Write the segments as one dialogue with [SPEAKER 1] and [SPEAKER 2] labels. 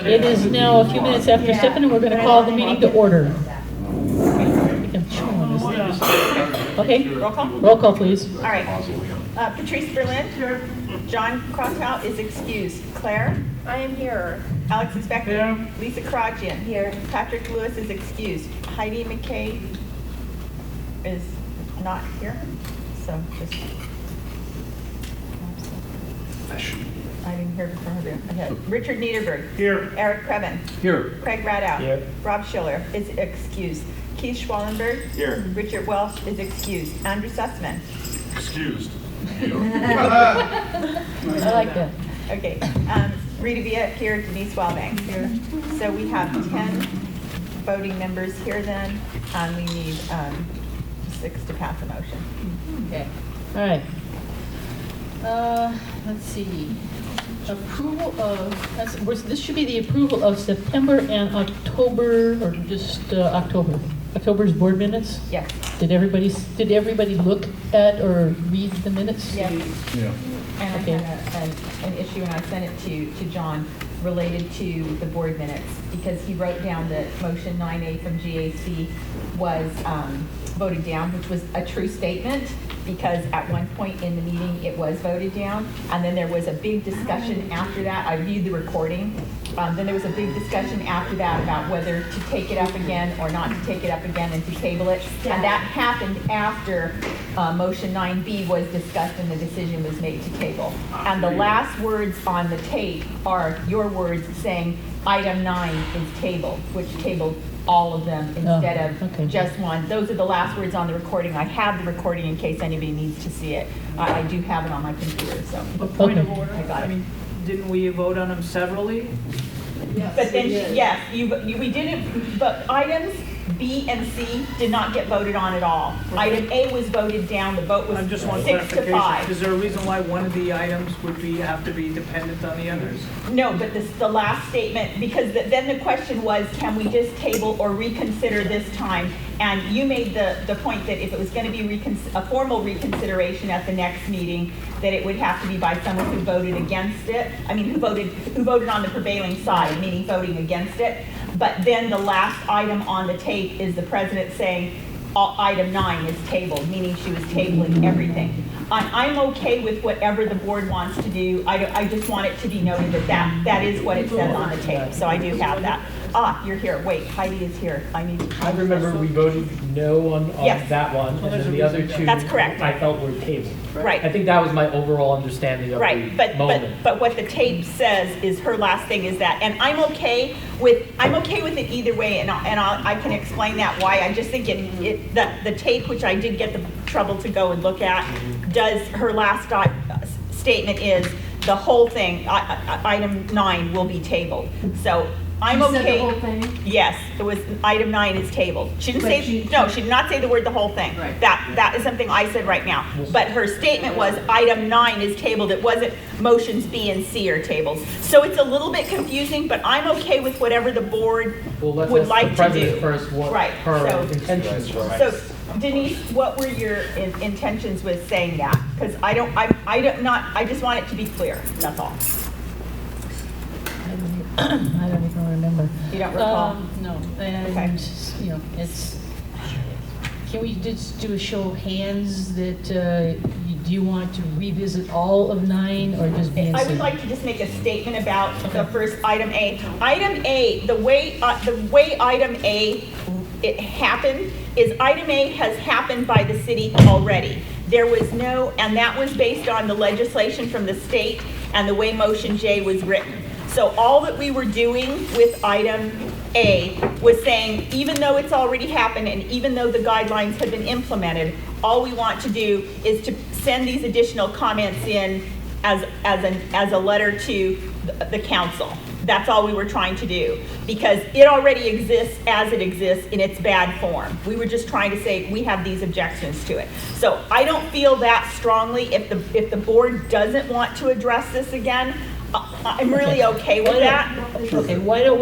[SPEAKER 1] It is now a few minutes after 7, and we're going to call the meeting to order. We can chew on this. Okay,
[SPEAKER 2] Roll call?
[SPEAKER 1] roll call, please.
[SPEAKER 2] All right. Patrice Berlin. Here. John Crosstow is excused. Claire?
[SPEAKER 3] I am here.
[SPEAKER 2] Alex Inspector?
[SPEAKER 4] Here.
[SPEAKER 2] Lisa Karagian?
[SPEAKER 3] Here.
[SPEAKER 2] Patrick Lewis is excused. Heidi McKay is not here, so just... I didn't hear from her. Okay. Richard Niederberg.
[SPEAKER 4] Here.
[SPEAKER 2] Eric Previn.
[SPEAKER 4] Here.
[SPEAKER 2] Craig Radow.
[SPEAKER 4] Here.
[SPEAKER 2] Rob Schiller is excused. Keith Schwallenberg.
[SPEAKER 4] Here.
[SPEAKER 2] Richard Welsh is excused. Andrew Sussman.
[SPEAKER 5] Excused.
[SPEAKER 1] I like that.
[SPEAKER 2] Okay. Rita Villa here. Denise Welvang here. So we have 10 voting members here then, and we need 6 to pass a motion.
[SPEAKER 1] Okay. All right. Let's see. Approval of, this should be the approval of September and October, or just October. October's board minutes?
[SPEAKER 2] Yes.
[SPEAKER 1] Did everybody look at or read the minutes?
[SPEAKER 2] Yes.
[SPEAKER 5] Yeah.
[SPEAKER 2] And
[SPEAKER 1] Okay.
[SPEAKER 2] I had an issue, and I sent it to John, related to the board minutes, because he wrote down that motion 9A from GAC was voted down, which was a true statement, because at one point in the meeting, it was voted down, and then there was a big discussion after that. I viewed the recording. Then there was a big discussion after that about whether to take it up again or not to take it up again and to table it. And that happened after motion 9B was discussed and the decision was made to table. And the last words on the tape are your words saying item 9 is tabled, which tabled all of them instead of
[SPEAKER 1] okay.
[SPEAKER 2] just one. Those are the last words on the recording. I have the recording in case anybody needs to see it. I do have it on my computer, so.
[SPEAKER 4] A point of
[SPEAKER 1] Okay.
[SPEAKER 4] order.
[SPEAKER 2] I got it.
[SPEAKER 4] I mean, didn't we vote on them severally?
[SPEAKER 2] But then, yes, we didn't, but items B and C did not get voted on at all. Item A was voted down, the vote was
[SPEAKER 4] I just want
[SPEAKER 2] 6 to
[SPEAKER 4] clarification.
[SPEAKER 2] 5.
[SPEAKER 4] Is there a reason why one of the items would have to be dependent on the others?
[SPEAKER 2] No, but the last statement, because then the question was, can we just table or reconsider this time? And you made the point that if it was going to be a formal reconsideration at the next meeting, that it would have to be by someone who voted against it. I mean, who voted on the prevailing side, meaning voting against it. But then the last item on the tape is the president saying, item 9 is tabled, meaning she was tabling everything. I'm okay with whatever the board wants to do. I just want it to be noted that is what it says on the tape. So I do have that. You're here. Wait, Heidi is here.
[SPEAKER 6] I remember we voted no on
[SPEAKER 2] Yes.
[SPEAKER 6] that one, and then the other two
[SPEAKER 2] That's correct.
[SPEAKER 6] I felt were tabled.
[SPEAKER 2] Right.
[SPEAKER 6] I think that was my overall understanding of
[SPEAKER 2] Right,
[SPEAKER 6] the
[SPEAKER 2] but
[SPEAKER 6] moment.
[SPEAKER 2] what the tape says is her last thing is that, and I'm okay with it either way, and I can explain that why. I just think the tape, which I did get the trouble to go and look at, does her last statement is the whole thing. Item 9 will be tabled. So I'm
[SPEAKER 3] She
[SPEAKER 2] okay.
[SPEAKER 3] said the whole thing?
[SPEAKER 2] Yes, it was item 9 is tabled. She didn't
[SPEAKER 3] But
[SPEAKER 2] say,
[SPEAKER 3] she-
[SPEAKER 2] no, she did not say the word the whole thing.
[SPEAKER 3] Right.
[SPEAKER 2] That is something I said right now. But her statement was item 9 is tabled. It wasn't motions B and C are tabled. So it's a little bit confusing, but I'm okay with whatever the board
[SPEAKER 6] Well, let's
[SPEAKER 2] would
[SPEAKER 6] ask
[SPEAKER 2] like
[SPEAKER 6] the
[SPEAKER 2] to
[SPEAKER 6] president
[SPEAKER 2] do.
[SPEAKER 6] first what
[SPEAKER 2] Right,
[SPEAKER 6] her
[SPEAKER 2] so-
[SPEAKER 6] intentions were.
[SPEAKER 2] So Denise, what were your intentions with saying that? Because I just want it to be clear, that's all.
[SPEAKER 1] I don't even remember.
[SPEAKER 2] You don't recall?
[SPEAKER 1] No, and, you know, can we just do a show of hands that, do you want to revisit all of 9 or just B and C?
[SPEAKER 2] I would like to just make a statement about the first item A. Item A, the way item A it happened is item A has happened by the city already. There was no, and that was based on the legislation from the state and the way motion J was written. So all that we were doing with item A was saying, even though it's already happened and even though the guidelines have been implemented, all we want to do is to send these additional comments in as a letter to the council. That's all we were trying to do, because it already exists as it exists in its bad form. We were just trying to say, we have these objections to it. So I don't feel that strongly. If the board doesn't want to address this again, I'm really okay with that.
[SPEAKER 1] Okay, why don't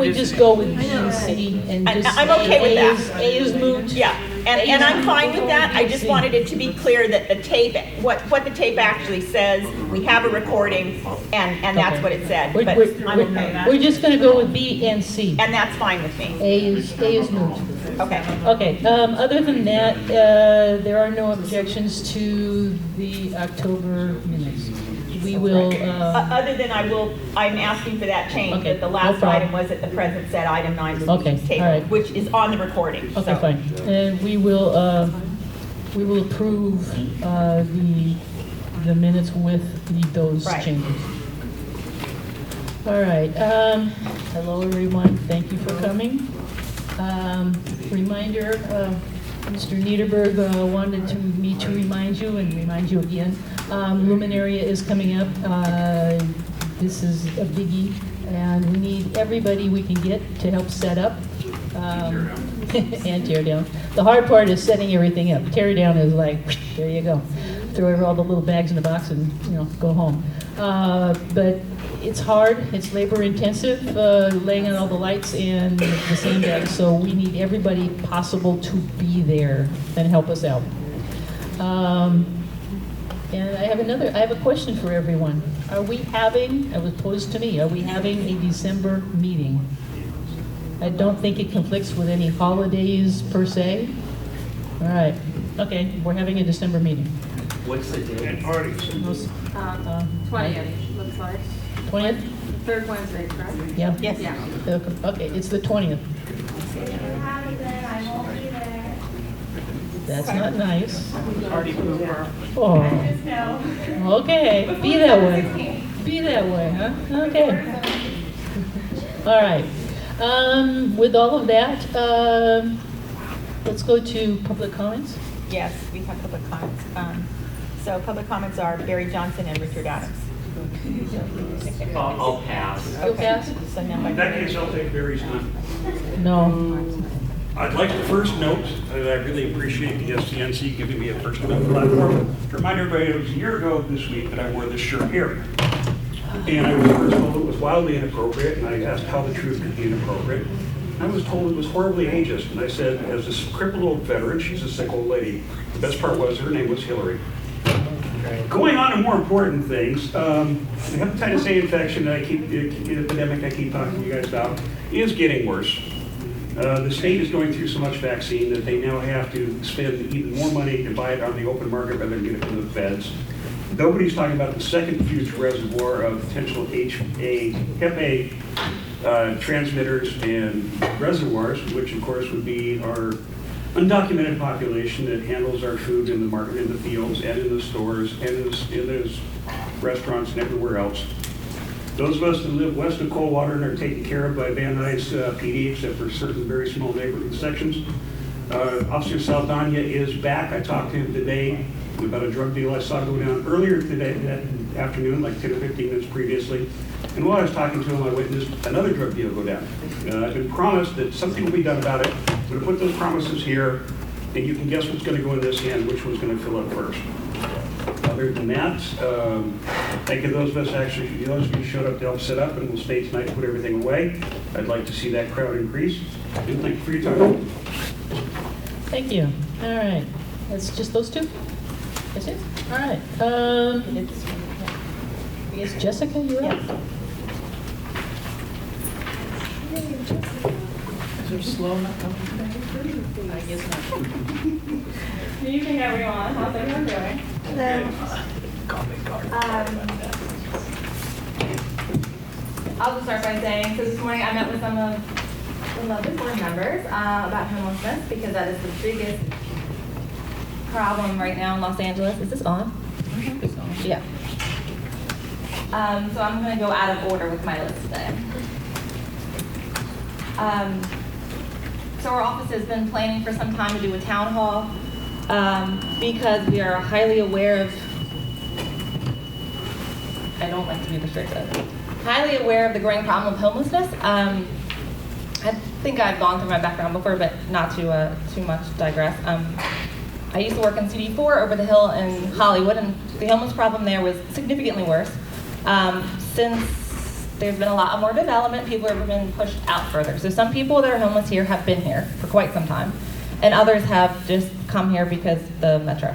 [SPEAKER 1] we just go with B and C and
[SPEAKER 2] And
[SPEAKER 1] just
[SPEAKER 2] I'm okay with
[SPEAKER 1] A
[SPEAKER 2] that.
[SPEAKER 1] A is moot?
[SPEAKER 2] Yeah, And I'm fine with that. I just wanted it to be clear that the tape, what the tape actually says, we have a recording, and that's
[SPEAKER 1] Okay.
[SPEAKER 2] what it said.
[SPEAKER 1] We're-
[SPEAKER 2] But
[SPEAKER 1] we're-
[SPEAKER 2] I'm okay with that.
[SPEAKER 1] We're just gonna go with B and C.
[SPEAKER 2] And that's fine with me.
[SPEAKER 1] A is moved.
[SPEAKER 2] Okay.
[SPEAKER 1] Okay, other than that, there are no objections to the October minutes. We will,
[SPEAKER 2] Other than I'm asking for that change,
[SPEAKER 1] Okay,
[SPEAKER 2] that the
[SPEAKER 1] no
[SPEAKER 2] last
[SPEAKER 1] problem.
[SPEAKER 2] item was that the president said item 9 was
[SPEAKER 1] Okay,
[SPEAKER 2] tabled,
[SPEAKER 1] all right.
[SPEAKER 2] which is on the recording.
[SPEAKER 1] okay,
[SPEAKER 2] so.
[SPEAKER 1] fine. And we will approve the minutes with those
[SPEAKER 2] Right.
[SPEAKER 1] changes. All right, hello everyone, thank you for coming. Reminder, Mr. Niederberg wanted me to remind you and remind you again, Luminaria is coming up. This is a biggie, and we need everybody we can get to help set up. And tear down. The hard part is setting everything up. Tear down is like, there you go. Throw all the little bags in the box and, go home. But it's hard, it's labor intensive, laying out all the lights and the sandbags, so we need everybody possible to be there and help us out. And I have a question for everyone. It was posed to me, are we having a December meeting? I don't think it conflicts with any holidays per se. All right, okay, we're having a December meeting.
[SPEAKER 6] What's the date?
[SPEAKER 3] And parties.
[SPEAKER 5] 20th, looks like.
[SPEAKER 1] 20th?
[SPEAKER 5] Third Wednesday, correct?
[SPEAKER 1] Yeah?
[SPEAKER 2] Yes.
[SPEAKER 5] Yeah.
[SPEAKER 1] Okay, it's the 20th.
[SPEAKER 7] I won't be there.
[SPEAKER 1] That's not nice.
[SPEAKER 4] Party pooper.
[SPEAKER 1] Oh,
[SPEAKER 7] Just know.
[SPEAKER 1] okay, be that way. Be that way, huh? Okay. All right. With all of that, let's go to public comments.
[SPEAKER 2] Yes, we have public comments. So public comments are Barry Johnson and Richard Adams.
[SPEAKER 6] I'll pass.
[SPEAKER 1] You'll pass?
[SPEAKER 2] So now
[SPEAKER 3] In that case, I'll take Barry's time.
[SPEAKER 1] No.
[SPEAKER 3] I'd like to first note that I really appreciate the SCNC giving me a first amendment platform. To remind everybody, it was a year ago this week that I wore this shirt here. And I was first told it was wildly inappropriate, and I asked how the truth could be inappropriate. I was told it was horribly ageist, and I said, as this crippled old veteran, she's a sick old lady. The best part was her name was Hillary. Going on to more important things, the hepatitis A infection that the epidemic I keep talking to you guys about is getting worse. The state is going through so much vaccine that they now have to spend even more money to buy it on the open market rather than get it from the feds. Nobody's talking about the second huge reservoir of potential Hep A transmitters and reservoirs, which of course would be our undocumented population that handles our food in the market, in the fields, and in the stores, and in those restaurants and everywhere else. Those of us that live west of Coldwater and are taken care of by Van Nuys PD, except for certain very small neighborhood sections. Officer Saldana is back. I talked to him today about a drug deal I saw go down earlier today, that afternoon, like 10 or 15 minutes previously. And while I was talking to him, I witnessed another drug deal go down. I've been promised that something will be done about it. I'm going to put those promises here, and you can guess what's going to go in this hand, which one's going to fill up first. Other than that, thank you to those of us actually, those of you who showed up to help set up, and we'll stay tonight and put everything away. I'd like to see that crowd increase. And thank you for your time.
[SPEAKER 1] Thank you. All right. That's just those two? That's it? All right. Yes, Jessica, you're up.
[SPEAKER 4] Is there slow not coming today?
[SPEAKER 1] I guess not.
[SPEAKER 7] Good evening, everyone. How's everyone doing? I'll just start by saying, so this morning I met with some of the lovely board members about homelessness, because that is the biggest problem right now in Los Angeles. Is this on?
[SPEAKER 1] It's on.
[SPEAKER 7] Yeah. So I'm going to go out of order with my list today. So our office has been planning for some time to do a town hall because we are highly aware of, I don't like to be restricted, highly aware of the growing problem of homelessness. I think I've gone through my background before, but not to too much digress. I used to work in CD4 over the hill in Hollywood, and the homeless problem there was significantly worse. Since there's been a lot more development, people have been pushed out further. So some people that are homeless here have been here for quite some time. and others have just come here because the metro.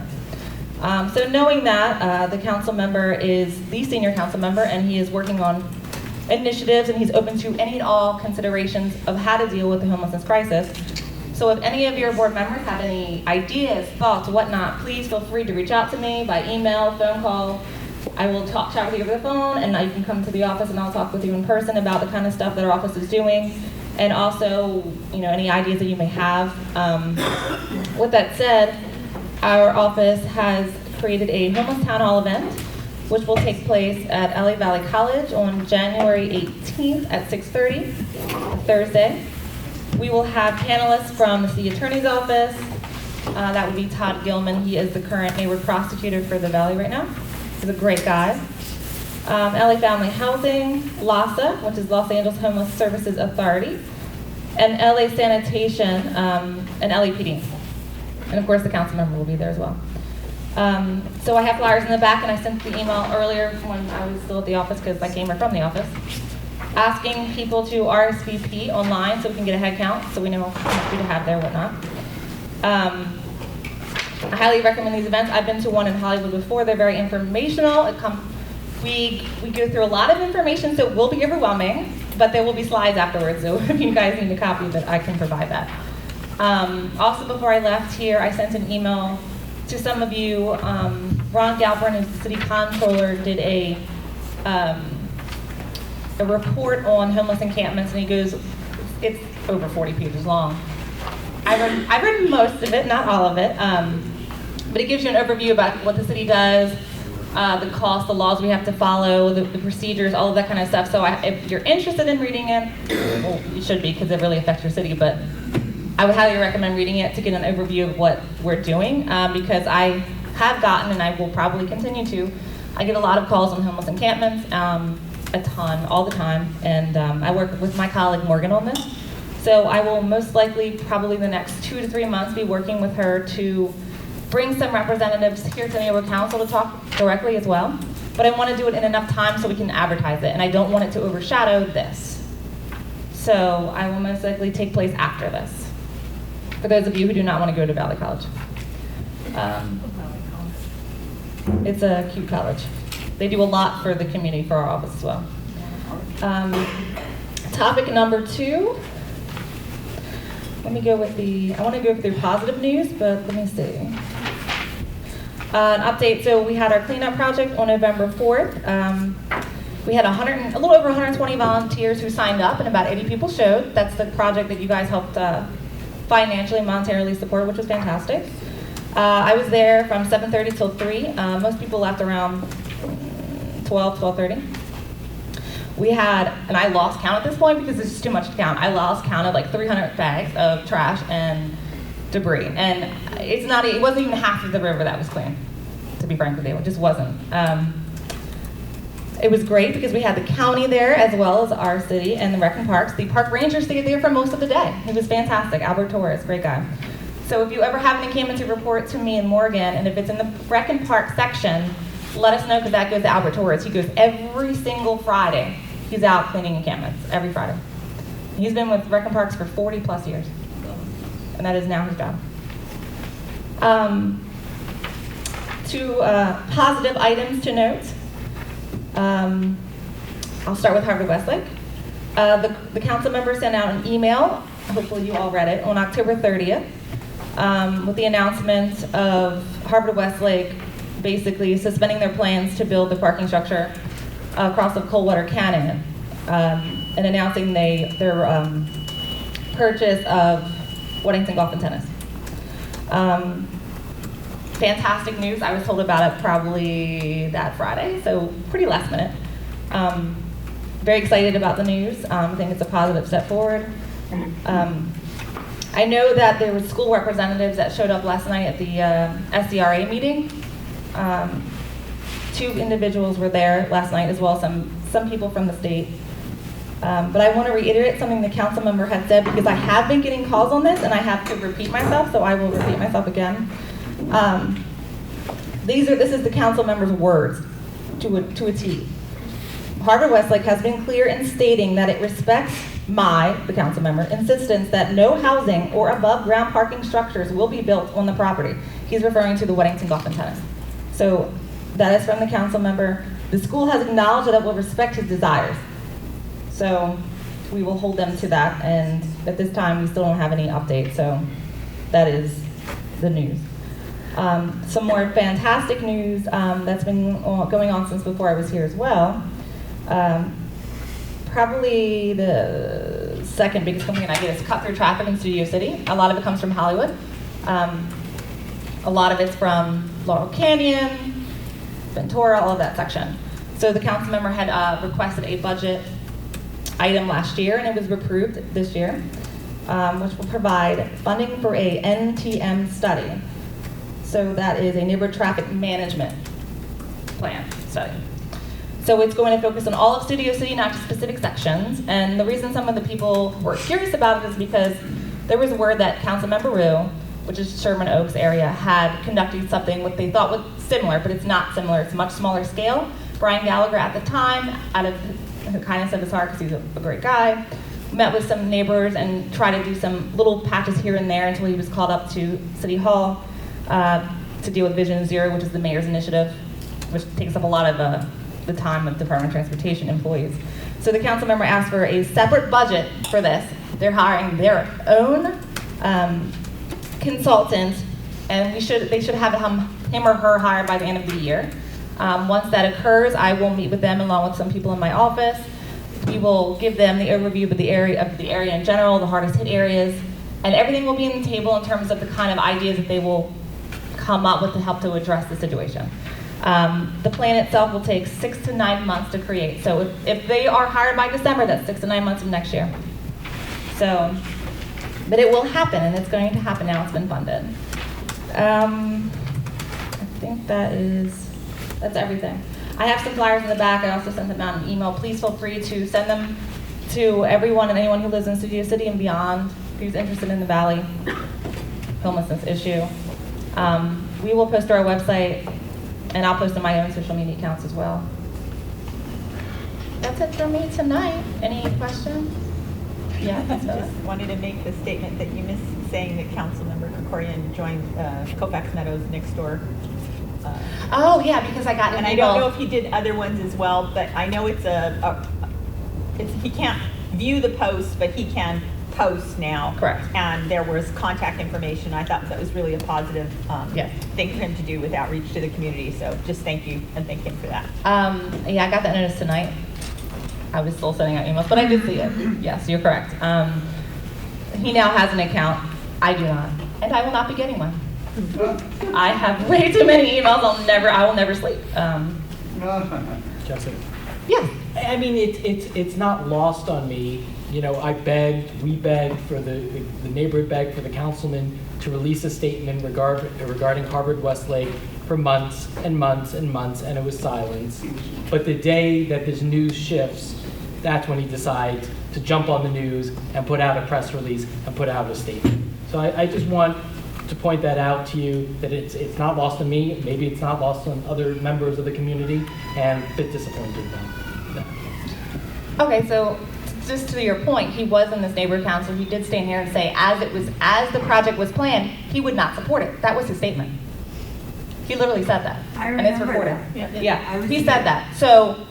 [SPEAKER 7] So knowing that, the council member is the senior council member, and he is working on initiatives, and he's open to any and all considerations of how to deal with the homelessness crisis. So if any of your board members have any ideas, thoughts, whatnot, please feel free to reach out to me by email, phone call. I will chat with you over the phone, and you can come to the office and I'll talk with you in person about the kind of stuff that our office is doing, and also, any ideas that you may have. With that said, our office has created a homeless town hall event, which will take place at LA Valley College on January 18th at 6:30, Thursday. We will have panelists from the city attorney's office. That would be Todd Gilman. He is the current neighborhood prosecutor for the Valley right now. He's a great guy. LA Family Housing, LAHSA, which is Los Angeles Homeless Services Authority, and LA Sanitation, and LAPD. And of course, the council member will be there as well. So I have flyers in the back, and I sent the email earlier when I was still at the office, because I came right from the office, asking people to RSVP online so we can get a head count, so we know how much we have there, whatnot. I highly recommend these events. I've been to one in Hollywood before. They're very informational. We go through a lot of information, so it will be overwhelming, but there will be slides afterwards, so if you guys need a copy of it, I can provide that. Also, before I left here, I sent an email to some of you. Ron Galbraith, who's the city controller, did a report on homeless encampments, and he goes, it's over 40 pages long. I read most of it, not all of it, but it gives you an overview about what the city does, the costs, the laws we have to follow, the procedures, all of that kind of stuff. So if you're interested in reading it, well, you should be, because it really affects your city, but I would highly recommend reading it to get an overview of what we're doing, because I have gotten, and I will probably continue to, I get a lot of calls on homeless encampments, a ton, all the time, and I work with my colleague Morgan on this. So I will most likely, probably the next 2 to 3 months, be working with her to bring some representatives here to the neighborhood council to talk directly as well. But I want to do it in enough time so we can advertise it, and I don't want it to overshadow this. So I will most likely take place after this, for those of you who do not want to go to Valley College. It's a cute college. They do a lot for the community, for our office as well. Topic number 2. Let me go with I want to go through positive news, but let me see. An update, so we had our cleanup project on November 4th. We had a little over 120 volunteers who signed up, and about 80 people showed. That's the project that you guys helped financially, monetarily support, which was fantastic. I was there from 7:30 till 3. Most people left around 12:30. We had, and I lost count at this point because it's just too much to count. I lost count of like 300 bags of trash and debris. And it wasn't even half of the river that was clean, to be frank with you. It just wasn't. It was great because we had the county there as well as our city and the rec and parks. The park ranger stayed there for most of the day. He was fantastic. Albert Torres, great guy. So if you ever have an encampment to report to me in Morgan, and if it's in the rec and park section, let us know, because that goes to Albert Torres. He goes every single Friday. He's out cleaning encampments every Friday. He's been with Rec and Parks for 40 plus years. And that is now his job. 2 positive items to note. I'll start with Harvard Westlake. The council members sent out an email, hopefully you all read it, on October 30th, with the announcement of Harvard Westlake basically suspending their plans to build the parking structure across the Coldwater Canyon, and announcing their purchase of Weddington Golf and Tennis. Fantastic news. I was told about it probably that Friday, so pretty last minute. Very excited about the news. I think it's a positive step forward. I know that there were school representatives that showed up last night at the SCRA meeting. 2 individuals were there last night as well, some people from the state. But I want to reiterate something the council member had said, because I have been getting calls on this and I have to repeat myself, so I will repeat myself again. This is the council member's words to a T. Harvard Westlake has been clear in stating that it respects the council member, insistence that no housing or above-ground parking structures will be built on the property. He's referring to the Weddington Golf and Tennis. So that is from the council member. The school has acknowledged that it will respect his desires. So we will hold them to that, and at this time, we still don't have any update, so that is the news. Some more fantastic news that's been going on since before I was here as well. Probably the second biggest complaint I get is cut-through traffic in Studio City. A lot of it comes from Hollywood. A lot of it's from Laurel Canyon, Ventura, all of that section. So the council member had requested a budget item last year, and it was approved this year, which will provide funding for a NTM study. So that is a neighborhood traffic management plan study. So it's going to focus on all of Studio City, not just specific sections. And the reason some of the people were curious about it is because there was word that Councilmember Rue, which is Sherman Oaks area, had conducted something what they thought was similar, but it's not similar. It's a much smaller scale. Brian Gallagher at the time, out of the kindness of his heart, because he's a great guy, met with some neighbors and tried to do some little patches here and there until he was called up to City Hall to deal with Vision Zero, which is the mayor's initiative, which takes up a lot of the time of Department of Transportation employees. So the council member asked for a separate budget for this. They're hiring their own consultant, and they should have him or her hired by the end of the year. Once that occurs, I will meet with them along with some people in my office. We will give them the overview of the area in general, the hardest hit areas, and everything will be on the table in terms of the kind of ideas that they will come up with to help to address the situation. The plan itself will take 6 to 9 months to create. So if they are hired by December, that's 6 to 9 months of next year. So, but it will happen, and it's going to happen now. It's been funded. I think that's everything. I have some flyers in the back. I also sent them out in email. Please feel free to send them to everyone and anyone who lives in Studio City and beyond who's interested in the Valley homelessness issue. We will post to our website, and I'll post to my own social media accounts as well. That's it from me tonight. Any questions? Yeah,
[SPEAKER 2] I just wanted to make the statement that you missed saying that Councilmember Krikorian joined Colfax Meadows next door.
[SPEAKER 7] Oh yeah, because I got an
[SPEAKER 2] And I don't know if he did other ones as well, but I know it's he can't view the post, but he can post now.
[SPEAKER 7] Correct.
[SPEAKER 2] And there was contact information. I thought that was really a positive thing for him to do with outreach to the community. So just thank you and thank him for that.
[SPEAKER 7] Yeah, I got that notice tonight. I was still sending out emails, but I did see it. Yes, you're correct. He now has an account. I do not, and I will not be getting one. I have way too many emails. I will never sleep.
[SPEAKER 6] Jessica.
[SPEAKER 7] Yeah.
[SPEAKER 6] I mean, it's not lost on me. You know, we begged for the neighborhood begged for the councilman to release a statement regarding Harvard Westlake for months and months and months, and it was silence. But the day that this news shifts, that's when he decides to jump on the news and put out a press release and put out a statement. So I just want to point that out to you, that it's not lost on me, maybe it's not lost on other members of the community, and a bit disappointed then.
[SPEAKER 7] Okay, so just to your point, he was in this neighborhood council. He did stand here and say, as the project was planned, he would not support it. That was his statement. He literally said that, and it's recorded. Yeah, he said that. So,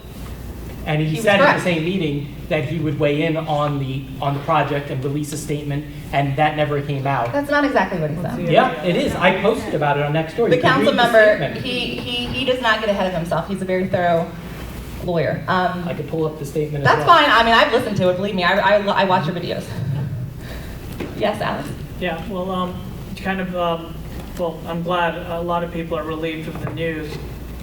[SPEAKER 6] and he said at the same meeting that he would weigh in on the project and release a statement, and that never came out.
[SPEAKER 7] That's not exactly what he said.
[SPEAKER 6] Yeah, it is. I posted about it on Nextdoor.
[SPEAKER 7] The council member, he does not get ahead of himself. He's a very thorough lawyer.
[SPEAKER 6] I could pull up the statement.
[SPEAKER 7] That's fine. I mean, I've listened to it. Believe me, I watch your videos. Yes, Alex.
[SPEAKER 4] Yeah. Well, I'm glad a lot of people are relieved from the news.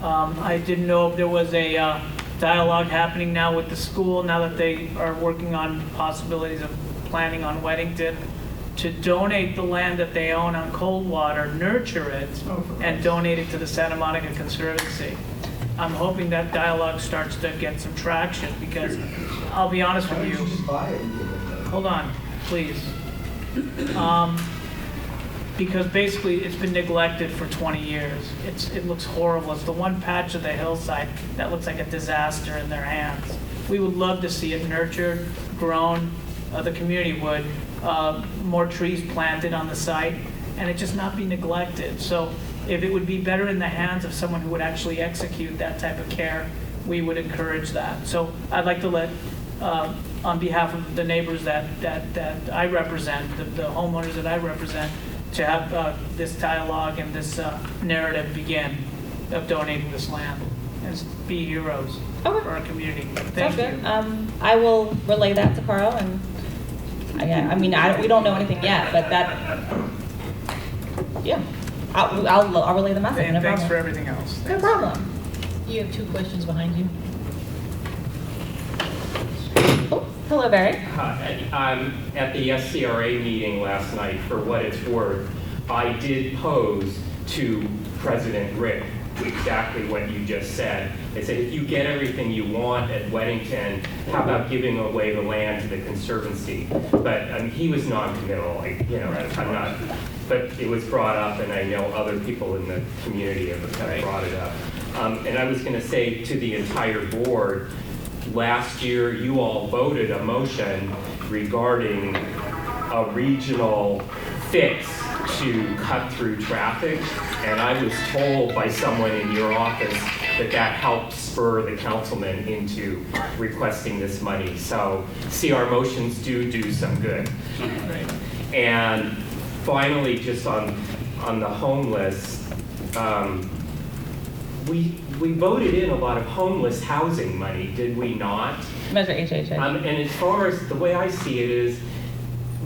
[SPEAKER 4] I didn't know if there was a dialogue happening now with the school, now that they are working on possibilities of planning on Weddington, to donate the land that they own on Coldwater, nurture it, and donate it to the Santa Monica Conservancy. I'm hoping that dialogue starts to get some traction, because I'll be honest with you. Hold on, please. because basically it's been neglected for 20 years. It looks horrible. It's the one patch of the hillside that looks like a disaster in their hands. We would love to see it nurtured, grown, the community would, more trees planted on the site, and it just not be neglected. So if it would be better in the hands of someone who would actually execute that type of care, we would encourage that. So I'd like to let, on behalf of the neighbors that I represent, the homeowners that I represent, to have this dialogue and this narrative begin of donating this land and be heroes for our community. Thank
[SPEAKER 7] Sounds
[SPEAKER 4] you.
[SPEAKER 7] good. I will relay that to Carl, and we don't know anything yet, but I'll relay the message.
[SPEAKER 4] And
[SPEAKER 7] No
[SPEAKER 4] thanks
[SPEAKER 7] problem.
[SPEAKER 4] for everything else.
[SPEAKER 7] No problem.
[SPEAKER 1] You have 2 questions behind you.
[SPEAKER 7] Oh, hello, Barry.
[SPEAKER 8] At the SCRA meeting last night, for what it's worth, I did pose to President Rick exactly what you just said. I said, if you get everything you want at Weddington, how about giving away the land to the Conservancy? But he was non-committal, I'm not, but it was brought up, and I know other people in the community have brought it up. And I was going to say to the entire board, last year you all voted a motion regarding a regional fix to cut through traffic, and I was told by someone in your office that helped spur the councilman into requesting this money. So see, our motions do some good. And finally, just on the homeless, we voted in a lot of homeless housing money, did we not?
[SPEAKER 7] Measure HHA.
[SPEAKER 8] And as far as the way I see it is,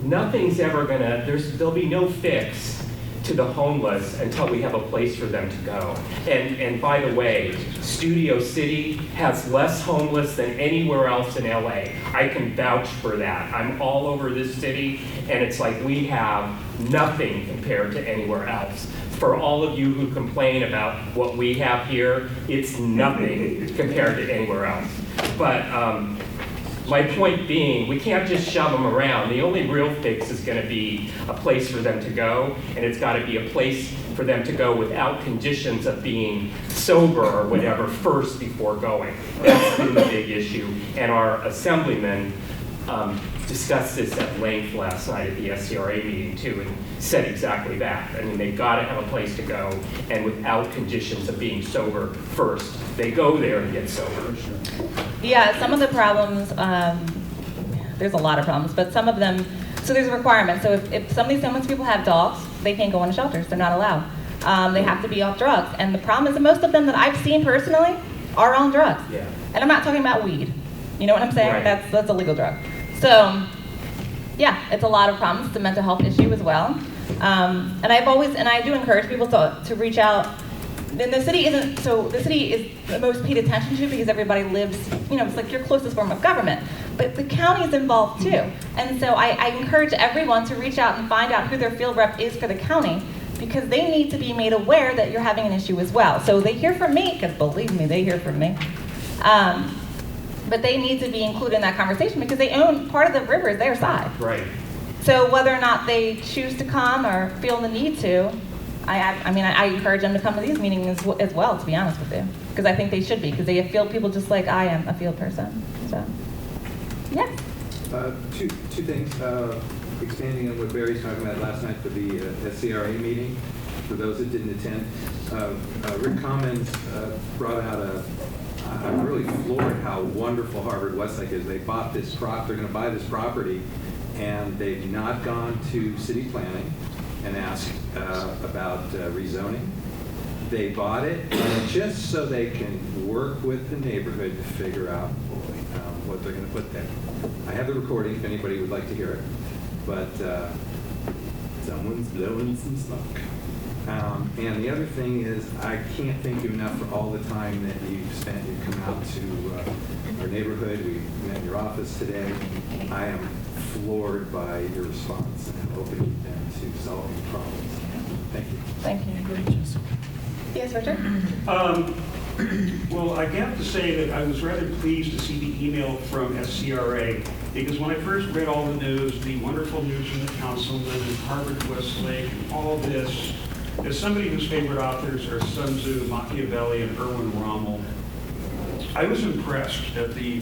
[SPEAKER 8] nothing's ever there'll be no fix to the homeless until we have a place for them to go. And by the way, Studio City has less homeless than anywhere else in LA. I can vouch for that. I'm all over this city, and it's like we have nothing compared to anywhere else. For all of you who complain about what we have here, it's nothing compared to anywhere else. But my point being, we can't just shove them around. The only real fix is going to be a place for them to go, and it's got to be a place for them to go without conditions of being sober or whatever first before going. That's been the big issue. And our assemblyman discussed this at length last night at the SCRA meeting too, and said exactly that. I mean, they've got to have a place to go, and without conditions of being sober first. They go there and get sober.
[SPEAKER 7] Yeah, some of the problems, there's a lot of problems, but some of them, so there's a requirement. So if some of these homeless people have dogs, they can't go into shelters. They're not allowed. They have to be off drugs. And the problem is that most of them that I've seen personally are on drugs.
[SPEAKER 8] Yeah.
[SPEAKER 7] And I'm not talking about weed. You know what I'm saying?
[SPEAKER 8] Right.
[SPEAKER 7] That's a legal drug. So, yeah, it's a lot of problems. It's a mental health issue as well. And I do encourage people to reach out. And the city is the most paid attention to because everybody lives, it's like your closest form of government. But the county is involved too. And so I encourage everyone to reach out and find out who their field rep is for the county, because they need to be made aware that you're having an issue as well. So they hear from me, because believe me, they hear from me. But they need to be included in that conversation because they own part of the river is their side.
[SPEAKER 8] Right.
[SPEAKER 7] So whether or not they choose to come or feel the need to, I encourage them to come to these meetings as well, to be honest with you, because I think they should be, because they have field people just like I am a field person. So, yeah.
[SPEAKER 9] Two things. Expanding on what Barry's talking about last night for the SCRA meeting, for those that didn't attend, Rick Commons brought out I'm really floored how wonderful Harvard Westlake is. They bought this they're going to buy this property, and they've not gone to city planning and asked about rezoning. They bought it just so they can work with the neighborhood to figure out what they're going to put there. I have the recording if anybody would like to hear it, but someone's blowing some smoke. And the other thing is, I can't thank you enough for all the time that you've spent. You've come out to our neighborhood. We met in your office today. I am floored by your response and how open you've been to solving problems. Thank you.
[SPEAKER 7] Thank you. Yes, Richard?
[SPEAKER 3] Well, I have to say that I was rather pleased to see the email from SCRA, because when I first read all the news, the wonderful news from the councilman and Harvard Westlake and all this, as somebody whose favorite authors are Sun Tzu, Machiavelli, and Erwin Rommel, I was impressed at the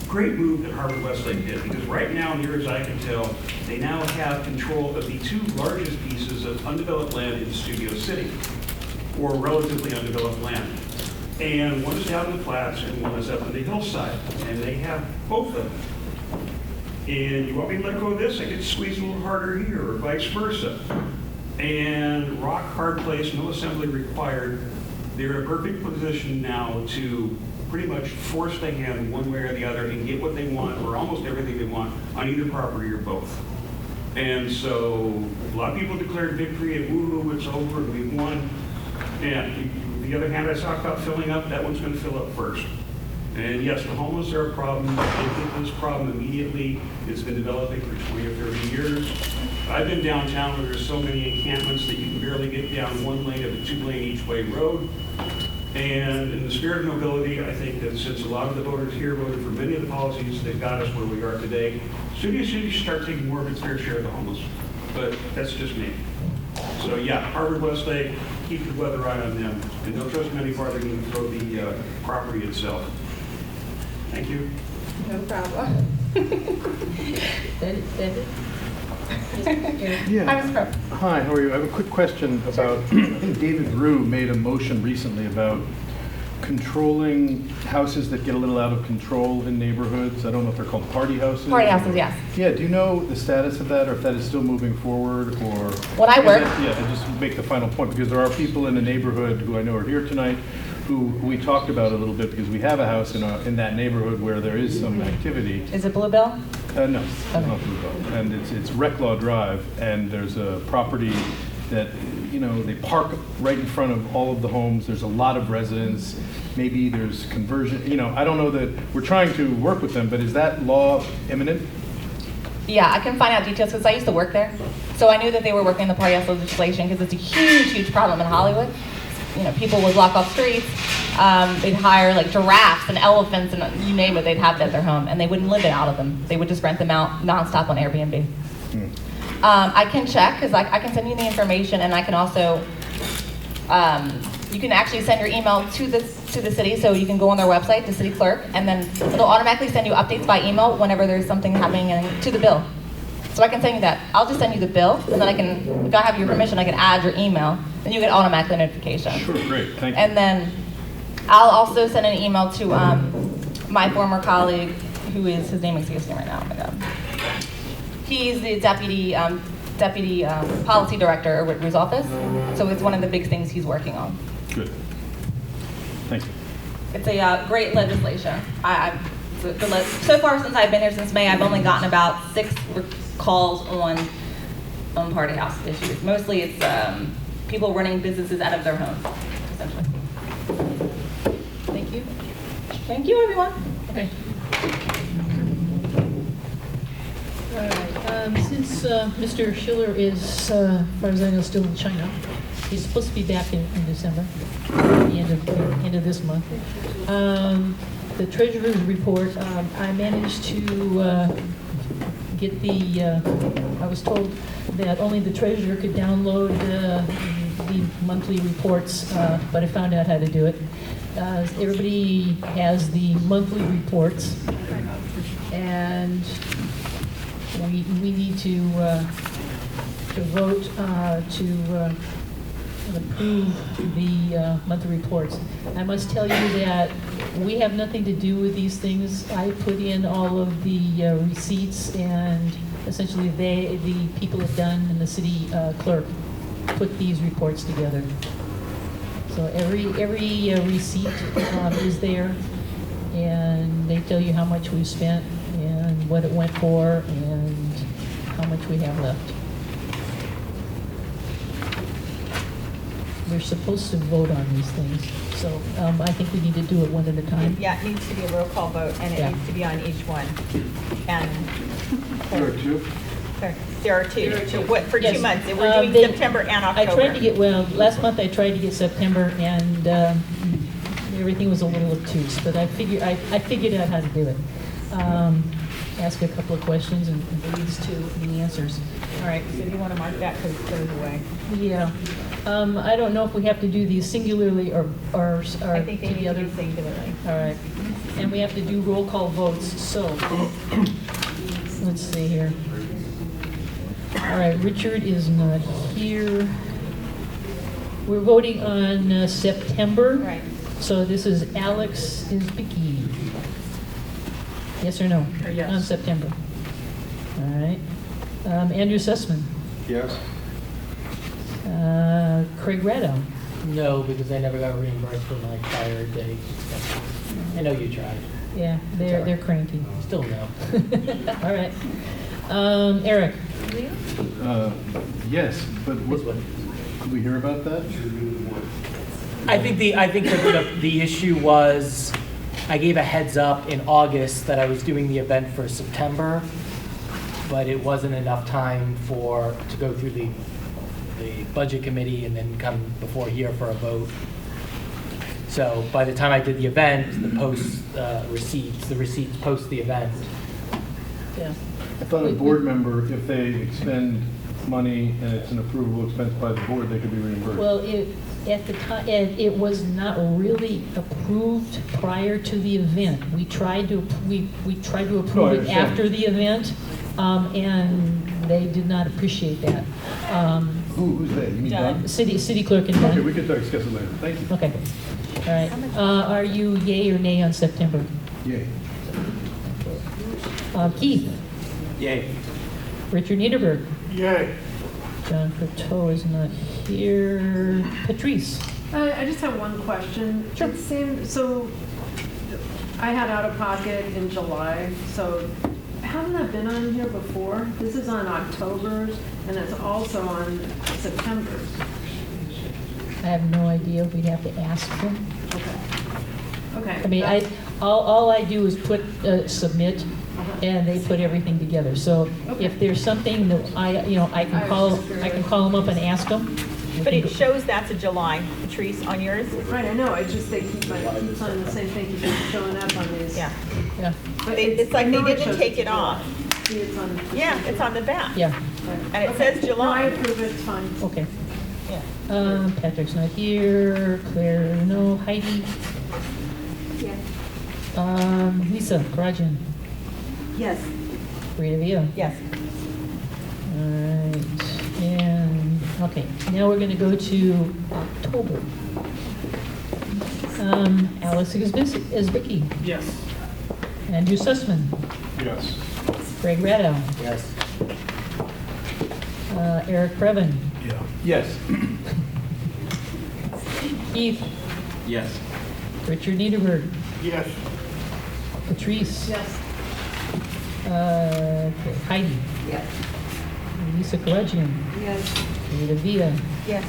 [SPEAKER 3] great move that Harvard Westlake did, because right now, near as I can tell, they now have control of the two largest pieces of undeveloped land in Studio City, or relatively undeveloped land. And one is down in the flats and one is up on the hillside, and they have both of them. And you want me to let go of this? I could squeeze a little harder here, or vice versa. And rock, hard place, no assembly required. They're in a perfect position now to pretty much force the hand one way or the other and get what they want, or almost everything they want, on either property or both. And so a lot of people declared victory and woo-hoo, it's over and we've won. And the other hand I talked about filling up, that one's going to fill up first. And yes, the homeless are a problem. They hit this problem immediately. It's been developing for 20 or 30 years. I've been downtown where there's so many encampments that you can barely get down one lane of a 2-lane each-way road. And in the spirit of nobility, I think that since a lot of the voters here voted for many of the policies that got us where we are today, Studio City should start taking more of its fair share of the homeless. But that's just me. So yeah, Harvard Westlake, keep the weather eye on them, and don't trust them any farther than you throw the property itself. Thank you.
[SPEAKER 7] No problem.
[SPEAKER 10] Yeah. Hi, how are you? I have a quick question about, I think David Rue made a motion recently about controlling houses that get a little out of control in neighborhoods. I don't know if they're called party houses.
[SPEAKER 7] Party houses, yes.
[SPEAKER 10] Yeah, do you know the status of that, or if that is still moving forward, or?
[SPEAKER 7] When I work.
[SPEAKER 10] Yeah, and just make the final point, because there are people in the neighborhood who I know are here tonight who we talked about a little bit, because we have a house in that neighborhood where there is some activity.
[SPEAKER 7] Is it Bluebell?
[SPEAKER 10] No, it's not Bluebell. And it's Reclaw Drive, and there's a property that, you know, they park right in front of all of the homes. There's a lot of residents. Maybe there's conversion. You know, I don't know that we're trying to work with them, but is that law imminent?
[SPEAKER 7] Yeah, I can find out details because I used to work there. So I knew that they were working on the party house legislation because it's a huge, huge problem in Hollywood. You know, people would block off streets. They'd hire like giraffes and elephants and you name it, they'd have it at their home, and they wouldn't live it out of them. They would just rent them out nonstop on Airbnb. I can check because I can send you the information, and I can also, you can actually send your email to the city, so you can go on their website, the city clerk, and then it'll automatically send you updates by email whenever there's something happening to the bill. So I can send you that. I'll just send you the bill, and then I can, if I have your permission, I can add your email, and you get automatic notification.
[SPEAKER 10] Sure, great, thank you.
[SPEAKER 7] And then I'll also send an email to my former colleague, who is, his name escapes me right now, oh my God. He's the deputy policy director at Whitmer's office, so it's one of the big things he's working on.
[SPEAKER 10] Good, thank you.
[SPEAKER 7] It's a great legislation. So far since I've been here since May, I've only gotten about 6 calls on party house issues. Mostly it's people running businesses out of their homes, essentially.
[SPEAKER 1] Thank you.
[SPEAKER 7] Thank you, everyone.
[SPEAKER 1] Okay. All right. Since Mr. Schiller is, as far as I know, still in China, he's supposed to be back in December, the end of this month. The treasurer's report, I managed to get I was told that only the treasurer could download the monthly reports, but I found out how to do it. Everybody has the monthly reports, and we need to vote to approve the monthly reports. I must tell you that we have nothing to do with these things. I put in all of the receipts, and essentially the people at Dunn and the city clerk put these reports together. So every receipt is there, and they tell you how much we've spent and what it went for and how much we have left. We're supposed to vote on these things, so I think we need to do it one at a time.
[SPEAKER 2] Yeah, it needs to be a roll call vote, and it needs to be on each one. And
[SPEAKER 10] There are 2?
[SPEAKER 2] there are two. For
[SPEAKER 1] Yes.
[SPEAKER 2] 2 months. We're doing September and October.
[SPEAKER 1] I tried to get, last month I tried to get September, and everything was a little obtuse, but I figured out how to do it. Ask a couple of questions and it leads to the answers.
[SPEAKER 2] All right, so you want to mark that because it goes away.
[SPEAKER 1] Yeah. I don't know if we have to do these singularly or
[SPEAKER 2] I think they need to
[SPEAKER 1] together.
[SPEAKER 2] be singularly.
[SPEAKER 1] All right. And we have to do roll call votes, so let's see here. All right, Richard is not here. We're voting on September.
[SPEAKER 2] Right.
[SPEAKER 1] So this is Alex Isbicki. Yes or no?
[SPEAKER 4] Yes.
[SPEAKER 1] On September. All right. Andrew Sussman.
[SPEAKER 10] Yes.
[SPEAKER 1] Craig Ratto.
[SPEAKER 6] No, because I never got reimbursed for my prior day. I know you tried.
[SPEAKER 1] Yeah, they're cranky.
[SPEAKER 6] Still no.
[SPEAKER 1] All right. Eric.
[SPEAKER 10] Yes, but
[SPEAKER 6] This one.
[SPEAKER 10] did we hear about that?
[SPEAKER 6] I think the issue was I gave a heads up in August that I was doing the event for September, but it wasn't enough time to go through the budget committee and then come before here for a vote. So by the time I did the event, the receipts post the event.
[SPEAKER 1] Yeah.
[SPEAKER 10] I thought a board member, if they expend money and it's an approvable expense by the board, they could be reimbursed.
[SPEAKER 1] Well, at the time, it was not really approved prior to the event. We tried to approve it
[SPEAKER 10] understand.
[SPEAKER 1] after the event, and they did not appreciate that.
[SPEAKER 10] Who's they? You mean Doug?
[SPEAKER 1] City clerk and
[SPEAKER 10] Okay,
[SPEAKER 1] Don.
[SPEAKER 10] we can discuss it later. Thank you.
[SPEAKER 1] Okay. All right. Are you yay or nay on September?
[SPEAKER 10] Yay.
[SPEAKER 1] Keith.
[SPEAKER 8] Yay.
[SPEAKER 1] Richard Niederberg.
[SPEAKER 10] Yay.
[SPEAKER 1] John Coteau is not here. Patrice.
[SPEAKER 5] I just have one question.
[SPEAKER 1] Sure.
[SPEAKER 5] It seemed, so I had out of pocket in July, so hasn't that been on here before? This is on October's, and it's also on September's.
[SPEAKER 1] I have no idea. We'd have to ask them.
[SPEAKER 5] Okay.
[SPEAKER 1] I mean, all I do is put, submit, and they put everything together. So if there's something that I can call them up and ask them.
[SPEAKER 2] But it shows that's a July, Patrice, on yours.
[SPEAKER 5] Right, I know, it's just they keep on the same thing, keeps showing up on these.
[SPEAKER 2] Yeah.
[SPEAKER 1] Yeah,
[SPEAKER 5] But
[SPEAKER 2] It's like
[SPEAKER 5] I
[SPEAKER 2] they
[SPEAKER 5] know it
[SPEAKER 2] didn't
[SPEAKER 5] shows
[SPEAKER 2] take
[SPEAKER 5] it's
[SPEAKER 2] it off.
[SPEAKER 5] See, it's on.
[SPEAKER 2] Yeah, it's on the back.
[SPEAKER 1] yeah,
[SPEAKER 5] Right.
[SPEAKER 2] And it
[SPEAKER 5] Okay.
[SPEAKER 2] says July.
[SPEAKER 5] No, I approve it, it's fine.
[SPEAKER 1] okay.
[SPEAKER 2] Yeah.
[SPEAKER 1] Patrick's not here. Claire, no. Heidi.
[SPEAKER 5] Yeah.
[SPEAKER 1] Lisa Karajan.
[SPEAKER 5] Yes.
[SPEAKER 1] Rita Villa.
[SPEAKER 2] Yes.
[SPEAKER 1] All right. And, okay, now we're going to go to October. Alex Isbicki.
[SPEAKER 4] Yes.
[SPEAKER 1] Andrew Sussman.
[SPEAKER 10] Yes.
[SPEAKER 1] Greg Ratto.
[SPEAKER 6] Yes.
[SPEAKER 1] Eric Previn.
[SPEAKER 10] Yeah. Yes.
[SPEAKER 1] Keith.
[SPEAKER 8] Yes.
[SPEAKER 1] Richard Niederberg.
[SPEAKER 10] Yes.
[SPEAKER 1] Patrice.
[SPEAKER 5] Yes.
[SPEAKER 1] Heidi.
[SPEAKER 5] Yes.
[SPEAKER 1] Lisa Karajan.
[SPEAKER 5] Yes.
[SPEAKER 1] Rita Villa.
[SPEAKER 2] Yes.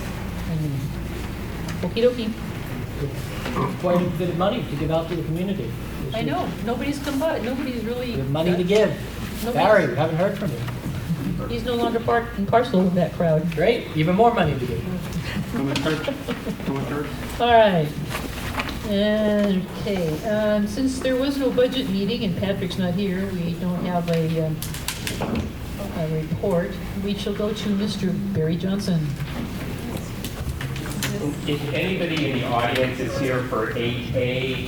[SPEAKER 1] Okie dokie.
[SPEAKER 6] Quite a bit of money to give out to the community.
[SPEAKER 1] I know, nobody's come by, nobody's really.
[SPEAKER 6] We have money to give. Barry, we haven't heard from you.
[SPEAKER 1] He's no longer part and parcel of that crowd.
[SPEAKER 6] Great, even more money to give.
[SPEAKER 1] All right. Okay, since there was no budget meeting and Patrick's not here, we don't have a report. We shall go to Mr. Barry Johnson.
[SPEAKER 8] If anybody in the audience is here for 8A,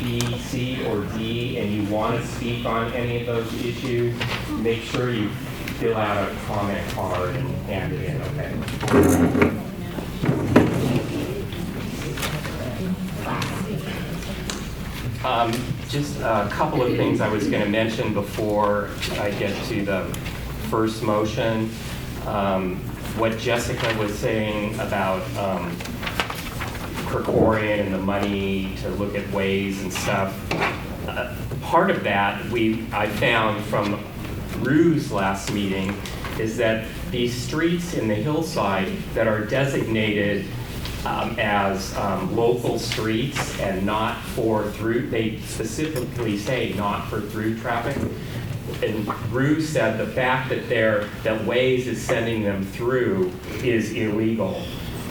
[SPEAKER 8] B, C, or D, and you want to speak on any of those issues, make sure you fill out a comment card and hand it in, okay? Just a couple of things I was going to mention before I get to the first motion. What Jessica was saying about Krikorian and the money to look at ways and stuff. Part of that I found from Rue's last meeting is that these streets in the hillside that are designated as local streets and not for through, they specifically say not for through traffic. And Rue said the fact that Waze is sending them through is illegal.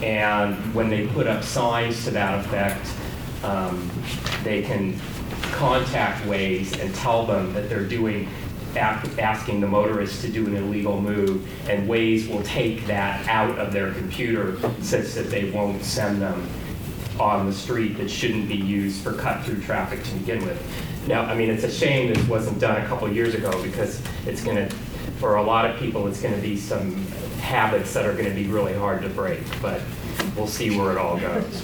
[SPEAKER 8] And when they put up signs to that effect, they can contact Waze and tell them that they're asking the motorist to do an illegal move, and Waze will take that out of their computer such that they won't send them on the street that shouldn't be used for cut-through traffic to begin with. Now, I mean, it's a shame this wasn't done a couple years ago, because it's going to, for a lot of people, it's going to be some habits that are going to be really hard to break, but we'll see where it all goes.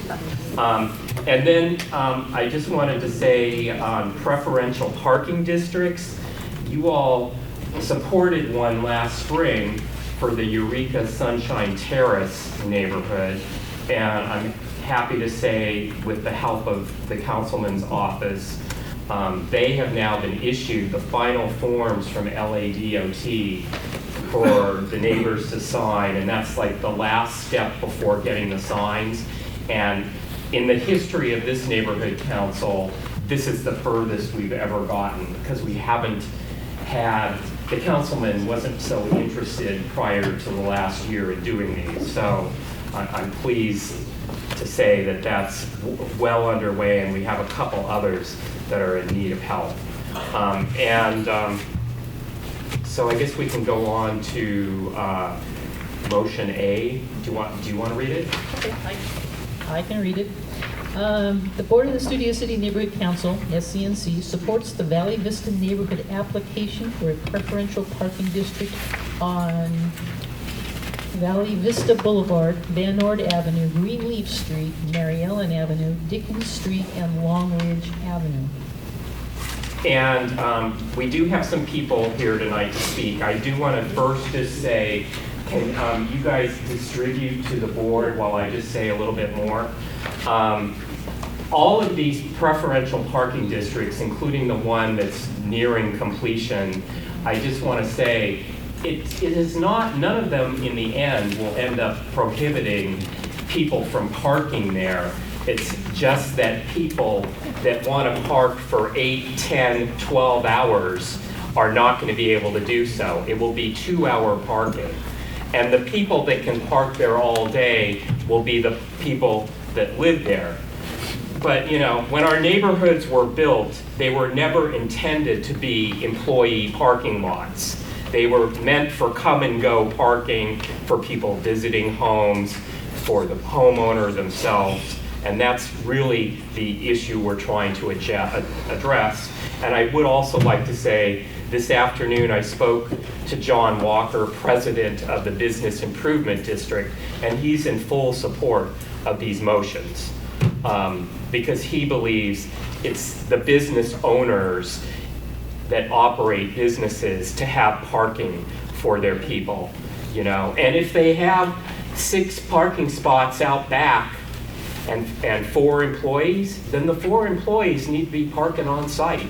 [SPEAKER 8] And then I just wanted to say on preferential parking districts, you all supported one last spring for the Eureka Sunshine Terrace neighborhood, and I'm happy to say, with the help of the councilman's office, they have now been issued the final forms from LADOT for the neighbors to sign, and that's like the last step before getting the signs. And in the history of this neighborhood council, this is the furthest we've ever gotten, because we haven't had, the councilman wasn't so interested prior to the last year in doing these. So I'm pleased to say that that's well underway, and we have a couple others that are in need of help. So I guess we can go on to motion A. Do you want to read it?
[SPEAKER 1] Okay, I can read it. The Board of the Studio City Neighborhood Council, SCNC, supports the Valley Vista neighborhood application for a preferential parking district on Valley Vista Boulevard, Van Noord Avenue, Greenleaf Street, Maryellen Avenue, Dickens Street, and Longridge Avenue.
[SPEAKER 8] And we do have some people here tonight to speak. I do want to first just say, can you guys distribute to the board while I just say a little bit more? All of these preferential parking districts, including the one that's nearing completion, I just want to say, it is not, none of them in the end will end up prohibiting people from parking there. It's just that people that want to park for 8, 10, 12 hours are not going to be able to do so. It will be 2-hour parking. And the people that can park there all day will be the people that live there. But, you know, when our neighborhoods were built, they were never intended to be employee parking lots. They were meant for come and go parking for people visiting homes, for the homeowner themselves. And that's really the issue we're trying to address. And I would also like to say, this afternoon I spoke to John Walker, president of the Business Improvement District, and he's in full support of these motions because he believes it's the business owners that operate businesses to have parking for their people, you know. And if they have 6 parking spots out back and 4 employees, then the 4 employees need to be parking on site.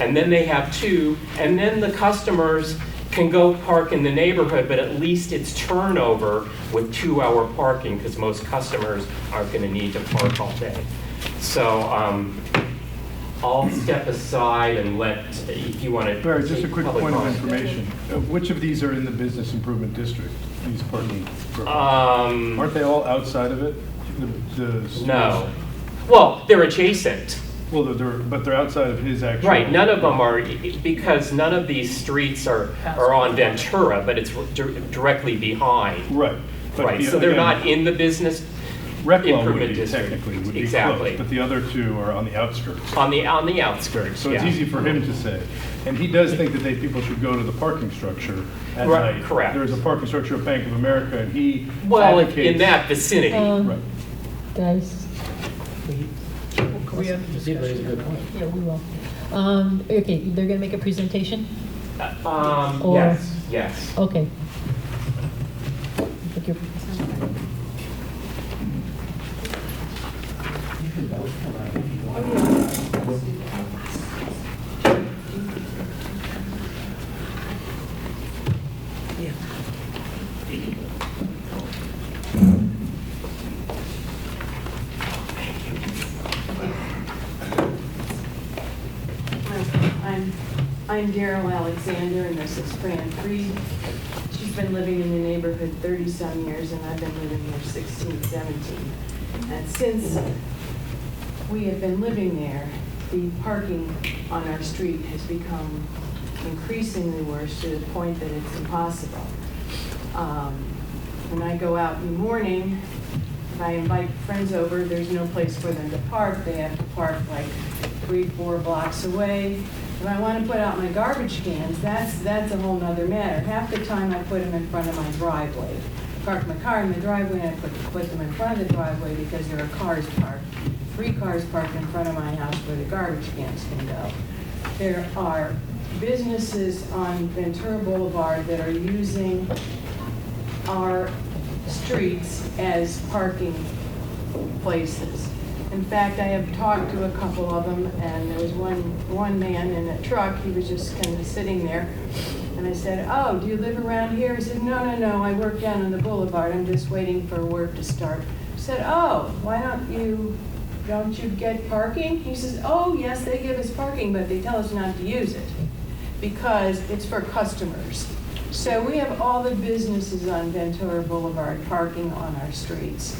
[SPEAKER 8] And then they have 2, and then the customers can go park in the neighborhood, but at least it's turnover with 2-hour parking, because most customers aren't going to need to park all day. So I'll step aside and let, if you want to.
[SPEAKER 10] Barry, just a quick point of information. Which of these are in the Business Improvement District, these parking programs? Aren't they all outside of it?
[SPEAKER 8] No. Well, they're adjacent.
[SPEAKER 10] Well, but they're outside of his actual.
[SPEAKER 8] Right, none of them are, because none of these streets are on Ventura, but it's directly behind.
[SPEAKER 10] Right.
[SPEAKER 8] Right, so they're not in the Business Improvement District.
[SPEAKER 10] Technically would be
[SPEAKER 8] exactly.
[SPEAKER 10] Close, but the other 2 are on the outskirts.
[SPEAKER 8] On the outskirts,
[SPEAKER 10] So it's easy for him to say. And he does think that people should go to the parking structure at night.
[SPEAKER 8] Correct.
[SPEAKER 10] There's a parking structure at Bank of America, and he
[SPEAKER 8] well,
[SPEAKER 10] advocates,
[SPEAKER 8] in that vicinity.
[SPEAKER 10] right.
[SPEAKER 1] Guys,
[SPEAKER 4] We have
[SPEAKER 6] You did raise a good point.
[SPEAKER 1] yeah, we will. Okay, they're going to make a presentation? Or-
[SPEAKER 8] Yes.
[SPEAKER 1] Okay. Pick your-
[SPEAKER 11] I'm Daryl Alexander, and this is Fran Freed. She's been living in the neighborhood 30-some years, and I've been living here 16, 17. And since we have been living there, the parking on our street has become increasingly worse to the point that it's impossible. When I go out in the morning, if I invite friends over, there's no place for them to park. They have to park like 3-4 blocks away. If I want to put out my garbage cans, that's a whole nother matter. Half the time I put them in front of my driveway. I park my car in the driveway and I put them in front of the driveway because there are cars parked. 3 cars parked in front of my house where the garbage cans can go. There are businesses on Ventura Boulevard that are using our streets as parking places. In fact, I have talked to a couple of them, and there was one man in a truck. He was just kind of sitting there, and I said, "Oh, do you live around here?" He said, No, I work down on the boulevard. I'm just waiting for work to start." I said, "Oh, why don't you get parking?" He says, "Oh, yes, they give us parking, but they tell us not to use it because it's for customers." So we have all the businesses on Ventura Boulevard parking on our streets.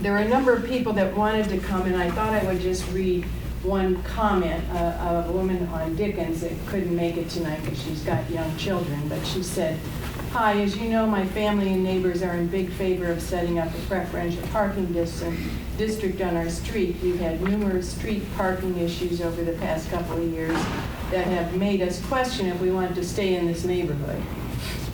[SPEAKER 11] There were a number of people that wanted to come, and I thought I would just read one comment of a woman on Dickens that couldn't make it tonight because she's got young children, but she said, "Hi, as you know, my family and neighbors are in big favor of setting up a preferential parking district on our street. We've had numerous street parking issues over the past couple of years that have made us question if we want to stay in this neighborhood."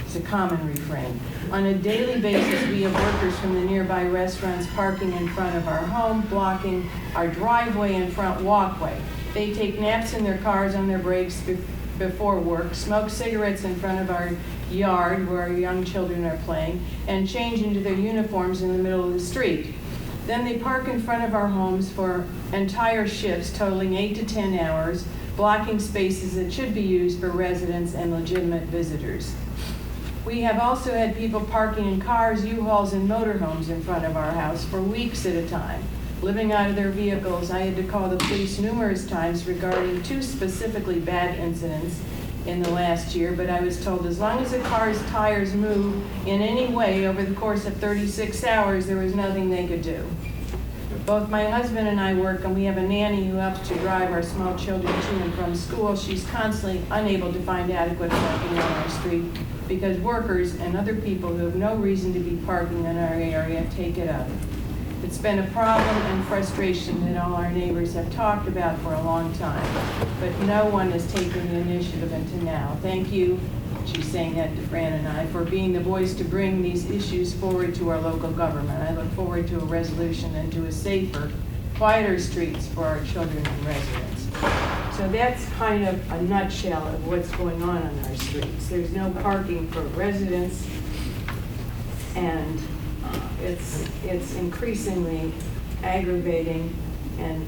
[SPEAKER 11] It's a common refrain. "On a daily basis, we have workers from the nearby restaurants parking in front of our home, blocking our driveway and front walkway. They take naps in their cars on their breaks before work, smoke cigarettes in front of our yard where our young children are playing, and change into their uniforms in the middle of the street. Then they park in front of our homes for entire shifts totaling 8 to 10 hours, blocking spaces that should be used for residents and legitimate visitors. We have also had people parking in cars, U-Hauls, and motorhomes in front of our house for weeks at a time, living out of their vehicles. I had to call the police numerous times regarding 2 specifically bad incidents in the last year, but I was told as long as a car's tires move in any way over the course of 36 hours, there was nothing they could do. Both my husband and I work, and we have a nanny who helps to drive our small children to and from school. She's constantly unable to find adequate parking on our street because workers and other people who have no reason to be parking in our area take it up. It's been a problem and frustration that all our neighbors have talked about for a long time, but no one has taken the initiative until now. Thank you," she's saying that to Fran and I, "for being the voice to bring these issues forward to our local government. I look forward to a resolution and to a safer, quieter streets for our children and residents." So that's kind of a nutshell of what's going on our streets. There's no parking for residents, and it's increasingly aggravating and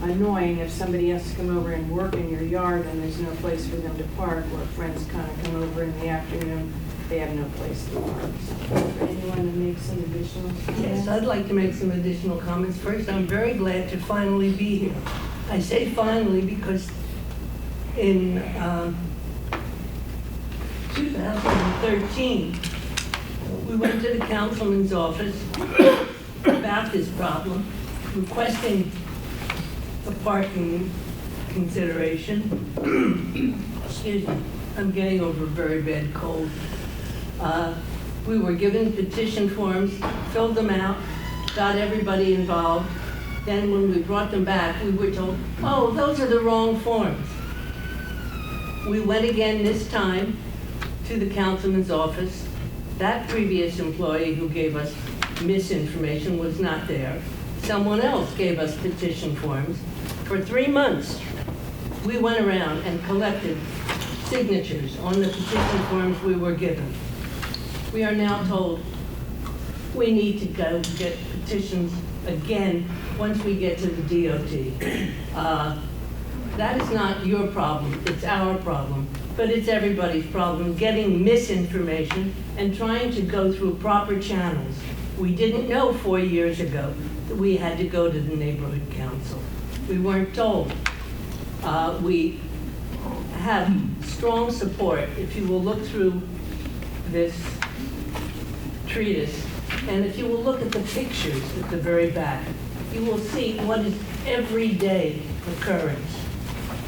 [SPEAKER 11] annoying if somebody has to come over and work in your yard and there's no place for them to park, or friends kind of come over in the afternoon, they have no place to park. So, anyone to make some additional comments?
[SPEAKER 12] Yes, I'd like to make some additional comments. First, I'm very glad to finally be here. I say finally because in 2013, we went to the councilman's office about this problem, requesting a parking consideration. Excuse me, I'm getting over a very bad cold. We were given petition forms, filled them out, got everybody involved. Then when we brought them back, we were told, "Oh, those are the wrong forms." We went again this time to the councilman's office. That previous employee who gave us misinformation was not there. Someone else gave us petition forms. For 3 months, we went around and collected signatures on the petition forms we were given. We are now told we need to go get petitions again once we get to the DOT. That is not your problem, it's our problem, but it's everybody's problem, getting misinformation and trying to go through proper channels. We didn't know 4 years ago that we had to go to the neighborhood council. We weren't told. We have strong support. If you will look through this treatise, And if you will look at the pictures at the very back, you will see what is everyday occurrence.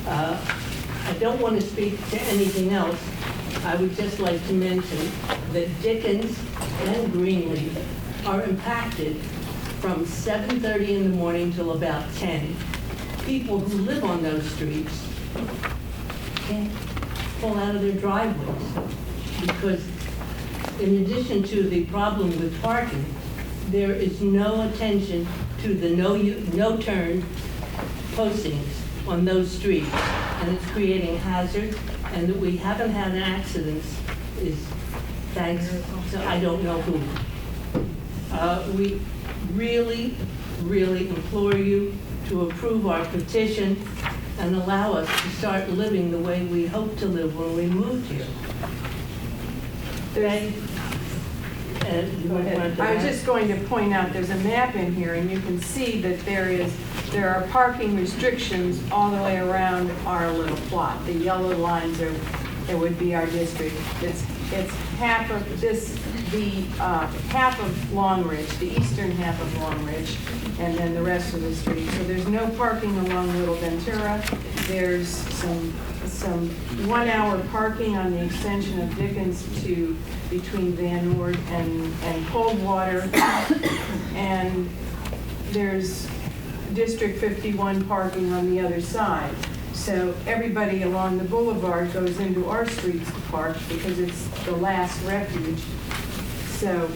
[SPEAKER 12] I don't want to speak to anything else. I would just like to mention that Dickens and Greenleaf are impacted from 7:30 in the morning till about 10. People who live on those streets can't pull out of their driveways because in addition to the problem with parking, there is no attention to the no-turn postings on those streets, and it's creating hazards, and that we haven't had accidents is thanks to I don't know who. We really, really implore you to approve our petition and allow us to start living the way we hope to live when we moved here.
[SPEAKER 11] I was just going to point out, there's a map in here, and you can see that there are parking restrictions all the way around our little plot. The yellow lines it would be our district. It's half of this, half of Longridge, the eastern half of Longridge, and then the rest of the street. So there's no parking along Little Ventura. There's some 1 hour parking on the extension of Dickens to between Van Noord and Coldwater. And there's District 51 parking on the other side. So everybody along the boulevard goes into our streets to park because it's the last refuge. So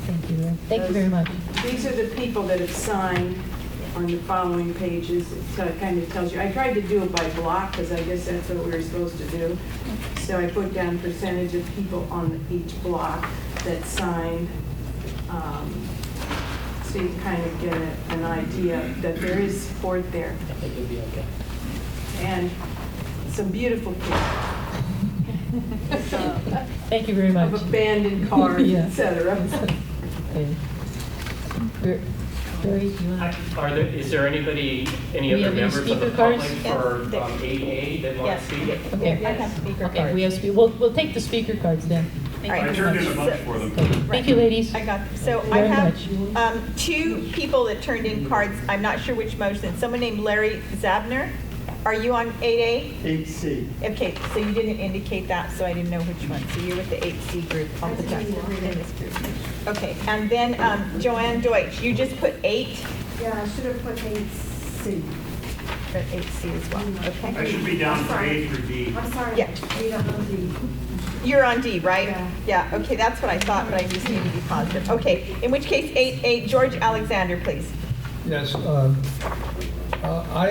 [SPEAKER 1] Thank you. Thank you very much.
[SPEAKER 11] these are the people that have signed on the following pages. It kind of tells you. I tried to do it by block because I guess that's what we were supposed to do. So I put down percentage of people on each block that signed. So you kind of get an idea that there is support there.
[SPEAKER 6] I think you'll be okay.
[SPEAKER 11] And some beautiful pictures
[SPEAKER 1] Thank you very much.
[SPEAKER 11] of abandoned cars,
[SPEAKER 1] Yeah.
[SPEAKER 11] etc.
[SPEAKER 1] Okay. Barry, do you want to?
[SPEAKER 8] Is there anybody, any
[SPEAKER 1] Do we
[SPEAKER 8] other
[SPEAKER 1] have any
[SPEAKER 8] members of the
[SPEAKER 1] speaker cards?
[SPEAKER 8] public for
[SPEAKER 2] Yes,
[SPEAKER 8] 8A that want
[SPEAKER 2] Yes,
[SPEAKER 8] to speak?
[SPEAKER 1] Okay.
[SPEAKER 2] I have speaker
[SPEAKER 1] Okay,
[SPEAKER 2] cards.
[SPEAKER 1] we have, we'll take the speaker cards then.
[SPEAKER 2] All right.
[SPEAKER 3] I turned in a bunch for them.
[SPEAKER 1] Thank you, ladies.
[SPEAKER 2] I got them. So I
[SPEAKER 1] Very
[SPEAKER 2] have two people that turned in cards. I'm not sure which motion. Someone named Larry Zabner. Are you on 8A?
[SPEAKER 13] 8C.
[SPEAKER 2] Okay, so you didn't indicate that, so I didn't know which one. So you're with the 8C group. I'll put that in this group. Okay, and then Joanne Deutsch, you just put 8?
[SPEAKER 14] Yeah, I should have put 8C.
[SPEAKER 2] At 8C as well, okay?
[SPEAKER 3] I should be down for A through D.
[SPEAKER 14] I'm sorry.
[SPEAKER 2] Yeah.
[SPEAKER 14] Rita Hundy.
[SPEAKER 2] You're on D, right?
[SPEAKER 14] Yeah.
[SPEAKER 2] Yeah, okay, that's what I thought, but I just need to be positive. Okay, in which case 8A, George Alexander, please.
[SPEAKER 13] Yes, I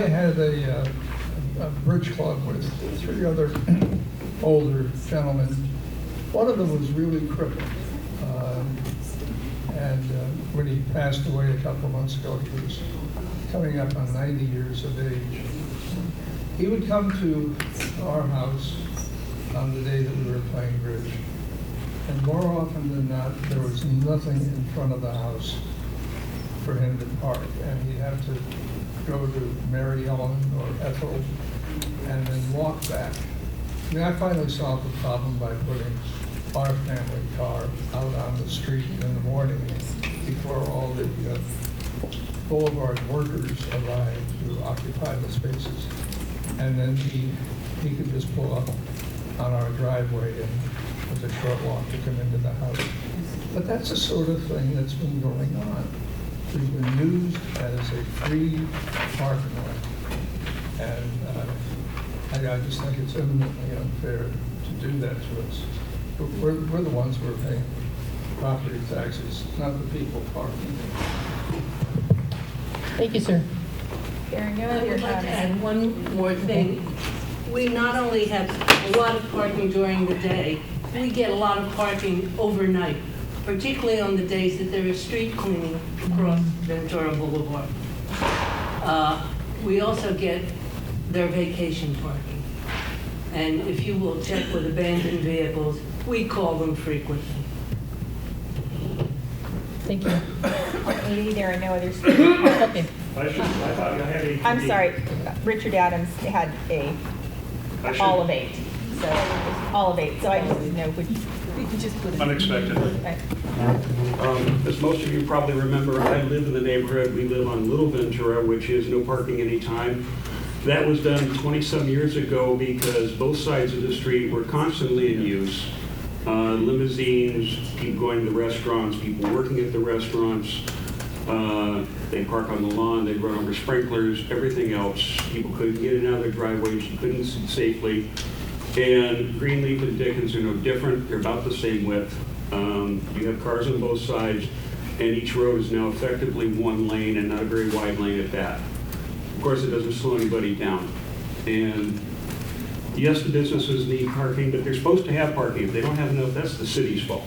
[SPEAKER 13] had a bridge club with 3 other older gentlemen. One of them was really crippled. And when he passed away a couple of months ago, he was coming up on 90 years of age. He would come to our house on the day that we were playing bridge. And more often than not, there was nothing in front of the house for him to park. And he'd have to go to Maryellen or Ethel and then walk back. I mean, I finally solved the problem by putting our family car out on the street in the morning before all the Boulevard workers arrived to occupy the spaces. And then he could just pull up on our driveway and it was a short walk to come into the house. But that's the sort of thing that's been going on. It's been used as a free parking lot. And I just think it's eminently unfair to do that to us. We're the ones who are paying property taxes, not the people parking.
[SPEAKER 1] Thank you, sir.
[SPEAKER 2] Karen, you
[SPEAKER 12] I
[SPEAKER 2] have your
[SPEAKER 12] would like to
[SPEAKER 2] hand.
[SPEAKER 12] add one more thing. We not only have a lot of parking during the day, we get a lot of parking overnight, particularly on the days that there is street cleaning across Ventura Boulevard. We also get their vacation parking. And if you will check with abandoned vehicles, we call them frequently.
[SPEAKER 1] Thank you.
[SPEAKER 2] Maybe there are no other speaker cards.
[SPEAKER 1] Okay.
[SPEAKER 3] I thought you had A through D.
[SPEAKER 2] I'm sorry, Richard Adams had
[SPEAKER 3] I should-
[SPEAKER 2] all of 8. So all of 8. So I just didn't know which
[SPEAKER 3] unexpectedly. As most of you probably remember, I live in the neighborhood. We live on Little Ventura, which is no parking anytime. That was done 20-some years ago because both sides of the street were constantly in use. Limousines, people going to the restaurants, people working at the restaurants. They park on the lawn, they run over sprinklers, everything else. People couldn't get in and out of their driveways, you couldn't sit safely. And Greenleaf and Dickens are no different. They're about the same width. You have cars on both sides, and each road is now effectively one lane and not a very wide lane at that. Of course, it doesn't slow anybody down. And yes, the businesses need parking, but they're supposed to have parking. If they don't have enough, that's the city's fault.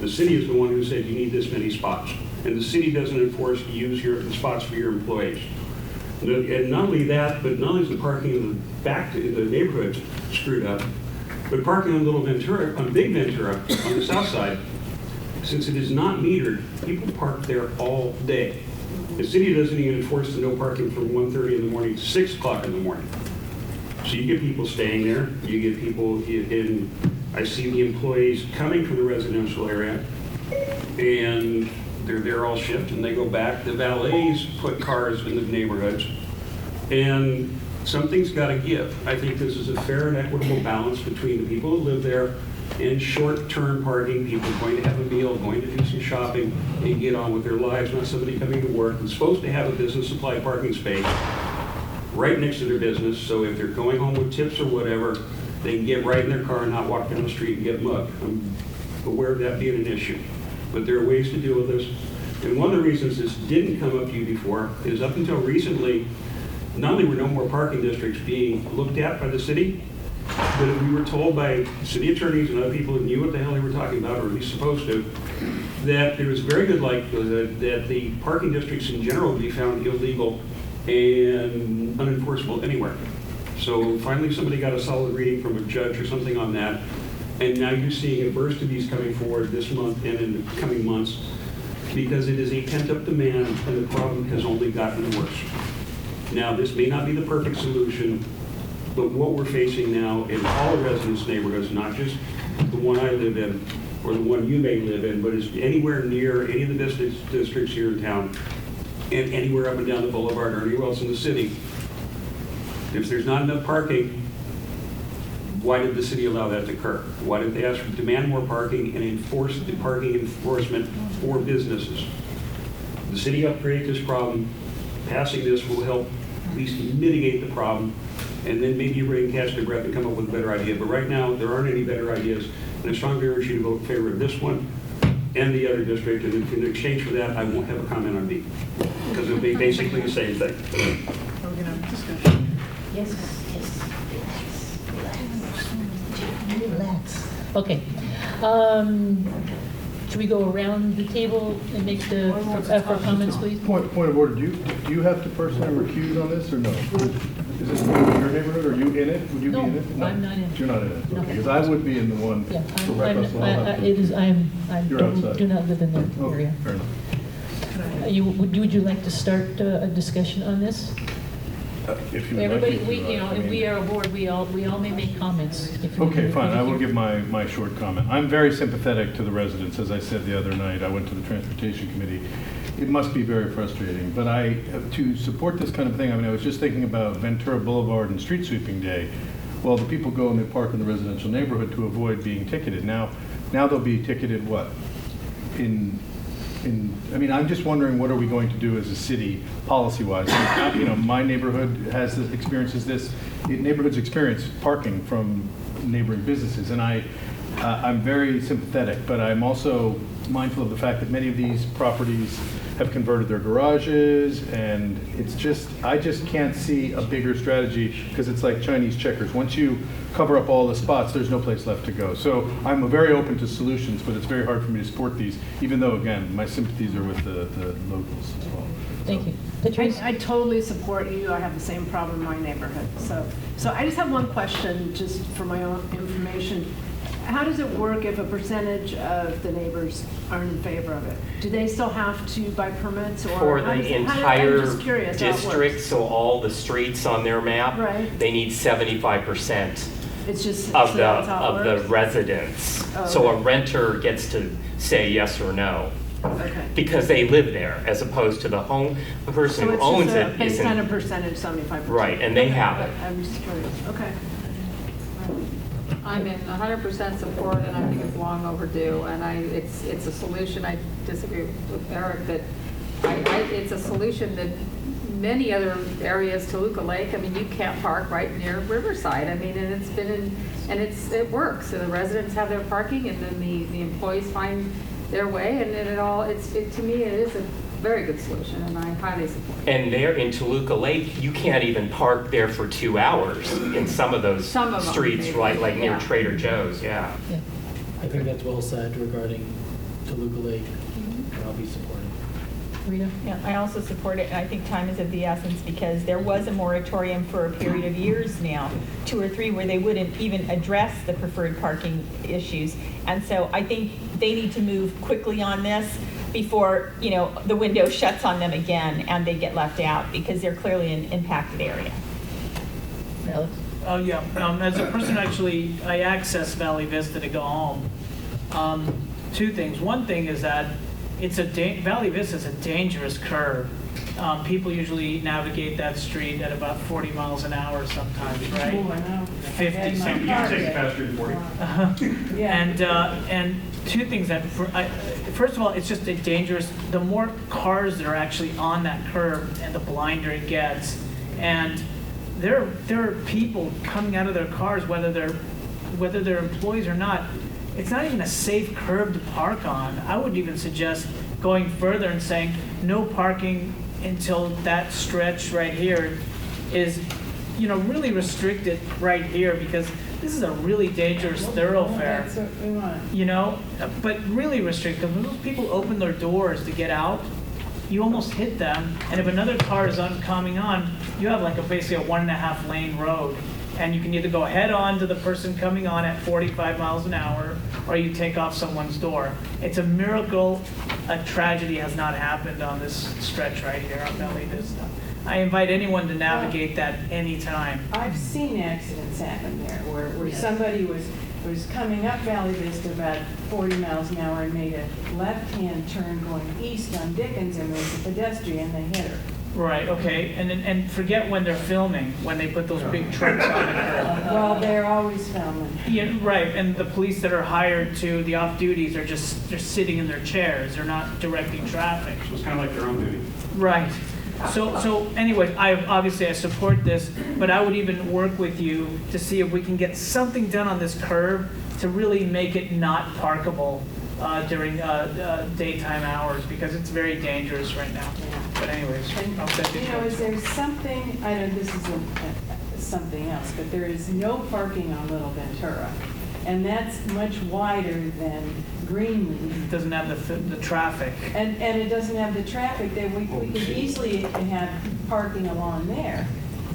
[SPEAKER 3] The city is the one who said you need this many spots. And the city doesn't enforce to use the spots for your employees. And not only that, but not only is the parking in the back in the neighborhood screwed up, but parking on Little Ventura, on Big Ventura, on the south side, since it is not metered, people park there all day. The city doesn't even enforce the no parking from 1:30 in the morning to 6 o'clock in the morning. So you get people staying there, you get people in, I see the employees coming from the residential area, and they're there all shift and they go back. The valets put cars in the neighborhoods, and something's got to give. I think this is a fair and equitable balance between the people who live there and short-term parking, people going to have a meal, going to do some shopping, and get on with their lives, not somebody coming to work who's supposed to have a business supply parking space right next to their business, so if they're going home with tips or whatever, they can get right in their car and not walk down the street and get mugged. I'm aware of that being an issue. But there are ways to deal with this. And one of the reasons this didn't come up to you before is up until recently, not only were no more parking districts being looked at by the city, but we were told by city attorneys and other people who knew what the hell they were talking about, or at least supposed to, that there was very good likelihood that the parking districts in general would be found illegal and unenforceable anywhere. So finally somebody got a solid reading from a judge or something on that. And now you're seeing a burst of these coming forward this month and in the coming months because it is a pent-up demand and the problem has only gotten worse. Now, this may not be the perfect solution, but what we're facing now in all residents' neighborhoods, not just the one I live in or the one you may live in, but is anywhere near any of the business districts here in town and anywhere up and down the Boulevard or anywhere else in the city, if there's not enough parking, why did the city allow that to occur? Why didn't they ask for demand more parking and enforce the parking enforcement for businesses? The city helped create this problem. Passing this will help at least mitigate the problem, and then maybe everybody can catch their breath and come up with a better idea. But right now, there aren't any better ideas, and I strongly urge you to vote in favor of this one and the other district, and in exchange for that, I won't have a comment on B, because it'll be basically the same thing.
[SPEAKER 4] Are we gonna have discussion?
[SPEAKER 1] Yes, relax. Okay. Should we go around the table and make the, for comments, please?
[SPEAKER 10] Point of order, do you have to personally recuse on this, or no? Is this your neighborhood, are you in it? Would you be in it?
[SPEAKER 1] No, I'm not in it.
[SPEAKER 10] You're not in it?
[SPEAKER 1] No.
[SPEAKER 10] Okay, because I would be in the one.
[SPEAKER 1] Yeah,
[SPEAKER 10] for breakfast, so I'll have to- You're
[SPEAKER 1] I
[SPEAKER 10] outside.
[SPEAKER 1] do not live in that
[SPEAKER 10] Okay,
[SPEAKER 1] area.
[SPEAKER 10] fair enough.
[SPEAKER 1] Would you like to start a discussion on this?
[SPEAKER 10] If you would like
[SPEAKER 1] Everybody,
[SPEAKER 10] me to,
[SPEAKER 1] we,
[SPEAKER 10] I
[SPEAKER 1] if
[SPEAKER 10] mean-
[SPEAKER 1] we are a board, we all may make comments. if we-
[SPEAKER 10] Okay, fine, I will
[SPEAKER 1] if you-
[SPEAKER 10] give my short comment. I'm very sympathetic to the residents, as I said the other night, I went to the Transportation Committee. It must be very frustrating, but to support this kind of thing, I mean, I was just thinking about Ventura Boulevard and Street Sweeping Day. Well, the people go and they park in the residential neighborhood to avoid being ticketed. Now they'll be ticketed what? I mean, I'm just wondering, what are we going to do as a city, policy-wise? You know, my neighborhood experiences this. Neighborhoods experience parking from neighboring businesses, and I'm very sympathetic, but I'm also mindful of the fact that many of these properties have converted their garages, and I just can't see a bigger strategy, because it's like Chinese checkers. Once you cover up all the spots, there's no place left to go. So I'm very open to solutions, but it's very hard for me to support these, even though, again, my sympathies are with the locals as well.
[SPEAKER 1] Thank you. Patrice?
[SPEAKER 5] I totally support you. I have the same problem in my neighborhood. So I just have one question, just for my own information. How does it work if a percentage of the neighbors are in favor of it? Do they still have to buy permits, or
[SPEAKER 8] For
[SPEAKER 5] how does
[SPEAKER 8] the
[SPEAKER 5] it- I'm
[SPEAKER 8] entire
[SPEAKER 5] just curious how it works.
[SPEAKER 8] district, so all the streets on their map,
[SPEAKER 5] Right.
[SPEAKER 8] they need 75%.
[SPEAKER 5] It's just.
[SPEAKER 8] of
[SPEAKER 5] so
[SPEAKER 8] the,
[SPEAKER 5] that's how it
[SPEAKER 8] of the
[SPEAKER 5] works?
[SPEAKER 8] residents.
[SPEAKER 5] Oh,
[SPEAKER 8] So a
[SPEAKER 5] okay.
[SPEAKER 8] renter gets to say yes or no,
[SPEAKER 5] Okay.
[SPEAKER 8] because they live there, as opposed to the person
[SPEAKER 5] So
[SPEAKER 8] who
[SPEAKER 5] it's
[SPEAKER 8] owns
[SPEAKER 5] just
[SPEAKER 8] it
[SPEAKER 5] based on a
[SPEAKER 8] isn't.
[SPEAKER 5] percentage, 75%.
[SPEAKER 8] Right, and they
[SPEAKER 5] Okay,
[SPEAKER 8] have it.
[SPEAKER 5] I'm just curious, okay.
[SPEAKER 15] I'm in 100% support, and I think it's long overdue, and it's a solution. I disagree with Eric that it's a solution that many other areas, Toluca Lake, I mean, you can't park right near Riverside. I mean, and it's been in, and it works. So the residents have their parking, and then the employees find their way, and then to me, it is a very good solution, and I highly support it.
[SPEAKER 8] And there in Toluca Lake, you can't even park there for 2 hours in some of those
[SPEAKER 15] Some of them,
[SPEAKER 8] streets,
[SPEAKER 15] maybe.
[SPEAKER 8] right, like near
[SPEAKER 15] Yeah.
[SPEAKER 8] Trader Joe's, yeah.
[SPEAKER 6] I think that's well said regarding Toluca Lake, and I'll be supportive.
[SPEAKER 1] Rita?
[SPEAKER 2] Yeah, I also support it, and I think time is of the essence, because there was a moratorium for a period of years now, 2 or 3, where they wouldn't even address the preferred parking issues. And so I think they need to move quickly on this before, the window shuts on them again and they get left out, because they're clearly an impacted area.
[SPEAKER 1] Alex?
[SPEAKER 4] Oh, yeah. As a person, actually, I access Valley Vista to go home. 2 things. One thing is that Valley Vista is a dangerous curve. People usually navigate that street at about 40 miles an hour sometimes, right?
[SPEAKER 11] Oh, I know.
[SPEAKER 4] 50
[SPEAKER 3] You
[SPEAKER 4] something.
[SPEAKER 3] can take it faster than 40.
[SPEAKER 11] Yeah.
[SPEAKER 4] And 2 things that, first of all, it's just a dangerous, the more cars that are actually on that curve and the blinder it gets. And there are people coming out of their cars, whether they're employees or not. It's not even a safe curb to park on. I would even suggest going further and saying no parking until that stretch right here is, really restricted right here, because this is a really dangerous thoroughfare.
[SPEAKER 11] That's what we want.
[SPEAKER 4] But really restricted, because when those people open their doors to get out, you almost hit them, and if another car is coming on, you have basically a 1.5 lane road, and you can either go head on to the person coming on at 45 miles an hour, or you take off someone's door. It's a miracle a tragedy has not happened on this stretch right here on Valley Vista. I invite anyone to navigate that anytime.
[SPEAKER 11] I've seen accidents happen there where somebody was coming up Valley Vista about 40 miles an hour and made a left-hand turn going east on Dickens, and there was a pedestrian, they hit her.
[SPEAKER 4] Right, okay, and forget when they're filming, when they put those big trucks on the curb.
[SPEAKER 11] Well, they're always filming.
[SPEAKER 4] Yeah, right, and the police that are hired to the off-duties are they're sitting in their chairs, they're not directing traffic.
[SPEAKER 3] So it's kind of like their own duty.
[SPEAKER 4] Right. So anyways, I support this, but I would even work with you to see if we can get something done on this curve to really make it not parkable during daytime hours, because it's very dangerous right now. But anyways,
[SPEAKER 11] And,
[SPEAKER 4] I'll set you
[SPEAKER 11] is there something, I know this is something else, but there is no parking on Little Ventura. And that's much wider than Greenleaf.
[SPEAKER 4] It doesn't have the traffic.
[SPEAKER 11] And it doesn't have the traffic that we could easily have parking along there.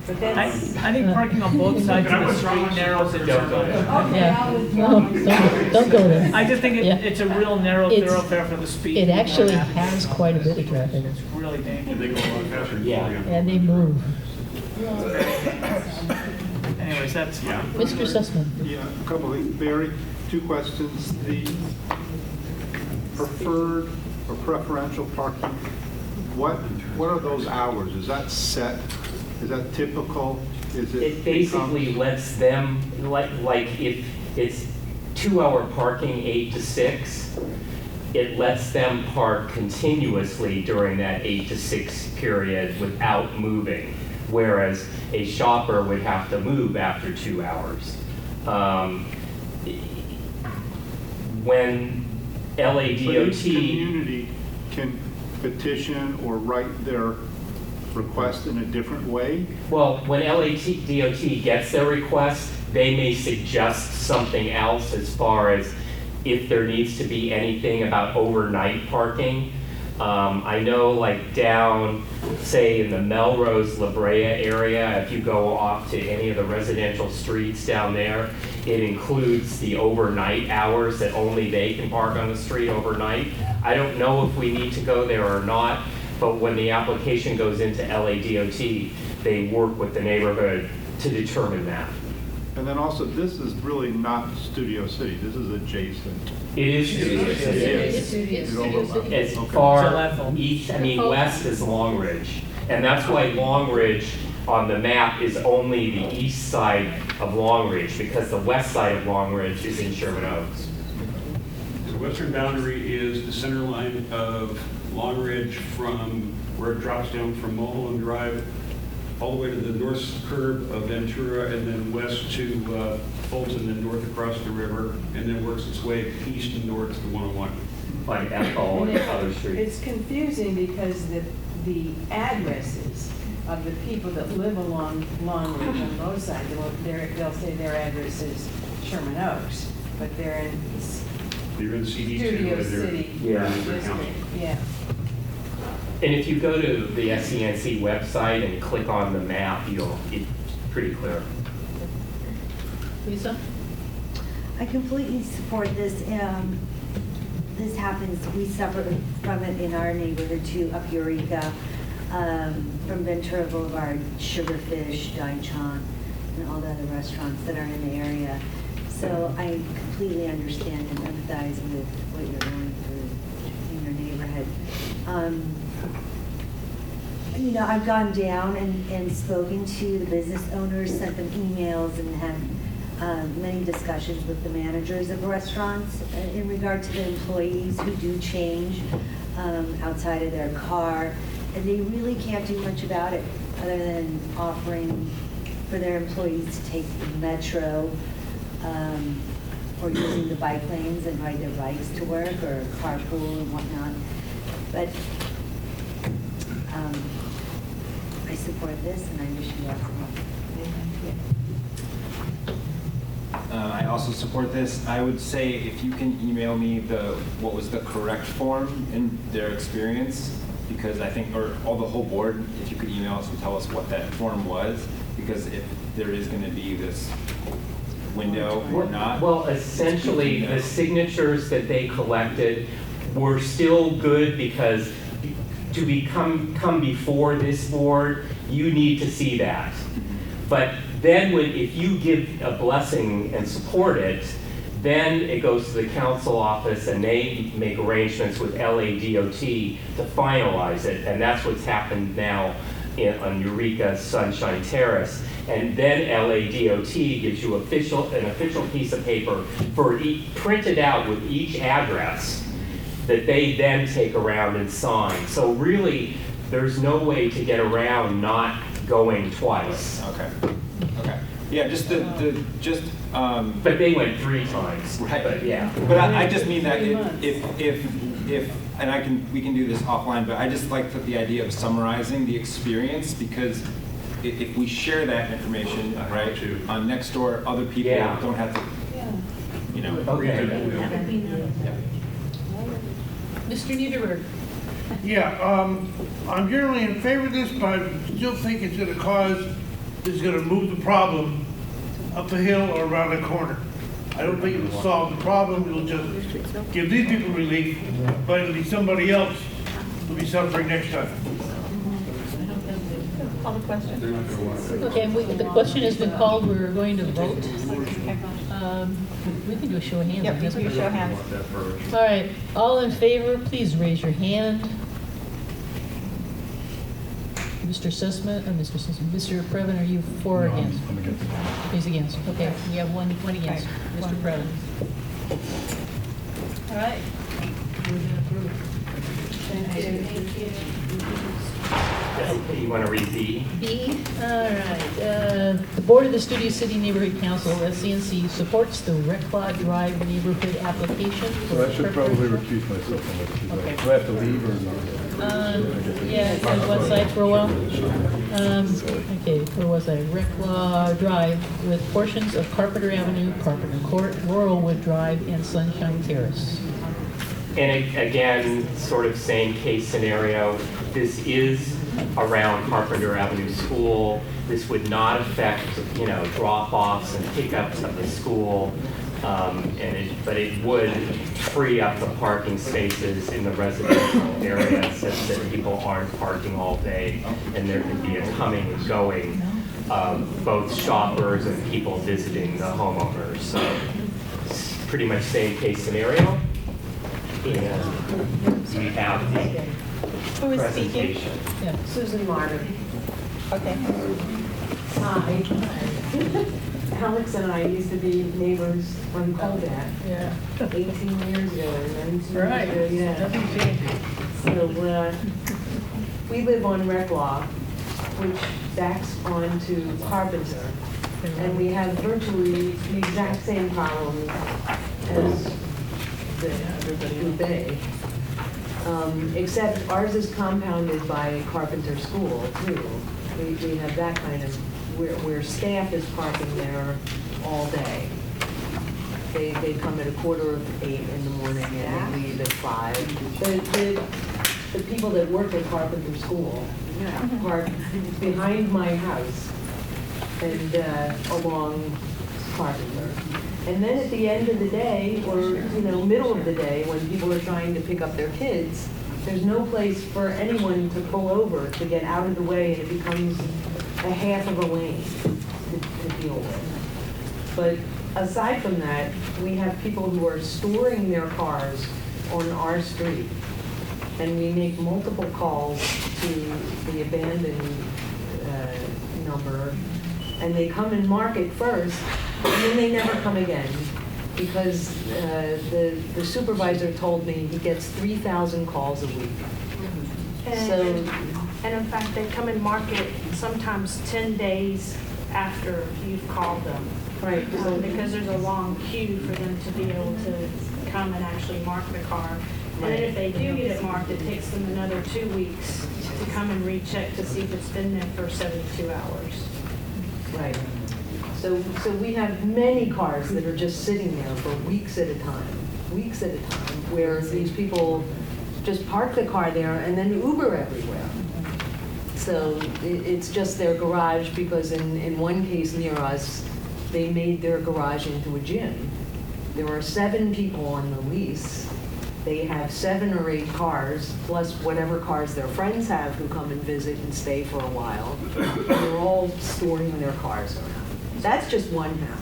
[SPEAKER 11] But
[SPEAKER 4] I
[SPEAKER 11] that's.
[SPEAKER 4] think parking on both sides of the street narrows it down.
[SPEAKER 11] Okay,
[SPEAKER 1] Yeah.
[SPEAKER 11] I'll withdraw myself.
[SPEAKER 1] Don't go there.
[SPEAKER 4] I just think
[SPEAKER 1] Yeah.
[SPEAKER 4] it's a real narrow
[SPEAKER 1] It's-
[SPEAKER 4] thoroughfare for the speed.
[SPEAKER 1] It actually
[SPEAKER 4] people have.
[SPEAKER 1] has quite a bit of traffic,
[SPEAKER 4] It's really dangerous.
[SPEAKER 3] And they go a lot faster than 40.
[SPEAKER 1] and they move.
[SPEAKER 4] Anyways, that's fine.
[SPEAKER 1] Mr. Sussman?
[SPEAKER 16] Yeah, a couple of things. Barry, 2 questions. The preferred or preferential parking, what are those hours? Is that set? Is that typical? Is
[SPEAKER 8] It basically lets them, like if it's 2-hour parking 8 to 6, it lets them park continuously during that 8 to 6 period without moving, whereas a shopper would have to move after 2 hours. When
[SPEAKER 16] But each
[SPEAKER 8] LADOT,
[SPEAKER 16] community can petition or write their request in a different way?
[SPEAKER 8] well, when LADOT gets their request, they may suggest something else as far as if there needs to be anything about overnight parking. I know like down, say in the Melrose, La Brea area, if you go off to any of the residential streets down there, it includes the overnight hours that only they can park on the street overnight. I don't know if we need to go there or not, but when the application goes into LADOT, they work with the neighborhood to determine that.
[SPEAKER 16] And then also, this is really not Studio City, this is adjacent.
[SPEAKER 8] It is Studio City.
[SPEAKER 1] It's Studio City.
[SPEAKER 8] As
[SPEAKER 16] Okay.
[SPEAKER 8] far east, west is Longridge. And that's why Longridge on the map is only the east side of Longridge, because the west side of Longridge is in Sherman Oaks.
[SPEAKER 3] The western boundary is the center line of Longridge from where it drops down from Mulholland Drive all the way to the north curve of Ventura, and then west to Fulton, and north across the river, and then works its way east and north to 101.
[SPEAKER 8] Like Ethel and other streets.
[SPEAKER 11] It's confusing because the addresses of the people that live along Longridge on both sides, they'll say their address is Sherman Oaks, but they're in
[SPEAKER 3] You're in CD2.
[SPEAKER 11] Studio
[SPEAKER 3] and they're-
[SPEAKER 11] City
[SPEAKER 8] Yeah.
[SPEAKER 11] district. Yeah.
[SPEAKER 8] And if you go to the SCNC website and click on the map, it's pretty clear.
[SPEAKER 1] Lisa?
[SPEAKER 14] I completely support this. This happens, we suffer from it in our neighborhood too, up Eureka, from Ventura Boulevard, Sugarfish, Dai Chan, and all the other restaurants that are in the area. So I completely understand and empathize with what you're going through in your neighborhood. You know, I've gone down and spoken to the business owners, sent them emails, and had many discussions with the managers of restaurants in regard to the employees who do change outside of their car. And they really can't do much about it other than offering for their employees to take the metro or using the bike lanes and ride their bikes to work or carpool and whatnot. But I support this and I wish you lots of luck.
[SPEAKER 17] I also support this. I would say if you can email me what was the correct form in their experience, because I think, or all the whole board, if you could email us and tell us what that form was, because if there is going to be this window or not.
[SPEAKER 8] Well, essentially, the signatures that they collected were still good because to come before this board, you need to see that. But then if you give a blessing and support it, then it goes to the council office and they make arrangements with LADOT to finalize it. And that's what's happened now on Eureka Sunshine Terrace. And then LADOT gives you an official piece of paper printed out with each address that they then take around and sign. So really, there's no way to get around not going twice.
[SPEAKER 17] Okay. Okay. Yeah,
[SPEAKER 8] But they went 3 times.
[SPEAKER 17] Right.
[SPEAKER 8] But yeah.
[SPEAKER 17] But I just mean that if and we can do this offline, but I just like the idea of summarizing the experience, because if we share that information, right, on Nextdoor, other people don't have to, you know.
[SPEAKER 8] Okay.
[SPEAKER 1] Mr. Niederberg?
[SPEAKER 18] Yeah, I'm generally in favor of this, but I still think it's gonna move the problem up the hill or around the corner. I don't think it'll solve the problem, it'll just give these people relief, but it'll be somebody else who'll be suffering next time.
[SPEAKER 2] Call the question.
[SPEAKER 1] Okay, the question has been called, we're going to vote. We can do a show of hands.
[SPEAKER 2] Yep,
[SPEAKER 1] I guess.
[SPEAKER 2] do a show of hands.
[SPEAKER 1] All right, all in favor, please raise your hand. Mr. Sussman, Mr. Previn, are you for or against?
[SPEAKER 10] I'm against.
[SPEAKER 1] He's against, okay, we have one against, Mr. Previn. All right.
[SPEAKER 8] You want to read B?
[SPEAKER 1] B, all right. The Board of the Studio City Neighborhood Council, SCNC, supports the Reclaw Drive neighborhood application.
[SPEAKER 10] So I should probably recuse myself on this. Do I have to leave or not?
[SPEAKER 1] Yeah, it's on one side for a while. Okay, where was I? Reclaw Drive with portions of Carpenter Avenue, Carpenter Court, Laurelwood Drive, and Sunshine Terrace.
[SPEAKER 8] And again, sort of same case scenario. This is around Carpenter Avenue School. This would not affect, drop-offs and pickups of the school. But it would free up the parking spaces in the residential area such that people aren't parking all day and there could be a coming and going both shoppers and people visiting the homeowners. So it's pretty much same case scenario. And we have the
[SPEAKER 2] Who is speaking?
[SPEAKER 8] presentation.
[SPEAKER 5] Susan Martin.
[SPEAKER 2] Okay.
[SPEAKER 5] Hi. Alex and I used to be neighbors on Colbat.
[SPEAKER 1] Yeah.
[SPEAKER 5] 18 years ago, 19
[SPEAKER 1] Right.
[SPEAKER 5] years ago, yeah.
[SPEAKER 1] Doesn't change it.
[SPEAKER 5] So, we live on Rec Law, which backs onto Carpenter. And we have virtually the exact same problem as the Bay. Except ours is compounded by Carpenter School, too. We have that kind of, where staff is parking there all day. They come at 7:45 in the morning and they leave at 5. The people that work at Carpenter School park behind my house and along Carpenter. And then at the end of the day, or middle of the day, when people are trying to pick up their kids, there's no place for anyone to pull over to get out of the way, and it becomes a half of a lane to deal with. But aside from that, we have people who are storing their cars on our street, and we make multiple calls to the abandoned number, and they come and mark it first, and then they never come again, because the supervisor told me he gets 3,000 calls a week.
[SPEAKER 19] And in fact, they come and mark it sometimes 10 days after you've called them.
[SPEAKER 5] Right.
[SPEAKER 19] Because there's a long queue for them to be able to come and actually mark the car. And then if they do get it marked, it takes them another 2 weeks to come and recheck to see if it's been there for 72 hours.
[SPEAKER 5] Right. So we have many cars that are just sitting there for weeks at a time, where these people just park the car there and then Uber everywhere. So it's just their garage, because in one case near us, they made their garage into a gym. There are 7 people on the lease. They have 7 or 8 cars, plus whatever cars their friends have who come and visit and stay for a while. They're all storing their cars around. That's just one house.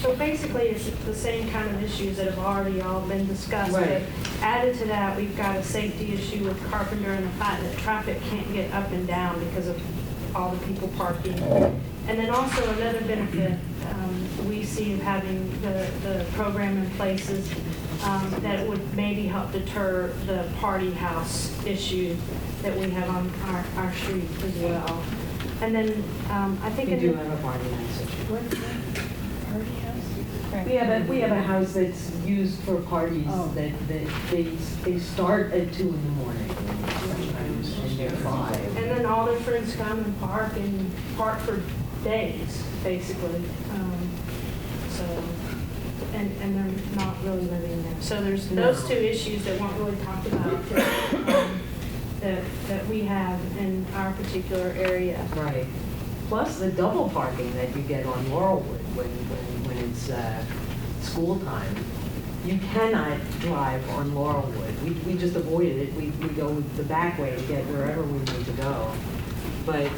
[SPEAKER 19] So basically, it's the same kind of issues that have already all been discussed.
[SPEAKER 5] Right.
[SPEAKER 19] But added to that, we've got a safety issue with Carpenter and the fact that traffic can't get up and down because of all the people parking. And then also another benefit we see of having the program in places that would maybe help deter the party house issue that we have on our street as well. And then I think
[SPEAKER 5] We do have a party house issue. We have a house that's used for parties that they start at 2 in the morning sometimes, and they're 5.
[SPEAKER 19] And then all their friends come and park for days, basically. And they're not really living there. So there's those 2 issues that weren't really talked about that we have in our particular area.
[SPEAKER 5] Right. Plus the double parking that you get on Laurelwood when it's school time. You cannot drive on Laurelwood. We just avoided it. We go the back way to get wherever we need to go. But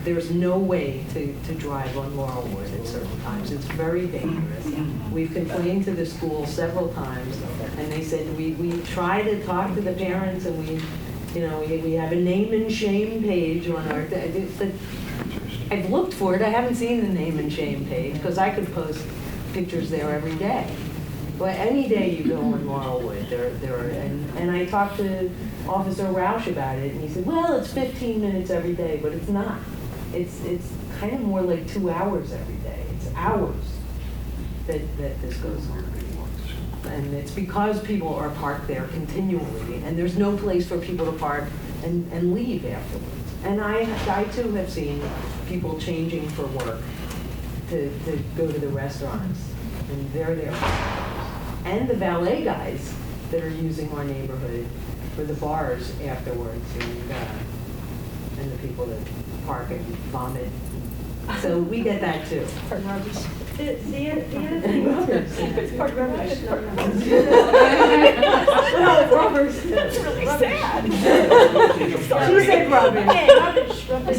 [SPEAKER 5] there's no way to drive on Laurelwood at certain times. It's very dangerous. We've complained to the school several times, and they said we try to talk to the parents, and we have a name and shame page on our. I've looked for it. I haven't seen the name and shame page, because I could post pictures there every day. But any day you go on Laurelwood, there are, and I talked to Officer Roush about it, and he said, well, it's 15 minutes every day, but it's not. It's kind of more like 2 hours every day. It's hours that this goes on. And it's because people are parked there continually, and there's no place for people to park and leave afterwards. And I too have seen people changing for work to go to the restaurants, and they're there. And the valet guys that are using our neighborhood for the bars afterwards, and the people that park and vomit. So we get that too.
[SPEAKER 19] The other thing, it's part rubbish.
[SPEAKER 5] No, rubbish.
[SPEAKER 2] That's really sad.
[SPEAKER 5] She said rubbish.
[SPEAKER 19] Okay, rubbish.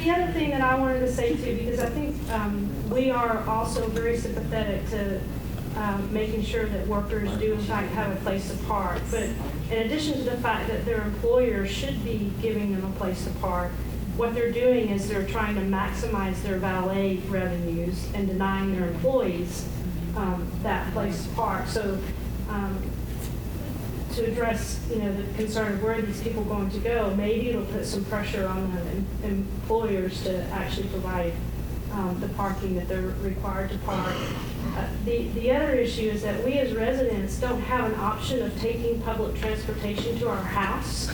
[SPEAKER 19] the other thing that I wanted to say too, because I think we are also very sympathetic to making sure that workers do in fact have a place to park. But in addition to the fact that their employers should be giving them a place to park, what they're doing is they're trying to maximize their valet revenues and denying their employees that place to park. So to address, the concern of where are these people going to go, maybe it'll put some pressure on the employers to actually provide the parking that they're required to park. The other issue is that we as residents don't have an option of taking public transportation to our house.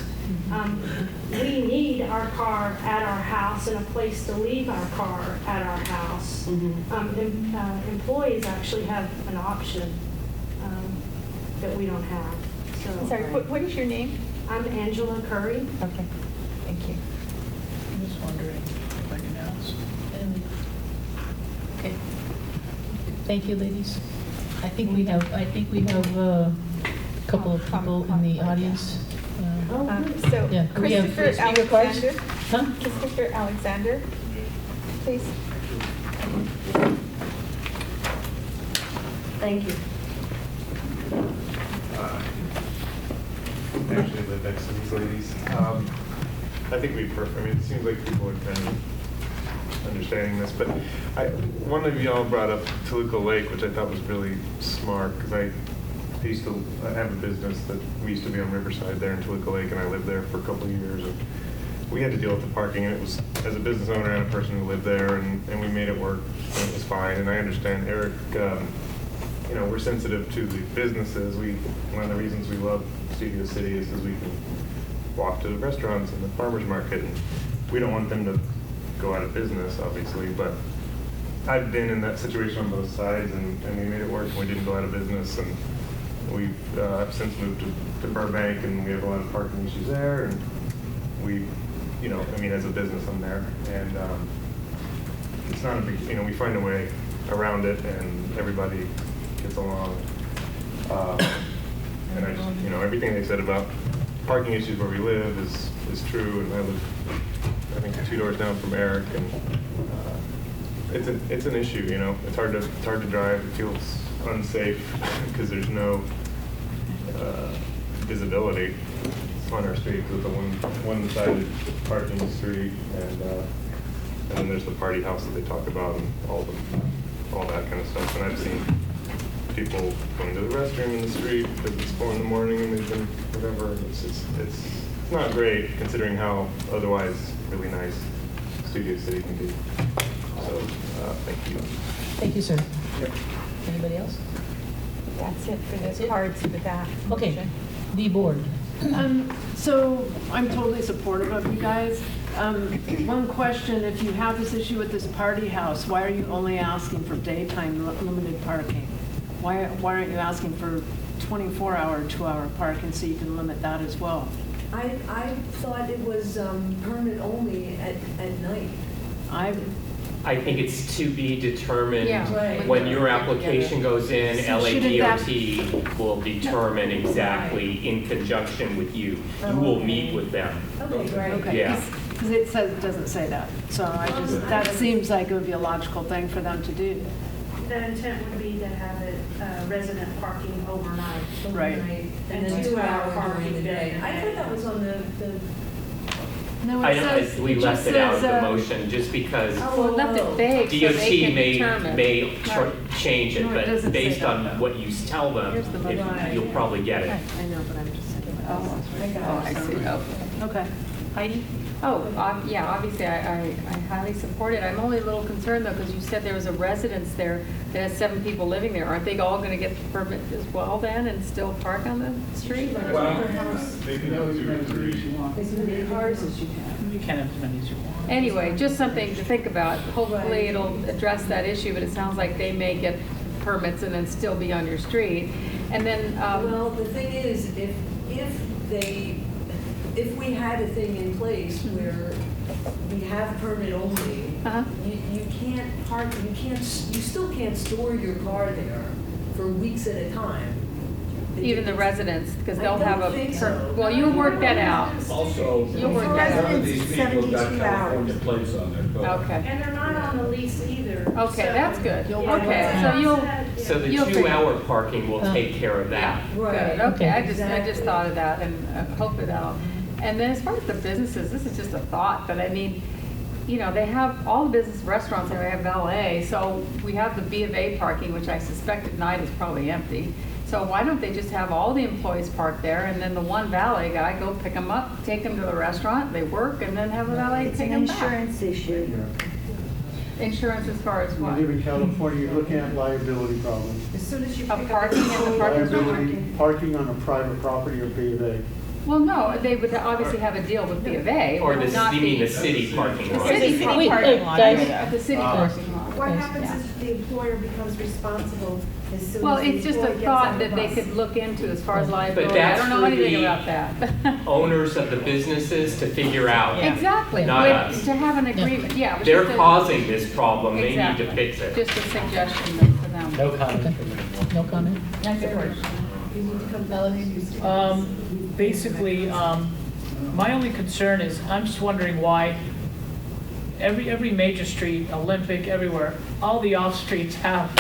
[SPEAKER 19] We need our car at our house and a place to leave our car at our house. Employees actually have an option that we don't have. So,
[SPEAKER 2] Sorry, what is your name?
[SPEAKER 19] I'm Angela Curry.
[SPEAKER 2] Okay, thank you.
[SPEAKER 4] I'm just wondering if I can ask.
[SPEAKER 1] Okay. Thank you, ladies. I think we have a couple of people in the audience.
[SPEAKER 2] So
[SPEAKER 1] Yeah, can we have
[SPEAKER 2] Christopher
[SPEAKER 1] speaker cards?
[SPEAKER 2] Alexander.
[SPEAKER 1] Huh?
[SPEAKER 2] Christopher Alexander, please.
[SPEAKER 20] Thank you.
[SPEAKER 21] I actually live next to these ladies. I think it seems like people are kind of understanding this, but one of y'all brought up Toluca Lake, which I thought was really smart, because I used to have a business that we used to be on Riverside there in Toluca Lake, and I lived there for a couple of years. And we had to deal with the parking, and it was, as a business owner and a person who lived there, and we made it work, and it was fine. And I understand, Eric, we're sensitive to the businesses. One of the reasons we love Studio City is because we can walk to the restaurants and the farmers market, and we don't want them to go out of business, obviously, but I've been in that situation on both sides, and we made it work, and we didn't go out of business, and we've since moved to Burbank, and we have a lot of parking issues there, and we, as a business, I'm there, and it's not a big, we find a way around it, and everybody gets along. And I just, everything they said about parking issues where we live is true, and I live, I think, 2 doors down from Eric, and it's an issue. It's hard to drive. It feels unsafe because there's no visibility on our street with the one-sided parking street, and then there's the party house that they talk about, and all that kind of stuff. And I've seen people going to the restroom in the street because it's 4 in the morning and they've been whatever. It's not great considering how otherwise really nice Studio City can be. So thank you.
[SPEAKER 1] Thank you, sir.
[SPEAKER 21] Yep.
[SPEAKER 1] Anybody else?
[SPEAKER 2] That's it for the cards for that.
[SPEAKER 1] Okay, the board.
[SPEAKER 5] So I'm totally supportive of you guys. One question, if you have this issue with this party house, why are you only asking for daytime limited parking? Why aren't you asking for 24-hour, 2-hour parking so you can limit that as well?
[SPEAKER 20] I thought it was permit only at night.
[SPEAKER 8] I think it's to be determined
[SPEAKER 20] Right.
[SPEAKER 8] when your application goes in.
[SPEAKER 5] So
[SPEAKER 8] LADOT will determine exactly in conjunction with you. You will meet with them.
[SPEAKER 20] Okay, great.
[SPEAKER 5] Okay,
[SPEAKER 8] Yeah.
[SPEAKER 5] because it doesn't say that. So that seems like it would be a logical thing for them to do.
[SPEAKER 19] The intent would be to have it resident parking overnight.
[SPEAKER 5] Right.
[SPEAKER 20] And then 2-hour during the day. I thought that was on the
[SPEAKER 5] No,
[SPEAKER 8] We left it out of the motion just because
[SPEAKER 15] Well, left it vague so
[SPEAKER 8] DOT
[SPEAKER 15] they can determine.
[SPEAKER 8] may change it,
[SPEAKER 5] No, it
[SPEAKER 8] but
[SPEAKER 5] doesn't say
[SPEAKER 8] based
[SPEAKER 5] that,
[SPEAKER 8] on
[SPEAKER 5] though.
[SPEAKER 8] what you tell them,
[SPEAKER 5] Here's the motion.
[SPEAKER 8] you'll probably get it.
[SPEAKER 5] I know, but I'm just saying.
[SPEAKER 15] Oh, I see, okay.
[SPEAKER 5] Okay.
[SPEAKER 2] Heidi?
[SPEAKER 15] Yeah, obviously, I highly support it. I'm only a little concerned, though, because you said there was a residence there that has 7 people living there. Aren't they all going to get the permit as well then and still park on the street?
[SPEAKER 21] Well, they can have 2 or 3.
[SPEAKER 5] As many cars as you have.
[SPEAKER 4] You can have as many as you want.
[SPEAKER 15] Anyway, just something to think about. Hopefully, it'll address that issue, but it sounds like they may get permits and then still be on your street. And then,
[SPEAKER 20] well, the thing is, if we had a thing in place where we have permit only, you can't park, you still can't store your car there for weeks at a time.
[SPEAKER 15] even the residents, because
[SPEAKER 20] I
[SPEAKER 15] they'll have
[SPEAKER 20] don't think so.
[SPEAKER 15] well, you'll work that out.
[SPEAKER 9] Also,
[SPEAKER 15] You'll work
[SPEAKER 20] For
[SPEAKER 15] that out.
[SPEAKER 9] none of these people got
[SPEAKER 20] 72
[SPEAKER 9] California
[SPEAKER 20] hours.
[SPEAKER 9] plates on their car.
[SPEAKER 15] Okay.
[SPEAKER 19] And they're not on the lease either.
[SPEAKER 15] Okay,
[SPEAKER 19] so-
[SPEAKER 15] that's good.
[SPEAKER 19] Yeah.
[SPEAKER 15] Okay, so you'll,
[SPEAKER 8] So the
[SPEAKER 15] You'll figure-
[SPEAKER 8] 2-hour parking will take care of that.
[SPEAKER 15] good, okay, I just
[SPEAKER 20] Exactly.
[SPEAKER 15] thought of that and hopefully that'll. And then as far as the businesses, this is just a thought, but I mean, you know, they have, all the business restaurants, they have valet, so we have the B of A parking, which I suspect at night is probably empty. So why don't they just have all the employees park there, and then the one valet guy go pick them up, take them to the restaurant, they work, and then have a valet
[SPEAKER 14] It's
[SPEAKER 15] take
[SPEAKER 14] an
[SPEAKER 15] them back?
[SPEAKER 14] insurance issue.
[SPEAKER 15] Insurance as far as what?
[SPEAKER 22] You live in California, you're looking at liability problems.
[SPEAKER 20] As soon as you
[SPEAKER 15] Of
[SPEAKER 20] pick
[SPEAKER 15] parking
[SPEAKER 20] up
[SPEAKER 15] in the parking spot?
[SPEAKER 22] Liability, parking on a private property or B of A.
[SPEAKER 15] Well, no, they would obviously have a deal with B of A.
[SPEAKER 8] Or
[SPEAKER 15] but
[SPEAKER 8] the,
[SPEAKER 15] not
[SPEAKER 8] you mean
[SPEAKER 15] the
[SPEAKER 8] the city parking
[SPEAKER 15] The
[SPEAKER 8] lot?
[SPEAKER 15] city
[SPEAKER 1] Wait,
[SPEAKER 15] parking lot,
[SPEAKER 1] guys.
[SPEAKER 15] the city parking lot.
[SPEAKER 20] What happens
[SPEAKER 15] Yeah.
[SPEAKER 20] is the employer becomes responsible as soon
[SPEAKER 15] Well,
[SPEAKER 20] as the
[SPEAKER 15] it's just a
[SPEAKER 20] employee gets
[SPEAKER 15] thought
[SPEAKER 20] on the
[SPEAKER 15] that they
[SPEAKER 20] bus.
[SPEAKER 15] could look into as far as liability. I
[SPEAKER 8] that's
[SPEAKER 15] don't know
[SPEAKER 8] for
[SPEAKER 15] anything
[SPEAKER 8] the
[SPEAKER 15] about that.
[SPEAKER 8] Owners of the businesses to figure out.
[SPEAKER 15] Exactly,
[SPEAKER 8] Not
[SPEAKER 15] With-
[SPEAKER 8] us.
[SPEAKER 15] to have an agreement, yeah. it was
[SPEAKER 8] They're
[SPEAKER 15] just a-
[SPEAKER 8] causing this problem, they need
[SPEAKER 15] Exactly.
[SPEAKER 8] to fix it.
[SPEAKER 15] Just a suggestion for them.
[SPEAKER 6] No comment.
[SPEAKER 1] No comment?
[SPEAKER 15] I support.
[SPEAKER 20] You need to come back.
[SPEAKER 4] Basically, my only concern is, I'm just wondering why every major street, Olympic, everywhere, all the off-streets have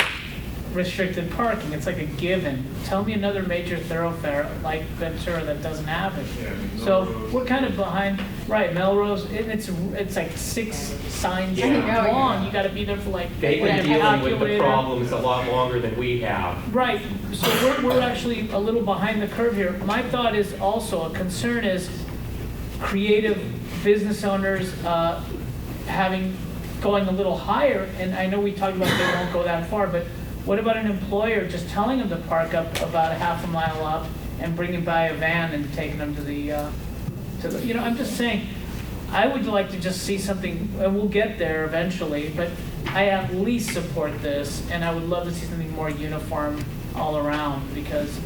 [SPEAKER 4] restricted parking. It's like a given. Tell me another major thoroughfare like Ventura that doesn't have it. So we're kind of behind, right, Melrose, it's like 6 signs
[SPEAKER 8] Yeah.
[SPEAKER 4] long. You gotta be there for like.
[SPEAKER 8] They've been
[SPEAKER 4] a
[SPEAKER 8] dealing with the
[SPEAKER 4] calculator.
[SPEAKER 8] problems a lot longer than we have.
[SPEAKER 4] Right, so we're actually a little behind the curve here. My thought is also, a concern is creative business owners going a little higher, and I know we talked about they won't go that far, but what about an employer just telling them to park up about a half a mile up and bringing by a van and taking them to the, you know, I'm just saying, I would like to just see something, and we'll get there eventually, but I at least support this, and I would love to see something more uniform all around, because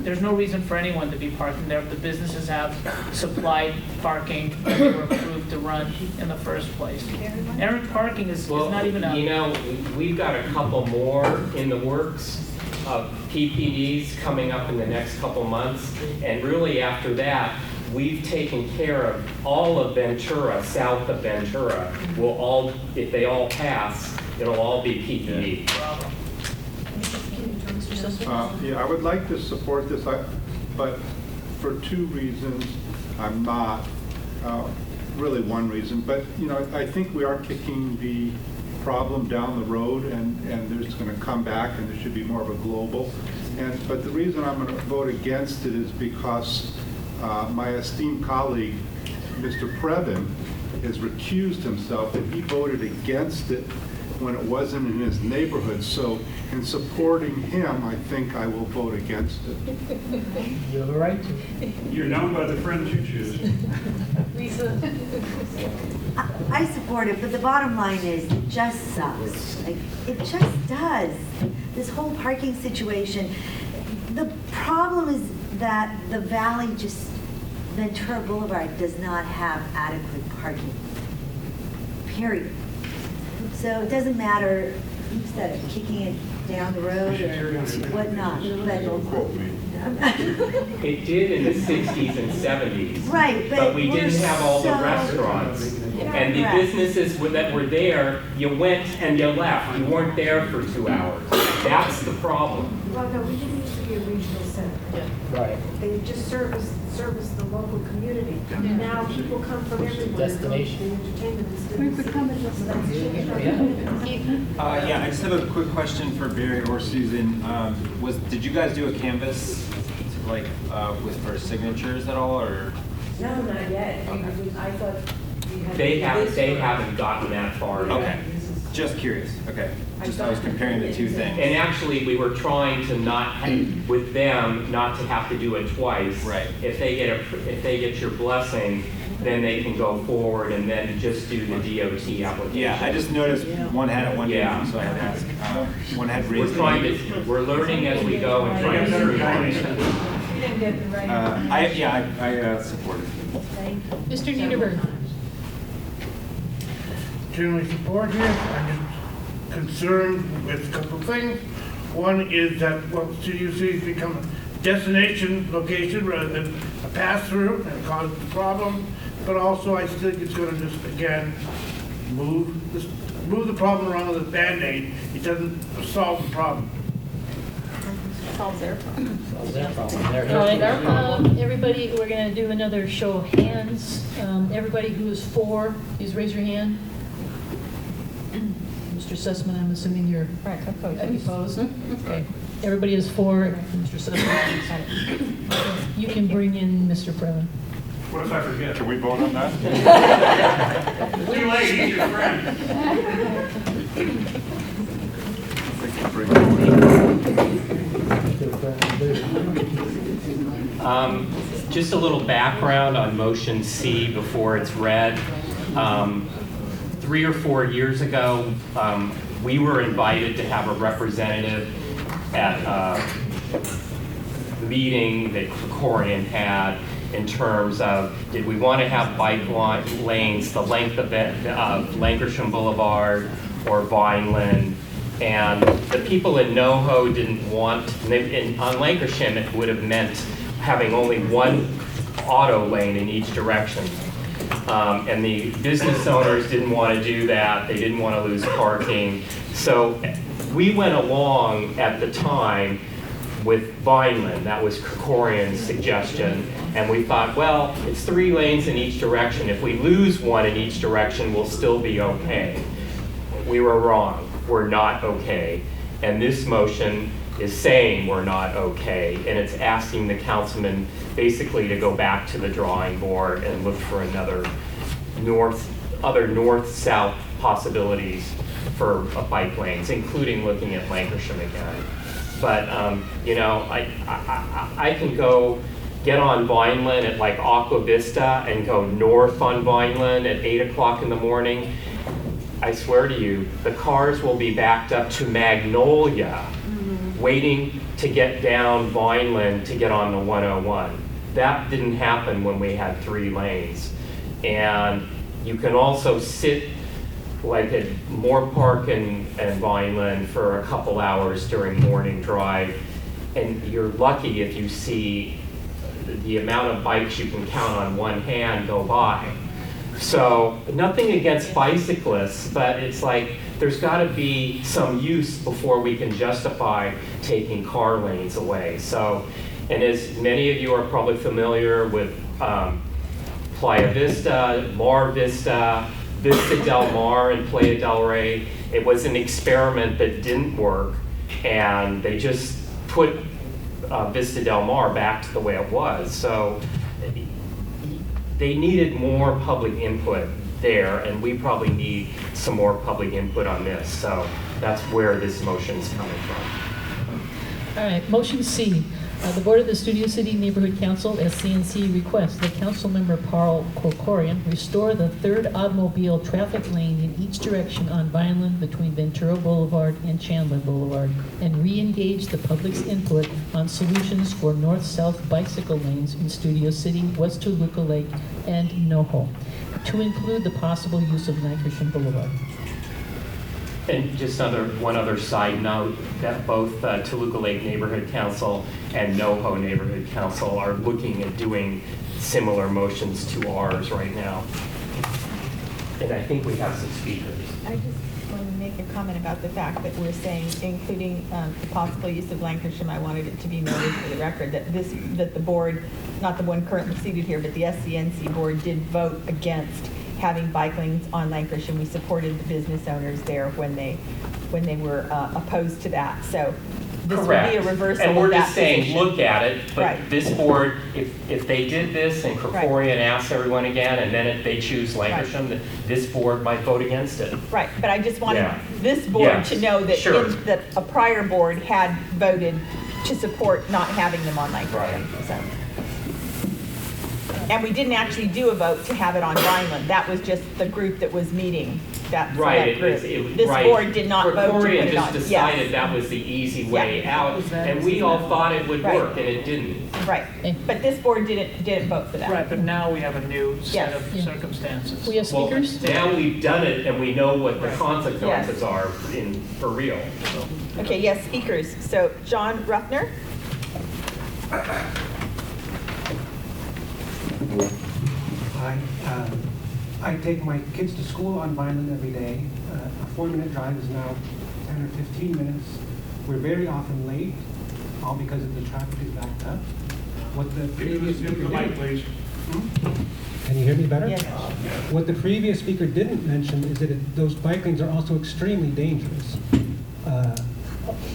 [SPEAKER 4] there's no reason for anyone to be parking there. The businesses have supplied parking that they were approved to run in the first place. Errant parking is not even a.
[SPEAKER 8] You know, we've got a couple more in the works of PPDs coming up in the next couple months, and really after that, we've taken care of all of Ventura, south of Ventura. Will all, if they all pass, it'll all be PPD.
[SPEAKER 16] Yeah, I would like to support this, but for 2 reasons, I'm not. Really one reason, but you know, I think we are kicking the problem down the road, and there's going to come back, and there should be more of a global. But the reason I'm going to vote against it is because my esteemed colleague, Mr. Previn, has recused himself, and he voted against it when it wasn't in his neighborhood. So in supporting him, I think I will vote against it.
[SPEAKER 6] You have a right to.
[SPEAKER 3] You're known by the friends you choose.
[SPEAKER 14] I support it, but the bottom line is, it just sucks. Like, it just does. This whole parking situation. The problem is that the valley Ventura Boulevard does not have adequate parking, period. So it doesn't matter, you said it, kicking it down the road or whatnot.
[SPEAKER 8] It did in the 60s and 70s.
[SPEAKER 14] Right,
[SPEAKER 8] but we
[SPEAKER 14] we're
[SPEAKER 8] didn't have all the
[SPEAKER 14] so-
[SPEAKER 8] restaurants. And the
[SPEAKER 14] Correct.
[SPEAKER 8] businesses that were there, you went and you left. You weren't there for 2 hours. That's the problem.
[SPEAKER 20] Well, no, we didn't used to be a regional center.
[SPEAKER 6] Right.
[SPEAKER 20] They just service the local community. Now people come from everywhere.
[SPEAKER 6] Destination.
[SPEAKER 20] The entertainment is
[SPEAKER 15] We've become a destination.
[SPEAKER 17] Yeah, I just have a quick question for Barry or Susan. Did you guys do a canvas, like, for signatures at all, or?
[SPEAKER 20] No, not yet. I thought we had.
[SPEAKER 8] They haven't gotten that far yet.
[SPEAKER 17] Okay, just curious, okay. Just, I was comparing the 2 things.
[SPEAKER 8] And actually, we were trying to with them, not to have to do it twice.
[SPEAKER 17] Right.
[SPEAKER 8] If they get your blessing, then they can go forward and then just do the DOT application.
[SPEAKER 17] Yeah, I just noticed one had it, one
[SPEAKER 8] Yeah.
[SPEAKER 17] didn't, so I had to ask. One had raised.
[SPEAKER 8] We're learning as we go and trying to streamline it.
[SPEAKER 20] You didn't get the right.
[SPEAKER 17] I support it.
[SPEAKER 1] Mr. Niederberg.
[SPEAKER 18] Generally support it. I'm just concerned with a couple of things. One is that, well, CUC has become a destination location rather than a pass-through and cause the problem. But also, I think it's going to just, again, move the problem around with a Band-Aid. It doesn't solve the problem.
[SPEAKER 15] Solves their problem.
[SPEAKER 6] Solves their problem.
[SPEAKER 1] All right, everybody, we're going to do another show of hands. Everybody who is for, please raise your hand. Mr. Sussman, I'm assuming you're opposed. Okay. Everybody is for Mr. Sussman. You can bring in Mr. Previn.
[SPEAKER 3] What if I forget?
[SPEAKER 21] Can we vote on that?
[SPEAKER 3] Too late, he's your friend.
[SPEAKER 8] Just a little background on motion C before it's read. 3 or 4 years ago, we were invited to have a representative at a meeting that Krikorian had in terms of, did we want to have bike lanes the length of Lankershim Boulevard or Vineland? And the people in NoHo didn't want, on Lankershim it would have meant having only one auto lane in each direction. And the business owners didn't want to do that. They didn't want to lose parking. So we went along at the time with Vineland. That was Krikorian's suggestion. And we thought, well, it's 3 lanes in each direction. If we lose one in each direction, we'll still be okay. We were wrong. We're not okay. And this motion is saying we're not okay. And it's asking the councilman basically to go back to the drawing board and look for other north-south possibilities for bike lanes, including looking at Lankershim again. But, you know, I can go get on Vineland at like Aqua Vista and go north on Vineland at 8 o'clock in the morning. I swear to you, the cars will be backed up to Magnolia, waiting to get down Vineland to get on the 101. That didn't happen when we had 3 lanes. And you can also sit like at Moore Park and Vineland for a couple hours during morning drive, and you're lucky if you see the amount of bikes you can count on one hand go by. So nothing against bicyclists, but it's like there's got to be some use before we can justify taking car lanes away. So, and as many of you are probably familiar with Playa Vista, Mar Vista, Vista Del Mar and Playa del Rey, it was an experiment that didn't work, and they just put Vista Del Mar back to the way it was. So they needed more public input there, and we probably need some more public input on this. So that's where this motion is coming from.
[SPEAKER 1] All right, motion C. The Board of the Studio City Neighborhood Council, SCNC, requests that Councilmember Paul Krikorian restore the 3rd automobile traffic lane in each direction on Vineland between Ventura Boulevard and Chandler Boulevard, and re-engage the public's input on solutions for north-south bicycle lanes in Studio City, West Toluca Lake, and NoHo, to include the possible use of Lankershim Boulevard.
[SPEAKER 8] And just one other side note, that both Toluca Lake Neighborhood Council and NoHo Neighborhood Council are looking at doing similar motions to ours right now. And I think we have some speakers.
[SPEAKER 2] I just want to make a comment about the fact that we're saying, including the possible use of Lankershim. I wanted it to be noted for the record that the board, not the one currently seated here, but the SCNC board did vote against having bike lanes on Lankershim. We supported the business owners there when they were opposed to that. So this
[SPEAKER 8] Correct.
[SPEAKER 2] would be a reversal
[SPEAKER 8] and we're
[SPEAKER 2] of that
[SPEAKER 8] just saying,
[SPEAKER 2] position.
[SPEAKER 8] look at it, but
[SPEAKER 2] Right.
[SPEAKER 8] this board, if they did this and Krikorian asks everyone again, and then if they choose Lankershim, this board might vote against it.
[SPEAKER 2] Right, but I just wanted
[SPEAKER 8] Yeah.
[SPEAKER 2] this board
[SPEAKER 8] Yes.
[SPEAKER 2] to know that,
[SPEAKER 8] Sure.
[SPEAKER 2] that a prior board had voted to support not having them on Lankershim. So. And we didn't actually do a vote to have it on Vineland. That was just the group that was meeting. That
[SPEAKER 8] Right,
[SPEAKER 2] group. This
[SPEAKER 8] right.
[SPEAKER 2] board did not vote to put
[SPEAKER 8] Krikorian
[SPEAKER 2] it
[SPEAKER 8] just
[SPEAKER 2] on.
[SPEAKER 8] decided
[SPEAKER 2] Yes.
[SPEAKER 8] that was the easy way out, and we all thought it would
[SPEAKER 2] Right.
[SPEAKER 8] work, and it didn't.
[SPEAKER 2] Right, but this board didn't vote for that.
[SPEAKER 4] Right, but now we have a new set
[SPEAKER 2] Yes.
[SPEAKER 4] of circumstances.
[SPEAKER 1] We have speakers?
[SPEAKER 8] Well, now we've done it, and we know what the
[SPEAKER 4] Right.
[SPEAKER 8] consequences are for real. So.
[SPEAKER 2] Okay, yes, speakers. So John Ruffner.
[SPEAKER 7] Hi. I take my kids to school on Vineland every day. A 4-minute drive is now 10 or 15 minutes. We're very often late, all because of the traffic is backed up. What the previous speaker did, Can you hear me better?
[SPEAKER 2] Yes.
[SPEAKER 7] What the previous speaker didn't mention is that those bike lanes are also extremely dangerous.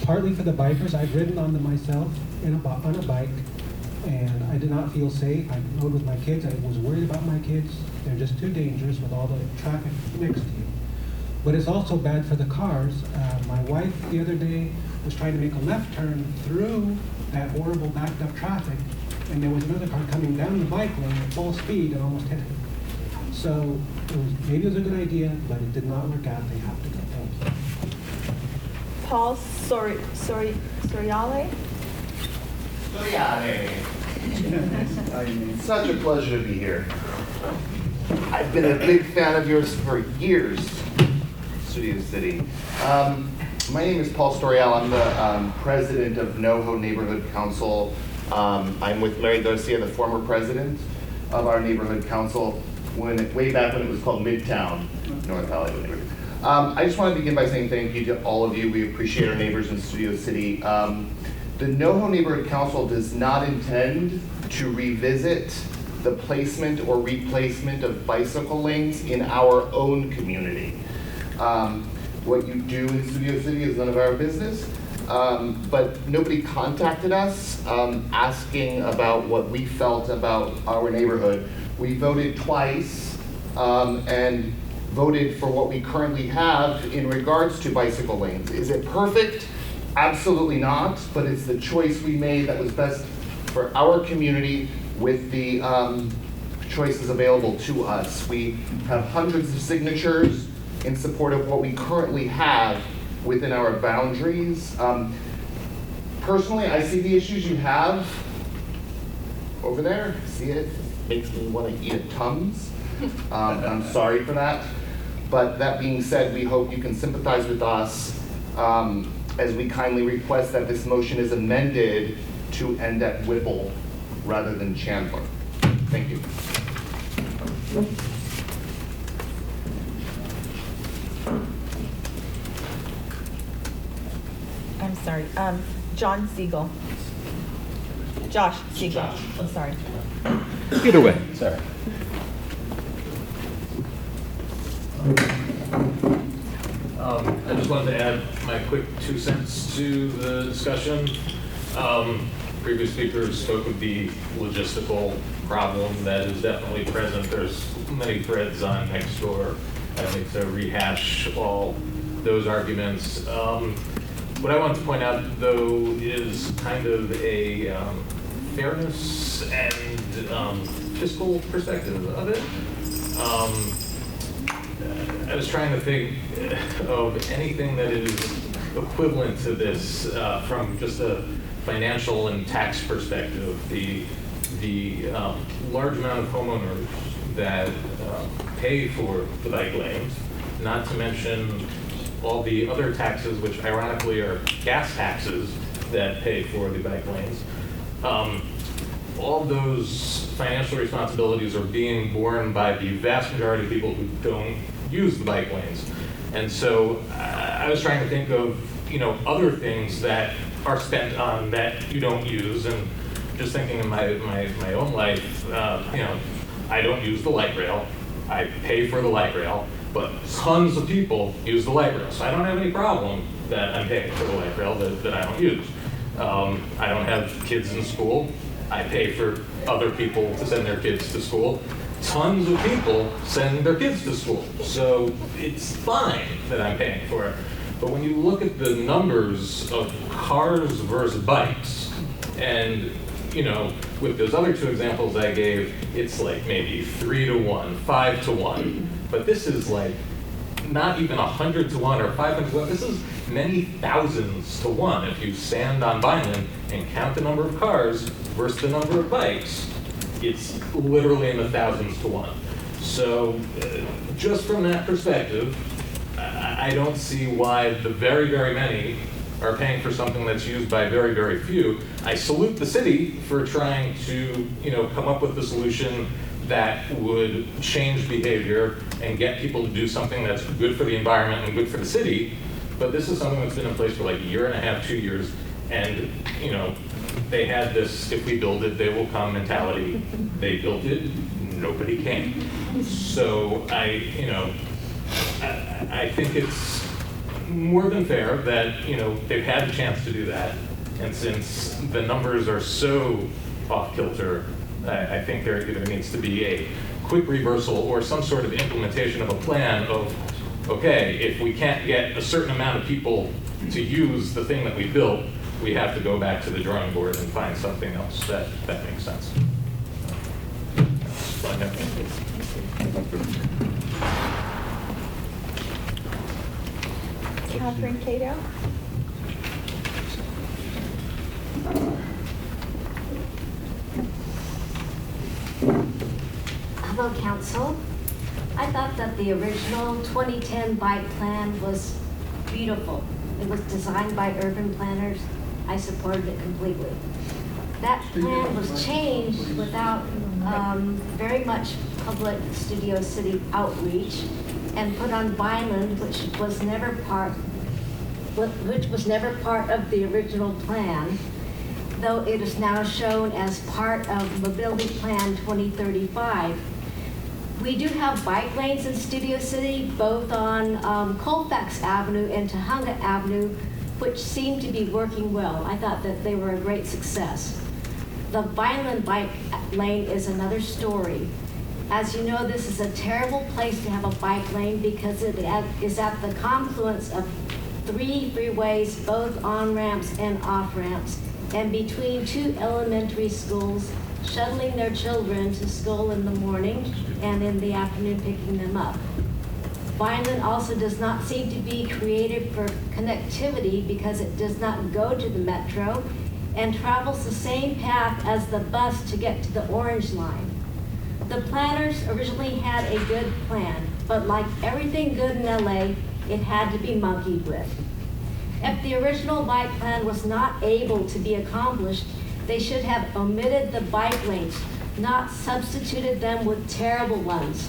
[SPEAKER 7] Partly for the bikers, I've ridden on them myself on a bike, and I did not feel safe. I rode with my kids. I was worried about my kids. They're just too dangerous with all the traffic next to you. But it's also bad for the cars. My wife the other day was trying to make a left turn through that horrible backed up traffic, and there was another car coming down the bike lane at full speed and almost hit her. So maybe it was a good idea, but it did not work out. They have to go. Thank you.
[SPEAKER 2] Paul Soriale?
[SPEAKER 9] Such a pleasure to be here. I've been a big fan of yours for years, Studio City. My name is Paul Storial. I'm the president of NoHo Neighborhood Council. I'm with Larry Garcia, the former president of our neighborhood council, way back when it was called Midtown, North Hollywood neighborhood. I just want to begin by saying thank you to all of you. We appreciate our neighbors in Studio City. The NoHo Neighborhood Council does not intend to revisit the placement or replacement of bicycle lanes in our own community. What you do in Studio City is none of our business, but nobody contacted us asking about what we felt about our neighborhood. We voted twice and voted for what we currently have in regards to bicycle lanes. Is it perfect? Absolutely not, but it's the choice we made that was best for our community with the choices available to us. We have hundreds of signatures in support of what we currently have within our boundaries. Personally, I see the issues you have over there. See it? Makes me want to eat a Tums. I'm sorry for that. But that being said, we hope you can sympathize with us as we kindly request that this motion is amended to end at Whipple rather than Chandler. Thank you.
[SPEAKER 2] I'm sorry, John Siegel. Josh Siegel, I'm sorry.
[SPEAKER 10] Either way, sorry.
[SPEAKER 23] I just wanted to add my quick 2 cents to the discussion. Previous speakers spoke of the logistical problem that is definitely present. There's many threads on Nextdoor. I don't need to rehash all those arguments. What I want to point out, though, is kind of a fairness and fiscal perspective of it. I was trying to think of anything that is equivalent to this from just a financial and tax perspective. The large amount of homeowners that pay for the bike lanes, not to mention all the other taxes, which ironically are gas taxes that pay for the bike lanes. All those financial responsibilities are being borne by the vast majority of people who don't use the bike lanes. And so I was trying to think of, other things that are spent on that you don't use, and just thinking in my own life, I don't use the light rail. I pay for the light rail, but tons of people use the light rail. So I don't have any problem that I'm paying for the light rail that I don't use. I don't have kids in school. I pay for other people to send their kids to school. Tons of people send their kids to school. So it's fine that I'm paying for it. But when you look at the numbers of cars versus bikes, and with those other 2 examples I gave, it's like maybe 3 to 1, 5 to 1. But this is like not even 100 to 1 or 500 to 1. This is many thousands to 1 if you stand on Vineland and count the number of cars versus the number of bikes. It's literally in the thousands to 1. So just from that perspective, I don't see why the very, very many are paying for something that's used by very, very few. I salute the city for trying to, come up with a solution that would change behavior and get people to do something that's good for the environment and good for the city. But this is something that's been in place for like a year and a half, 2 years, and they had this, if we build it, they will come mentality. They built it, nobody came. So I think it's more than fair that, they've had a chance to do that. And since the numbers are so off kilter, I think there either needs to be a quick reversal or some sort of implementation of a plan of, okay, if we can't get a certain amount of people to use the thing that we built, we have to go back to the drawing board and find something else that makes sense.
[SPEAKER 2] Catherine Cato.
[SPEAKER 11] Hello, Council. I thought that the original 2010 bike plan was beautiful. It was designed by urban planners. I supported it completely. That plan was changed without very much public Studio City outreach and put on Vineland, which was never part of the original plan, though it is now shown as part of Mobility Plan 2035. We do have bike lanes in Studio City, both on Colfax Avenue and Tahunga Avenue, which seem to be working well. I thought that they were a great success. The Vineland bike lane is another story. As you know, this is a terrible place to have a bike lane because it is at the confluence of 3 freeways, both on-ramps and off-ramps, and between 2 elementary schools, shuttling their children to school in the morning and in the afternoon picking them up. Vineland also does not seem to be created for connectivity because it does not go to the metro and travels the same path as the bus to get to the Orange Line. The planners originally had a good plan, but like everything good in LA, it had to be monkeyed with. If the original bike plan was not able to be accomplished, they should have omitted the bike lanes, not substituted them with terrible ones.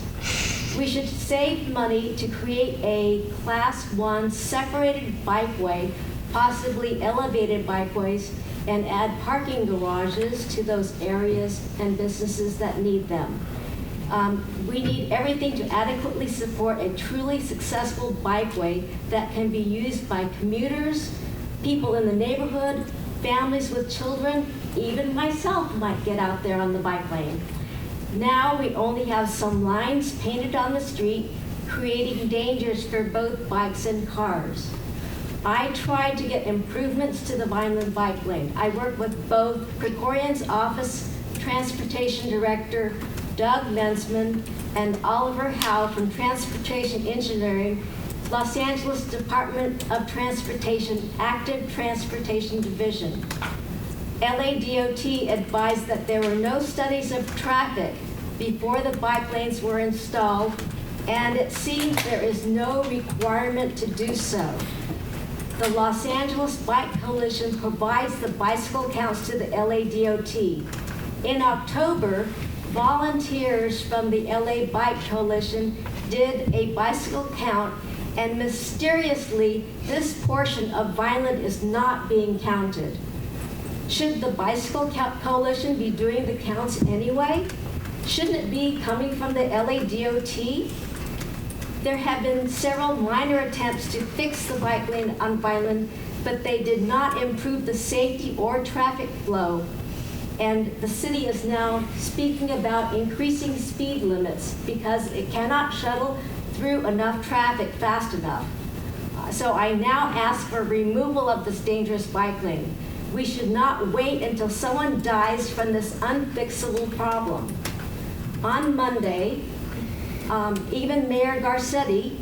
[SPEAKER 11] We should save money to create a Class 1 separated bikeway, possibly elevated bikeways, and add parking garages to those areas and businesses that need them. We need everything to adequately support a truly successful bikeway that can be used by commuters, people in the neighborhood, families with children, even myself might get out there on the bike lane. Now we only have some lines painted on the street, creating dangers for both bikes and cars. I tried to get improvements to the Vineland bike lane. I worked with both Krikorian's office Transportation Director Doug Mensman and Oliver Howe from Transportation Engineering, Los Angeles Department of Transportation Active Transportation Division. LADOT advised that there were no studies of traffic before the bike lanes were installed, and it seems there is no requirement to do so. The Los Angeles Bike Coalition provides the bicycle counts to the LADOT. In October, volunteers from the LA Bike Coalition did a bicycle count, and mysteriously, this portion of Vineland is not being counted. Should the Bicycle Coalition be doing the counts anyway? Shouldn't it be coming from the LADOT? There have been several minor attempts to fix the bike lane on Vineland, but they did not improve the safety or traffic flow. And the city is now speaking about increasing speed limits because it cannot shuttle through enough traffic fast enough. So I now ask for removal of this dangerous bike lane. We should not wait until someone dies from this unfixable problem. On Monday, even Mayor Garcetti,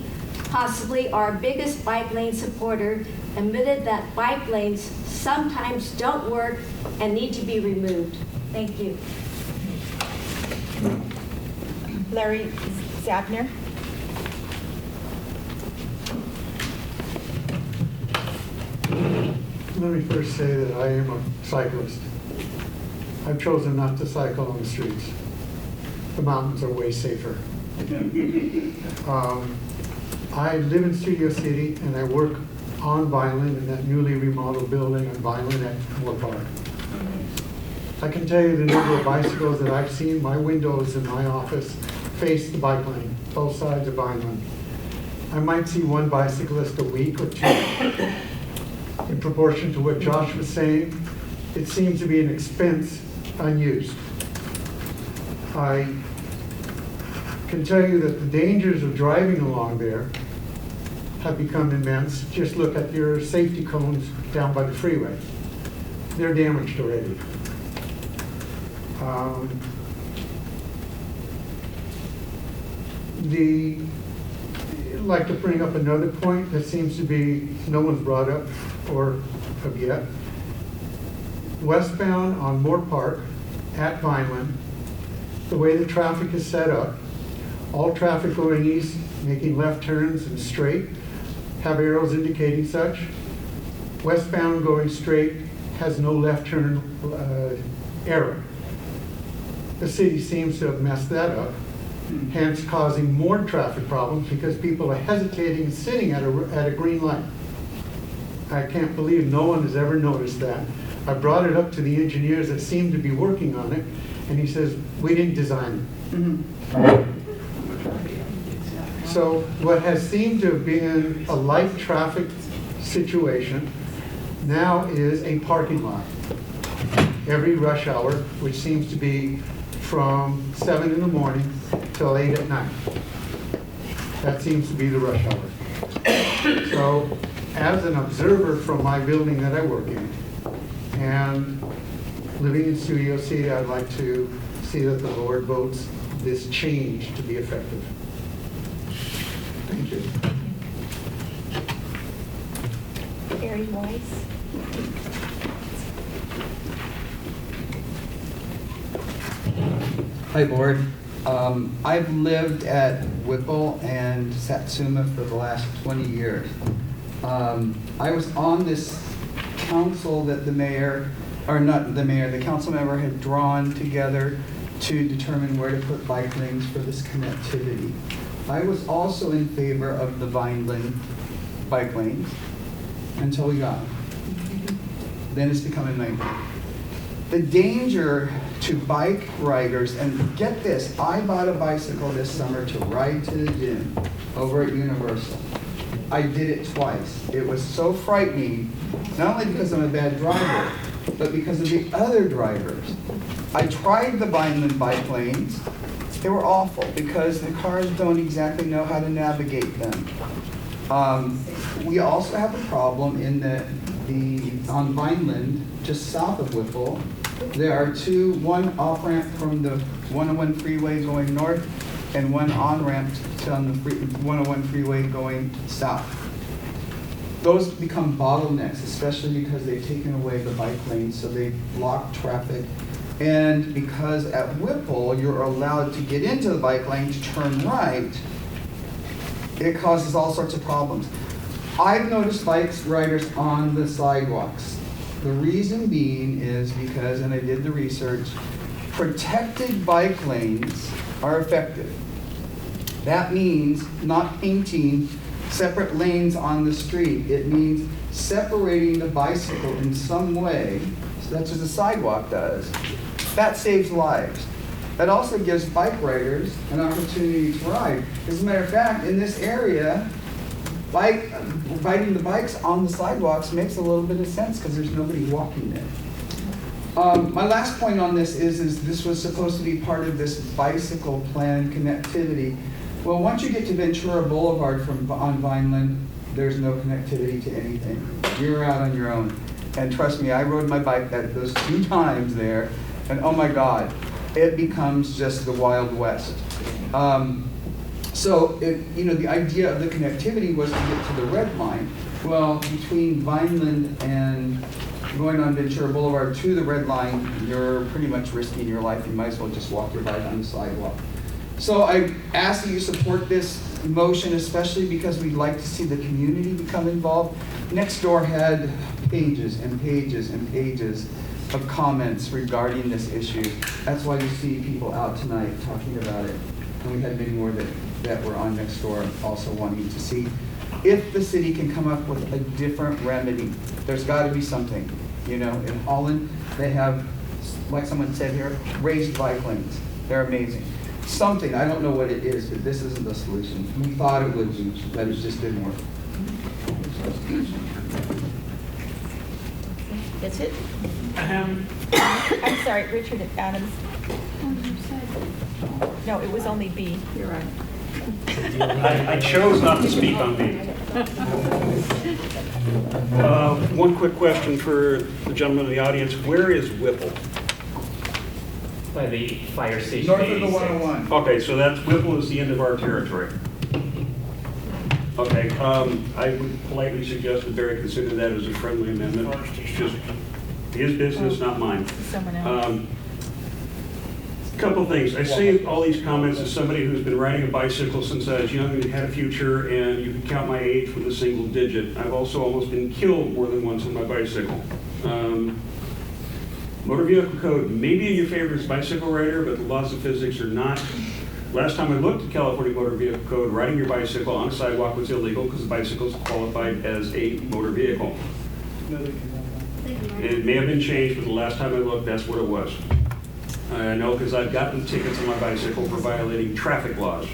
[SPEAKER 11] possibly our biggest bike lane supporter, admitted that bike lanes sometimes don't work and need to be removed. Thank you.
[SPEAKER 2] Larry Zabner.
[SPEAKER 22] Let me first say that I am a cyclist. I've chosen not to cycle on the streets. The mountains are way safer. I live in Studio City and I work on Vineland in that newly remodeled building on Vineland at Moore Park. I can tell you the number of bicycles that I've seen. My windows in my office face the bike lane, both sides of Vineland. I might see one bicyclist a week or two. In proportion to what Josh was saying, it seems to be an expense unused. I can tell you that the dangers of driving along there have become immense. Just look at your safety cones down by the freeway. They're damaged already. I'd like to bring up another point that seems to be no one's brought up or have yet. Westbound on Moore Park at Vineland, the way the traffic is set up, all traffic going east, making left turns and straight, have arrows indicating such. Westbound going straight has no left turn arrow. The city seems to have messed that up, hence causing more traffic problems because people are hesitating and sitting at a green light. I can't believe no one has ever noticed that. I brought it up to the engineers that seem to be working on it, and he says, we didn't design it. So what has seemed to have been a light traffic situation now is a parking lot. Every rush hour, which seems to be from 7 in the morning till 8 at night. That seems to be the rush hour. So as an observer from my building that I work in, and living in Studio City, I'd like to see that the board votes this change to be effective. Thank you.
[SPEAKER 2] Barry Weiss.
[SPEAKER 5] Hi, board. I've lived at Whipple and Satsuma for the last 20 years. I was on this council that the mayor, or not the mayor, the council member had drawn together to determine where to put bike lanes for this connectivity. I was also in favor of the Vineland bike lanes until we got them. Then it's become a nightmare. The danger to bike riders, and get this, I bought a bicycle this summer to ride to the gym over at Universal. I did it twice. It was so frightening, not only because I'm a bad driver, but because of the other drivers. I tried the Vineland bike lanes. They were awful because the cars don't exactly know how to navigate them. We also have a problem in that on Vineland, just south of Whipple, there are one off-ramp from the 101 freeway going north and one on-ramp on the 101 freeway going south. Those become bottlenecks, especially because they've taken away the bike lanes, so they block traffic. And because at Whipple, you're allowed to get into the bike lane to turn right, it causes all sorts of problems. I've noticed bike riders on the sidewalks. The reason being is because, and I did the research, protected bike lanes are effective. That means not painting separate lanes on the street. It means separating the bicycle in some way, such as a sidewalk does. That saves lives. That also gives bike riders an opportunity to ride. As a matter of fact, in this area, riding the bikes on the sidewalks makes a little bit of sense because there's nobody walking there. My last point on this is this was supposed to be part of this bicycle plan connectivity. Well, once you get to Ventura Boulevard on Vineland, there's no connectivity to anything. You're out on your own. And trust me, I rode my bike those 2 times there, and oh my God, it becomes just the Wild West. So, the idea of the connectivity was to get to the red line. Well, between Vineland and going on Ventura Boulevard to the red line, you're pretty much risking your life. You might as well just walk your bike on the sidewalk. So I ask that you support this motion, especially because we'd like to see the community become involved. Next door had pages and pages and pages of comments regarding this issue. That's why you see people out tonight talking about it. And we had many more that were on next door also wanting to see if the city can come up with a different remedy. There's got to be something. You know, in Holland, they have, like someone said here, raised bike lanes. They're amazing. Something, I don't know what it is, but this isn't the solution. We thought it would be, but it just didn't work.
[SPEAKER 2] That's it? I'm sorry, Richard Adams. No, it was only B. You're right.
[SPEAKER 3] I chose not to speak on B. One quick question for the gentleman in the audience. Where is Whipple?
[SPEAKER 8] By the fire station.
[SPEAKER 5] North of the 101.
[SPEAKER 3] Okay, so that's, Whipple is the end of our territory. Okay, I would politely suggest that Barry consider that as a friendly amendment. Just his business, not mine.
[SPEAKER 2] Someone else.
[SPEAKER 3] Couple things. I say all these comments as somebody who's been riding a bicycle since I was young and had a future, and you can count my age with a single digit. I've also almost been killed more than once on my bicycle. Motor Vehicle Code may be in your favor as a bicycle rider, but the laws of physics are not. Last time I looked at California Motor Vehicle Code, riding your bicycle on a sidewalk was illegal because the bicycle is qualified as a motor vehicle. It may have been changed, but the last time I looked, that's what it was. I know because I've gotten tickets on my bicycle for violating traffic laws.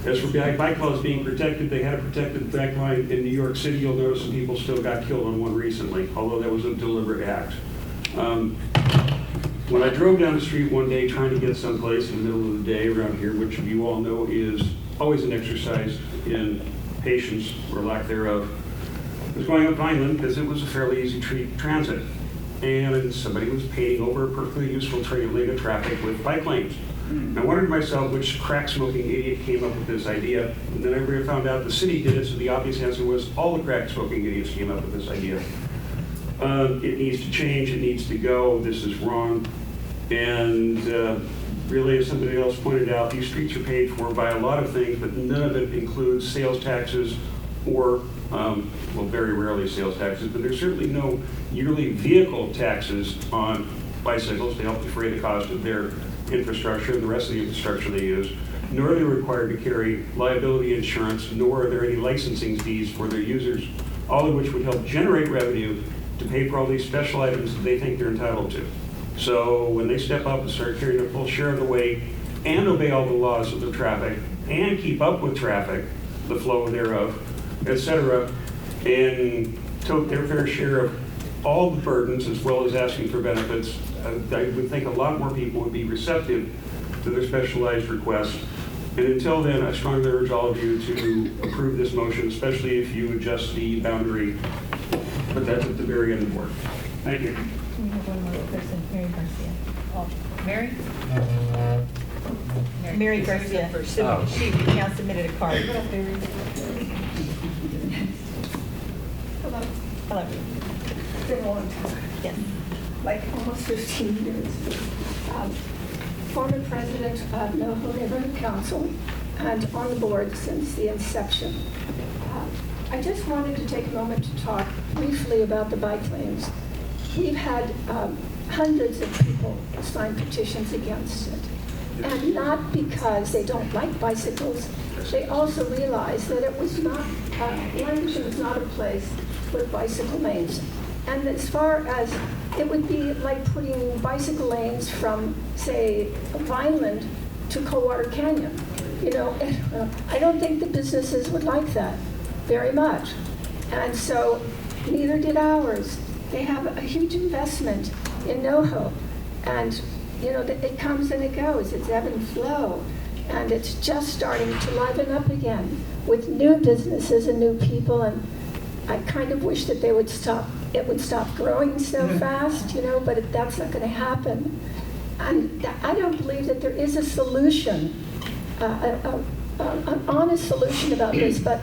[SPEAKER 3] As for bike laws being protected, they had a protected bike line in New York City. You'll notice some people still got killed on one recently, although that was a deliberate act. When I drove down the street one day trying to get someplace in the middle of the day around here, which you all know is always an exercise in patience or lack thereof, I was going up Vineland because it was a fairly easy transit. And somebody was paving over a perfectly useful lane of traffic with bike lanes. And I wondered to myself which crack-smoking idiot came up with this idea. And then I found out the city did it, so the obvious answer was all the crack-smoking idiots came up with this idea. It needs to change, it needs to go, this is wrong. And really, as somebody else pointed out, these streets are paid for by a lot of things, but none of it includes sales taxes or, well, very rarely sales taxes, but there's certainly no yearly vehicle taxes on bicycles to help defray the cost of their infrastructure and the rest of the infrastructure they use, nor are they required to carry liability insurance, nor are there any licensing fees for their users, all of which would help generate revenue to pay for all these special items that they think they're entitled to. So when they step up and start carrying a full share of the weight and obey all the laws of the traffic and keep up with traffic, the flow thereof, etc., and tote their fair share of all the burdens as well as asking for benefits, I would think a lot more people would be receptive to their specialized requests. And until then, I strongly urge all of you to approve this motion, especially if you adjust the boundary, but that's at the very end of the board. Thank you.
[SPEAKER 2] We have one more person, Mary Garcia. Oh, Mary? Mary Garcia. So she now submitted a card.
[SPEAKER 12] Hello.
[SPEAKER 2] Hello.
[SPEAKER 12] It's been a long time.
[SPEAKER 2] Yes.
[SPEAKER 12] Like almost 15 years. Former president of NoHo Neighborhood Council and on the board since the inception. I just wanted to take a moment to talk briefly about the bike lanes. We've had hundreds of people sign petitions against it. And not because they don't like bicycles, they also realized that it was not, Longridge was not a place with bicycle lanes. And as far as, it would be like putting bicycle lanes from, say, Vineland to Coldwater Canyon. You know, I don't think the businesses would like that very much. And so neither did ours. They have a huge investment in NoHo. And you know, it comes and it goes. It's ebb and flow. And it's just starting to liven up again with new businesses and new people. And I kind of wish that they would stop, it would stop growing so fast, you know, but that's not going to happen. And I don't believe that there is a solution, an honest solution about this, but,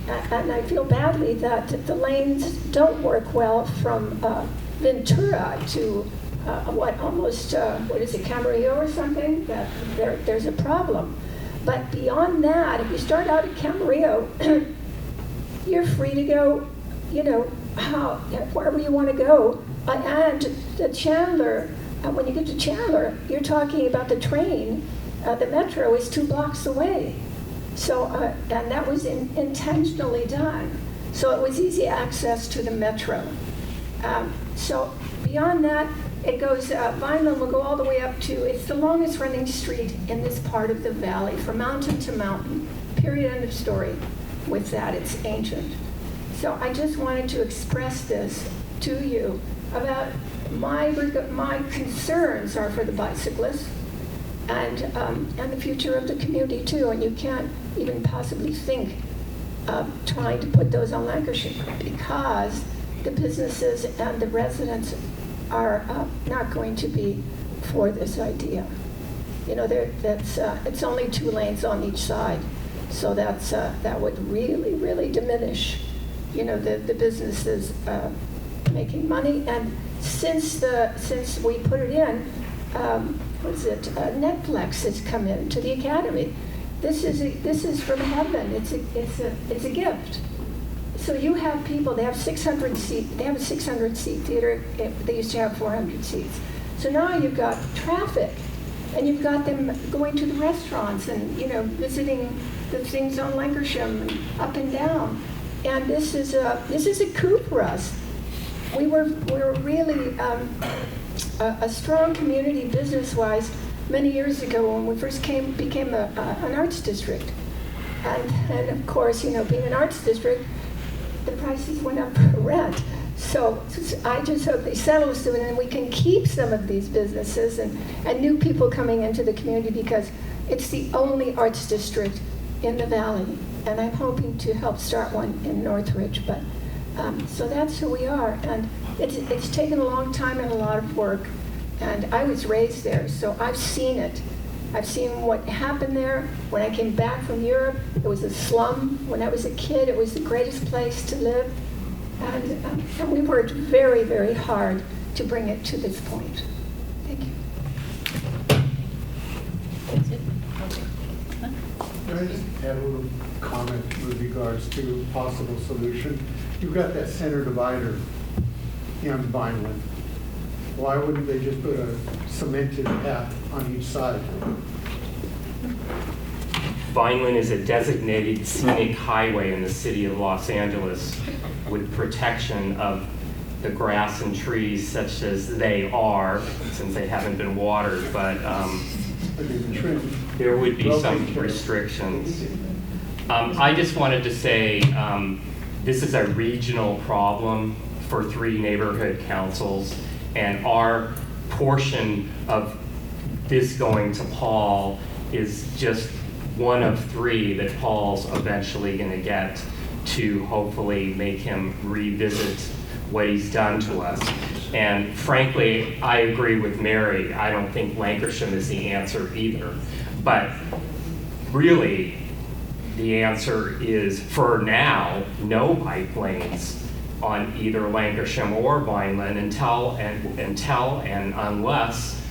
[SPEAKER 12] and I feel badly that the lanes don't work well from Ventura to what is it, Camarillo or something? That there's a problem. But beyond that, if you start out at Camarillo, you're free to go, wherever you want to go. And the Chandler, when you get to Chandler, you're talking about the train, the metro is 2 blocks away. So, and that was intentionally done. So it was easy access to the metro. So beyond that, it goes, Vineland will go all the way up to, it's the longest running street in this part of the valley, from mountain to mountain, period, end of story. With that, it's ancient. So I just wanted to express this to you about my concerns are for the bicyclists and the future of the community too. And you can't even possibly think of trying to put those on Lancashire because the businesses and the residents are not going to be for this idea. It's only 2 lanes on each side, so that would really, really diminish, the businesses making money. And since we put it in, Netflix has come in to the Academy. This is from heaven. It's a gift. So you have people, they have 600 seat, they have a 600 seat theater, they used to have 400 seats. So now you've got traffic, and you've got them going to the restaurants and, visiting the things on Lancashire and up and down. And this is a coup for us. We were really a strong community business-wise many years ago when we first became an arts district. And of course, being an arts district, the prices went up for rent. So I just hope they settle soon and we can keep some of these businesses and new people coming into the community, because it's the only arts district in the valley. And I'm hoping to help start one in Northridge. But so that's who we are. And it's taken a long time and a lot of work. And I was raised there, so I've seen it. I've seen what happened there. When I came back from Europe, it was a slum. When I was a kid, it was the greatest place to live. And we worked very, very hard to bring it to this point. Thank you.
[SPEAKER 1] That's it? Okay.
[SPEAKER 22] Can I just add a little comment with regards to possible solution? You've got that center divider in Vineland. Why wouldn't they just put a cemented path on each side?
[SPEAKER 8] Vineland is a designated scenic highway in the city of Los Angeles with protection of the grass and trees such as they are, since they haven't been watered, but there would be some restrictions. I just wanted to say this is a regional problem for 3 neighborhood councils, and our portion of this going to Paul is just one of 3 that Paul's eventually going to get to hopefully make him revisit what he's done to us. And frankly, I agree with Mary. I don't think Lancashire is the answer either. But really, the answer is, for now, no bike lanes on either Lancashire or Vineland until and unless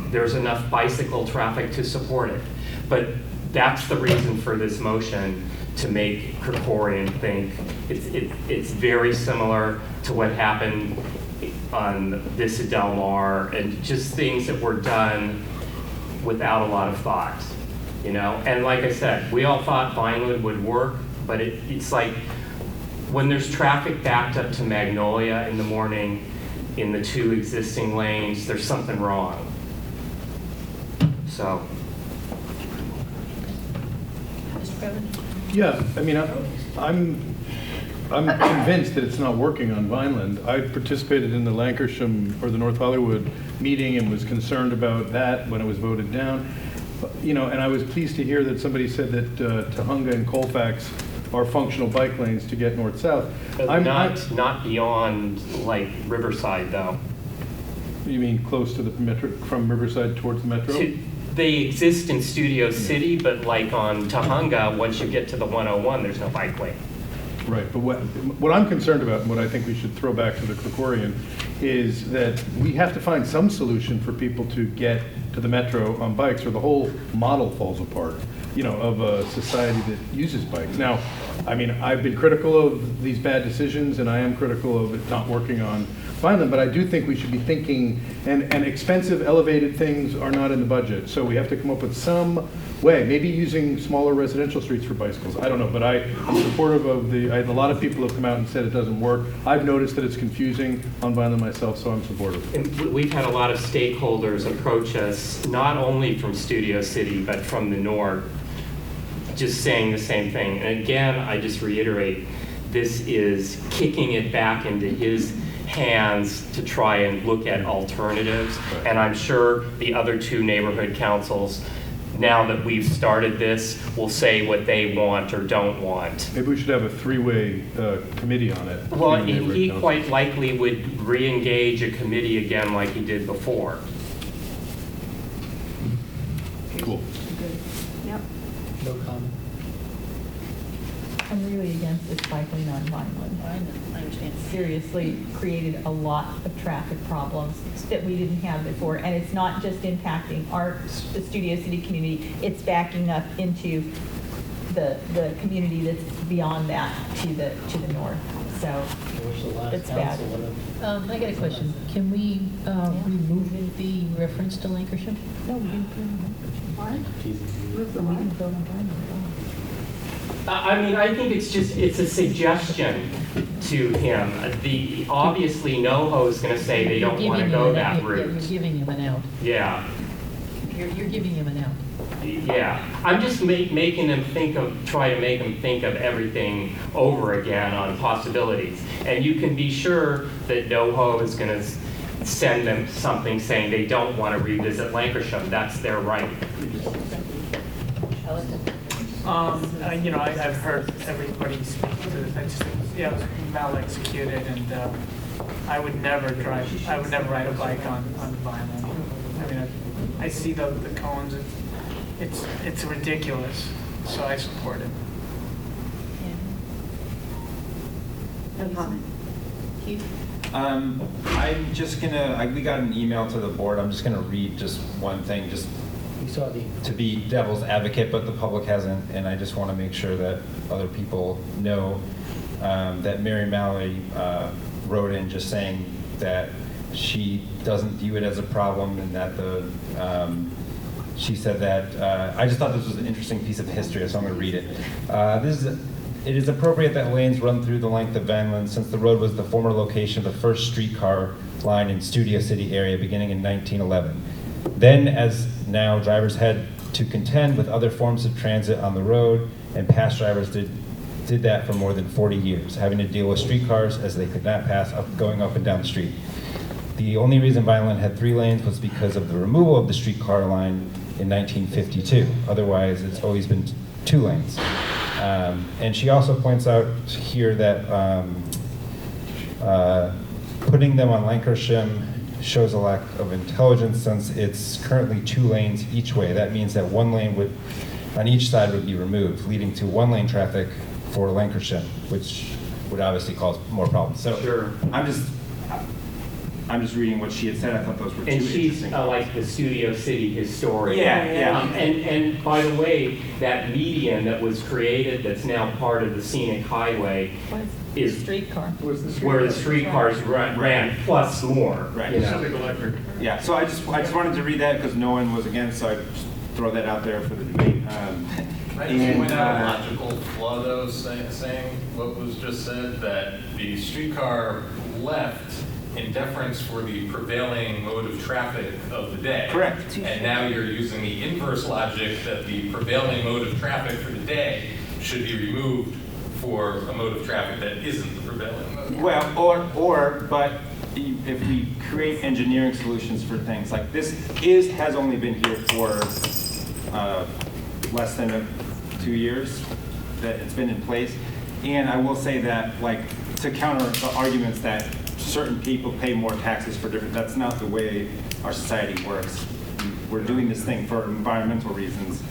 [SPEAKER 8] there's enough bicycle traffic to support it. But that's the reason for this motion, to make Krikorian think. It's very similar to what happened on Vista Del Mar, and just things that were done without a lot of thought, And like I said, we all thought Vineland would work, but it's like when there's traffic backed up to Magnolia in the morning in the 2 existing lanes, there's something wrong. So.
[SPEAKER 1] Mr. President?
[SPEAKER 10] Yeah, I mean, I'm convinced that it's not working on Vineland. I participated in the Lancashire or the North Hollywood meeting and was concerned about that when it was voted down. And I was pleased to hear that somebody said that Tahunga and Colfax are functional bike lanes to get north-south.
[SPEAKER 8] Not beyond, like, Riverside, though.
[SPEAKER 10] You mean close to the metro, from Riverside towards the metro?
[SPEAKER 8] They exist in Studio City, but like on Tahunga, once you get to the 101, there's no bike lane.
[SPEAKER 10] Right, but what I'm concerned about, and what I think we should throw back to the Krikorian, is that we have to find some solution for people to get to the metro on bikes, or the whole model falls apart, you know, of a society that uses bikes. Now, I mean, I've been critical of these bad decisions, and I am critical of it not working on Vineland, but I do think we should be thinking, and expensive, elevated things are not in the budget, so we have to come up with some way, maybe using smaller residential streets for bicycles. I don't know, but I'm supportive of a lot of people have come out and said it doesn't work. I've noticed that it's confusing on Vineland myself, so I'm supportive.
[SPEAKER 8] And we've had a lot of stakeholders approach us, not only from Studio City, but from the Noord, just saying the same thing. And again, I just reiterate, this is kicking it back into his hands to try and look at alternatives. And I'm sure the other two neighborhood councils, now that we've started this, will say what they want or don't want.
[SPEAKER 10] Maybe we should have a three-way committee on it.
[SPEAKER 8] Well, and he quite likely would re-engage a committee again like he did before.
[SPEAKER 10] Cool.
[SPEAKER 15] Yep.
[SPEAKER 6] No comment.
[SPEAKER 13] I'm really against this cycling on Vineland. I understand. Seriously created a lot of traffic problems that we didn't have before, and it's not just impacting the Studio City community, it's backing up into the community that's beyond that to the north. So it's bad.
[SPEAKER 1] I got a question. Can we remove the reference to Lancashire? No, we didn't put it in Lancashire.
[SPEAKER 8] I mean, I think it's a suggestion to him. Obviously, NoHo is going to say they don't want to go that route.
[SPEAKER 1] You're giving him an out.
[SPEAKER 8] Yeah.
[SPEAKER 1] You're giving him an out.
[SPEAKER 8] Yeah. I'm just making them try to make them think of everything over again on possibilities. And you can be sure that NoHo is going to send them something saying they don't want to revisit Lancashire. That's their right.
[SPEAKER 4] You know, I've heard everybody speak to this. I just think, yeah, it was mal executed, and I would never ride a bike on Vineland. I mean, I see the cones. It's ridiculous. So I support it.
[SPEAKER 14] No comment.
[SPEAKER 17] I'm just gonna, we got an email to the board. I'm just gonna read just one thing, just to be devil's advocate, but the public hasn't, and I just want to make sure that other people know that Mary Mallory wrote in just saying that she doesn't view it as a problem, and that she said that, I just thought this was an interesting piece of history, so I'm going to read it. It is appropriate that lanes run through the length of Vineland, since the road was the former location of the first streetcar line in Studio City area beginning in 1911. Then, as now, drivers had to contend with other forms of transit on the road, and past drivers did that for more than 40 years, having to deal with streetcars as they could not pass going up and down the street. The only reason Vineland had 3 lanes was because of the removal of the streetcar line in 1952. Otherwise, it's always been 2 lanes. And she also points out here that putting them on Lancashire shows a lack of intelligence, since it's currently 2 lanes each way. That means that 1 lane on each side would be removed, leading to 1-lane traffic for Lancashire, which would obviously cause more problems. So
[SPEAKER 8] sure.
[SPEAKER 17] I'm just reading what she had said. I thought those were two
[SPEAKER 8] And she's
[SPEAKER 17] interesting.
[SPEAKER 8] like the Studio City historian.
[SPEAKER 17] Yeah.
[SPEAKER 8] And by the way, that median that was created, that's now part of the scenic highway, is
[SPEAKER 13] streetcar.
[SPEAKER 8] Where the streetcars ran plus more.
[SPEAKER 17] Right.
[SPEAKER 8] You know?
[SPEAKER 17] Electric. Yeah. So I just wanted to read that because no one was against. So I just throw that out there for the debate.
[SPEAKER 23] I just point out a logical flaw, though, saying what was just said, that the streetcar left in deference for the prevailing mode of traffic of the day.
[SPEAKER 17] Correct.
[SPEAKER 23] And now you're using the inverse logic that the prevailing mode of traffic for the day should be removed for a mode of traffic that isn't the prevailing mode.
[SPEAKER 17] Well, but if we create engineering solutions for things like this, has only been here for less than 2 years that it's been in place. And I will say that, like, to counter the arguments that certain people pay more taxes for different, that's not the way our society works. We're doing this thing for environmental reasons.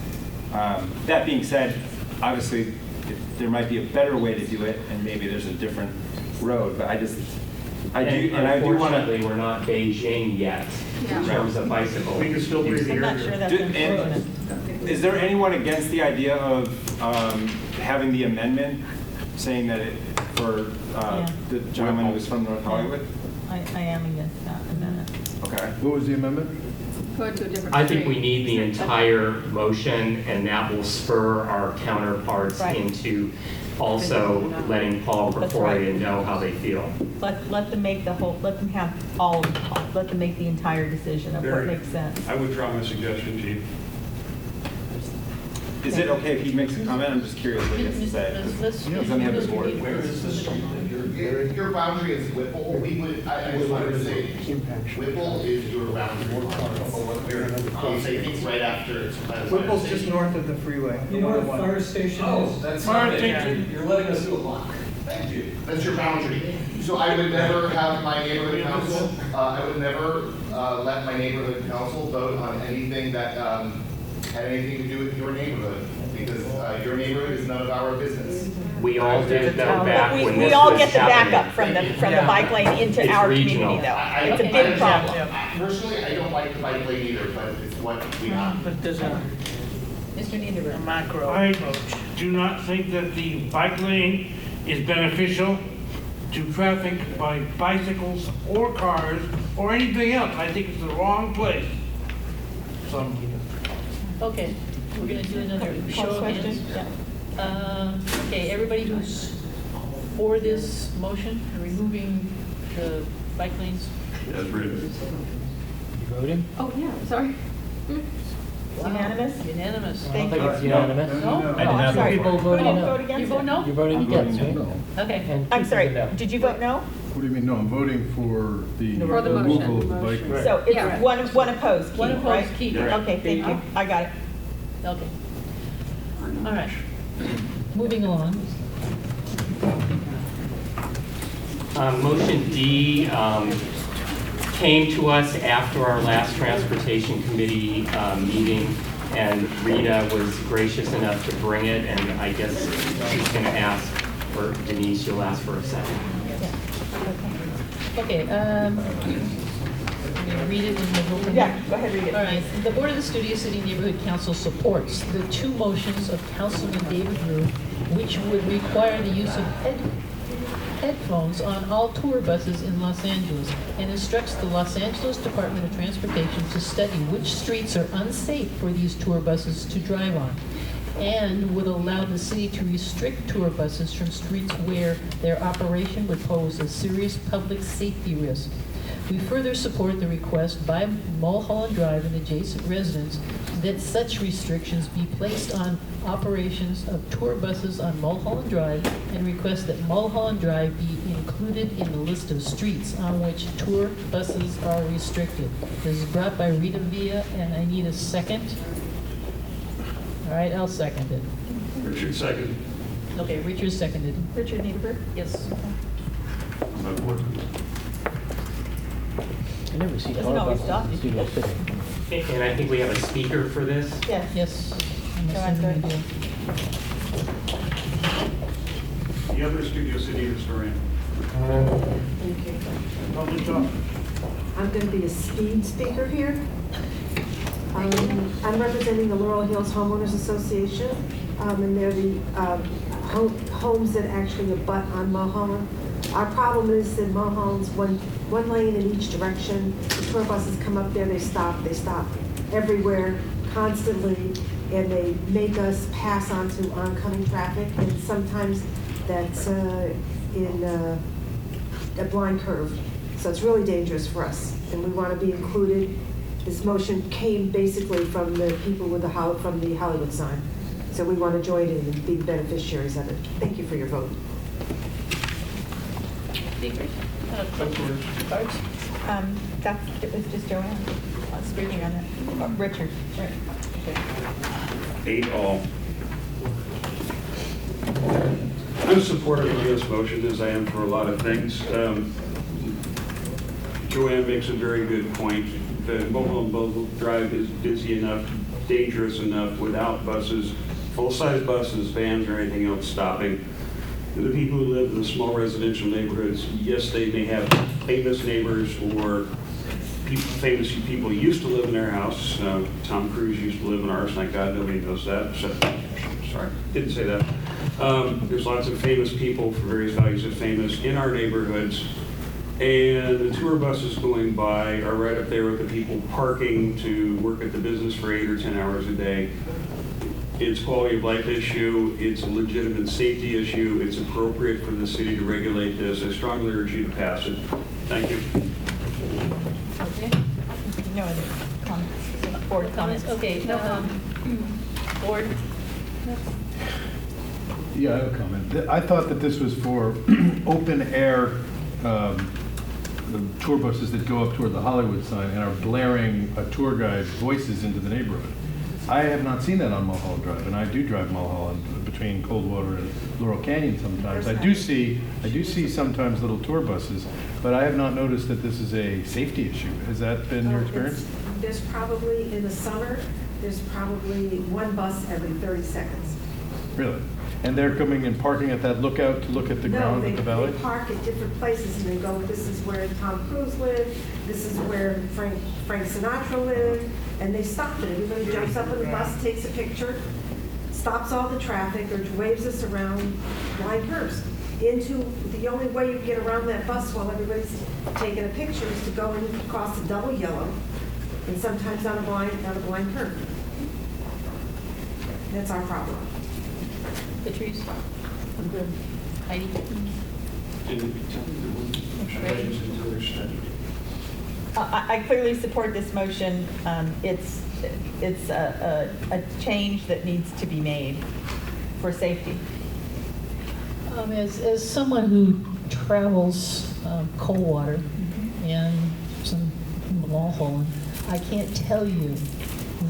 [SPEAKER 17] That being said, obviously, there might be a better way to do it, and maybe there's a different road, but I do want to.
[SPEAKER 8] Unfortunately, we're not Beijing yet in terms of bicycles.
[SPEAKER 3] We can still breathe
[SPEAKER 13] I'm
[SPEAKER 3] here.
[SPEAKER 13] not sure that's unfortunate.
[SPEAKER 17] Is there anyone against the idea of having the amendment saying that for the gentleman who was from North Hollywood?
[SPEAKER 13] I am against that amendment.
[SPEAKER 17] Okay.
[SPEAKER 10] What was the amendment?
[SPEAKER 15] Go to a different
[SPEAKER 8] I think
[SPEAKER 15] street.
[SPEAKER 8] we need the entire motion, and that will spur our counterparts
[SPEAKER 13] Right.
[SPEAKER 8] into also letting Paul
[SPEAKER 13] That's
[SPEAKER 8] Preferential
[SPEAKER 13] right.
[SPEAKER 8] know how they feel.
[SPEAKER 13] Let them make the whole, let them have all, let them make the entire decision of what
[SPEAKER 3] Very-
[SPEAKER 13] makes sense.
[SPEAKER 3] I withdraw my suggestion, Chief.
[SPEAKER 17] Is it okay if he makes a comment? I'm just curious what he has to say. He's on the other board.
[SPEAKER 9] Where is the street? Your boundary is Whipple. We would, I just wanted to say, Whipple is your boundary. I'll say it's right after.
[SPEAKER 5] Whipple's just north of the freeway.
[SPEAKER 16] You know where the fire station is?
[SPEAKER 18] That's fire station.
[SPEAKER 16] You're letting us do a block.
[SPEAKER 9] Thank you. That's your boundary. So I would never have my neighborhood council, I would never let my neighborhood council vote on anything that had anything to do with your neighborhood, because your neighborhood is none of our business.
[SPEAKER 8] We all did though back when
[SPEAKER 2] We
[SPEAKER 8] this
[SPEAKER 2] all
[SPEAKER 8] was
[SPEAKER 2] get the
[SPEAKER 8] happening.
[SPEAKER 2] backup from the bike lane into
[SPEAKER 8] It's
[SPEAKER 2] our
[SPEAKER 8] regional.
[SPEAKER 2] community though. It's a big problem.
[SPEAKER 9] Personally, I don't like the bike lane either, but it's what we have.
[SPEAKER 4] But there's a
[SPEAKER 13] Mr. Niederberg.
[SPEAKER 4] macro
[SPEAKER 18] I
[SPEAKER 4] approach.
[SPEAKER 18] do not think that the bike lane is beneficial to traffic by bicycles or cars or anything else. I think it's the wrong place. So,
[SPEAKER 1] Okay, we're gonna do another show of hands. Okay, everybody who's for this motion, removing the bike lanes?
[SPEAKER 3] As written.
[SPEAKER 6] You voting?
[SPEAKER 15] Oh, yeah, sorry.
[SPEAKER 2] Unanimous?
[SPEAKER 1] Unanimous.
[SPEAKER 6] I don't think it's unanimous.
[SPEAKER 1] No?
[SPEAKER 17] I did
[SPEAKER 1] Oh, I'm
[SPEAKER 17] not
[SPEAKER 1] sorry.
[SPEAKER 17] vote.
[SPEAKER 2] You
[SPEAKER 1] Voting
[SPEAKER 2] didn't
[SPEAKER 1] no.
[SPEAKER 2] vote against
[SPEAKER 1] You vote
[SPEAKER 2] it?
[SPEAKER 1] no?
[SPEAKER 6] You're voting against, right?
[SPEAKER 1] Okay.
[SPEAKER 6] And
[SPEAKER 2] I'm
[SPEAKER 6] Keith
[SPEAKER 2] sorry,
[SPEAKER 6] is a no.
[SPEAKER 2] did you vote no?
[SPEAKER 10] What do you mean, no, I'm voting for the
[SPEAKER 15] For the
[SPEAKER 10] removal of the
[SPEAKER 15] motion.
[SPEAKER 10] bike.
[SPEAKER 2] So it's
[SPEAKER 15] Yeah.
[SPEAKER 2] one opposed,
[SPEAKER 1] One
[SPEAKER 2] Keith,
[SPEAKER 1] opposed,
[SPEAKER 2] right?
[SPEAKER 1] Keith.
[SPEAKER 2] Okay, thank you. I got it.
[SPEAKER 1] Okay. All right. Moving along.
[SPEAKER 8] Motion D came to us after our last Transportation Committee meeting, and Rita was gracious enough to bring it, and I guess she's going to ask for, Denise, you'll ask for a second.
[SPEAKER 1] Okay, I'm gonna read it and we'll go from
[SPEAKER 2] Yeah,
[SPEAKER 1] there.
[SPEAKER 2] go ahead, read it.
[SPEAKER 1] All right, the Board of the Studio City Neighborhood Council supports the two motions of Councilman David Rue, which would require the use of headphones on all tour buses in Los Angeles, and instructs the Los Angeles Department of Transportation to study which streets are unsafe for these tour buses to drive on, and would allow the city to restrict tour buses from streets where their operation would pose a serious public safety risk. We further support the request by Mulholland Drive and adjacent residents that such restrictions be placed on operations of tour buses on Mulholland Drive, and request that Mulholland Drive be included in the list of streets on which tour buses are restricted. This is brought by Rita Villa, and I need a second. All right, I'll second it.
[SPEAKER 3] Richard, second.
[SPEAKER 1] Okay, Richard seconded.
[SPEAKER 2] Richard Niederberg?
[SPEAKER 1] Yes.
[SPEAKER 3] I'm on board.
[SPEAKER 6] I never see
[SPEAKER 2] Doesn't
[SPEAKER 6] car
[SPEAKER 2] always
[SPEAKER 6] buses
[SPEAKER 2] stop
[SPEAKER 6] in
[SPEAKER 2] you.
[SPEAKER 6] Studio City.
[SPEAKER 8] And I think we have a speaker for this.
[SPEAKER 2] Yes.
[SPEAKER 1] Yes. I'm
[SPEAKER 2] Go on,
[SPEAKER 1] assuming we
[SPEAKER 2] sorry.
[SPEAKER 1] do.
[SPEAKER 3] The other Studio City historian.
[SPEAKER 18] public talk.
[SPEAKER 19] I'm going to be a speed speaker here. I'm representing the Laurel Hills Homeowners Association, and they're the homes that actually abut on Mulholland. Our problem is that Mulholland's one lane in each direction. The tour buses come up there, they stop everywhere, constantly, and they make us pass on to oncoming traffic, and sometimes that's in a blind curve. So it's really dangerous for us, and we want to be included. This motion came basically from the people with from the Hollywood sign. So we want to join in and be the beneficiaries of it. Thank you for your vote.
[SPEAKER 2] It was just Joanne speaking on it. Oh, Richard, right. Okay.
[SPEAKER 3] 8-all. I'm supportive of this motion, as I am for a lot of things. Joanne makes a very good point. The Mulholland Drive is busy enough, dangerous enough without buses full-size buses, vans, or anything else stopping. The people who live in the small residential neighborhoods, yes, they may have famous neighbors or famous people used to live in their house. Tom Cruise used to live in ours, thank God nobody knows that. So, sorry, didn't say that. There's lots of famous people for various values of famous in our neighborhoods. And the tour buses going by are right up there with the people parking to work at the business for 8 or 10 hours a day. It's a quality of life issue. It's a legitimate safety issue. It's appropriate for the city to regulate this. I strongly urge you to pass it. Thank you.
[SPEAKER 13] Okay. No other comments? Board comments? Okay. Board?
[SPEAKER 10] Yeah, I have a comment. I thought that this was for open air tour buses that go up toward the Hollywood sign and are blaring a tour guide's voices into the neighborhood. I have not seen that on Mulholland Drive, and I do drive Mulholland between Coldwater and Laurel Canyon sometimes. I do see sometimes little tour buses, but I have not noticed that this is a safety issue. Has that been your experience?
[SPEAKER 19] There's probably, in the summer, there's probably one bus every 30 seconds.
[SPEAKER 10] Really? And they're coming and parking at that lookout to look at the ground at the valley?
[SPEAKER 19] No, they park at different places and they go, this is where Tom Cruise lived, this is where Frank Sinatra lived, and they stop it. Everybody jumps up in the bus, takes a picture, stops all the traffic, or waves us around Pinehurst. The only way you get around that bus while everybody's taking a picture is to go in across the double yellow, and sometimes on a blind curve. That's our problem.
[SPEAKER 1] Patrice? I'm good. Heidi?
[SPEAKER 2] I clearly support this motion. It's a change that needs to be made for safety.
[SPEAKER 1] As someone who travels Coldwater and some Mulholland, I can't tell you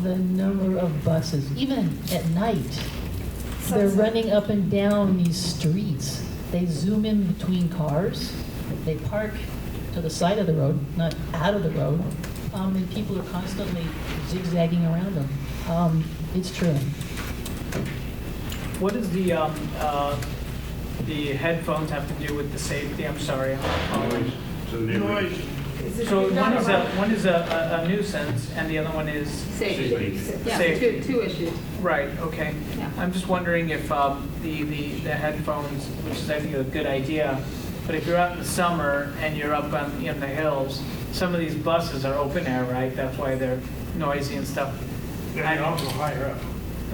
[SPEAKER 1] the number of buses, even at night. They're running up and down these streets. They zoom in between cars. They park to the side of the road, not out of the road. And people are constantly zigzagging around them. It's true.
[SPEAKER 4] What does the headphones have to do with the safety? I'm sorry.
[SPEAKER 18] Noise.
[SPEAKER 4] So one is a nuisance and the other one is
[SPEAKER 15] Safety. Yeah,
[SPEAKER 4] safety.
[SPEAKER 15] two issues.
[SPEAKER 4] Right, okay.
[SPEAKER 15] Yeah.
[SPEAKER 4] I'm just wondering if the headphones, which is I think a good idea, but if you're out in the summer and you're up in the hills, some of these buses are open air, right? That's why they're noisy and stuff.
[SPEAKER 18] They're also higher up.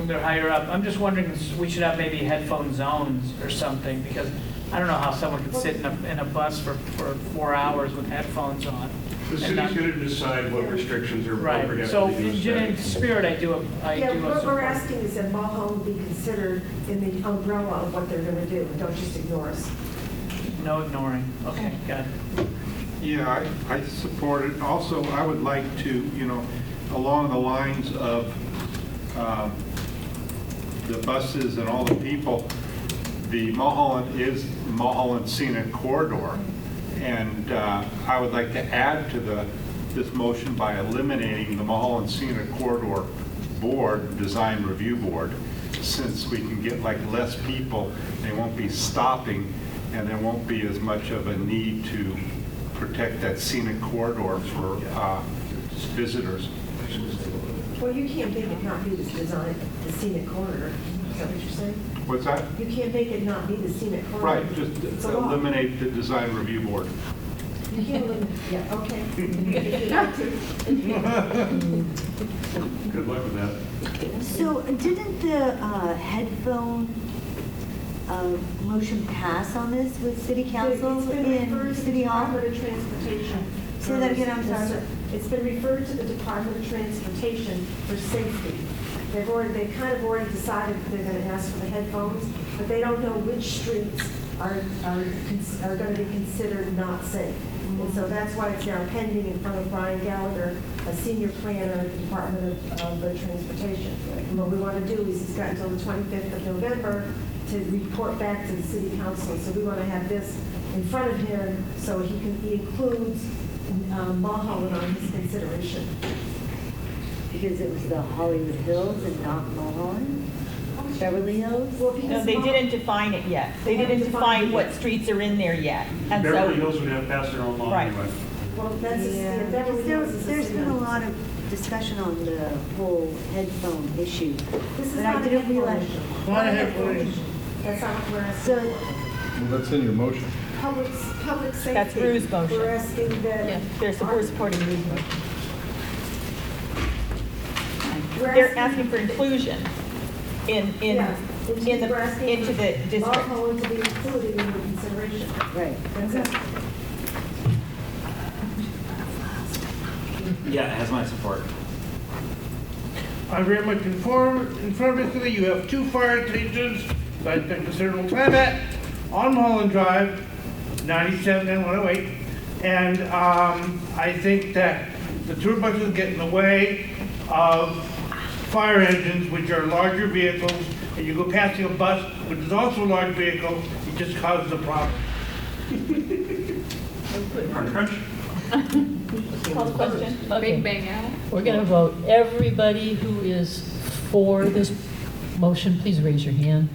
[SPEAKER 4] They're higher up. I'm just wondering if we should have maybe headphone zones or something, because I don't know how someone could sit in a bus for 4 hours with headphones on.
[SPEAKER 3] The city's going to decide what restrictions are appropriate.
[SPEAKER 4] Right. So in spirit, I do
[SPEAKER 19] What we're asking is that Mulholland be considered in the umbrella of what they're going to do. Don't just ignore us.
[SPEAKER 4] No ignoring. Okay, got it.
[SPEAKER 7] Yeah, I support it. Also, I would like to, along the lines of the buses and all the people, the Mulholland Scenic Corridor. And I would like to add to this motion by eliminating the Mulholland Scenic Corridor Board, Design Review Board, since we can get less people, they won't be stopping, and there won't be as much of a need to protect that scenic corridor for visitors.
[SPEAKER 19] Well, you can't make it not be the scenic corridor. Is that what you're saying?
[SPEAKER 7] What's that?
[SPEAKER 19] You can't make it not be the scenic corridor.
[SPEAKER 7] Right, just eliminate the Design Review Board.
[SPEAKER 19] You can't eliminate, yeah, okay.
[SPEAKER 3] Good luck with that.
[SPEAKER 14] So didn't the headphone motion pass on this with City Council in City Hall?
[SPEAKER 19] Department of Transportation.
[SPEAKER 14] Say that again, I'm sorry.
[SPEAKER 19] It's been referred to the Department of Transportation for safety. They kind of already decided that they're going to ask for the headphones, but they don't know which streets are going to be considered not safe. And so that's why it's now pending in front of Brian Gallagher, a senior planner at the Department of Transportation. And what we want to do is he's got until the 25th of November to report back to the City Council. So we want to have this in front of him so he includes Mulholland on his consideration.
[SPEAKER 14] Because it was the Hollywood Hills and not Mulholland? Beverly Hills?
[SPEAKER 19] Well,
[SPEAKER 2] No,
[SPEAKER 19] because
[SPEAKER 2] they didn't define it yet. They didn't define what streets are in there yet. And
[SPEAKER 3] Beverly
[SPEAKER 2] so,
[SPEAKER 3] Hills would have passed their own law
[SPEAKER 2] Right.
[SPEAKER 3] anyway.
[SPEAKER 19] Well,
[SPEAKER 14] That's,
[SPEAKER 19] yeah, Beverly Hills is
[SPEAKER 14] there's been a lot of discussion on the whole headphone issue.
[SPEAKER 19] This is
[SPEAKER 14] But I
[SPEAKER 19] not a
[SPEAKER 14] didn't
[SPEAKER 19] headphone
[SPEAKER 14] realize.
[SPEAKER 19] issue.
[SPEAKER 18] Not a headphone issue.
[SPEAKER 19] That's not what we're asking.
[SPEAKER 14] So,
[SPEAKER 10] Well, that's in your motion.
[SPEAKER 19] Public safety.
[SPEAKER 2] That's Rue's motion.
[SPEAKER 19] We're asking that.
[SPEAKER 2] we're supporting Rue's motion.
[SPEAKER 19] We're
[SPEAKER 2] They're asking for inclusion in
[SPEAKER 19] Yeah. We're asking
[SPEAKER 2] into the
[SPEAKER 19] for
[SPEAKER 2] district.
[SPEAKER 19] Mulholland to be included in the consideration.
[SPEAKER 14] right.
[SPEAKER 19] That's it.
[SPEAKER 17] Yeah, it has my support.
[SPEAKER 18] I'm very much in front of it. You have 2 fire stations that I've been considerable time at on Mulholland Drive, 97 and 108. And I think that the tour buses get in the way of fire engines, which are larger vehicles, and you go passing a bus, which is also a large vehicle, it just causes a problem.
[SPEAKER 3] Crunch.
[SPEAKER 2] Call the question.
[SPEAKER 1] Okay.
[SPEAKER 15] Big bang out.
[SPEAKER 1] We're going to vote. Everybody who is for this motion, please raise your hand.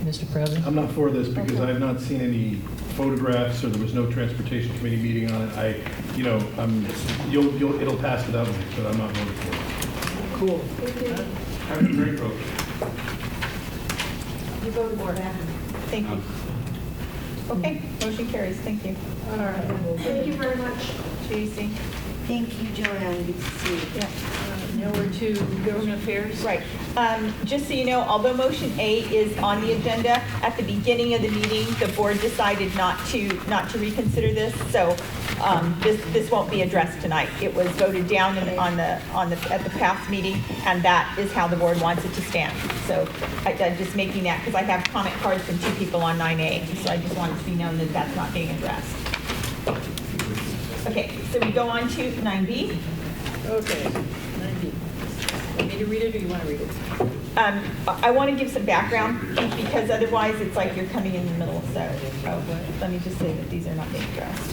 [SPEAKER 1] Mr. President?
[SPEAKER 10] I'm not for this because I have not seen any photographs, or there was no transportation committee meeting on it. It'll pass without me, but I'm not voting for it.
[SPEAKER 1] Cool.
[SPEAKER 3] Have a great vote.
[SPEAKER 19] You voted for that.
[SPEAKER 2] Thank you. Okay, motion carries. Thank you.
[SPEAKER 19] All right. Thank you very much.
[SPEAKER 2] Tracy.
[SPEAKER 14] Thank you, Joanne. Good to see you.
[SPEAKER 2] Yeah.
[SPEAKER 1] Now we're to government affairs.
[SPEAKER 2] Right. Just so you know, although motion A is on the agenda, at the beginning of the meeting, the board decided not to reconsider this. So this won't be addressed tonight. It was voted down at the past meeting, and that is how the board wants it to stand. So I'm just making that because I have comment cards from 2 people on 9A. So I just wanted to be known that that's not being addressed. Okay, so we go on to 9B.
[SPEAKER 1] Okay, 9B. Want me to read it, or you want to read it?
[SPEAKER 2] I want to give some background because otherwise it's like you're coming in the middle. So let me just say that these are not being addressed.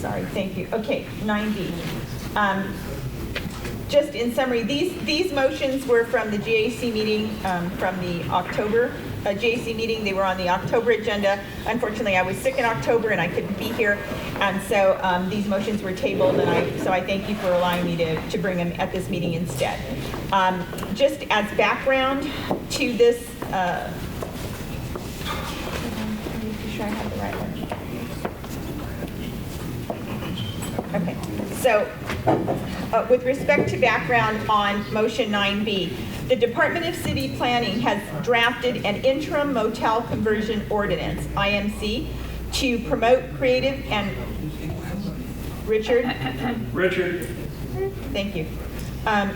[SPEAKER 2] Sorry, thank you. Okay, 9B. Just in summary, these motions were from the GAC meeting, from the October GAC meeting. They were on the October agenda. Unfortunately, I was sick in October and I couldn't be here, and so these motions were tabled. And so I thank you for allowing me to bring them at this meeting instead. Just as background to this, let me make sure I have the right one. Okay, so with respect to background on motion 9B, the Department of City Planning has drafted an interim motel conversion ordinance, IMC, to promote creative and, Richard, thank you,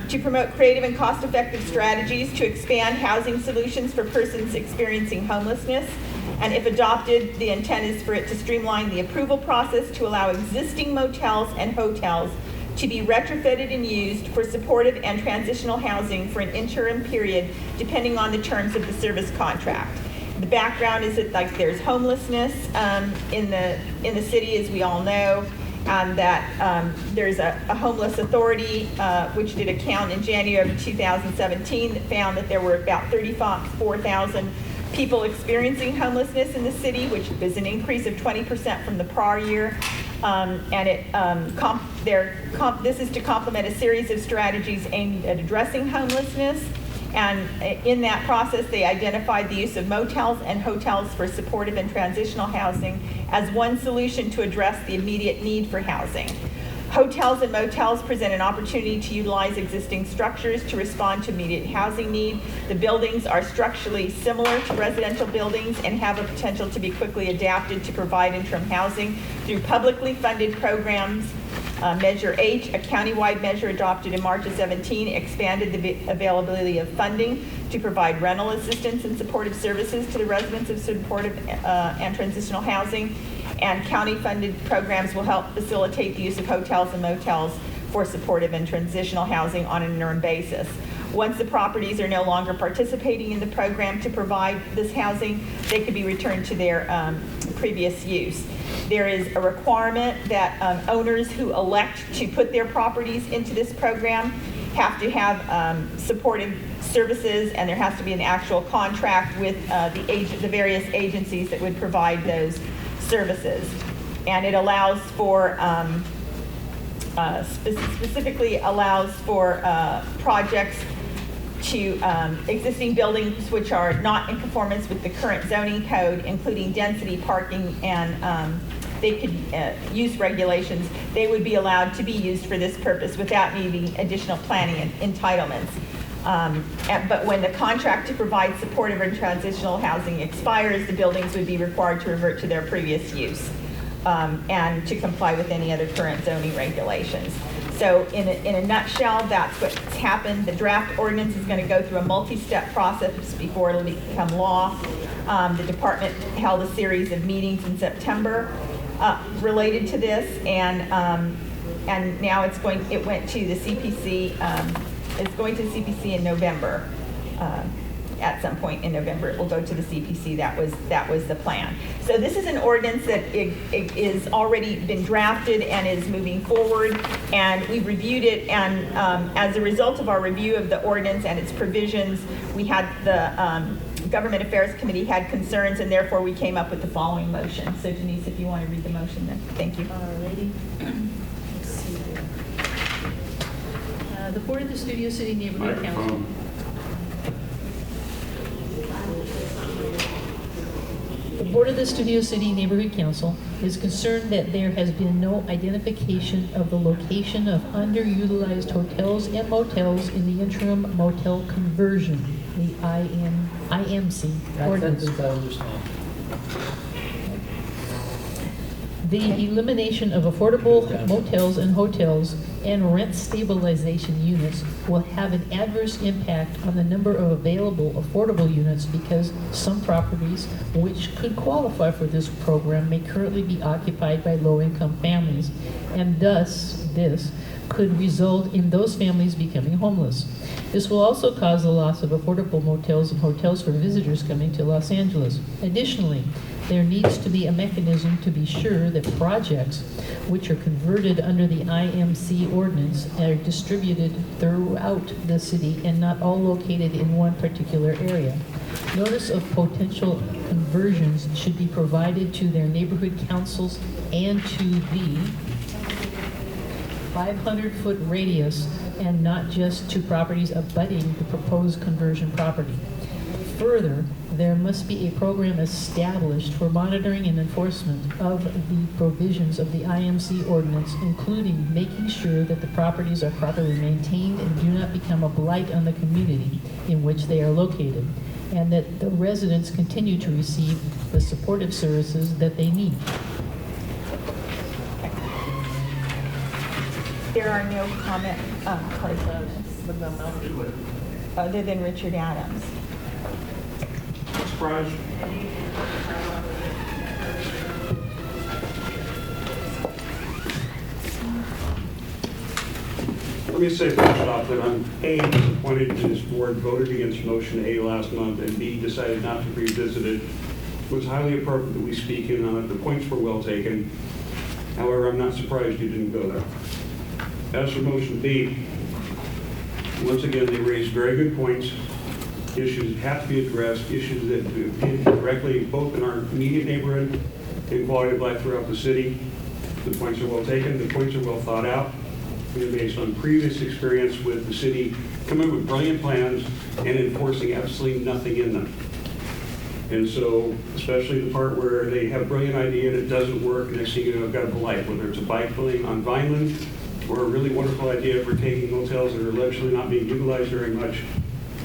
[SPEAKER 2] to promote creative and cost-effective strategies to expand housing solutions for persons experiencing homelessness. And if adopted, the intent is for it to streamline the approval process to allow existing motels and hotels to be retrofitted and used for supportive and transitional housing for an interim period, depending on the terms of the service contract. The background is that there's homelessness in the city, as we all know, and that there's a homeless authority which did a count in January of 2017 that found that there were about 34,000 people experiencing homelessness in the city, which is an increase of 20% from the prior year. This is to complement a series of strategies aimed at addressing homelessness. And in that process, they identified the use of motels and hotels for supportive and transitional housing as one solution to address the immediate need for housing. Hotels and motels present an opportunity to utilize existing structures to respond to immediate housing need. The buildings are structurally similar to residential buildings and have a potential to be quickly adapted to provide interim housing through publicly funded programs. Measure H, a countywide measure adopted in March of 17, expanded the availability of funding to provide rental assistance and supportive services to the residents of supportive and transitional housing. And county-funded programs will help facilitate the use of hotels and motels for supportive and transitional housing on an interim basis. Once the properties are no longer participating in the program to provide this housing, they could be returned to their previous use. There is a requirement that owners who elect to put their properties into this program have to have supportive services, and there has to be an actual contract with the various agencies that would provide those services. And it allows for, specifically allows for projects to existing buildings which are not in conformance with the current zoning code, including density, parking, and they could use regulations. They would be allowed to be used for this purpose without needing additional planning and entitlements. But when the contract to provide supportive and transitional housing expires, the buildings would be required to revert to their previous use and to comply with any other current zoning regulations. So in a nutshell, that's what's happened. The draft ordinance is going to go through a multi-step process before it'll become law. The department held a series of meetings in September related to this, and now it went to the CPC. It's going to the CPC in November. At some point in November, it will go to the CPC. That was the plan. So this is an ordinance that is already been drafted and is moving forward, and we reviewed it. And as a result of our review of the ordinance and its provisions, we had the Government Affairs Committee had concerns, and therefore we came up with the following motion. So Denise, if you want to read the motion, then thank you.
[SPEAKER 1] Alrighty. Let's see here. The Board of the Studio City Neighborhood Council. The Board of the Studio City Neighborhood Council is concerned that there has been no identification of the location of underutilized hotels and motels in the interim motel conversion, the IMC ordinance.
[SPEAKER 6] That sentence I understand.
[SPEAKER 1] The elimination of affordable motels and hotels and rent stabilization units will have an adverse impact on the number of available affordable units because some properties which could qualify for this program may currently be occupied by low-income families, and thus this could result in those families becoming homeless. This will also cause the loss of affordable motels and hotels for visitors coming to Los Angeles. Additionally, there needs to be a mechanism to be sure that projects which are converted under the IMC ordinance are distributed throughout the city and not all located in one particular area. Notice of potential conversions should be provided to their neighborhood councils and to the 500-foot radius and not just to properties abutting the proposed conversion property. Further, there must be a program established for monitoring and enforcement of the provisions of the IMC ordinance, including making sure that the properties are properly maintained and do not become a blight on the community in which they are located, and that the residents continue to receive the supportive services that they need.
[SPEAKER 2] There are no comment other than Richard Adams.
[SPEAKER 3] Surprise. Let me say first off that I'm A, disappointed that this board voted against motion A last month, and B, decided not to revisit it. It was highly appropriate that we speak in on it. The points were well taken. However, I'm not surprised you didn't go there. As for motion B, once again, they raised very good points. Issues that have to be addressed, issues that hit directly both in our immediate neighborhood and quality of life throughout the city. The points are well taken, the points are well thought out. They're based on previous experience with the city coming up with brilliant plans and enforcing absolutely nothing in them. And so, especially the part where they have a brilliant idea and it doesn't work, next thing you know, I've got a blight, whether it's a bike lane on Vineland or a really wonderful idea for taking hotels that are allegedly not being utilized very much,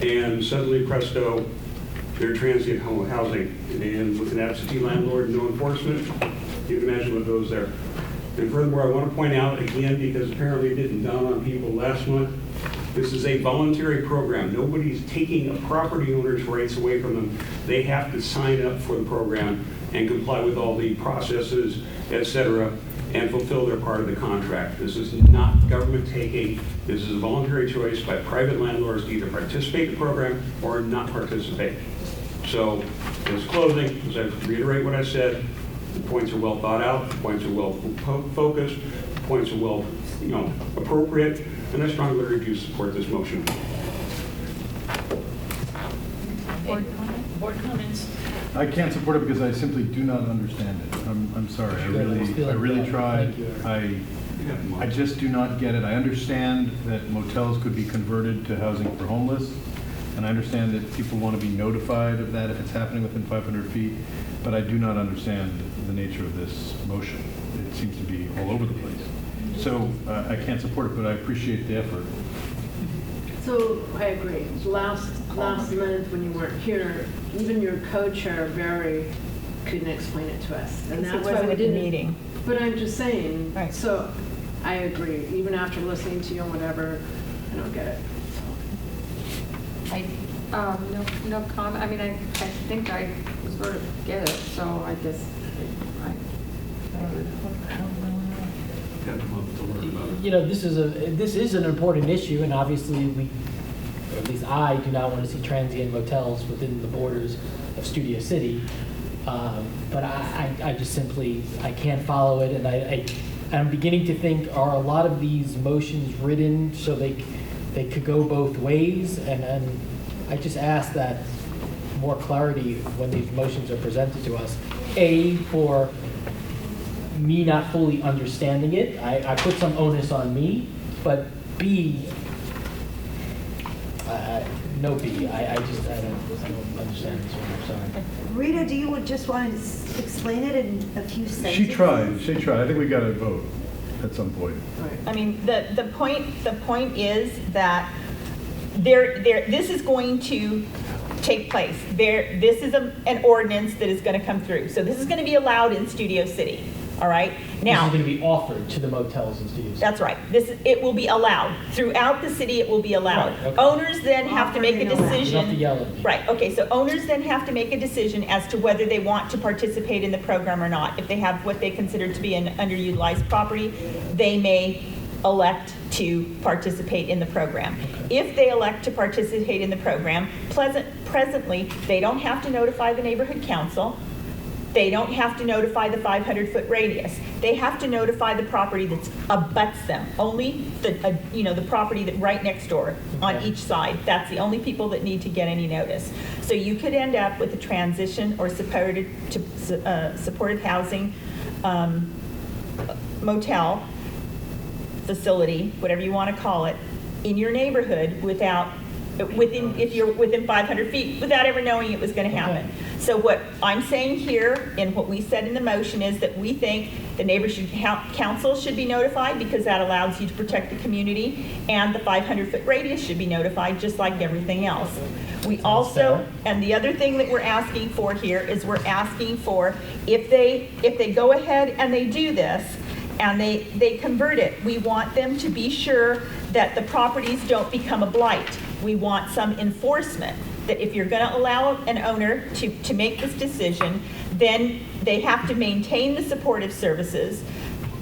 [SPEAKER 3] and suddenly, presto, they're transient housing. And with an absentee landlord and no enforcement, you can imagine what goes there. And furthermore, I want to point out again, because apparently it didn't dawn on people last month, this is a voluntary program. Nobody's taking a property owner's rights away from them. They have to sign up for the program and comply with all the processes, et cetera. and fulfill their part of the contract. This is not government taking. This is a voluntary choice by private landlords to either participate in the program or not participate. So, in closing, as I reiterate what I said, the points are well thought out, the points are well focused, the points are well, appropriate, and I strongly urge you to support this motion.
[SPEAKER 1] Board comments?
[SPEAKER 10] I can't support it because I simply do not understand it. I'm sorry. I really tried. I just do not get it. I understand that motels could be converted to housing for homeless, and I understand that people want to be notified of that if it's happening within 500 feet, but I do not understand the nature of this motion. It seems to be all over the place. So I can't support it, but I appreciate the effort.
[SPEAKER 11] So I agree. Last month when you weren't here, even your co-chair Barry couldn't explain it to us, and that's why we didn't.
[SPEAKER 2] Meeting.
[SPEAKER 11] But I'm just saying.
[SPEAKER 2] Right.
[SPEAKER 11] So I agree. Even after listening to you and whatever, I don't get it.
[SPEAKER 15] No comment. I mean, I think I sort of get it. So I guess
[SPEAKER 6] This is an important issue, and obviously we, or at least I, do not want to see transient motels within the borders of Studio City. But I just simply, I can't follow it, and I'm beginning to think, are a lot of these motions written so they could go both ways? And I just ask that more clarity when these motions are presented to us. A, for me not fully understanding it. I put some onus on me, but B, no B. I don't understand this one. I'm sorry.
[SPEAKER 14] Rita, do you just want to explain it in a few sentences?
[SPEAKER 10] She tried. I think we got to vote at some point.
[SPEAKER 2] I mean, the point is that this is going to take place. This is an ordinance that is going to come through. So this is going to be allowed in Studio City. All right. Now,
[SPEAKER 6] this is going to be offered to the motels and studios.
[SPEAKER 2] That's right. It will be allowed throughout the city. It will be allowed. Right, okay. Owners then have to make a decision.
[SPEAKER 6] You have to yell at me.
[SPEAKER 2] Right. Okay. So owners then have to make a decision as to whether they want to participate in the program or not. If they have what they consider to be an underutilized property, they may elect to participate in the program. Okay. If they elect to participate in the program, presently they don't have to notify the neighborhood council. They don't have to notify the 500-foot radius. They have to notify the property that abuts them. Only the property that right next door on each side. That's the only people that need to get any notice. So you could end up with a transition or supported housing motel facility, whatever you want to call it, in your neighborhood if you're within 500 feet without ever knowing it was going to happen. So what I'm saying here and what we said in the motion is that we think the neighborhood council should be notified because that allows you to protect the community, and the 500-foot radius should be notified just like everything else. We also, and the other thing that we're asking for here is we're asking for if they go ahead and they do this, and they convert it, we want them to be sure that the properties don't become a blight. We want some enforcement that if you're going to allow an owner to make this decision, then they have to maintain the supportive services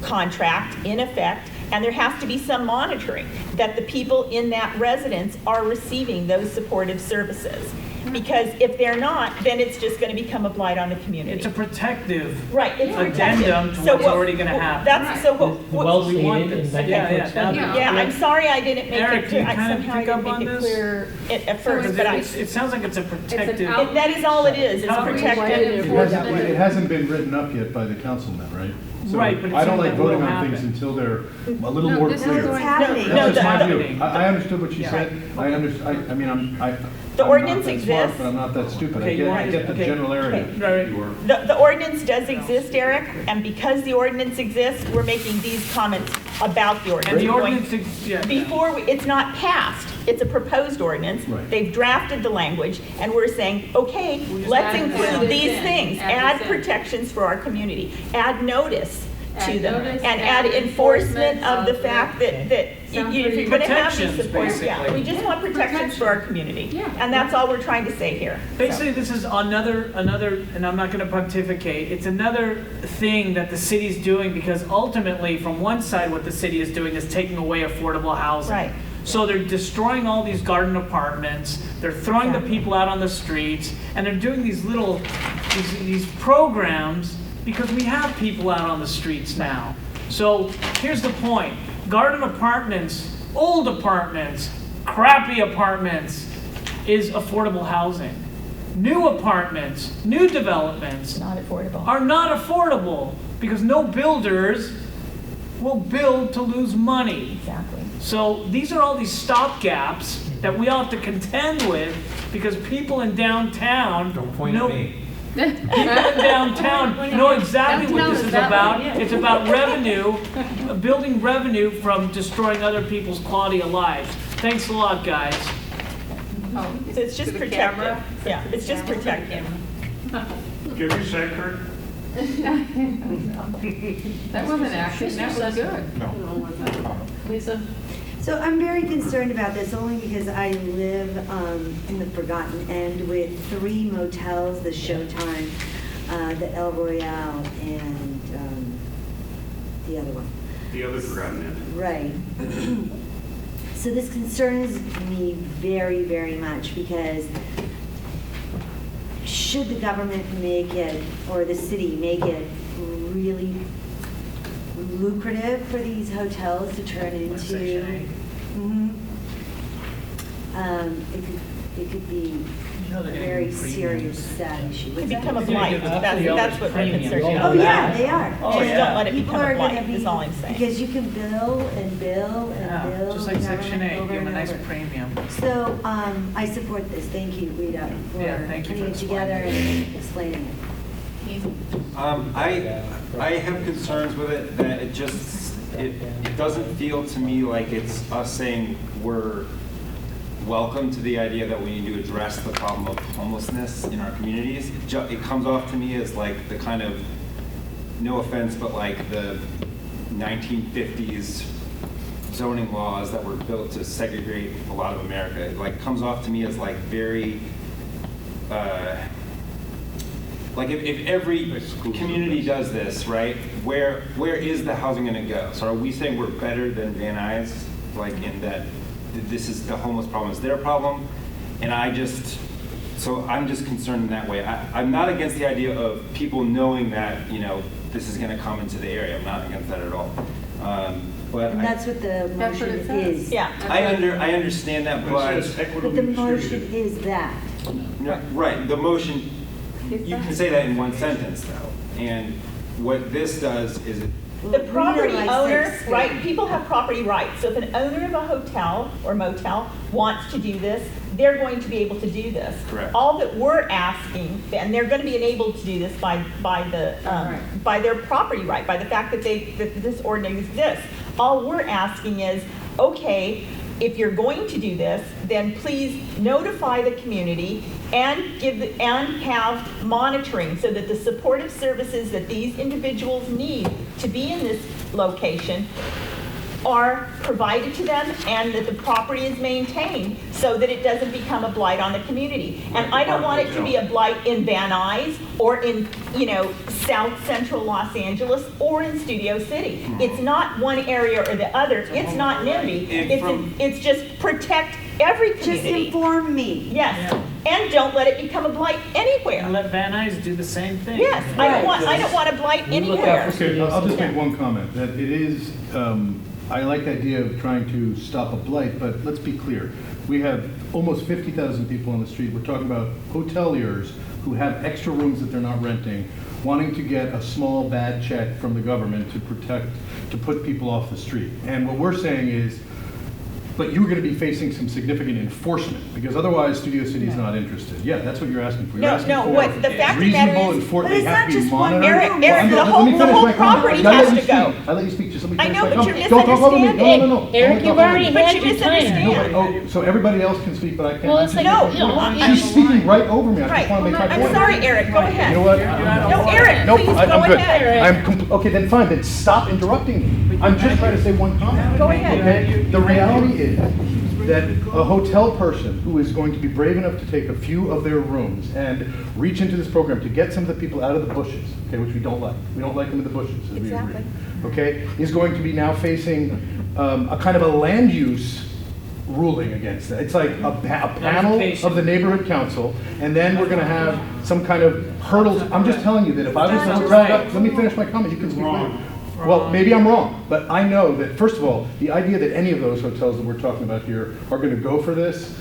[SPEAKER 2] contract in effect, and there has to be some monitoring that the people in that residence are receiving those supportive services. Because if they're not, then it's just going to become a blight on the community.
[SPEAKER 4] It's a protective
[SPEAKER 2] addendum
[SPEAKER 4] to what's already going to happen.
[SPEAKER 2] That's so what
[SPEAKER 4] we want this.
[SPEAKER 2] I'm sorry I didn't make
[SPEAKER 4] Eric,
[SPEAKER 2] it clear.
[SPEAKER 4] I
[SPEAKER 2] Somehow I didn't make it clear at first, but
[SPEAKER 4] it sounds like it's a protective.
[SPEAKER 2] That is all it is. It's protective.
[SPEAKER 10] It hasn't been written up yet by the councilman, right? So
[SPEAKER 4] right, but
[SPEAKER 10] I don't like voting on things until they're a little more clear. That's my view. I understood what she said.
[SPEAKER 2] The ordinance exists.
[SPEAKER 10] But I'm not that stupid. I get the general area.
[SPEAKER 2] The ordinance does exist, Eric, and because the ordinance exists, we're making these comments about the ordinance.
[SPEAKER 4] And the ordinance,
[SPEAKER 2] it's not passed. It's a proposed ordinance.
[SPEAKER 10] Right.
[SPEAKER 2] They've drafted the language, and we're saying, okay, let's include these things. Add protections for our community. Add notice to them.
[SPEAKER 15] notice,
[SPEAKER 2] And add enforcement of the
[SPEAKER 15] of
[SPEAKER 2] fact that
[SPEAKER 15] Sounds
[SPEAKER 2] if you're
[SPEAKER 15] pretty-
[SPEAKER 2] gonna have these
[SPEAKER 4] Protections,
[SPEAKER 2] supports, yeah,
[SPEAKER 4] basically.
[SPEAKER 2] we just want protections for our community.
[SPEAKER 15] Yeah.
[SPEAKER 2] And that's all we're trying to say here. So.
[SPEAKER 4] Basically, this is another, and I'm not going to pontificate, it's another thing that the city's doing, because ultimately, from one side, what the city is doing is taking away affordable housing.
[SPEAKER 2] Right.
[SPEAKER 4] So they're destroying all these garden apartments, they're throwing the people out on the streets, and they're doing these little, these programs, because we have people out on the streets now. So here's the point. Garden apartments, old apartments, crappy apartments is affordable housing. New apartments, new developments
[SPEAKER 13] Not affordable.
[SPEAKER 4] are not affordable because no builders will build to lose money.
[SPEAKER 13] Exactly.
[SPEAKER 4] So these are all these stopgaps that we all have to contend with because people in downtown
[SPEAKER 23] Don't point at me.
[SPEAKER 4] People in downtown know exactly what this is about. It's about revenue, building revenue from destroying other people's quality of life. Thanks a lot, guys.
[SPEAKER 2] So it's just protective. Yeah, it's just protective.
[SPEAKER 3] Give me a sec, Kurt.
[SPEAKER 15] That wasn't action, that was good.
[SPEAKER 7] No.
[SPEAKER 11] Lisa?
[SPEAKER 14] So I'm very concerned about this only because I live in the Forgotten End with 3 motels, the Showtime, the El Royale, and the other one.
[SPEAKER 3] The other forgotten end.
[SPEAKER 14] Right. So this concerns me very, very much because should the government make it, or the city make it really lucrative for these hotels to turn into? Mhm. It could be a very serious, sad issue.
[SPEAKER 2] Could become a blight. That's what we're concerned about.
[SPEAKER 14] Oh, yeah, they are.
[SPEAKER 2] Just don't let it
[SPEAKER 14] People
[SPEAKER 2] become a
[SPEAKER 14] are gonna
[SPEAKER 2] blight, is all I'm saying.
[SPEAKER 14] Because you can bill and bill and
[SPEAKER 4] Yeah,
[SPEAKER 14] bill.
[SPEAKER 4] just like
[SPEAKER 14] the
[SPEAKER 4] Section
[SPEAKER 14] government
[SPEAKER 4] 8,
[SPEAKER 14] over
[SPEAKER 4] give them a
[SPEAKER 14] and
[SPEAKER 4] nice
[SPEAKER 14] over.
[SPEAKER 4] premium.
[SPEAKER 14] So, I support this. Thank you, Rita, for
[SPEAKER 4] Yeah, thank you
[SPEAKER 14] putting
[SPEAKER 4] for
[SPEAKER 14] it together and explaining it.
[SPEAKER 17] I have concerns with it that it doesn't feel to me like it's us saying we're welcome to the idea that we need to address the problem of homelessness in our communities. It comes off to me as like the kind of, no offense, but like the 1950s zoning laws that were built to segregate a lot of America. It like comes off to me as like very, like if every community does this, right, where is the housing gonna go? So are we saying we're better than Van Nuys, like in that this is the homeless problem is their problem? And I'm just concerned in that way. I'm not against the idea of people knowing that, this is gonna come into the area. I'm not against that at all. But
[SPEAKER 14] And that's what the
[SPEAKER 15] That's what
[SPEAKER 14] motion
[SPEAKER 15] it says.
[SPEAKER 14] is.
[SPEAKER 2] Yeah.
[SPEAKER 17] I understand that,
[SPEAKER 3] But it says
[SPEAKER 17] but,
[SPEAKER 14] But the
[SPEAKER 3] equitably
[SPEAKER 14] motion
[SPEAKER 3] distributed.
[SPEAKER 14] is that.
[SPEAKER 17] no, right, the motion, you can say that in one sentence though. And what this does is it
[SPEAKER 2] The property
[SPEAKER 14] Rita likes
[SPEAKER 2] owner,
[SPEAKER 14] that
[SPEAKER 2] right,
[SPEAKER 14] statement.
[SPEAKER 2] people have property rights. So if an owner of a hotel or motel wants to do this, they're going to be able to do this.
[SPEAKER 17] Correct.
[SPEAKER 2] All that we're asking, and they're going to be enabled to do this by their property right, by the fact that this ordinance exists. All we're asking is, okay, if you're going to do this, then please notify the community and have monitoring so that the supportive services that these individuals need to be in this location are provided to them and that the property is maintained so that it doesn't become a blight on the community. And I don't want it to be a blight in Van Nuys or in, South Central Los Angeles or in Studio City. It's not one area or the other. It's not NIMBY. It's just protect every community.
[SPEAKER 14] Just inform me.
[SPEAKER 2] Yes. And don't let it become a blight anywhere.
[SPEAKER 4] And let Van Nuys do the same thing.
[SPEAKER 2] Yes, I don't want a blight anywhere.
[SPEAKER 10] Okay, I'll just make one comment, that it is, I like the idea of trying to stop a blight, but let's be clear. We have almost 50,000 people on the street. We're talking about hoteliers who have extra rooms that they're not renting, wanting to get a small bad check from the government to put people off the street. And what we're saying is, but you're going to be facing some significant enforcement, because otherwise Studio City is not interested. Yeah, that's what you're asking for. You're asking for
[SPEAKER 2] what the fact of the matter
[SPEAKER 10] reasonable
[SPEAKER 2] is,
[SPEAKER 10] enforcement.
[SPEAKER 2] but it's
[SPEAKER 10] They have
[SPEAKER 2] not
[SPEAKER 10] to be
[SPEAKER 2] just one
[SPEAKER 10] monitored.
[SPEAKER 2] Eric,
[SPEAKER 10] Well,
[SPEAKER 2] the
[SPEAKER 10] let me
[SPEAKER 2] whole
[SPEAKER 10] finish my comment.
[SPEAKER 2] property
[SPEAKER 10] I let
[SPEAKER 2] has
[SPEAKER 10] you
[SPEAKER 2] to go.
[SPEAKER 10] speak. I let you speak. Just let me
[SPEAKER 2] I
[SPEAKER 10] finish
[SPEAKER 2] know,
[SPEAKER 10] my
[SPEAKER 2] but
[SPEAKER 10] comment.
[SPEAKER 2] you're
[SPEAKER 10] Don't talk over me.
[SPEAKER 2] misunderstanding.
[SPEAKER 10] No.
[SPEAKER 1] Eric,
[SPEAKER 10] Don't
[SPEAKER 1] you've
[SPEAKER 10] talk over
[SPEAKER 1] already
[SPEAKER 10] me.
[SPEAKER 2] But
[SPEAKER 1] had
[SPEAKER 2] you
[SPEAKER 1] your time.
[SPEAKER 2] misunderstand.
[SPEAKER 10] Oh, so everybody else can speak, but I can't.
[SPEAKER 1] Well, it's like,
[SPEAKER 2] No,
[SPEAKER 10] She's speaking right over me. I
[SPEAKER 2] Right.
[SPEAKER 10] just want to make my point.
[SPEAKER 2] I'm sorry, Eric, go ahead.
[SPEAKER 10] You know what?
[SPEAKER 2] No, Eric,
[SPEAKER 10] Nope,
[SPEAKER 2] please go
[SPEAKER 10] I'm good.
[SPEAKER 2] ahead.
[SPEAKER 10] Okay, then fine, then stop interrupting me. I'm just trying to say one comment.
[SPEAKER 2] Go ahead.
[SPEAKER 10] Okay? The reality is that a hotel person who is going to be brave enough to take a few of their rooms and reach into this program to get some of the people out of the bushes, okay, which we don't like. We don't like them in the bushes, as we agree. Okay, is going to be now facing a kind of a land use ruling against that. It's like a panel of the neighborhood council, and then we're going to have some kind of hurdles. I'm just telling you that if I was the hotel, let me finish my comment. You can speak later. Well, maybe I'm wrong, but I know that, first of all, the idea that any of those hotels that we're talking about here are going to go for this,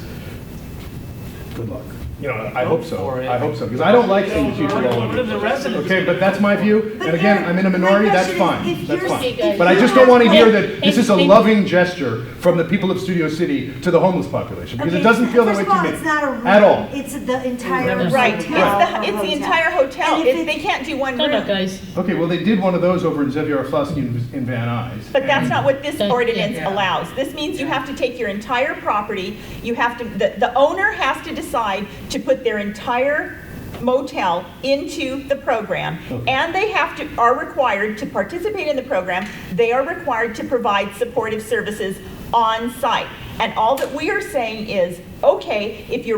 [SPEAKER 10] good luck. You know, I hope so. I hope so, because I don't like seeing people all over the place. Okay, but that's my view. And again, I'm in a minority, that's fine. That's fine. But I just don't want to hear that this is a loving gesture from the people of Studio City to the homeless population, because it doesn't feel that way to me
[SPEAKER 14] It's not a room.
[SPEAKER 10] at all.
[SPEAKER 14] It's the entire
[SPEAKER 2] Right,
[SPEAKER 14] hotel.
[SPEAKER 2] it's the entire hotel. They can't do one room.
[SPEAKER 1] guys.
[SPEAKER 10] Okay, well, they did one of those over in Xavier Flasky in Van Nuys.
[SPEAKER 2] But that's not what this ordinance allows. This means you have to take your entire property, you have to, the owner has to decide to put their entire motel into the program, and they are required to participate in the program. They are required to provide supportive services on site. And all that we are saying is, okay, if you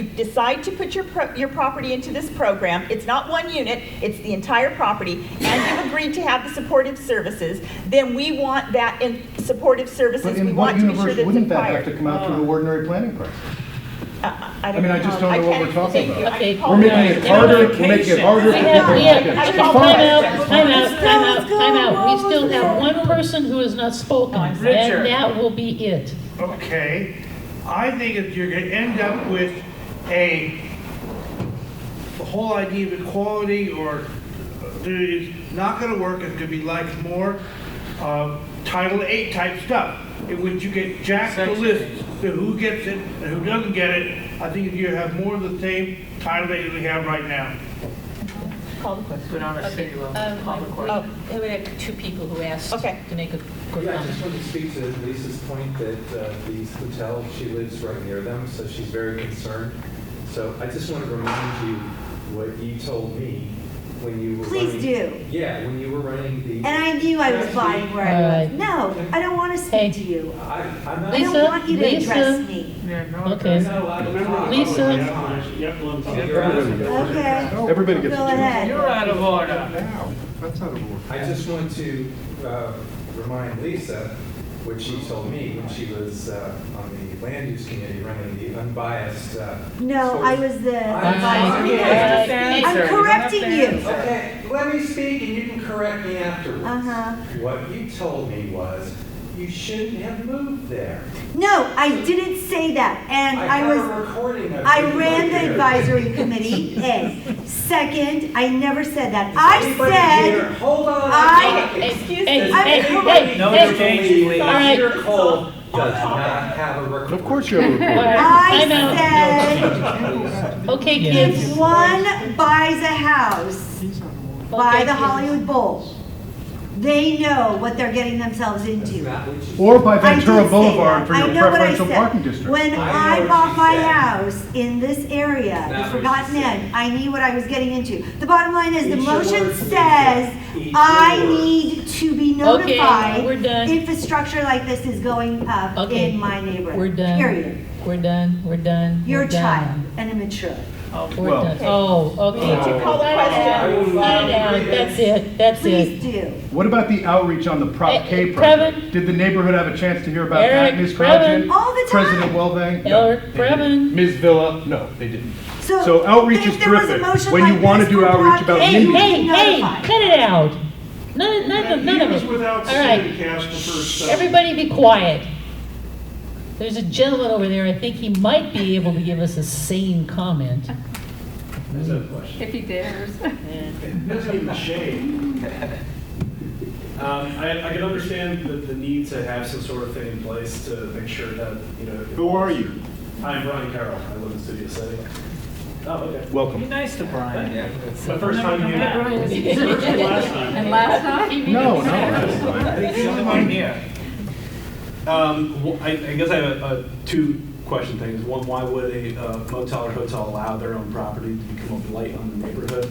[SPEAKER 2] decide to put your property into this program, it's not one unit, it's the entire property, and you've agreed to have the supportive services, then we want that in supportive services.
[SPEAKER 10] But
[SPEAKER 2] We
[SPEAKER 10] in what
[SPEAKER 2] want to be sure
[SPEAKER 10] universe
[SPEAKER 2] that's
[SPEAKER 10] wouldn't that
[SPEAKER 2] required.
[SPEAKER 10] have to come out through the ordinary planning process?
[SPEAKER 2] I
[SPEAKER 10] I just don't know what we're talking about.
[SPEAKER 1] Okay.
[SPEAKER 10] We're making it harder, we're making it harder.
[SPEAKER 1] Time out. We still have one person who has not spoken, and that will be it.
[SPEAKER 18] Okay, I think if you're gonna end up with the whole idea of equality or is not gonna work, it's gonna be like more Title 8 type stuff, in which you get jacked the list to who gets it and who doesn't get it. I think if you have more of the same Title 8 that we have right now.
[SPEAKER 1] Call the question.
[SPEAKER 4] Put on a city level. Call the question.
[SPEAKER 1] We had two people who asked to make a quick
[SPEAKER 23] Yeah, I
[SPEAKER 1] comment.
[SPEAKER 23] just wanted to speak to Lisa's point that these hotels, she lives right near them, so she's very concerned. So I just want to remind you what you told me when you were
[SPEAKER 14] Please
[SPEAKER 23] running.
[SPEAKER 14] do.
[SPEAKER 23] Yeah, when you were running the.
[SPEAKER 14] And I knew I was lying where I was. No, I don't want to speak to you.
[SPEAKER 23] I'm not.
[SPEAKER 14] I don't want you to address me.
[SPEAKER 1] Okay. Lisa.
[SPEAKER 14] Okay.
[SPEAKER 10] Everybody gets
[SPEAKER 14] Go ahead.
[SPEAKER 4] You're out of order.
[SPEAKER 23] That's out of order. I just want to remind Lisa what she told me when she was on the land use committee running the unbiased.
[SPEAKER 14] No, I was the
[SPEAKER 23] advisory.
[SPEAKER 14] I'm correcting you.
[SPEAKER 23] Okay, let me speak and you can correct me afterwards.
[SPEAKER 14] Uh-huh.
[SPEAKER 23] What you told me was you shouldn't have moved there.
[SPEAKER 14] No, I didn't say that. And
[SPEAKER 23] I
[SPEAKER 14] I
[SPEAKER 23] have
[SPEAKER 14] was,
[SPEAKER 23] a recording of
[SPEAKER 14] I
[SPEAKER 23] you
[SPEAKER 14] ran
[SPEAKER 23] right
[SPEAKER 14] the
[SPEAKER 23] here.
[SPEAKER 14] advisory committee. A. Second, I never said that.
[SPEAKER 23] Is
[SPEAKER 14] I
[SPEAKER 23] anybody
[SPEAKER 14] said,
[SPEAKER 23] here? Hold on.
[SPEAKER 2] Excuse
[SPEAKER 1] Hey,
[SPEAKER 2] me.
[SPEAKER 1] hey,
[SPEAKER 23] Anybody
[SPEAKER 1] hey,
[SPEAKER 23] know
[SPEAKER 1] hey,
[SPEAKER 23] that
[SPEAKER 1] hey.
[SPEAKER 23] please?
[SPEAKER 1] All right.
[SPEAKER 23] Peter Cole does not have a recording.
[SPEAKER 10] Of course you have a report.
[SPEAKER 1] Time
[SPEAKER 14] I said,
[SPEAKER 1] Okay, kids.
[SPEAKER 14] if one buys a house by the Hollywood Bowl, they know what they're getting themselves into.
[SPEAKER 10] Or by
[SPEAKER 14] I did
[SPEAKER 10] Ventura
[SPEAKER 14] say
[SPEAKER 10] Boulevard
[SPEAKER 14] that.
[SPEAKER 10] for
[SPEAKER 14] I
[SPEAKER 10] your
[SPEAKER 14] know what I
[SPEAKER 10] preferential
[SPEAKER 14] said.
[SPEAKER 10] parking district.
[SPEAKER 14] When
[SPEAKER 23] I know
[SPEAKER 14] I bought
[SPEAKER 23] what
[SPEAKER 14] my
[SPEAKER 23] you said.
[SPEAKER 14] house in this area,
[SPEAKER 23] Not
[SPEAKER 14] the
[SPEAKER 23] what you
[SPEAKER 14] Forgotten
[SPEAKER 23] said.
[SPEAKER 14] End, I knew what I was getting into. The bottom line is, the
[SPEAKER 23] Eat your
[SPEAKER 14] motion
[SPEAKER 23] words, Lisa.
[SPEAKER 14] says,
[SPEAKER 23] Eat your
[SPEAKER 14] I
[SPEAKER 23] words.
[SPEAKER 14] need to be
[SPEAKER 1] Okay,
[SPEAKER 14] notified.
[SPEAKER 1] we're done.
[SPEAKER 14] Infrastructure like this is going up
[SPEAKER 1] Okay,
[SPEAKER 14] in my neighborhood.
[SPEAKER 1] we're done.
[SPEAKER 14] Period.
[SPEAKER 1] We're done.
[SPEAKER 14] You're
[SPEAKER 1] we're
[SPEAKER 14] a
[SPEAKER 1] done.
[SPEAKER 14] child and immature.
[SPEAKER 1] We're
[SPEAKER 10] Well-
[SPEAKER 1] done. Oh, okay.
[SPEAKER 2] Did you call the question?
[SPEAKER 1] Let it out. That's it. That's
[SPEAKER 14] Please
[SPEAKER 1] it.
[SPEAKER 14] do.
[SPEAKER 10] What about the outreach on the Prop K
[SPEAKER 1] Hey,
[SPEAKER 10] project?
[SPEAKER 1] Previn?
[SPEAKER 10] Did the neighborhood have a chance to hear about
[SPEAKER 1] Eric,
[SPEAKER 10] that, Ms.
[SPEAKER 1] Previn?
[SPEAKER 10] Cogent?
[SPEAKER 14] All the time.
[SPEAKER 10] President Welvang? No,
[SPEAKER 1] Eric,
[SPEAKER 10] they didn't.
[SPEAKER 1] Previn?
[SPEAKER 10] Ms. Villa? No, they didn't.
[SPEAKER 14] So,
[SPEAKER 10] So outreach
[SPEAKER 14] if
[SPEAKER 10] is
[SPEAKER 14] there was a
[SPEAKER 10] terrific.
[SPEAKER 14] motion
[SPEAKER 10] When you
[SPEAKER 14] like
[SPEAKER 10] want to
[SPEAKER 14] this
[SPEAKER 10] do
[SPEAKER 14] for
[SPEAKER 10] outreach about
[SPEAKER 14] Prop K,
[SPEAKER 1] Hey,
[SPEAKER 14] you would
[SPEAKER 10] NIMBY.
[SPEAKER 14] be
[SPEAKER 1] hey,
[SPEAKER 14] notified.
[SPEAKER 1] cut it out. None of it. All right. Everybody be quiet. There's a gentleman over there, I think he might be able to give us a sane comment.
[SPEAKER 15] If he dares.
[SPEAKER 18] It doesn't even shade.
[SPEAKER 12] I can understand the need to have some sort of thing in place to make sure that, you know.
[SPEAKER 7] Who are you?
[SPEAKER 12] I'm Brian Carroll. I live in Studio City. Oh, okay.
[SPEAKER 10] Welcome.
[SPEAKER 4] Be nice to Brian.
[SPEAKER 12] Yeah. It's my first time here.
[SPEAKER 15] First and last time. And last time?
[SPEAKER 10] No.
[SPEAKER 4] I think he's the only one here.
[SPEAKER 12] I guess I have two question things. One, why would a motel or hotel allow their own property to become a blight on the neighborhood?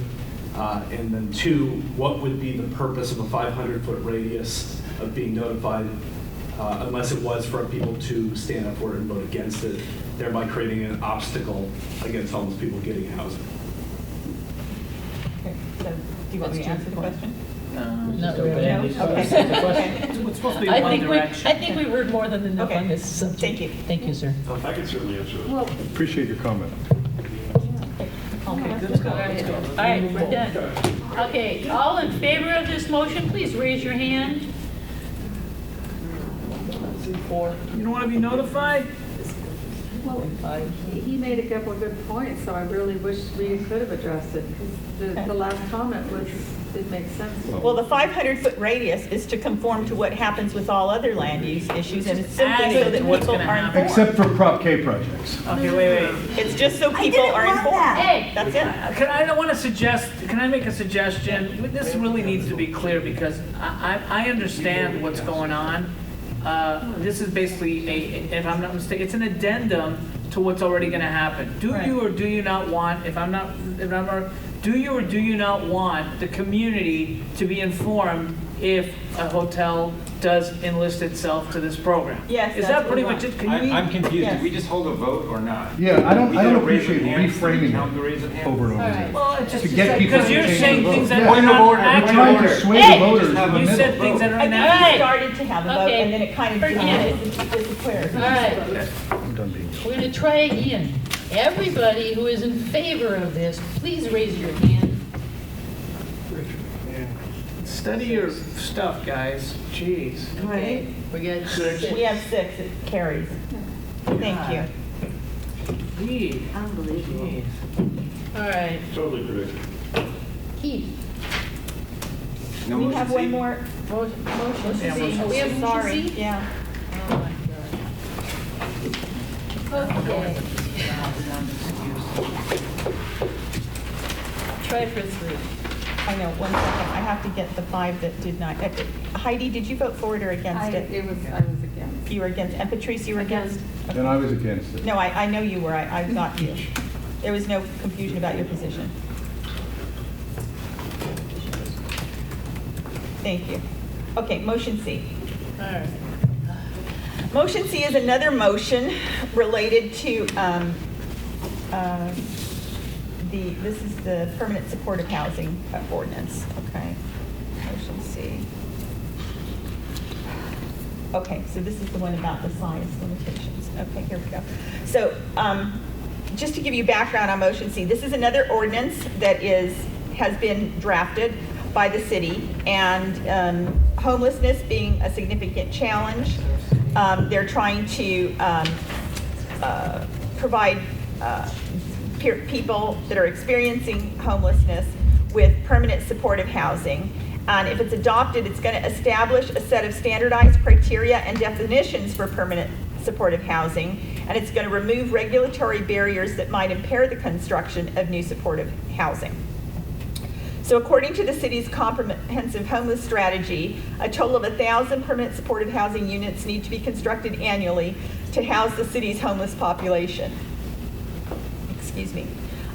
[SPEAKER 12] And then two, what would be the purpose of a 500-foot radius of being notified unless it was for people to stand up for it and vote against it, thereby creating an obstacle against homeless people getting housing?
[SPEAKER 13] Okay, so do you want me to answer the question?
[SPEAKER 1] Not really.
[SPEAKER 13] No? Okay.
[SPEAKER 4] It's supposed to be one direction.
[SPEAKER 1] I think we heard more than enough
[SPEAKER 2] Okay.
[SPEAKER 1] on this subject.
[SPEAKER 2] Thank you.
[SPEAKER 1] Thank you, sir.
[SPEAKER 12] I can certainly answer it.
[SPEAKER 15] Well,
[SPEAKER 10] Appreciate your comment.
[SPEAKER 1] Okay, let's go. All right, we're done. Okay, all in favor of this motion, please raise your hand. 4.
[SPEAKER 4] You don't want to be notified?
[SPEAKER 15] well, he made a couple of good points, so I really wish we could have addressed it, because the last comment was, it makes sense.
[SPEAKER 2] Well, the 500-foot radius is to conform to what happens with all other land use issues, and it's simply so that
[SPEAKER 4] What's
[SPEAKER 2] people
[SPEAKER 4] gonna
[SPEAKER 2] are
[SPEAKER 4] happen.
[SPEAKER 2] informed.
[SPEAKER 10] Except for Prop K projects.
[SPEAKER 4] Okay, wait.
[SPEAKER 2] It's just so people are informed.
[SPEAKER 1] Hey,
[SPEAKER 2] That's it.
[SPEAKER 4] Can I make a suggestion? This really needs to be clear because I understand what's going on. This is basically if I'm not mistaken, it's an addendum to what's already gonna happen. Do you or do you not want, do you or do you not want the community to be informed if a hotel does enlist itself to this program?
[SPEAKER 2] Yes,
[SPEAKER 4] Is
[SPEAKER 2] that's
[SPEAKER 4] that
[SPEAKER 2] what
[SPEAKER 4] pretty
[SPEAKER 2] we
[SPEAKER 4] much
[SPEAKER 2] want.
[SPEAKER 4] it? Can you?
[SPEAKER 17] I'm confused.
[SPEAKER 2] Yes.
[SPEAKER 17] Did we just hold a vote or not?
[SPEAKER 10] Yeah, I don't
[SPEAKER 17] We did a raise of
[SPEAKER 10] appreciate
[SPEAKER 17] hands. Did we
[SPEAKER 10] reframing
[SPEAKER 17] count the
[SPEAKER 10] it
[SPEAKER 17] raise of hands?
[SPEAKER 10] over and over again.
[SPEAKER 4] Well, it's just
[SPEAKER 10] To get people
[SPEAKER 4] because
[SPEAKER 10] to
[SPEAKER 4] you're
[SPEAKER 10] change
[SPEAKER 4] saying
[SPEAKER 10] the vote.
[SPEAKER 4] things that
[SPEAKER 10] Yeah.
[SPEAKER 4] are
[SPEAKER 17] Point of
[SPEAKER 4] not
[SPEAKER 17] order,
[SPEAKER 10] I'm
[SPEAKER 17] point
[SPEAKER 10] trying
[SPEAKER 17] of
[SPEAKER 10] to
[SPEAKER 17] order.
[SPEAKER 10] sway
[SPEAKER 4] Hey!
[SPEAKER 10] the voters in
[SPEAKER 17] Just have
[SPEAKER 10] the
[SPEAKER 17] a
[SPEAKER 4] You
[SPEAKER 10] middle.
[SPEAKER 4] said things that are
[SPEAKER 2] I think
[SPEAKER 4] inaccurate.
[SPEAKER 2] we started to have a vote,
[SPEAKER 1] Okay.
[SPEAKER 2] and then it kind of
[SPEAKER 1] Forget it.
[SPEAKER 2] disappeared.
[SPEAKER 1] All right,
[SPEAKER 10] I'm done being.
[SPEAKER 1] we're gonna try again. Everybody who is in favor of this, please raise your hand.
[SPEAKER 4] Study your stuff, guys. Jeez.
[SPEAKER 1] Okay, we got 6.
[SPEAKER 2] We have 6, it carries. Thank you.
[SPEAKER 4] Gee.
[SPEAKER 14] Unbelievable.
[SPEAKER 4] Jeez.
[SPEAKER 1] All right,
[SPEAKER 12] Totally predicted.
[SPEAKER 1] Keith.
[SPEAKER 17] No
[SPEAKER 2] We
[SPEAKER 17] motion
[SPEAKER 2] have
[SPEAKER 17] C?
[SPEAKER 2] one more.
[SPEAKER 1] Motion
[SPEAKER 4] Yeah,
[SPEAKER 1] C.
[SPEAKER 4] motion
[SPEAKER 1] We have
[SPEAKER 2] Sorry,
[SPEAKER 1] motion C?
[SPEAKER 2] yeah.
[SPEAKER 1] Oh, my God. Okay. Try for 3.
[SPEAKER 2] I know, 1 second. I have to get the 5 that did not. Heidi, did you vote for it or against it?
[SPEAKER 15] I was against.
[SPEAKER 2] You were against. And Patrice, you were against?
[SPEAKER 10] And I was against it.
[SPEAKER 2] No, I know you were. I got you. There was no confusion about your position. Thank you. Okay, motion C.
[SPEAKER 1] All right.
[SPEAKER 2] Motion C is another motion related to this is the permanent supportive housing ordinance, okay? Motion C. Okay, so this is the one about the size limitations. Okay, here we go. So just to give you background on motion C, this is another ordinance that has been drafted by the city, and homelessness being a significant challenge, they're trying to provide people that are experiencing homelessness with permanent supportive housing. And if it's adopted, it's going to establish a set of standardized criteria and definitions for permanent supportive housing, and it's going to remove regulatory barriers that might impair the construction of new supportive housing. So according to the city's comprehensive homeless strategy, a total of 1,000 permanent supportive housing units need to be constructed annually to house the city's homeless population. Excuse me.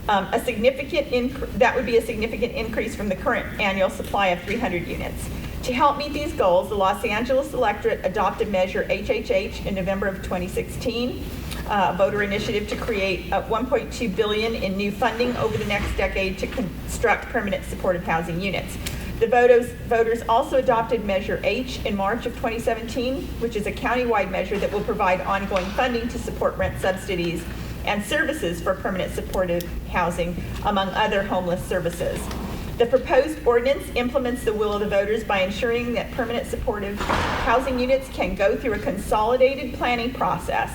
[SPEAKER 2] That would be a significant increase from the current annual supply of 300 units. To help meet these goals, the Los Angeles electorate adopted Measure HHH in November of 2016, a voter initiative to create $1.2 billion in new funding over the next decade to construct permanent supportive housing units. The voters also adopted Measure H in March of 2017, which is a countywide measure that will provide ongoing funding to support rent subsidies and services for permanent supportive housing, among other homeless services. The proposed ordinance implements the will of the voters by ensuring that permanent supportive housing units can go through a consolidated planning process,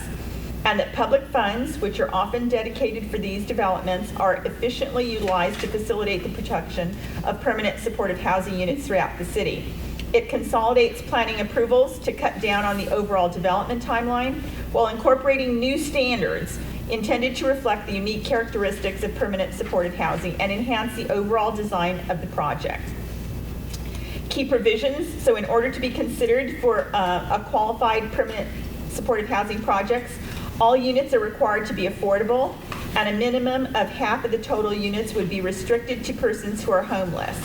[SPEAKER 2] and that public funds, which are often dedicated for these developments, are efficiently utilized to facilitate the production of permanent supportive housing units throughout the city. It consolidates planning approvals to cut down on the overall development timeline while incorporating new standards intended to reflect the unique characteristics of permanent supportive housing and enhance the overall design of the project. Key provisions, so in order to be considered for a qualified permanent supportive housing projects, all units are required to be affordable, and a minimum of half of the total units would be restricted to persons who are homeless.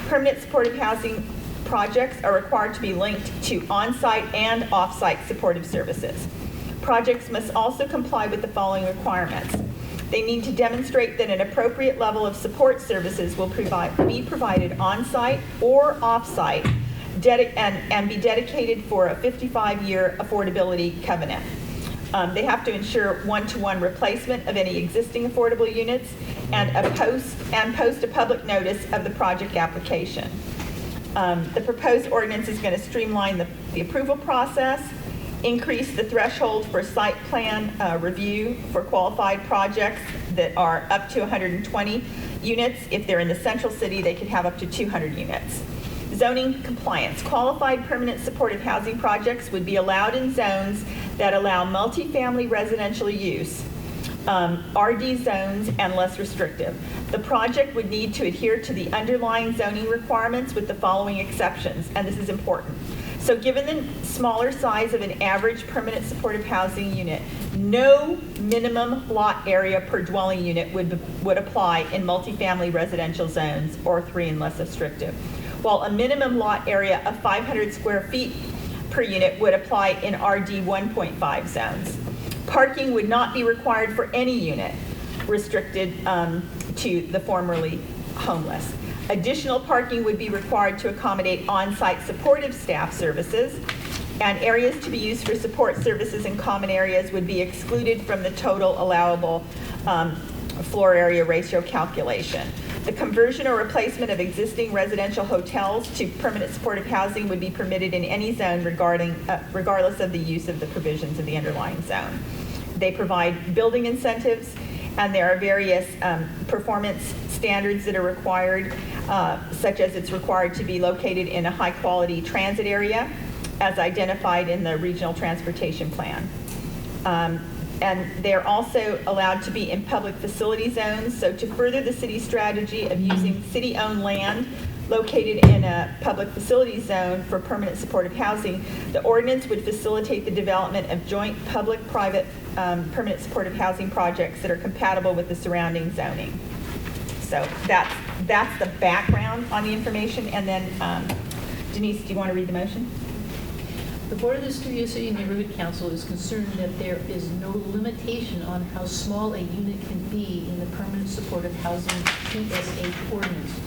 [SPEAKER 2] Permanent supportive housing projects are required to be linked to on-site and off-site supportive services. Projects must also comply with the following requirements. They need to demonstrate that an appropriate level of support services will be provided on-site or off-site and be dedicated for a 55-year affordability covenant. They have to ensure one-to-one replacement of any existing affordable units and post a public notice of the project application. The proposed ordinance is going to streamline the approval process, increase the threshold for site plan review for qualified projects that are up to 120 units. If they're in the central city, they could have up to 200 units. Zoning compliance. Qualified permanent supportive housing projects would be allowed in zones that allow multifamily residential use, RD zones, and less restrictive. The project would need to adhere to the underlying zoning requirements with the following exceptions, and this is important. So given the smaller size of an average permanent supportive housing unit, no minimum lot area per dwelling unit would apply in multifamily residential zones or 3 and less restrictive, while a minimum lot area of 500 square feet per unit would apply in RD 1.5 zones. Parking would not be required for any unit restricted to the formerly homeless. Additional parking would be required to accommodate on-site supportive staff services, and areas to be used for support services and common areas would be excluded from the total allowable floor area ratio calculation. The conversion or replacement of existing residential hotels to permanent supportive housing would be permitted in any zone regardless of the use of the provisions of the underlying zone. They provide building incentives, and there are various performance standards that are required, such as it's required to be located in a high-quality transit area, as identified in the Regional Transportation Plan. And they're also allowed to be in public facility zones. So to further the city's strategy of using city-owned land located in a public facility zone for permanent supportive housing, the ordinance would facilitate the development of joint public-private permanent supportive housing projects that are compatible with the surrounding zoning. So that's the background on the information. And then, Denise, do you want to read the motion?
[SPEAKER 1] The Board of the Studio City Neighborhood Council is concerned that there is no limitation on how small a unit can be in the permanent supportive housing PSH ordinance.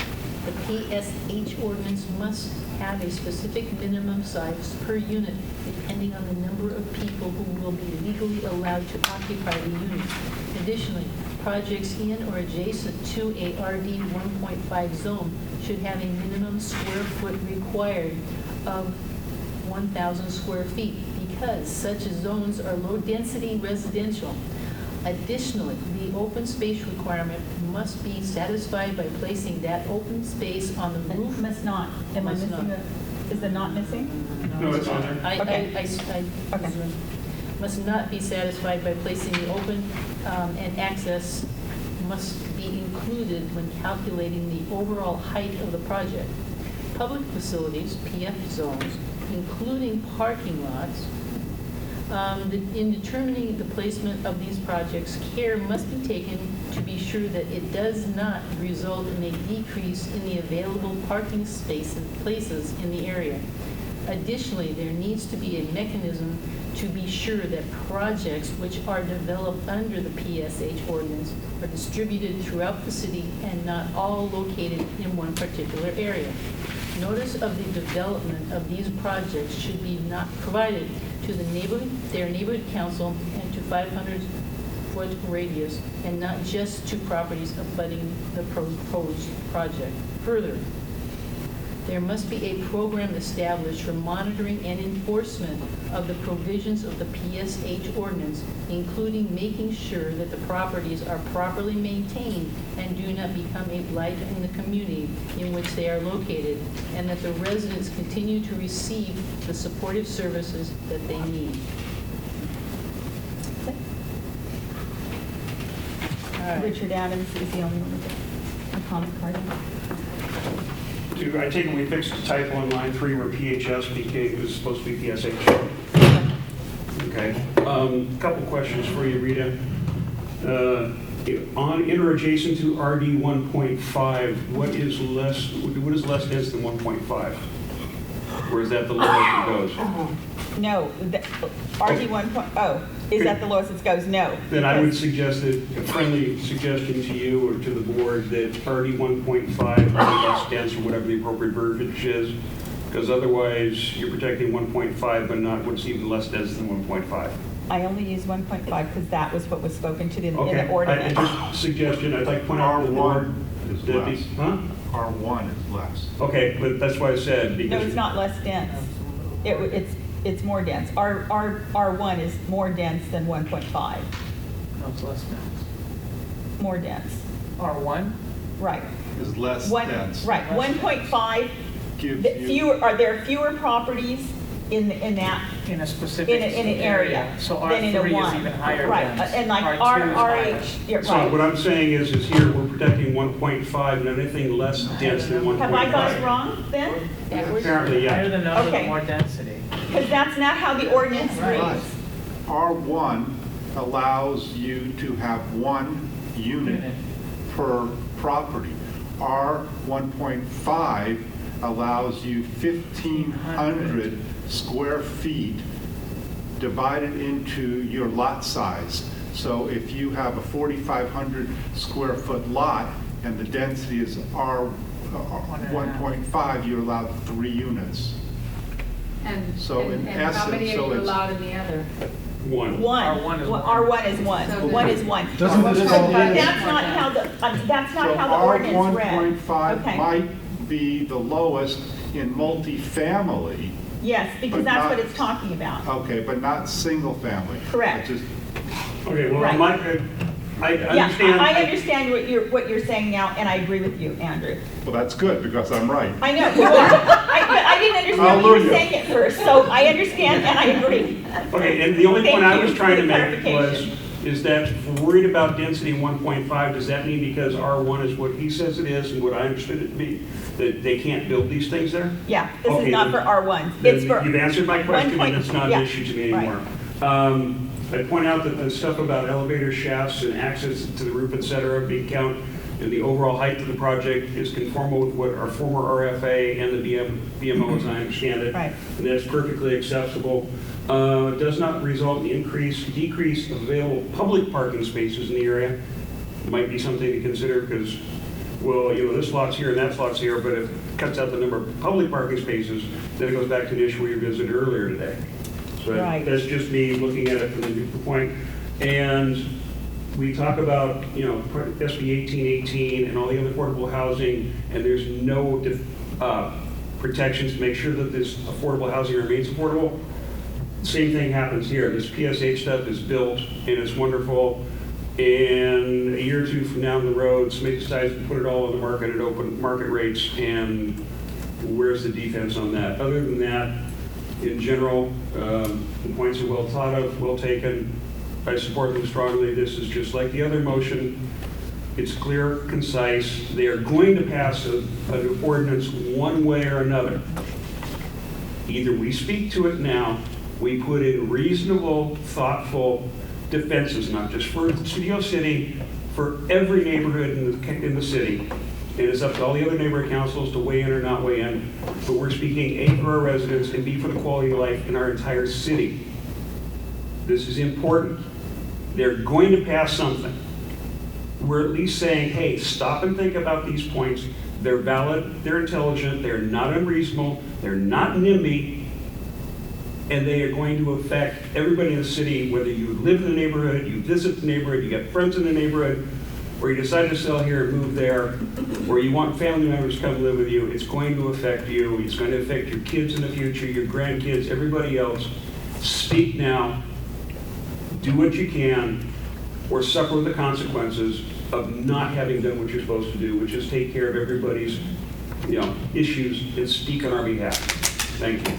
[SPEAKER 1] The PSH ordinance must have a specific minimum size per unit depending on the number of people who will be legally allowed to occupy the unit. Additionally, projects in or adjacent to a RD 1.5 zone should have a minimum square foot required of 1,000 square feet because such zones are low-density residential. Additionally, the open space requirement must be satisfied by placing that open space on the roof.
[SPEAKER 2] Must not. Am I missing it? Is it not missing?
[SPEAKER 3] No, it's on there.
[SPEAKER 2] Okay.
[SPEAKER 1] Must not be satisfied by placing the open and access must be included when calculating the overall height of the project. Public facilities, PF zones, including parking lots, in determining the placement of these projects, care must be taken to be sure that it does not result in a decrease in the available parking space and places in the area. Additionally, there needs to be a mechanism to be sure that projects which are developed under the PSH ordinance are distributed throughout the city and not all located in one particular area. Notice of the development of these projects should be not provided to their neighborhood council and to 500-foot radius, and not just to properties abutting the proposed project. Further, There must be a program established for monitoring and enforcement of the provisions of the PSH ordinance, including making sure that the properties are properly maintained and do not become a blight in the community in which they are located, and that the residents continue to receive the supportive services that they need.
[SPEAKER 2] Richard Adams is the only one with a comment card.
[SPEAKER 3] I take it we fixed the typo on line 3 where PHS became, was supposed to be PSH. Okay. Couple questions for you, Rita. On in or adjacent to RD 1.5, what is less dense than 1.5? Or is that the lowest it goes?
[SPEAKER 2] No, RD 1.0, is that the lowest it goes? No.
[SPEAKER 3] Then I would suggest that, a friendly suggestion to you or to the board, that RD 1.5 is less dense or whatever the appropriate verbiage is, because otherwise you're protecting 1.5 but not what's even less dense than 1.5.
[SPEAKER 2] I only use 1.5 because that was what was spoken to in
[SPEAKER 3] Okay.
[SPEAKER 2] the ordinance.
[SPEAKER 3] Just suggestion, I'd like to point out to the board.
[SPEAKER 7] is
[SPEAKER 3] that
[SPEAKER 7] less. R1 is less.
[SPEAKER 3] Okay, but that's why I said,
[SPEAKER 2] No,
[SPEAKER 3] because.
[SPEAKER 2] it's not less dense. It's more dense. R1 is more dense than 1.5.
[SPEAKER 4] No, it's less dense.
[SPEAKER 2] More dense.
[SPEAKER 4] R1?
[SPEAKER 2] Right.
[SPEAKER 7] Is less dense.
[SPEAKER 2] Right. 1.5.
[SPEAKER 7] Gives
[SPEAKER 2] There are fewer properties in that
[SPEAKER 4] In a specific
[SPEAKER 2] in an area
[SPEAKER 4] So
[SPEAKER 2] than in a
[SPEAKER 4] R3
[SPEAKER 2] 1.
[SPEAKER 4] is even higher
[SPEAKER 2] Right.
[SPEAKER 4] dense.
[SPEAKER 2] And like
[SPEAKER 4] R2 is higher.
[SPEAKER 2] RH. Yeah,
[SPEAKER 3] So
[SPEAKER 2] right.
[SPEAKER 3] what I'm saying is here we're protecting 1.5 and anything less dense than 1.5.
[SPEAKER 2] Have I got it wrong then?
[SPEAKER 3] Apparently,
[SPEAKER 4] Higher
[SPEAKER 3] yeah.
[SPEAKER 4] the number,
[SPEAKER 2] Okay.
[SPEAKER 4] the more density.
[SPEAKER 2] Because that's not how the ordinance reads.
[SPEAKER 7] R1 allows you to have one unit per property. R1.5 allows you 1,500 square feet divided into your lot size. So if you have a 4,500 square foot lot and the density is R1.5, you're allowed 3 units.
[SPEAKER 15] And,
[SPEAKER 7] So in
[SPEAKER 15] and how many
[SPEAKER 7] essence,
[SPEAKER 15] are
[SPEAKER 7] so
[SPEAKER 15] you
[SPEAKER 7] it's-
[SPEAKER 15] allowed in the other?
[SPEAKER 3] One.
[SPEAKER 2] R1 is one.
[SPEAKER 15] So
[SPEAKER 2] One is one.
[SPEAKER 10] Doesn't this
[SPEAKER 2] But
[SPEAKER 10] all-
[SPEAKER 2] that's not how the ordinance read.
[SPEAKER 7] R1.5
[SPEAKER 2] Okay.
[SPEAKER 7] might be the lowest in multifamily.
[SPEAKER 2] Yes, because
[SPEAKER 7] but
[SPEAKER 2] that's
[SPEAKER 7] not-
[SPEAKER 2] what it's talking about.
[SPEAKER 7] Okay, but not single family.
[SPEAKER 2] Correct.
[SPEAKER 7] Just-
[SPEAKER 3] Okay, well,
[SPEAKER 2] Right.
[SPEAKER 3] I
[SPEAKER 2] Yeah,
[SPEAKER 3] understand.
[SPEAKER 2] I understand what you're saying now, and I agree with you, Andrew.
[SPEAKER 7] Well, that's good, because I'm right.
[SPEAKER 2] I know, you are. But I didn't understand what you were
[SPEAKER 7] Hallelujah.
[SPEAKER 2] saying at first, so I understand and I agree.
[SPEAKER 3] Okay, and the only point I was trying to
[SPEAKER 2] Thank
[SPEAKER 3] make
[SPEAKER 2] you for the
[SPEAKER 3] was, is that if we're worried about density 1.5, does that mean because R1 is what he says it is and what I understood it to be, that they can't build these things there?
[SPEAKER 2] Yeah, this
[SPEAKER 3] Okay,
[SPEAKER 2] is not
[SPEAKER 3] then-
[SPEAKER 2] for R1.
[SPEAKER 3] Then
[SPEAKER 2] It's for.
[SPEAKER 3] You've answered my question, and it's not an
[SPEAKER 2] yeah,
[SPEAKER 3] issue to me
[SPEAKER 2] right.
[SPEAKER 3] anymore. I point out that the stuff about elevator shafts and access to the roof, et cetera, being count, and the overall height of the project is conformal with what our former RFA and the BMO, as I understand it.
[SPEAKER 2] Right.
[SPEAKER 3] And that's perfectly acceptable. Does not result in decrease of available public parking spaces in the area. Might be something to consider because, well, this lot's here and that lot's here, but if it cuts out the number of public parking spaces, then it goes back to the issue we visited earlier today. So
[SPEAKER 2] Right.
[SPEAKER 3] that's just me looking at it from the viewpoint. And we talk about, SB 1818 and all the other affordable housing, and there's no protections to make sure that this affordable housing remains affordable. Same thing happens here. This PSH stuff is built and it's wonderful. And a year or two from down the road, somebody decides to put it all on the market at open market rates, and where's the defense on that? Other than that, in general, the points are well thought of, well taken. I support them strongly. This is just like the other motion. It's clear, concise. They are going to pass an ordinance one way or another. Either we speak to it now, we put in reasonable, thoughtful defenses, not just for Studio City, for every neighborhood in the city. And it's up to all the other neighborhood councils to weigh in or not weigh in. But we're speaking A, for our residents, and B, for the quality of life in our entire city. This is important. They're going to pass something. We're at least saying, hey, stop and think about these points. They're valid, they're intelligent, they're not unreasonable, they're not NIMBY, and they are going to affect everybody in the city, whether you live in the neighborhood, you visit the neighborhood, you got friends in the neighborhood. or you decide to sell here and move there, or you want family members to come live with you, it's going to affect you. It's going to affect your kids in the future, your grandkids, everybody else. Speak now. Do what you can, or suffer the consequences of not having done what you're supposed to do, which is take care of everybody's, issues and speak on our behalf. Thank you.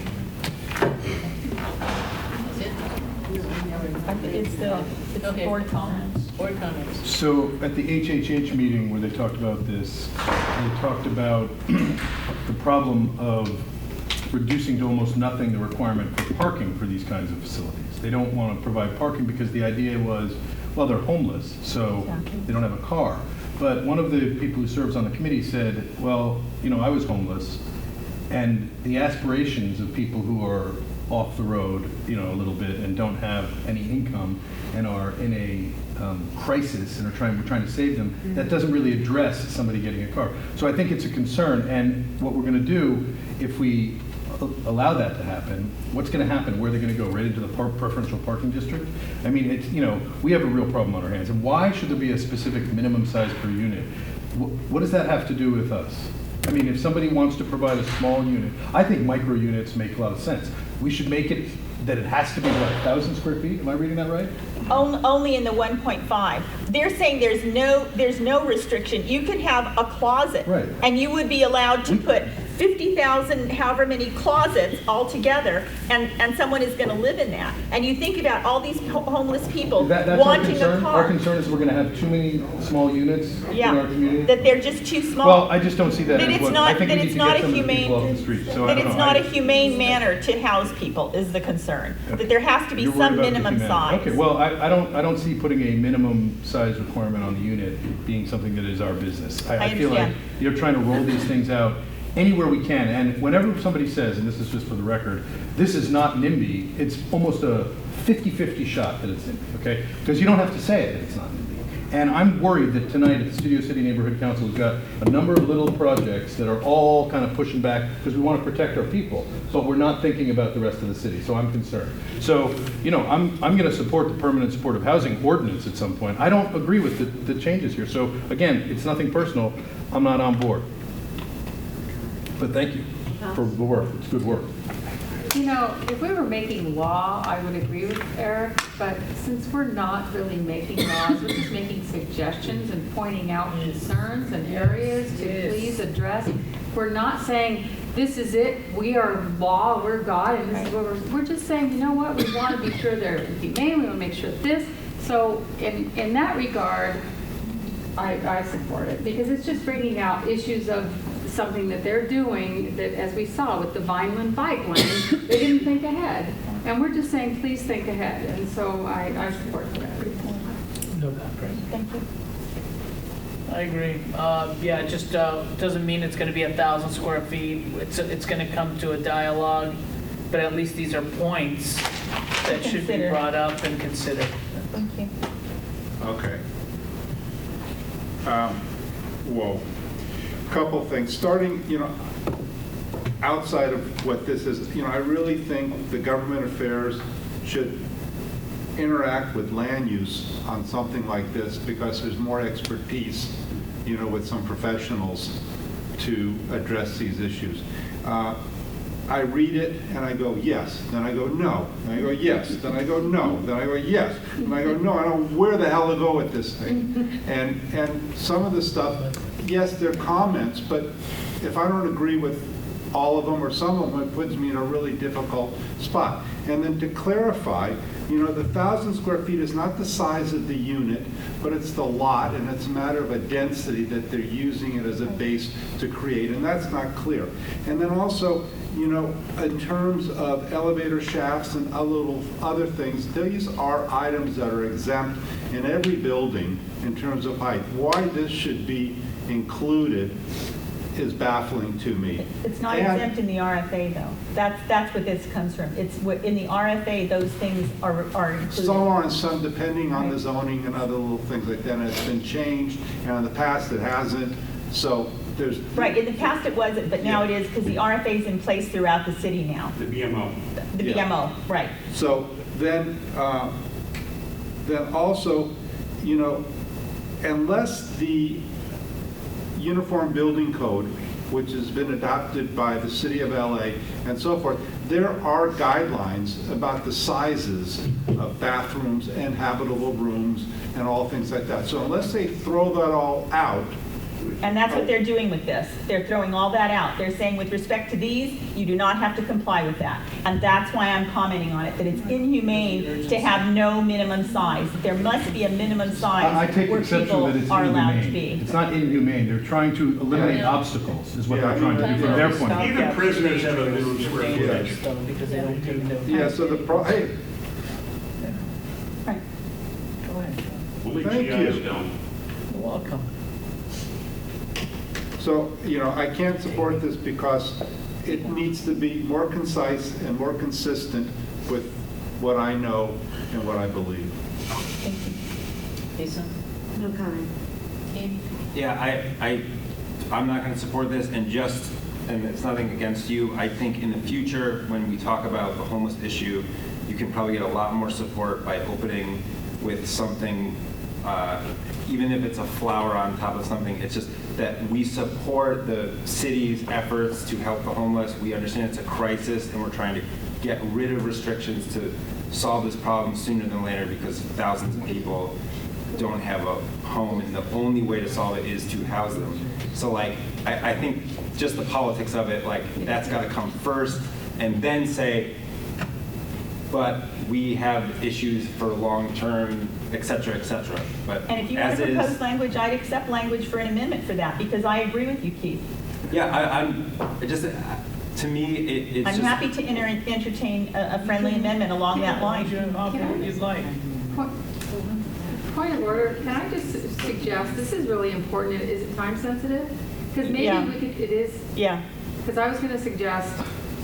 [SPEAKER 13] It's board comments.
[SPEAKER 1] Board comments.
[SPEAKER 10] So at the HHH meeting where they talked about this, they talked about the problem of reducing to almost nothing the requirement for parking for these kinds of facilities. They don't want to provide parking because the idea was, well, they're homeless, so they don't have a car. But one of the people who serves on the committee said, well, I was homeless, and the aspirations of people who are off the road, a little bit and don't have any income and are in a crisis and we're trying to save them, that doesn't really address somebody getting a car. So I think it's a concern, and what we're going to do if we allow that to happen, what's going to happen? Where are they going to go? Right into the preferential parking district? I mean, it's, we have a real problem on our hands. And why should there be a specific minimum size per unit? What does that have to do with us? I mean, if somebody wants to provide a small unit, I think micro units make a lot of sense. We should make it that it has to be, 1,000 square feet? Am I reading that right?
[SPEAKER 2] Only in the 1.5. They're saying there's no restriction. You could have a closet,
[SPEAKER 10] right,
[SPEAKER 2] and you would be allowed to put 50,000, however many closets all together, and someone is going to live in that. And you think about all these homeless people wanting a car.
[SPEAKER 10] Our concern is we're going to have too many small units in our community.
[SPEAKER 2] That they're just too small.
[SPEAKER 10] Well, I just don't see that.
[SPEAKER 2] That
[SPEAKER 10] as
[SPEAKER 2] it's
[SPEAKER 10] what,
[SPEAKER 2] not.
[SPEAKER 10] I think
[SPEAKER 2] That
[SPEAKER 10] we need
[SPEAKER 2] it's
[SPEAKER 10] to
[SPEAKER 2] not
[SPEAKER 10] get
[SPEAKER 2] a
[SPEAKER 10] some of the people off the
[SPEAKER 2] humane.
[SPEAKER 10] street. So
[SPEAKER 2] That it's not a humane manner to house people is the concern. That there has to be some minimum size.
[SPEAKER 10] Okay. Well, I don't see putting a minimum size requirement on the unit being something that is our business. I feel like you're trying to roll these things out anywhere we can. And whenever somebody says, and this is just for the record, this is not NIMBY, it's almost a 50-50 shot that it's NIMBY, okay? Because you don't have to say it that it's not NIMBY. And I'm worried that tonight at the Studio City Neighborhood Council, we've got a number of little projects that are all kind of pushing back because we want to protect our people, but we're not thinking about the rest of the city, so I'm concerned. So, I'm going to support the permanent supportive housing ordinance at some point. I don't agree with the changes here. So again, it's nothing personal. I'm not on board. But thank you for the work. It's good work.
[SPEAKER 15] If we were making law, I would agree with Eric, but since we're not really making laws, we're just making suggestions and pointing out concerns and areas to please address. We're not saying, this is it, we are law, we're God, and this is what we're just saying, you know what, we want to be sure they're humane, we want to make sure this. So in that regard, I support it, because it's just bringing out issues of something that they're doing that, as we saw with the Vineland bike lane, they didn't think ahead. And we're just saying, please think ahead. And so I support that.
[SPEAKER 6] No doubt, great.
[SPEAKER 2] Thank you.
[SPEAKER 4] I agree. Yeah, it just doesn't mean it's going to be 1,000 square feet. It's going to come to a dialogue, but at least these are points that should be brought up and considered.
[SPEAKER 2] Thank you.
[SPEAKER 7] Okay. Well, couple things. Starting, outside of what this is, I really think the government affairs should interact with land use on something like this because there's more expertise, with some professionals to address these issues. I read it and I go, yes. Then I go, no. Then I go, yes. Then I go, no. Then I go, yes. Then I go, no. I don't know where the hell to go with this thing. And some of the stuff, yes, they're comments, but if I don't agree with all of them or some of them, it puts me in a really difficult spot. And then to clarify, the 1,000 square feet is not the size of the unit, but it's the lot, and it's a matter of a density that they're using it as a base to create, and that's not clear. And then also, in terms of elevator shafts and other things, these are items that are exempt in every building in terms of height. Why this should be included is baffling to me.
[SPEAKER 2] It's not exempt in the RFA though. That's what this comes from. It's in the RFA, those things are included.
[SPEAKER 7] Some are and some depending on the zoning and other little things like that. And it's been changed, and in the past it hasn't. So there's...
[SPEAKER 2] Right, in the past it wasn't, but now it is because the RFA is in place throughout the city now.
[SPEAKER 3] The BMO.
[SPEAKER 2] The BMO, right.
[SPEAKER 7] So then also, unless the Uniform Building Code, which has been adopted by the city of LA and so forth, there are guidelines about the sizes of bathrooms and habitable rooms and all things like that. So unless they throw that all out.
[SPEAKER 2] And that's what they're doing with this. They're throwing all that out. They're saying with respect to these, you do not have to comply with that. And that's why I'm commenting on it, that it's inhumane to have no minimum size. There must be a minimum
[SPEAKER 10] I
[SPEAKER 2] size
[SPEAKER 10] take
[SPEAKER 2] where
[SPEAKER 10] exception
[SPEAKER 2] people
[SPEAKER 10] that it's
[SPEAKER 2] are allowed to
[SPEAKER 10] inhumane.
[SPEAKER 2] be.
[SPEAKER 10] It's not inhumane. They're trying to eliminate obstacles, is what they're trying to do from their point of view.
[SPEAKER 3] Even prisoners have a minimum square footage.
[SPEAKER 6] Because they don't take no.
[SPEAKER 7] Yeah, so the hey,
[SPEAKER 3] We'll leave
[SPEAKER 7] Thank
[SPEAKER 3] you guys
[SPEAKER 7] you.
[SPEAKER 3] down.
[SPEAKER 6] You're welcome.
[SPEAKER 7] so, I can't support this because it needs to be more concise and more consistent with what I know and what I believe.
[SPEAKER 1] Lisa?
[SPEAKER 14] No comment.
[SPEAKER 17] Yeah, I'm not going to support this, and it's nothing against you. I think in the future, when we talk about the homeless issue, you can probably get a lot more support by opening with something, even if it's a flower on top of something. It's just that we support the city's efforts to help the homeless. We understand it's a crisis, and we're trying to get rid of restrictions to solve this problem sooner than later, because thousands of people don't have a home, and the only way to solve it is to house them. So like, I think just the politics of it, like, that's got to come first, and then say, but we have issues for long-term, et cetera, et cetera. But
[SPEAKER 2] And if you want
[SPEAKER 17] as
[SPEAKER 2] to
[SPEAKER 17] is,
[SPEAKER 2] propose language, I'd accept language for an amendment for that, because I agree with you, Keith.
[SPEAKER 17] yeah, to me, it's
[SPEAKER 2] I'm
[SPEAKER 17] just.
[SPEAKER 2] happy to entertain a friendly amendment along that line.
[SPEAKER 4] You'd like.
[SPEAKER 15] Point of order, can I just suggest, this is really important, is it time sensitive? Because maybe
[SPEAKER 2] Yeah.
[SPEAKER 15] we could, it is.
[SPEAKER 2] Yeah.
[SPEAKER 15] Because I was going to suggest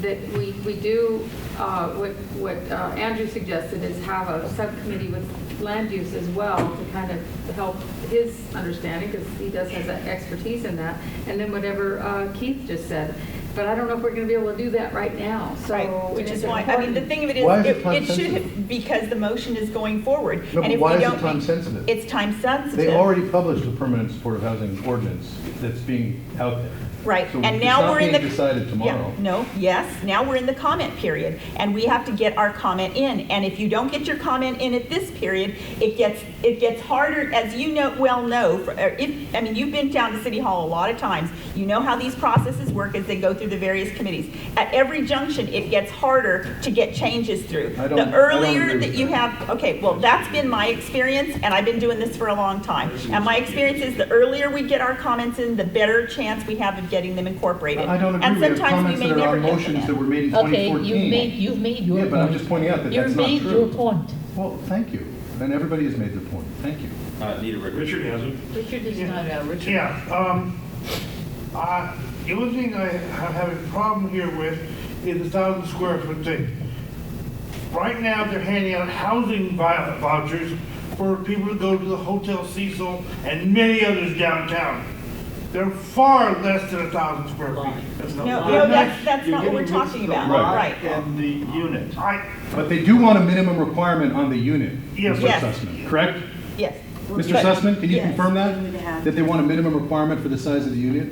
[SPEAKER 15] that we do, what Andrew suggested is have a subcommittee with land use as well to kind of help his understanding, because he has expertise in that, and then whatever Keith just said. But I don't know if we're going to be able to do that right now. So,
[SPEAKER 2] Right, which
[SPEAKER 15] and
[SPEAKER 2] is
[SPEAKER 15] it's
[SPEAKER 2] why, I mean, the thing of it
[SPEAKER 10] Why is
[SPEAKER 2] is,
[SPEAKER 10] it time
[SPEAKER 2] it should,
[SPEAKER 10] sensitive?
[SPEAKER 2] because the motion is going forward.
[SPEAKER 10] No,
[SPEAKER 2] And
[SPEAKER 10] but
[SPEAKER 2] if
[SPEAKER 10] why
[SPEAKER 2] we
[SPEAKER 10] is it
[SPEAKER 2] don't
[SPEAKER 10] time
[SPEAKER 2] make-
[SPEAKER 10] sensitive?
[SPEAKER 2] It's time sensitive.
[SPEAKER 10] They already published a permanent supportive housing ordinance that's being out there.
[SPEAKER 2] Right,
[SPEAKER 10] So
[SPEAKER 2] and
[SPEAKER 10] it's
[SPEAKER 2] now
[SPEAKER 10] not
[SPEAKER 2] we're in the.
[SPEAKER 10] being decided tomorrow.
[SPEAKER 2] Yeah, no, yes, now we're in the comment period, and we have to get our comment in. And if you don't get your comment in at this period, it gets harder, as you know, I mean, you've been down to City Hall a lot of times. You know how these processes work as they go through the various committees. At every junction, it gets harder to get changes through.
[SPEAKER 10] I don't
[SPEAKER 2] The earlier
[SPEAKER 10] agree
[SPEAKER 2] that
[SPEAKER 10] with
[SPEAKER 2] you
[SPEAKER 10] that.
[SPEAKER 2] have, okay, well, that's been my experience, and I've been doing this for a long time. And my experience is the earlier we get our comments in, the better chance we have of getting them incorporated.
[SPEAKER 10] I don't agree.
[SPEAKER 2] And
[SPEAKER 10] We have
[SPEAKER 2] sometimes
[SPEAKER 10] comments
[SPEAKER 2] we may
[SPEAKER 10] that are
[SPEAKER 2] never
[SPEAKER 10] on
[SPEAKER 2] get
[SPEAKER 10] motions that
[SPEAKER 2] them
[SPEAKER 10] were made in
[SPEAKER 1] Okay,
[SPEAKER 10] 2014.
[SPEAKER 1] you've made your
[SPEAKER 10] Yeah,
[SPEAKER 1] point.
[SPEAKER 10] but I'm just pointing out that that's not true.
[SPEAKER 1] You've made your point.
[SPEAKER 10] Well, thank you. Then everybody has made their point. Thank you.
[SPEAKER 3] Richard hasn't.
[SPEAKER 1] Richard is not, Richard.
[SPEAKER 18] Yeah, the only thing I have a problem here with is the 1,000 square foot thing. Right now, they're handing out housing vouchers for people to go to the Hotel Cecil and many others downtown. They're far less than 1,000 square feet.
[SPEAKER 2] No, that's not what we're talking about, right.
[SPEAKER 7] And the unit.
[SPEAKER 10] But they do want a minimum requirement on the unit,
[SPEAKER 18] Yes.
[SPEAKER 10] Mr.
[SPEAKER 2] Yes.
[SPEAKER 10] Sussman, correct?
[SPEAKER 2] Yes.
[SPEAKER 10] Mr.
[SPEAKER 2] But-
[SPEAKER 10] Sussman, can you
[SPEAKER 2] yes.
[SPEAKER 10] confirm that? That they want a minimum requirement for the size of the unit?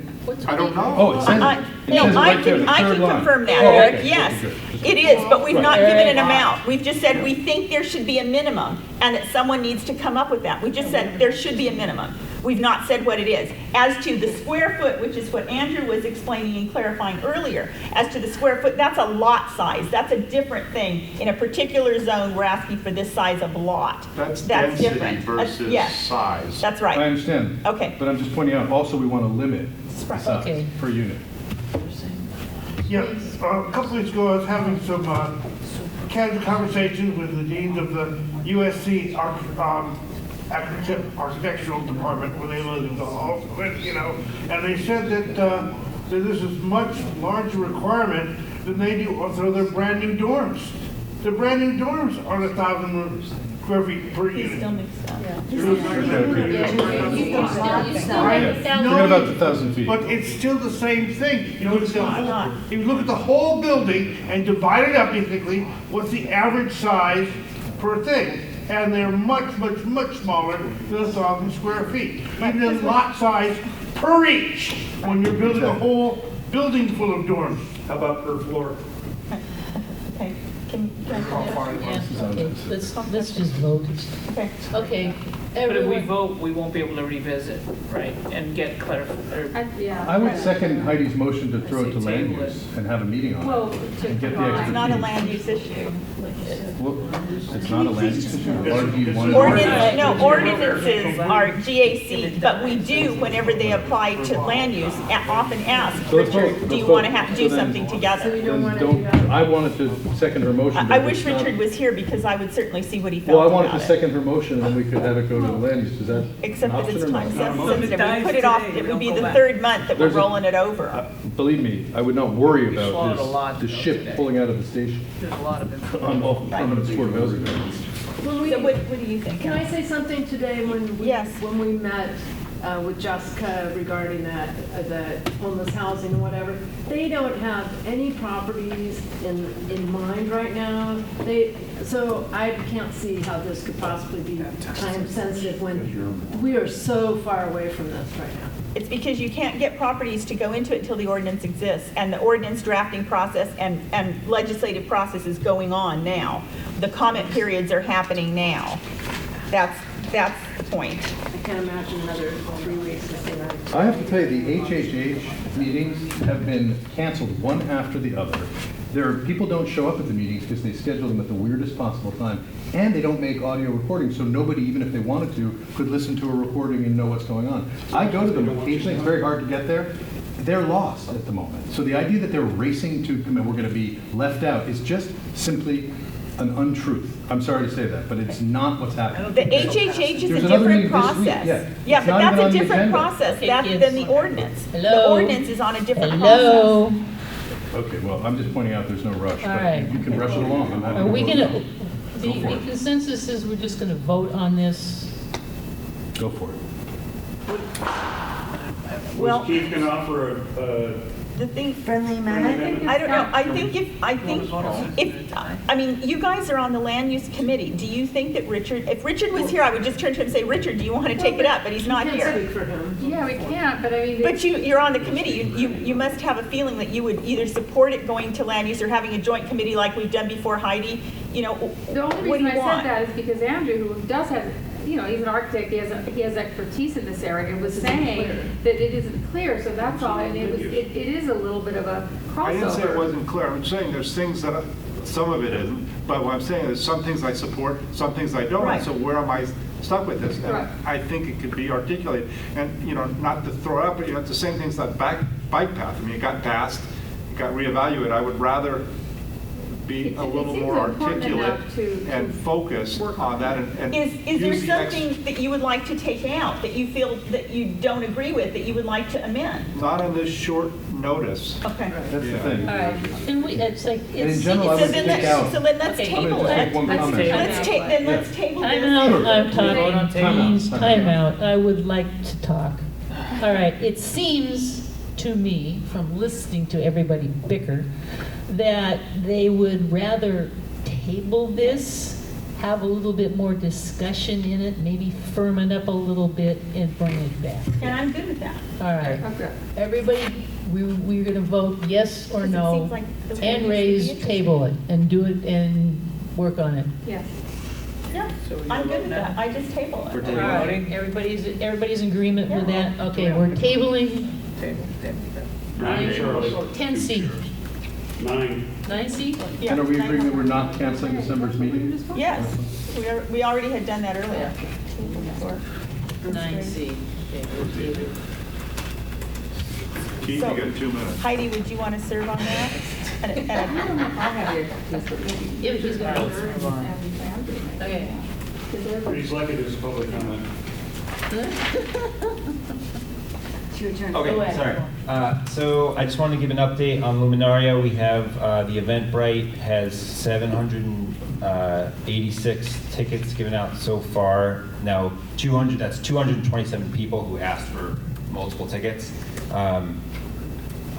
[SPEAKER 7] I don't know.
[SPEAKER 10] Oh, it says it. It
[SPEAKER 2] No,
[SPEAKER 10] says it
[SPEAKER 2] I
[SPEAKER 10] right there,
[SPEAKER 2] can,
[SPEAKER 10] the
[SPEAKER 2] I
[SPEAKER 10] third
[SPEAKER 2] can
[SPEAKER 10] line.
[SPEAKER 2] confirm that,
[SPEAKER 10] Oh,
[SPEAKER 2] Eric,
[SPEAKER 10] okay.
[SPEAKER 2] yes.
[SPEAKER 10] Okay, good.
[SPEAKER 2] It is, but we've not
[SPEAKER 1] Right.
[SPEAKER 2] given an amount. We've just said we think there should be a minimum, and that someone needs to come up with that. We just said there should be a minimum. We've not said what it is. As to the square foot, which is what Andrew was explaining and clarifying earlier, as to the square foot, that's a lot size. That's a different thing. In a particular zone, we're asking for this size of lot.
[SPEAKER 7] That's density
[SPEAKER 2] different.
[SPEAKER 7] versus
[SPEAKER 2] Yes,
[SPEAKER 7] size.
[SPEAKER 2] that's
[SPEAKER 10] I
[SPEAKER 2] right.
[SPEAKER 10] understand.
[SPEAKER 2] Okay.
[SPEAKER 10] But I'm just pointing out, also we want to limit the
[SPEAKER 2] Right.
[SPEAKER 10] size
[SPEAKER 1] Okay.
[SPEAKER 10] per unit.
[SPEAKER 18] Yeah, a couple weeks ago, I was having some casual conversations with the deans of the USC architectural department where they live in the hall, and they said that this is much larger requirement than they do for their brand new dorms. The brand new dorms are 1,000 square feet per
[SPEAKER 2] He's
[SPEAKER 18] unit.
[SPEAKER 2] still mixed up.
[SPEAKER 10] Forget about the 1,000 feet.
[SPEAKER 18] But it's still the same thing. You look at the whole, if you look at the whole building and divide it up basically, what's the average size per thing? and they're much smaller than 1,000 square feet. Even in lot size per each, when you're building a whole building full of dorms.
[SPEAKER 3] How about per floor?
[SPEAKER 2] Okay, can I call for it?
[SPEAKER 1] Yeah, okay, let's just vote.
[SPEAKER 2] Okay.
[SPEAKER 1] Okay,
[SPEAKER 4] But if we
[SPEAKER 1] everyone,
[SPEAKER 4] vote, we won't be able to revisit, right, and get clarification.
[SPEAKER 15] Yeah.
[SPEAKER 10] I would second Heidi's motion to throw it to
[SPEAKER 4] Say
[SPEAKER 10] land
[SPEAKER 4] table
[SPEAKER 10] use and have a meeting on
[SPEAKER 15] Well,
[SPEAKER 10] it.
[SPEAKER 15] to
[SPEAKER 10] And get the
[SPEAKER 15] provide-
[SPEAKER 2] It's not a
[SPEAKER 10] expertise.
[SPEAKER 2] land use issue.
[SPEAKER 10] Well, it's not a land use issue, or do you want?
[SPEAKER 2] Ordinances are GAC, but we do, whenever they apply to land use, often ask,
[SPEAKER 10] So let's vote.
[SPEAKER 2] Richard, do you
[SPEAKER 10] Let's
[SPEAKER 2] want to
[SPEAKER 10] vote.
[SPEAKER 2] have to do
[SPEAKER 10] So then-
[SPEAKER 2] something together?
[SPEAKER 10] Then don't, I wanted to second her motion.
[SPEAKER 2] I
[SPEAKER 10] but
[SPEAKER 2] wish
[SPEAKER 10] it's not-
[SPEAKER 2] Richard was here because I would certainly see what he felt
[SPEAKER 10] Well, I
[SPEAKER 2] about
[SPEAKER 10] wanted to
[SPEAKER 2] it.
[SPEAKER 10] second her motion, and then we could have it go to the land use. Is that an
[SPEAKER 2] Except that
[SPEAKER 10] option
[SPEAKER 2] it's
[SPEAKER 10] or
[SPEAKER 2] time
[SPEAKER 10] not?
[SPEAKER 2] sensitive. We put it off, it would be the third month that we're
[SPEAKER 10] There's a-
[SPEAKER 2] rolling it over.
[SPEAKER 10] Believe me, I would not worry
[SPEAKER 4] swallowed
[SPEAKER 10] about
[SPEAKER 4] a lot
[SPEAKER 10] the ship pulling out of the station
[SPEAKER 4] There's a lot of information.
[SPEAKER 10] on all permanent supportive housing.
[SPEAKER 2] So what do you think?
[SPEAKER 11] Can I say something today when
[SPEAKER 2] Yes.
[SPEAKER 11] when we met with Jessica regarding that, the homeless housing and whatever? They don't have any properties in mind right now. So I can't see how this could possibly be time sensitive when we are so far away from this right now.
[SPEAKER 2] It's because you can't get properties to go into it until the ordinance exists, and the ordinance drafting process and legislative process is going on now. The comment periods are happening now. That's the point.
[SPEAKER 11] I can't imagine another 3 weeks to see that.
[SPEAKER 10] I have to tell you, the HHH meetings have been canceled one after the other. People don't show up at the meetings because they schedule them at the weirdest possible time, and they don't make audio recordings, so nobody, even if they wanted to, could listen to a recording and know what's going on. I go to them occasionally, it's very hard to get there. They're lost at the moment. So the idea that they're racing to come in, we're going to be left out, is just simply an untruth. I'm sorry to say that, but it's not what's happening.
[SPEAKER 2] The HHH is
[SPEAKER 10] There's
[SPEAKER 2] a
[SPEAKER 10] another
[SPEAKER 2] different
[SPEAKER 10] meeting this week,
[SPEAKER 2] process.
[SPEAKER 10] yeah.
[SPEAKER 2] Yeah,
[SPEAKER 10] It's
[SPEAKER 2] but
[SPEAKER 10] not
[SPEAKER 2] that's
[SPEAKER 10] even
[SPEAKER 2] a
[SPEAKER 10] on the
[SPEAKER 2] different
[SPEAKER 10] agenda.
[SPEAKER 2] process
[SPEAKER 1] Okay,
[SPEAKER 2] than the ordinance. The
[SPEAKER 1] Hello?
[SPEAKER 2] ordinance is on a different
[SPEAKER 1] hello?
[SPEAKER 2] process.
[SPEAKER 10] Okay, well, I'm just pointing out there's no rush,
[SPEAKER 1] All
[SPEAKER 10] but
[SPEAKER 1] right.
[SPEAKER 10] you can rush it along. I'm happy
[SPEAKER 1] Are
[SPEAKER 10] to
[SPEAKER 1] we
[SPEAKER 10] vote.
[SPEAKER 1] gonna,
[SPEAKER 10] Go for
[SPEAKER 1] the
[SPEAKER 10] it.
[SPEAKER 1] consensus is we're just gonna vote on this?
[SPEAKER 10] Go for it.
[SPEAKER 2] Well-
[SPEAKER 3] Was Keith gonna offer
[SPEAKER 2] The thing,
[SPEAKER 14] Friendly amendment?
[SPEAKER 2] I don't know, I mean, you guys are on the land use committee. Do you think that Richard, if Richard was here, I would just turn to him and say, Richard, do you want to take it up? But he's not
[SPEAKER 11] Can't
[SPEAKER 2] here.
[SPEAKER 11] speak for him.
[SPEAKER 15] Yeah, we can't, but I mean.
[SPEAKER 2] But you're on the committee. You must have a feeling that you would either support it going to land use or having a joint committee like we've done before, Heidi. You know,
[SPEAKER 15] The only
[SPEAKER 2] what do
[SPEAKER 15] reason
[SPEAKER 2] you
[SPEAKER 15] I
[SPEAKER 2] want?
[SPEAKER 15] said that is because Andrew, who does have, he's an architect, he has expertise in this area, and was saying that it isn't clear, so that's all, and it is a little bit of a crossover.
[SPEAKER 7] I didn't say it wasn't clear. I'm saying there's things that, some of it isn't, but what I'm saying is some things I support, some things I don't.
[SPEAKER 2] Right.
[SPEAKER 7] So where am I stuck with this? And
[SPEAKER 15] Right.
[SPEAKER 7] I think it could be articulated. And, not to throw it up, but it's the same things that bike path. I mean, it got passed, it got reevaluated. I would rather be a little
[SPEAKER 15] seems
[SPEAKER 7] more
[SPEAKER 15] important
[SPEAKER 7] articulate
[SPEAKER 15] enough to
[SPEAKER 7] and focused
[SPEAKER 15] work
[SPEAKER 7] on that and
[SPEAKER 2] Is there
[SPEAKER 7] use the
[SPEAKER 2] something that you would like to take out, that you feel that you don't agree with, that you would like to amend?
[SPEAKER 7] Not on this short notice.
[SPEAKER 2] Okay.
[SPEAKER 10] That's the
[SPEAKER 7] Yeah.
[SPEAKER 10] thing.
[SPEAKER 1] All right, and it's like,
[SPEAKER 10] And
[SPEAKER 1] it's.
[SPEAKER 10] in general, I
[SPEAKER 1] it's-
[SPEAKER 10] would
[SPEAKER 2] then
[SPEAKER 10] take out.
[SPEAKER 2] So then let's
[SPEAKER 1] Okay.
[SPEAKER 10] I'm
[SPEAKER 2] table
[SPEAKER 10] gonna just
[SPEAKER 2] it.
[SPEAKER 10] make one
[SPEAKER 4] Let's
[SPEAKER 10] comment.
[SPEAKER 4] table
[SPEAKER 2] Let's table
[SPEAKER 1] Time
[SPEAKER 2] this.
[SPEAKER 1] out, I'm
[SPEAKER 4] Vote on
[SPEAKER 1] talking,
[SPEAKER 4] table.
[SPEAKER 1] please, time out, I would like to talk. All right, it seems to me, from listening to everybody bicker, that they would rather table this, have a little bit more discussion in it, maybe firm it up a little bit and bring it back.
[SPEAKER 2] And I'm good with that.
[SPEAKER 1] All right,
[SPEAKER 15] Okay.
[SPEAKER 1] everybody, we're gonna vote yes or
[SPEAKER 2] Because it
[SPEAKER 1] no,
[SPEAKER 2] seems like the board
[SPEAKER 1] and
[SPEAKER 2] needs to be
[SPEAKER 1] raise,
[SPEAKER 2] interested.
[SPEAKER 1] table it, and do it, and work on it.
[SPEAKER 15] Yes.
[SPEAKER 2] Yeah, I'm good with that. I just table it.
[SPEAKER 1] All right, everybody's in agreement with that? Okay, we're tabling
[SPEAKER 4] Table.
[SPEAKER 1] 10C.
[SPEAKER 3] 9?
[SPEAKER 1] 9C?
[SPEAKER 2] Yeah.
[SPEAKER 10] And are we agreeing that we're not canceling December's meeting?
[SPEAKER 2] Yes, we already had done that earlier.
[SPEAKER 1] 9C. Okay, we'll table.
[SPEAKER 7] Keith,
[SPEAKER 2] So-
[SPEAKER 7] you got 2 minutes.
[SPEAKER 2] Heidi, would you want to serve on that?
[SPEAKER 15] I don't know if I have your,
[SPEAKER 1] Yeah, but she's gonna move on. Okay.
[SPEAKER 3] Pretty lucky there's a public comment.
[SPEAKER 14] It's your turn.
[SPEAKER 1] Go
[SPEAKER 17] Okay,
[SPEAKER 1] ahead.
[SPEAKER 17] sorry. So I just wanted to give an update on Luminaria. We have, the Eventbrite has 786 tickets given out so far. Now, 227 people who asked for multiple tickets.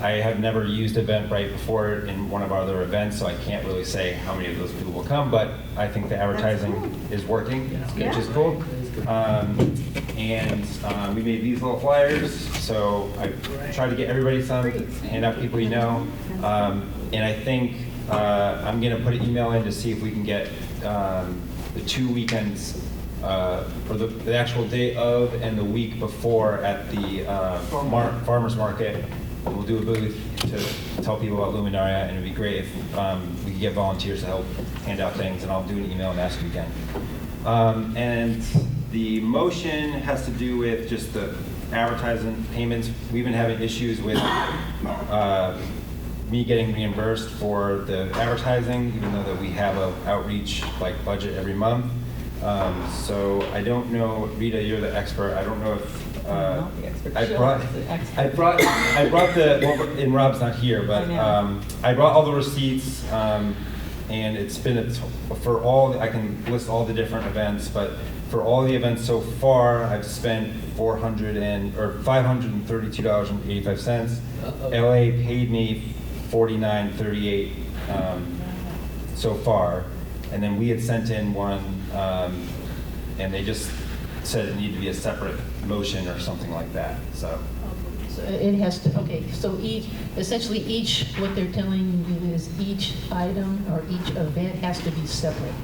[SPEAKER 17] I have never used Eventbrite before in one of our other events, so I can't really say how many of those people will come, but I think the advertising is working, which is cool. We made these little flyers, so I tried to get everybody some, hand out people you know. And I think I'm gonna put an email in to see if we can get the 2 weekends, or the actual day of and the week before at the farmer's market. We'll do a booth to tell people about Luminaria, and it'd be great if we could get volunteers to help hand out things, and I'll do an email and ask you again. And the motion has to do with just the advertising payments. We've been having issues with me getting reimbursed for the advertising, even though that we have a outreach budget every month. So I don't know, Rita, you're the expert. I don't know if I brought the, well, and Rob's not here, but I brought all the receipts, and it's been for all, I can list all the different events, but for all the events so far, I've spent $532.85. LA paid me $49.38 so far, and then we had sent in one, and they just said it needed to be a separate motion or something like that. So
[SPEAKER 1] it has to, okay, so essentially what they're telling you is each item or each event has to be separate.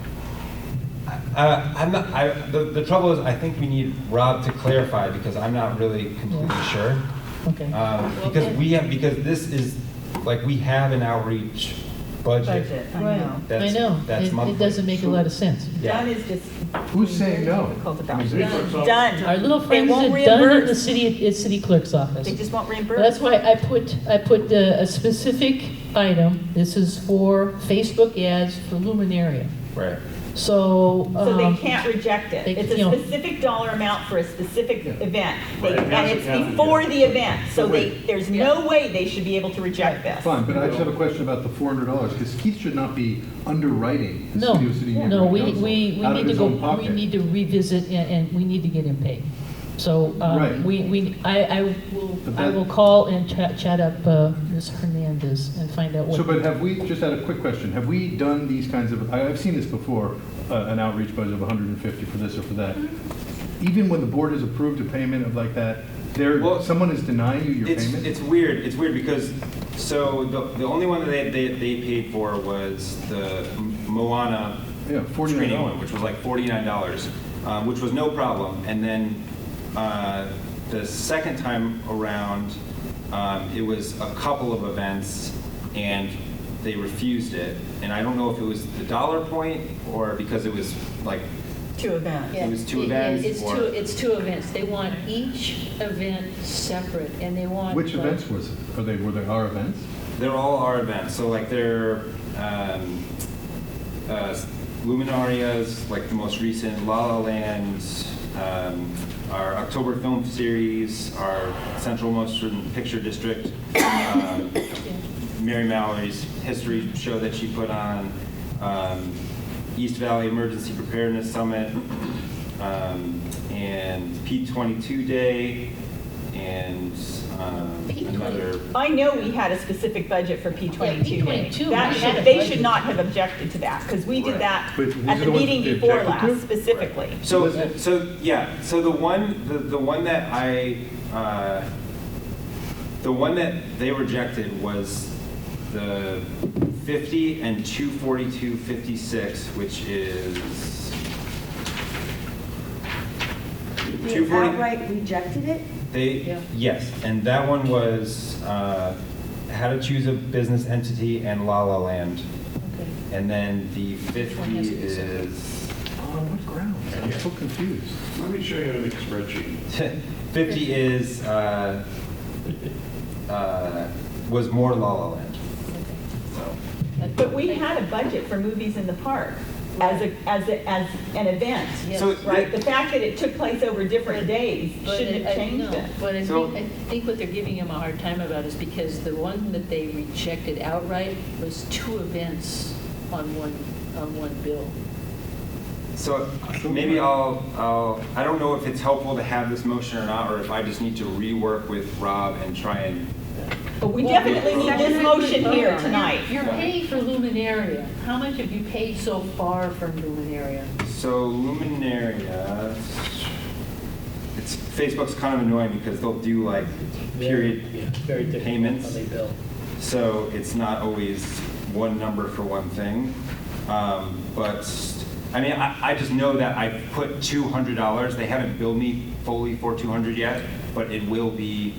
[SPEAKER 17] The trouble is, I think we need Rob to clarify, because I'm not really completely sure.
[SPEAKER 1] Okay.
[SPEAKER 17] Because this is, we have an outreach budget.
[SPEAKER 13] I know.
[SPEAKER 1] I know.
[SPEAKER 17] That's
[SPEAKER 1] it doesn't make a lot of sense.
[SPEAKER 2] Done is just.
[SPEAKER 10] Who's saying no?
[SPEAKER 2] Done.
[SPEAKER 1] Our little friends
[SPEAKER 2] won't
[SPEAKER 1] are done in the
[SPEAKER 2] reimburse.
[SPEAKER 1] city clerk's office.
[SPEAKER 2] They just won't reimburse.
[SPEAKER 1] That's why I put a specific item. This is for Facebook ads for Luminaria.
[SPEAKER 17] Right.
[SPEAKER 1] So.
[SPEAKER 2] So they can't reject it.
[SPEAKER 1] they-
[SPEAKER 2] It's a
[SPEAKER 1] you know-
[SPEAKER 2] specific dollar amount for a specific event.
[SPEAKER 3] Right.
[SPEAKER 2] And it's before the event, so there's no way they should be able to reject this.
[SPEAKER 10] Fine, but I just have a question about the $400, because Keith should not be underwriting the
[SPEAKER 1] No,
[SPEAKER 10] Studio City
[SPEAKER 1] no,
[SPEAKER 10] Neighborhood
[SPEAKER 1] we
[SPEAKER 10] Council
[SPEAKER 1] need
[SPEAKER 10] out of
[SPEAKER 1] to
[SPEAKER 10] his
[SPEAKER 1] go,
[SPEAKER 10] own pocket.
[SPEAKER 1] we need to revisit and we need to get him paid. So,
[SPEAKER 10] Right.
[SPEAKER 1] I will call and chat up Ms. Hernandez and find out what.
[SPEAKER 10] So, but have we, just had a quick question, have we done these kinds of, I've seen this before, an outreach budget of 150 for this or for that. Even when the board has approved a payment of like that, someone is denying you your payment?
[SPEAKER 17] It's weird because, so the only one that they paid for was the Moana screening one, which was like $49, which was no problem. And then the second time around, it was a couple of events, and they refused it. And I don't know if it was the dollar point or because it was like
[SPEAKER 2] 2 events.
[SPEAKER 17] It was 2 events.
[SPEAKER 1] It's two events. They want each event separate, and they want.
[SPEAKER 10] Which events were they our events?
[SPEAKER 17] They're all our events. So they're Luminarias, like the most recent, La La Land, our October film series, our Central Motion Picture District, Mary Mallory's history show that she put on, East Valley Emergency Preparedness Summit, and P22 Day, and another.
[SPEAKER 2] I know we had a specific budget for P22 Day.
[SPEAKER 1] P22,
[SPEAKER 2] They should not have objected to that, because we did that at the meeting before last, specifically.
[SPEAKER 17] So the one that the one that they rejected was the 50 and 242.56, which is
[SPEAKER 14] They outright rejected it?
[SPEAKER 17] Yes, and that one was how to choose a business entity and La La Land.
[SPEAKER 1] Okay.
[SPEAKER 17] And then the 50 is.
[SPEAKER 10] On what grounds? I'm so confused.
[SPEAKER 3] Let me show you a spreadsheet.
[SPEAKER 17] 50 is was more La La Land.
[SPEAKER 2] But we had a budget for movies in the park as an event, right? The fact that it took place over different days shouldn't have changed it.
[SPEAKER 1] But I think what they're giving him a hard time about is because the one that they rejected outright was 2 events on one bill.
[SPEAKER 17] So maybe I don't know if it's helpful to have this motion or not, or if I just need to rework with Rob and try and
[SPEAKER 2] But we definitely need this motion here tonight.
[SPEAKER 20] You're paying for Luminaria. How much have you paid so far from Luminaria?
[SPEAKER 17] So Luminaria, Facebook's kind of annoying because they'll do like period
[SPEAKER 6] very different
[SPEAKER 17] payments.
[SPEAKER 6] how they bill.
[SPEAKER 17] So it's not always one number for one thing. But I mean, I just know that I put $200. They haven't billed me fully for $200 yet, but it will be,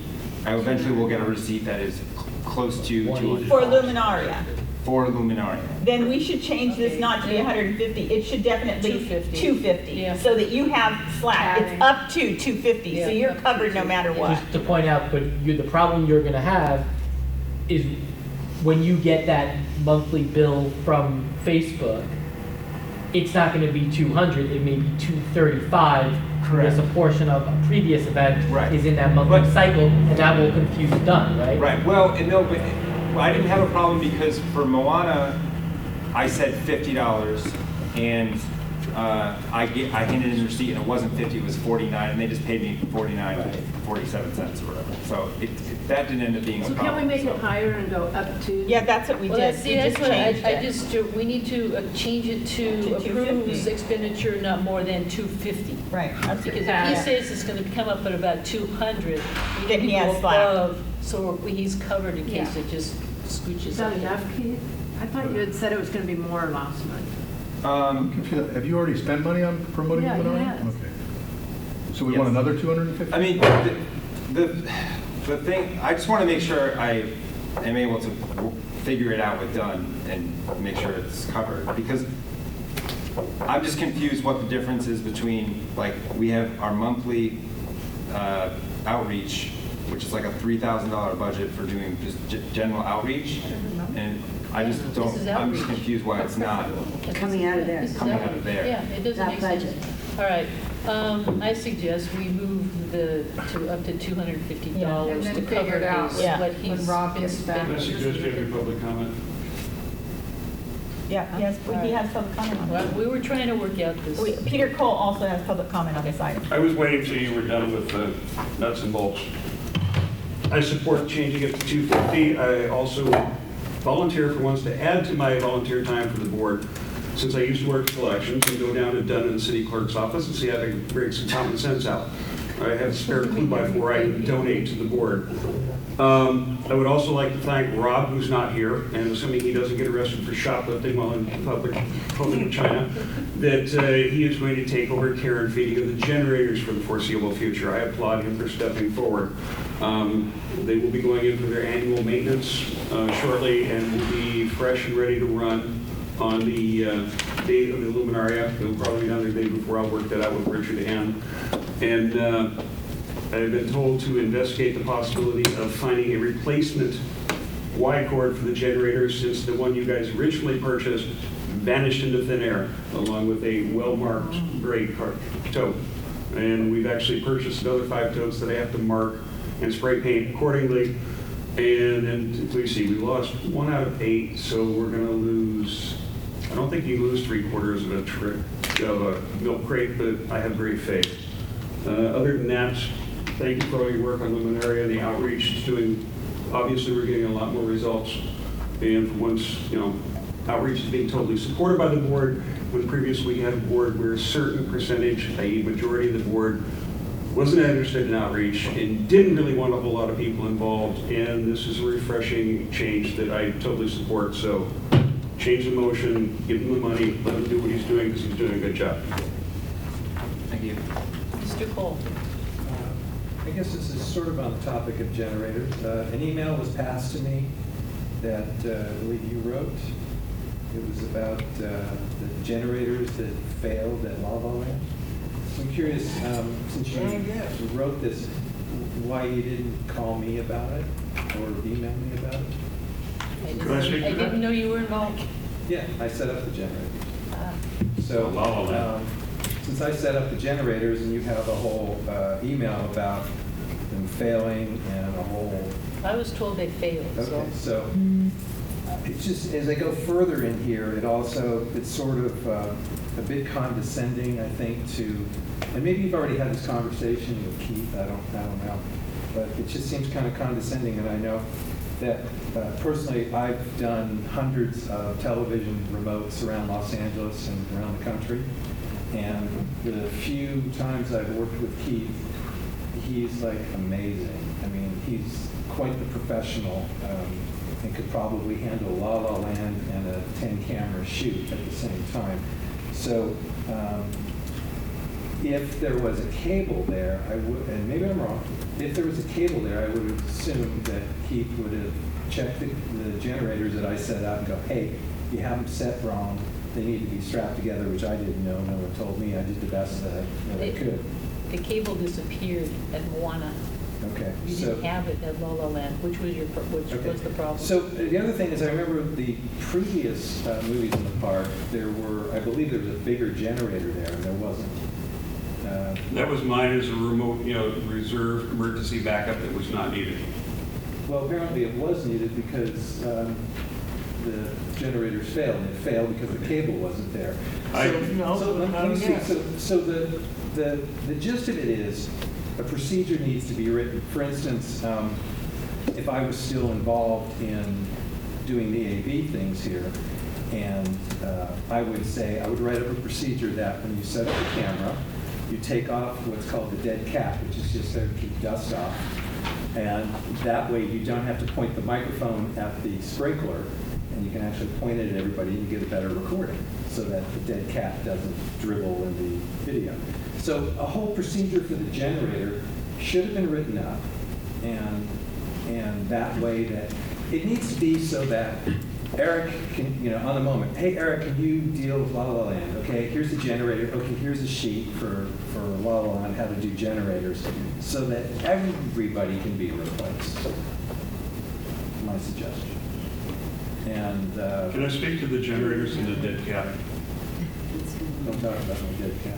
[SPEAKER 17] I eventually will get a receipt that is close to $200.
[SPEAKER 2] For Luminaria.
[SPEAKER 17] For Luminaria.
[SPEAKER 2] Then we should change this not to be 150. It should definitely 250, so that you have slack. It's up to 250, so you're covered no matter what.
[SPEAKER 6] Just to point out, but the problem you're gonna have is when you get that monthly bill from Facebook, it's not gonna be 200, it may be 235. Because a portion of a previous event is in that monthly cycle, and that will confuse Dunn, right?
[SPEAKER 17] Right, well, no, but I didn't have a problem because for Moana, I said $50, and I handed in the receipt, and it wasn't 50, it was 49, and they just paid me 47 cents or whatever. So that didn't end up being a
[SPEAKER 11] So
[SPEAKER 17] problem.
[SPEAKER 11] can we make it higher and go up to?
[SPEAKER 2] Yeah, that's what we
[SPEAKER 20] Well,
[SPEAKER 2] did.
[SPEAKER 20] see,
[SPEAKER 2] We
[SPEAKER 20] that's
[SPEAKER 2] just
[SPEAKER 20] what
[SPEAKER 2] changed it.
[SPEAKER 20] we need to change it to approves expenditure not more than 250.
[SPEAKER 2] Right.
[SPEAKER 20] Because if he says it's going to come up at about 200, we
[SPEAKER 2] Then
[SPEAKER 20] need
[SPEAKER 2] he
[SPEAKER 20] to
[SPEAKER 2] has
[SPEAKER 20] go
[SPEAKER 2] slack.
[SPEAKER 20] above, so he's covered in case
[SPEAKER 11] Yeah.
[SPEAKER 20] it just scooches
[SPEAKER 11] Is that
[SPEAKER 20] up.
[SPEAKER 11] enough, Keith? I thought you had said it was going to be more last month.
[SPEAKER 10] Have you already spent money on promoting
[SPEAKER 11] Yeah, he
[SPEAKER 10] Luminaria?
[SPEAKER 11] has.
[SPEAKER 10] Okay. So we want another 250?
[SPEAKER 17] I mean, the thing, I just want to make sure I am able to figure it out with Dunn and make sure it's covered, because I'm just confused what the difference is between, like, we have our monthly outreach, which is like a $3,000 budget for doing just general outreach, and I just don't, I'm just confused why it's not
[SPEAKER 14] Coming out of there.
[SPEAKER 17] coming out of there.
[SPEAKER 20] Yeah, it doesn't
[SPEAKER 14] That
[SPEAKER 20] make sense.
[SPEAKER 14] budget.
[SPEAKER 20] All right, I suggest we move to up to $250
[SPEAKER 15] Yeah, and
[SPEAKER 20] to
[SPEAKER 15] then
[SPEAKER 20] cover
[SPEAKER 15] figure it out
[SPEAKER 20] what
[SPEAKER 15] when
[SPEAKER 20] he's
[SPEAKER 15] Rob
[SPEAKER 20] been
[SPEAKER 15] gets back.
[SPEAKER 3] Can I
[SPEAKER 20] spending.
[SPEAKER 3] suggest you have your public comment?
[SPEAKER 2] Yeah, yes, he has public comment on
[SPEAKER 20] Well,
[SPEAKER 2] this.
[SPEAKER 20] we were trying to work out this.
[SPEAKER 2] Peter Cole also has public comment on this item.
[SPEAKER 3] I was waiting till you were done with the nuts and bolts. I support changing it to 250. I also volunteer for once to add to my volunteer time for the board, since I used to work collections and go down to Dunn in the city clerk's office and see how to break some common sense out. I have a spare 2x4 I can donate to the board. I would also like to thank Rob, who's not here, and assuming he doesn't get arrested for shoplifting while in public in China, that he is going to take over care and feeding of the generators for the foreseeable future. I applaud him for stepping forward. They will be going in for their annual maintenance shortly and will be fresh and ready to run on the date of the Luminaria. It'll probably be another day before I'll work that out with Richard and I've been told to investigate the possibility of finding a replacement Y cord for the generators, since the one you guys originally purchased vanished into thin air, along with a well-marked gray tote. And we've actually purchased another 5 totes that I have to mark and spray paint accordingly. And then, please see, we lost 1 out of 8, so we're gonna lose, I don't think you lose 3/4 of a milk crate, but I have great faith. Other than that, thank you for all your work on Luminaria. The outreach is doing, obviously we're getting a lot more results. And for once, outreach is being totally supported by the board, when previously we had a board where a certain percentage, i.e. majority of the board, wasn't interested in outreach and didn't really want a whole lot of people involved. And this is a refreshing change that I totally support. So change the motion, give him the money, let him do what he's doing, because he's doing a good job.
[SPEAKER 17] Thank you.
[SPEAKER 20] Mr. Cole.
[SPEAKER 21] I guess this is sort of on the topic of generators. An email was passed to me that I believe you wrote. It was about the generators that failed at Welvang. I'm curious, since you wrote this, why you didn't call me about it or email me about it?
[SPEAKER 20] I didn't know you were involved.
[SPEAKER 21] Yeah, I set up the generators. So, since I set up the generators and you have a whole email about them failing and a whole...
[SPEAKER 20] I was told they failed.
[SPEAKER 21] Okay, so it's just, as I go further in here, it's sort of a bit condescending, I think, to, and maybe you've already had this conversation with Keith, I don't know, but it just seems kind of condescending, and I know that personally, I've done hundreds of television remotes around Los Angeles and around the country. And the few times I've worked with Keith, he's like amazing. I mean, he's quite the professional and could probably handle La La Land and a 10-camera shoot at the same time. So if there was a cable there, I would, and maybe I'm wrong, if there was a cable there, I would have assumed that Keith would have checked the generators that I set out and go, hey, you have them set wrong. They need to be strapped together, which I didn't know. No one told me. I did the best that I could.
[SPEAKER 20] The cable disappeared at Moana.
[SPEAKER 21] Okay.
[SPEAKER 20] You didn't have it at La La Land, which was was the problem.
[SPEAKER 21] So the other thing is, I remember the previous movies in the park. There were, I believe, there was a bigger generator there, and there wasn't.
[SPEAKER 3] That was mine as a remote, reserve emergency backup that was not needed.
[SPEAKER 21] Well, apparently it was needed because the generators failed. And it failed because the cable wasn't there. Let me see. So the gist of it is, a procedure needs to be written. For instance, if I was still involved in doing the AV things here, and I would say, I would write up a procedure that when you set up the camera, you take off what's called the dead cat, which is just there to keep dust off. And that way you don't have to point the microphone at the sprinkler, and you can actually point it at everybody and you get a better recording so that the dead cat doesn't dribble in the video. So a whole procedure for the generator should have been written up, and that way that it needs to be so that Eric can, on the moment, hey Eric, can you deal with La La Land? Okay, here's the generator. Okay, here's a sheet for La La Land, how to do generators, so that everybody can be replaced. My suggestion. And
[SPEAKER 3] can I speak to the generators and the dead cat?
[SPEAKER 21] Don't talk about my dead cat.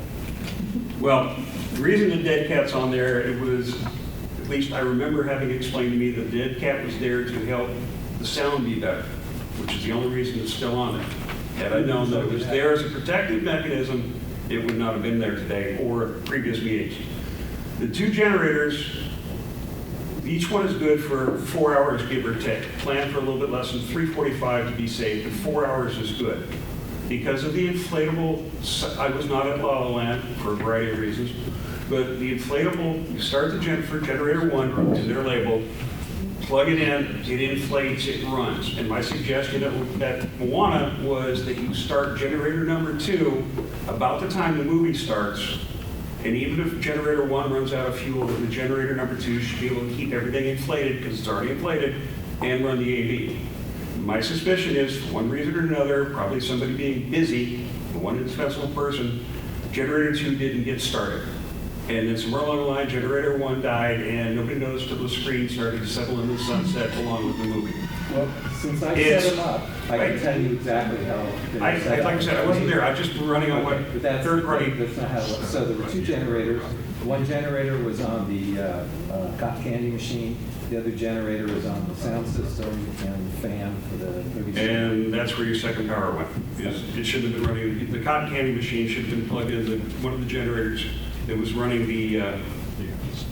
[SPEAKER 3] Well, the reason the dead cat's on there, it was, at least I remember having explained to me that the dead cat was there to help the sound be better, which is the only reason it's still on there. Had I known that it was there as a protective mechanism, it would not have been there today or previous meetings. The two generators, each one is good for 4 hours, give or take. Plan for a little bit less than 3:45 to be safe, but 4 hours is good. Because of the inflatable, I was not at La La Land for a variety of reasons, but the inflatable, you start the for generator 1, and they're labeled, plug it in, it inflates, it runs. And my suggestion at Moana was that you start generator number 2 about the time the movie starts, and even if generator 1 runs out of fuel, the generator number 2 should be able to keep everything inflated, because it's already inflated, and run the AV. My suspicion is, for one reason or another, probably somebody being busy, the one indispensable person, generator 2 didn't get started. And then somewhere along the line, generator 1 died, and nobody noticed till the screen started to settle into the sunset along with the movie.
[SPEAKER 21] Well, since I set them up, I can tell you exactly how.
[SPEAKER 3] Like I said, I wasn't there. I was just running on what third party.
[SPEAKER 21] That's not how it was. So there were two generators. One generator was on the cotton candy machine. The other generator was on the sound system and the fan for the movie.
[SPEAKER 3] And that's where your second power went. It should have been running, the cotton candy machine should have been plugged into one of the generators that was running the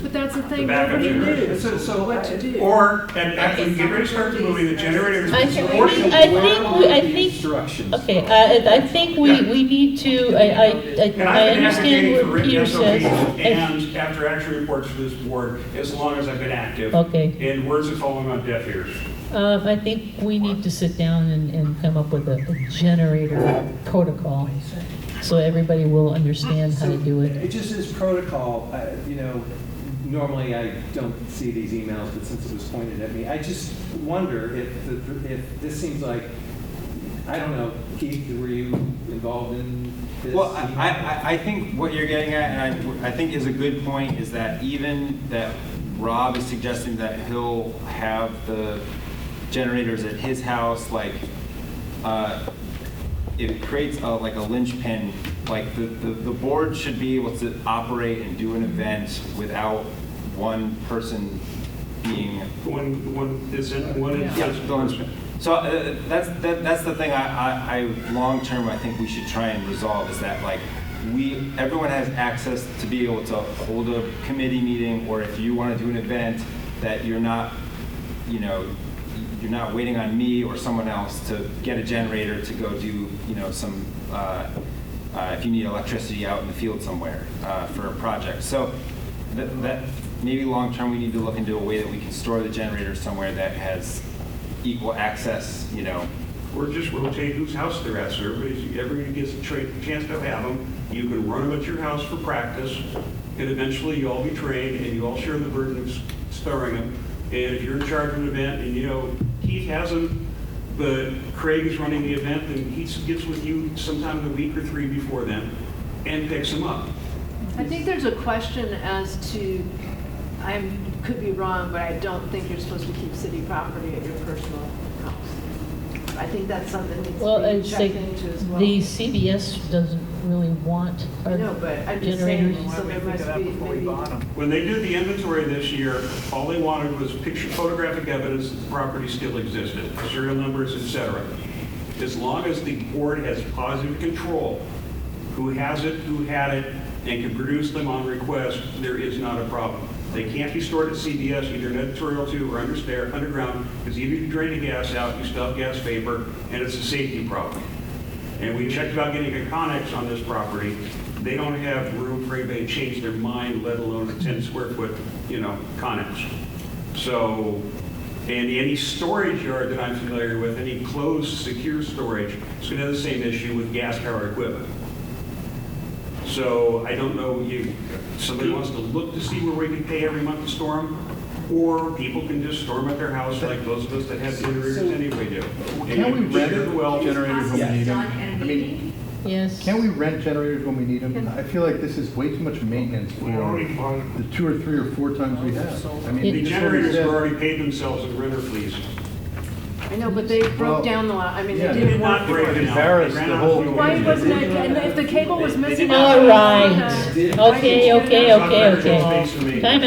[SPEAKER 11] But that's the thing,
[SPEAKER 3] backup
[SPEAKER 11] nobody
[SPEAKER 3] generator.
[SPEAKER 11] knew what to do.
[SPEAKER 3] Or, after you get ready to start the movie, the generator is
[SPEAKER 1] I think we need to, I understand what Peter says.
[SPEAKER 3] And after action reports for this board, as long as I've been active.
[SPEAKER 1] Okay.
[SPEAKER 3] And words are falling on deaf ears.
[SPEAKER 1] I think we need to sit down and come up with a generator protocol, so everybody will understand how to do it.
[SPEAKER 21] It just is protocol. Normally I don't see these emails, but since it was pointed at me, I just wonder if this seems like, I don't know, Keith, were you involved in this?
[SPEAKER 17] Well, I think what you're getting at, and I think is a good point, is that even that Rob is suggesting that he'll have the generators at his house, like it creates a linchpin. Like the board should be able to operate and do an event without one person being
[SPEAKER 3] one is in one.
[SPEAKER 17] Yeah. So that's the thing. I long term I think we should try and resolve is that everyone has access to be able to hold a committee meeting, or if you want to do an event that you're not, you're not waiting on me or someone else to get a generator to go do, you know, some, if you need electricity out in the field somewhere for a project. So that maybe long-term we need to look into a way that we can store the generators somewhere that has equal access, you know.
[SPEAKER 3] Or just rotate whose house they're at, so everybody gets a chance to have them. You can run them at your house for practice, and eventually you all be trained, and you all share the burden of storing them. And if you're in charge of an event, and you know, Keith has them, but Craig is running the event, and he gets with you sometime in a week or 3 before then, and picks them up.
[SPEAKER 11] I think there's a question as to, I could be wrong, but I don't think you're supposed to keep city property at your personal house. I think that's something that needs
[SPEAKER 1] Well,
[SPEAKER 11] to be
[SPEAKER 1] it's
[SPEAKER 11] checked
[SPEAKER 1] like
[SPEAKER 11] into as well.
[SPEAKER 1] the CBS doesn't really want our
[SPEAKER 11] No, but I'm just
[SPEAKER 1] generators.
[SPEAKER 11] saying, so there must be maybe.
[SPEAKER 3] When they did the inventory this year, all they wanted was photographic evidence that the property still existed, serial numbers, etc. As long as the board has positive control, who has it, who had it, and can produce them on request, there is not a problem. They can't be stored at CBS, either in editorial 2 or underground, because even if you drain the gas out, you still have gas vapor, and it's a safety problem. And we checked about getting a Connex on this property. They don't have room for anybody to change their mind, let alone a 10 square foot, you know, Connex. So, and any storage yard that I'm familiar with, any closed, secure storage, it's going to have the same issue with gas powered equipment. So I don't know, somebody wants to look to see where we can pay every month to store them, or people can just store them at their house like those of us that have generators anyway do.
[SPEAKER 10] Can we rent generators when we need them?
[SPEAKER 1] I
[SPEAKER 10] mean,
[SPEAKER 1] yes.
[SPEAKER 10] Can we rent generators when we need them? I feel like this is way too much maintenance for the 2 or 3 or 4 times we have. I mean,
[SPEAKER 3] The generators have already paid themselves in renter fleas.
[SPEAKER 11] I know, but they broke down the line. I mean,
[SPEAKER 10] yeah,
[SPEAKER 11] they didn't work.
[SPEAKER 10] Embarrassed the whole.
[SPEAKER 11] Why wasn't it, and if the cable was missing?
[SPEAKER 1] All right. Okay. Time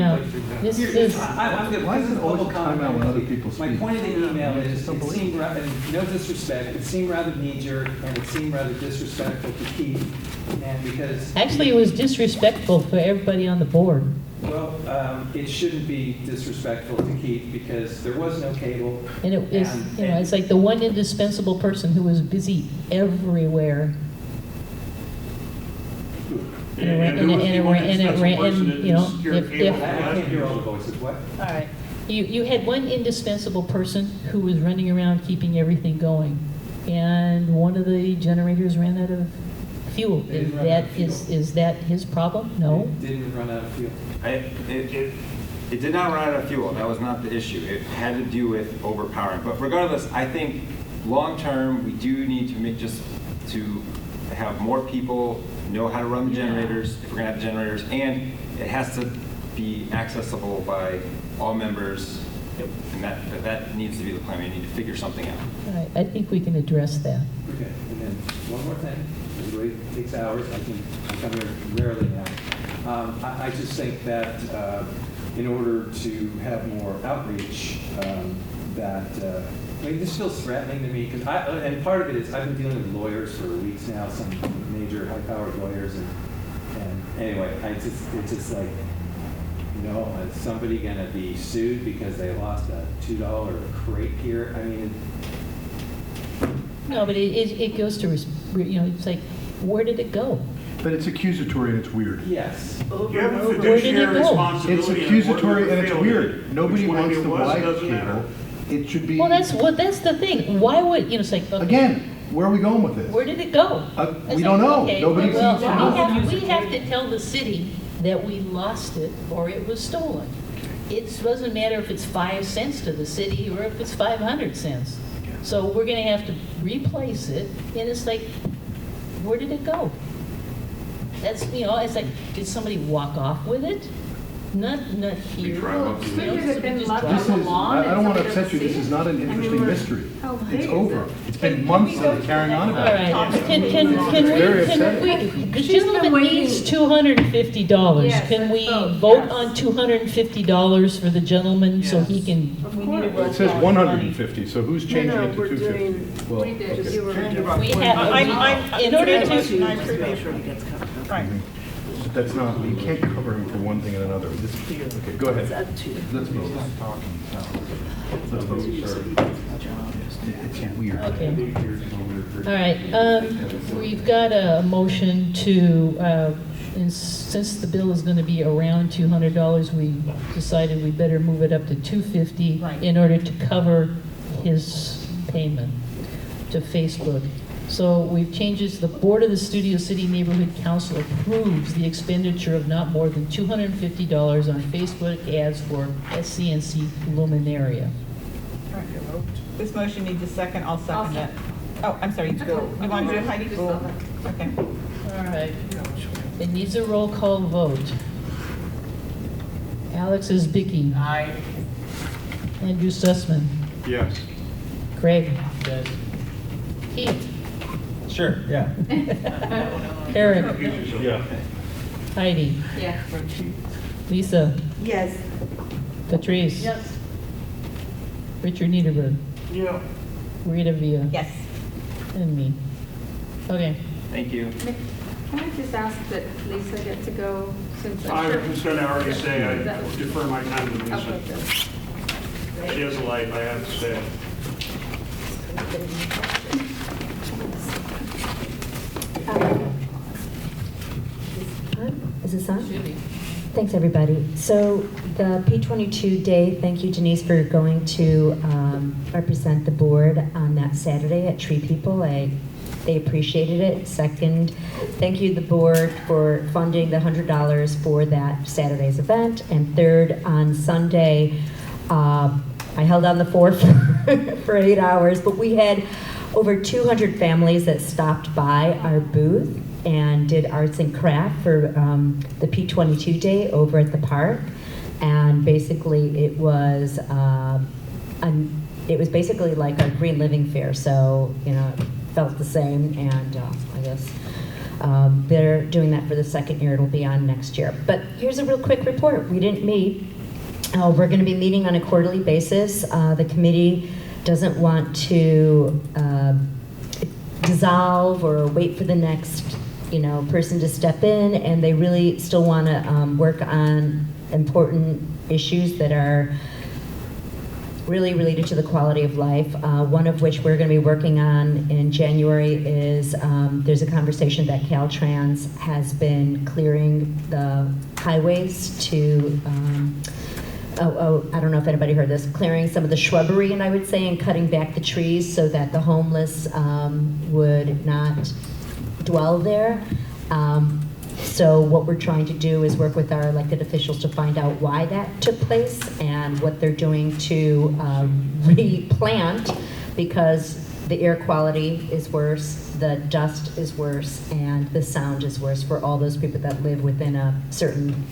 [SPEAKER 1] out. This is.
[SPEAKER 10] Why is it always time out when other people speak?
[SPEAKER 21] My point of the email is, it seemed rather, no disrespect, it seemed rather knee-jerk, and it seemed rather disrespectful to Keith, and because...
[SPEAKER 1] Actually, it was disrespectful for everybody on the board.
[SPEAKER 21] Well, it shouldn't be disrespectful to Keith, because there was no cable.
[SPEAKER 1] And it is, you know, it's like the one indispensable person who was busy everywhere. You know,
[SPEAKER 21] I can't hear all the voices, what?
[SPEAKER 1] All right. You had one indispensable person who was running around keeping everything going, and one of the generators ran out of fuel. Is that his problem? No?
[SPEAKER 21] It didn't run out of fuel.
[SPEAKER 17] It did not run out of fuel. That was not the issue. It had to do with overpowering. But regardless, I think long-term, we do need to to have more people know how to run the generators, if we're going to have generators, and it has to be accessible by all members, and that needs to be the plan. We need to figure something out.
[SPEAKER 1] All right. I think we can address that.
[SPEAKER 21] Okay, and then one more thing. Everybody takes hours. I come here rarely now. I just think that in order to have more outreach, I mean, this feels threatening to me, because and part of it is I've been dealing with lawyers for weeks now, some major high-powered lawyers, and anyway, it's just like, you know, is somebody gonna be sued because they lost a $2 crate here? I mean,
[SPEAKER 1] No, but it goes to, you know, it's like, where did it go?
[SPEAKER 10] But it's accusatory and it's weird.
[SPEAKER 21] yes.
[SPEAKER 3] You have a
[SPEAKER 1] Where did
[SPEAKER 3] fiduciary
[SPEAKER 1] it go?
[SPEAKER 3] responsibility.
[SPEAKER 10] It's accusatory and it's
[SPEAKER 3] failed
[SPEAKER 10] weird.
[SPEAKER 3] it.
[SPEAKER 10] Nobody
[SPEAKER 3] Which one
[SPEAKER 10] wants
[SPEAKER 3] it
[SPEAKER 10] to
[SPEAKER 3] was,
[SPEAKER 10] buy
[SPEAKER 3] doesn't matter.
[SPEAKER 10] cable. It should be.
[SPEAKER 1] Well, that's the thing. Why would, you know, it's like, okay,
[SPEAKER 10] Again, where are we going with this?
[SPEAKER 1] where did it go?
[SPEAKER 10] We
[SPEAKER 1] It's
[SPEAKER 10] don't
[SPEAKER 1] like,
[SPEAKER 10] know.
[SPEAKER 1] okay,
[SPEAKER 10] Nobody
[SPEAKER 1] well,
[SPEAKER 10] seems to know.
[SPEAKER 1] we have to tell the city that we lost it or it was stolen. It doesn't matter if it's 5 cents to the city or if it's 500 cents. So we're going to have to replace it, and it's like, where did it go? That's, you know, it's like, did somebody walk off with it? Not here.
[SPEAKER 15] Couldn't it have been left
[SPEAKER 10] This
[SPEAKER 15] on the
[SPEAKER 10] is,
[SPEAKER 15] lawn?
[SPEAKER 10] I don't want to
[SPEAKER 15] and
[SPEAKER 10] upset you,
[SPEAKER 15] somebody
[SPEAKER 10] this is
[SPEAKER 15] doesn't
[SPEAKER 10] not an
[SPEAKER 15] see it?
[SPEAKER 10] interesting mystery.
[SPEAKER 15] How big
[SPEAKER 10] It's
[SPEAKER 15] is
[SPEAKER 10] over.
[SPEAKER 15] it?
[SPEAKER 10] It's been months of carrying on
[SPEAKER 1] All
[SPEAKER 10] about it.
[SPEAKER 1] right, can
[SPEAKER 10] It's very upsetting.
[SPEAKER 1] the gentleman needs $250.
[SPEAKER 15] Yes,
[SPEAKER 1] Can
[SPEAKER 15] let's
[SPEAKER 1] we
[SPEAKER 15] vote,
[SPEAKER 1] vote
[SPEAKER 15] yes.
[SPEAKER 1] on $250 for the gentleman so he can?
[SPEAKER 10] It says 150, so who's changing it to
[SPEAKER 11] we're
[SPEAKER 10] 250?
[SPEAKER 11] doing,
[SPEAKER 10] Well,
[SPEAKER 11] we did,
[SPEAKER 10] okay.
[SPEAKER 11] you were.
[SPEAKER 1] We have, in order to,
[SPEAKER 2] Right.
[SPEAKER 10] But that's not, you can't cover him for one thing and another. Okay, go ahead. Let's vote. Let's vote. It's weird.
[SPEAKER 1] Okay. All right, we've got a motion to, and since the bill is gonna be around $200, we decided we better move it up to $250 in order to cover his payment to Facebook. So we've changed it to the Board of the Studio City Neighborhood Council approves the expenditure of not more than $250 on Facebook ads for SCNC luminaria.
[SPEAKER 2] This motion needs a second, I'll second that. Oh, I'm sorry, you want to do it, Heidi? Okay.
[SPEAKER 1] All right. It needs a roll call vote. Alex Isbicki.
[SPEAKER 4] Aye.
[SPEAKER 1] Andrew Sussman.
[SPEAKER 7] Yes.
[SPEAKER 1] Craig.
[SPEAKER 6] Yes.
[SPEAKER 1] Keith.
[SPEAKER 21] Sure, yeah.
[SPEAKER 1] Eric.
[SPEAKER 10] Yeah.
[SPEAKER 1] Heidi.
[SPEAKER 15] Yeah.
[SPEAKER 1] Lisa.
[SPEAKER 19] Yes.
[SPEAKER 1] Patrice.
[SPEAKER 19] Yes.
[SPEAKER 1] Richard Niederberg.
[SPEAKER 18] Yeah.
[SPEAKER 1] Rita Villa.
[SPEAKER 2] Yes.
[SPEAKER 1] And me. Okay.
[SPEAKER 17] Thank you.
[SPEAKER 15] Can I just ask that Lisa get to go since
[SPEAKER 3] I was going to already say, I defer my time to Lisa. She has a life, I have to say.
[SPEAKER 5] Is this on? Thanks, everybody. So the P22 day, thank you, Denise, for going to represent the board on that Saturday at Tree People. They appreciated it. Second, thank you, the board, for funding the $100 for that Saturday's event. And third, on Sunday, I held on the fort for 8 hours, but we had over 200 families that stopped by our booth and did arts and craft for the P22 day over at the park. And basically it was basically like a Green Living Fair. So, you know, it felt the same, and I guess they're doing that for the second year. It'll be on next year. But here's a real quick report. We didn't meet. We're going to be meeting on a quarterly basis. The committee doesn't want to dissolve or wait for the next, person to step in, and they really still want to work on important issues that are really related to the quality of life. One of which we're going to be working on in January is there's a conversation that Caltrans has been clearing the highways to I don't know if anybody heard this, clearing some of the shrubbery, and I would say, and cutting back the trees so that the homeless would not dwell there. So what we're trying to do is work with our elected officials to find out why that took place and what they're doing to replant, because the air quality is worse, the dust is worse, and the sound is worse for all those people that live within a certain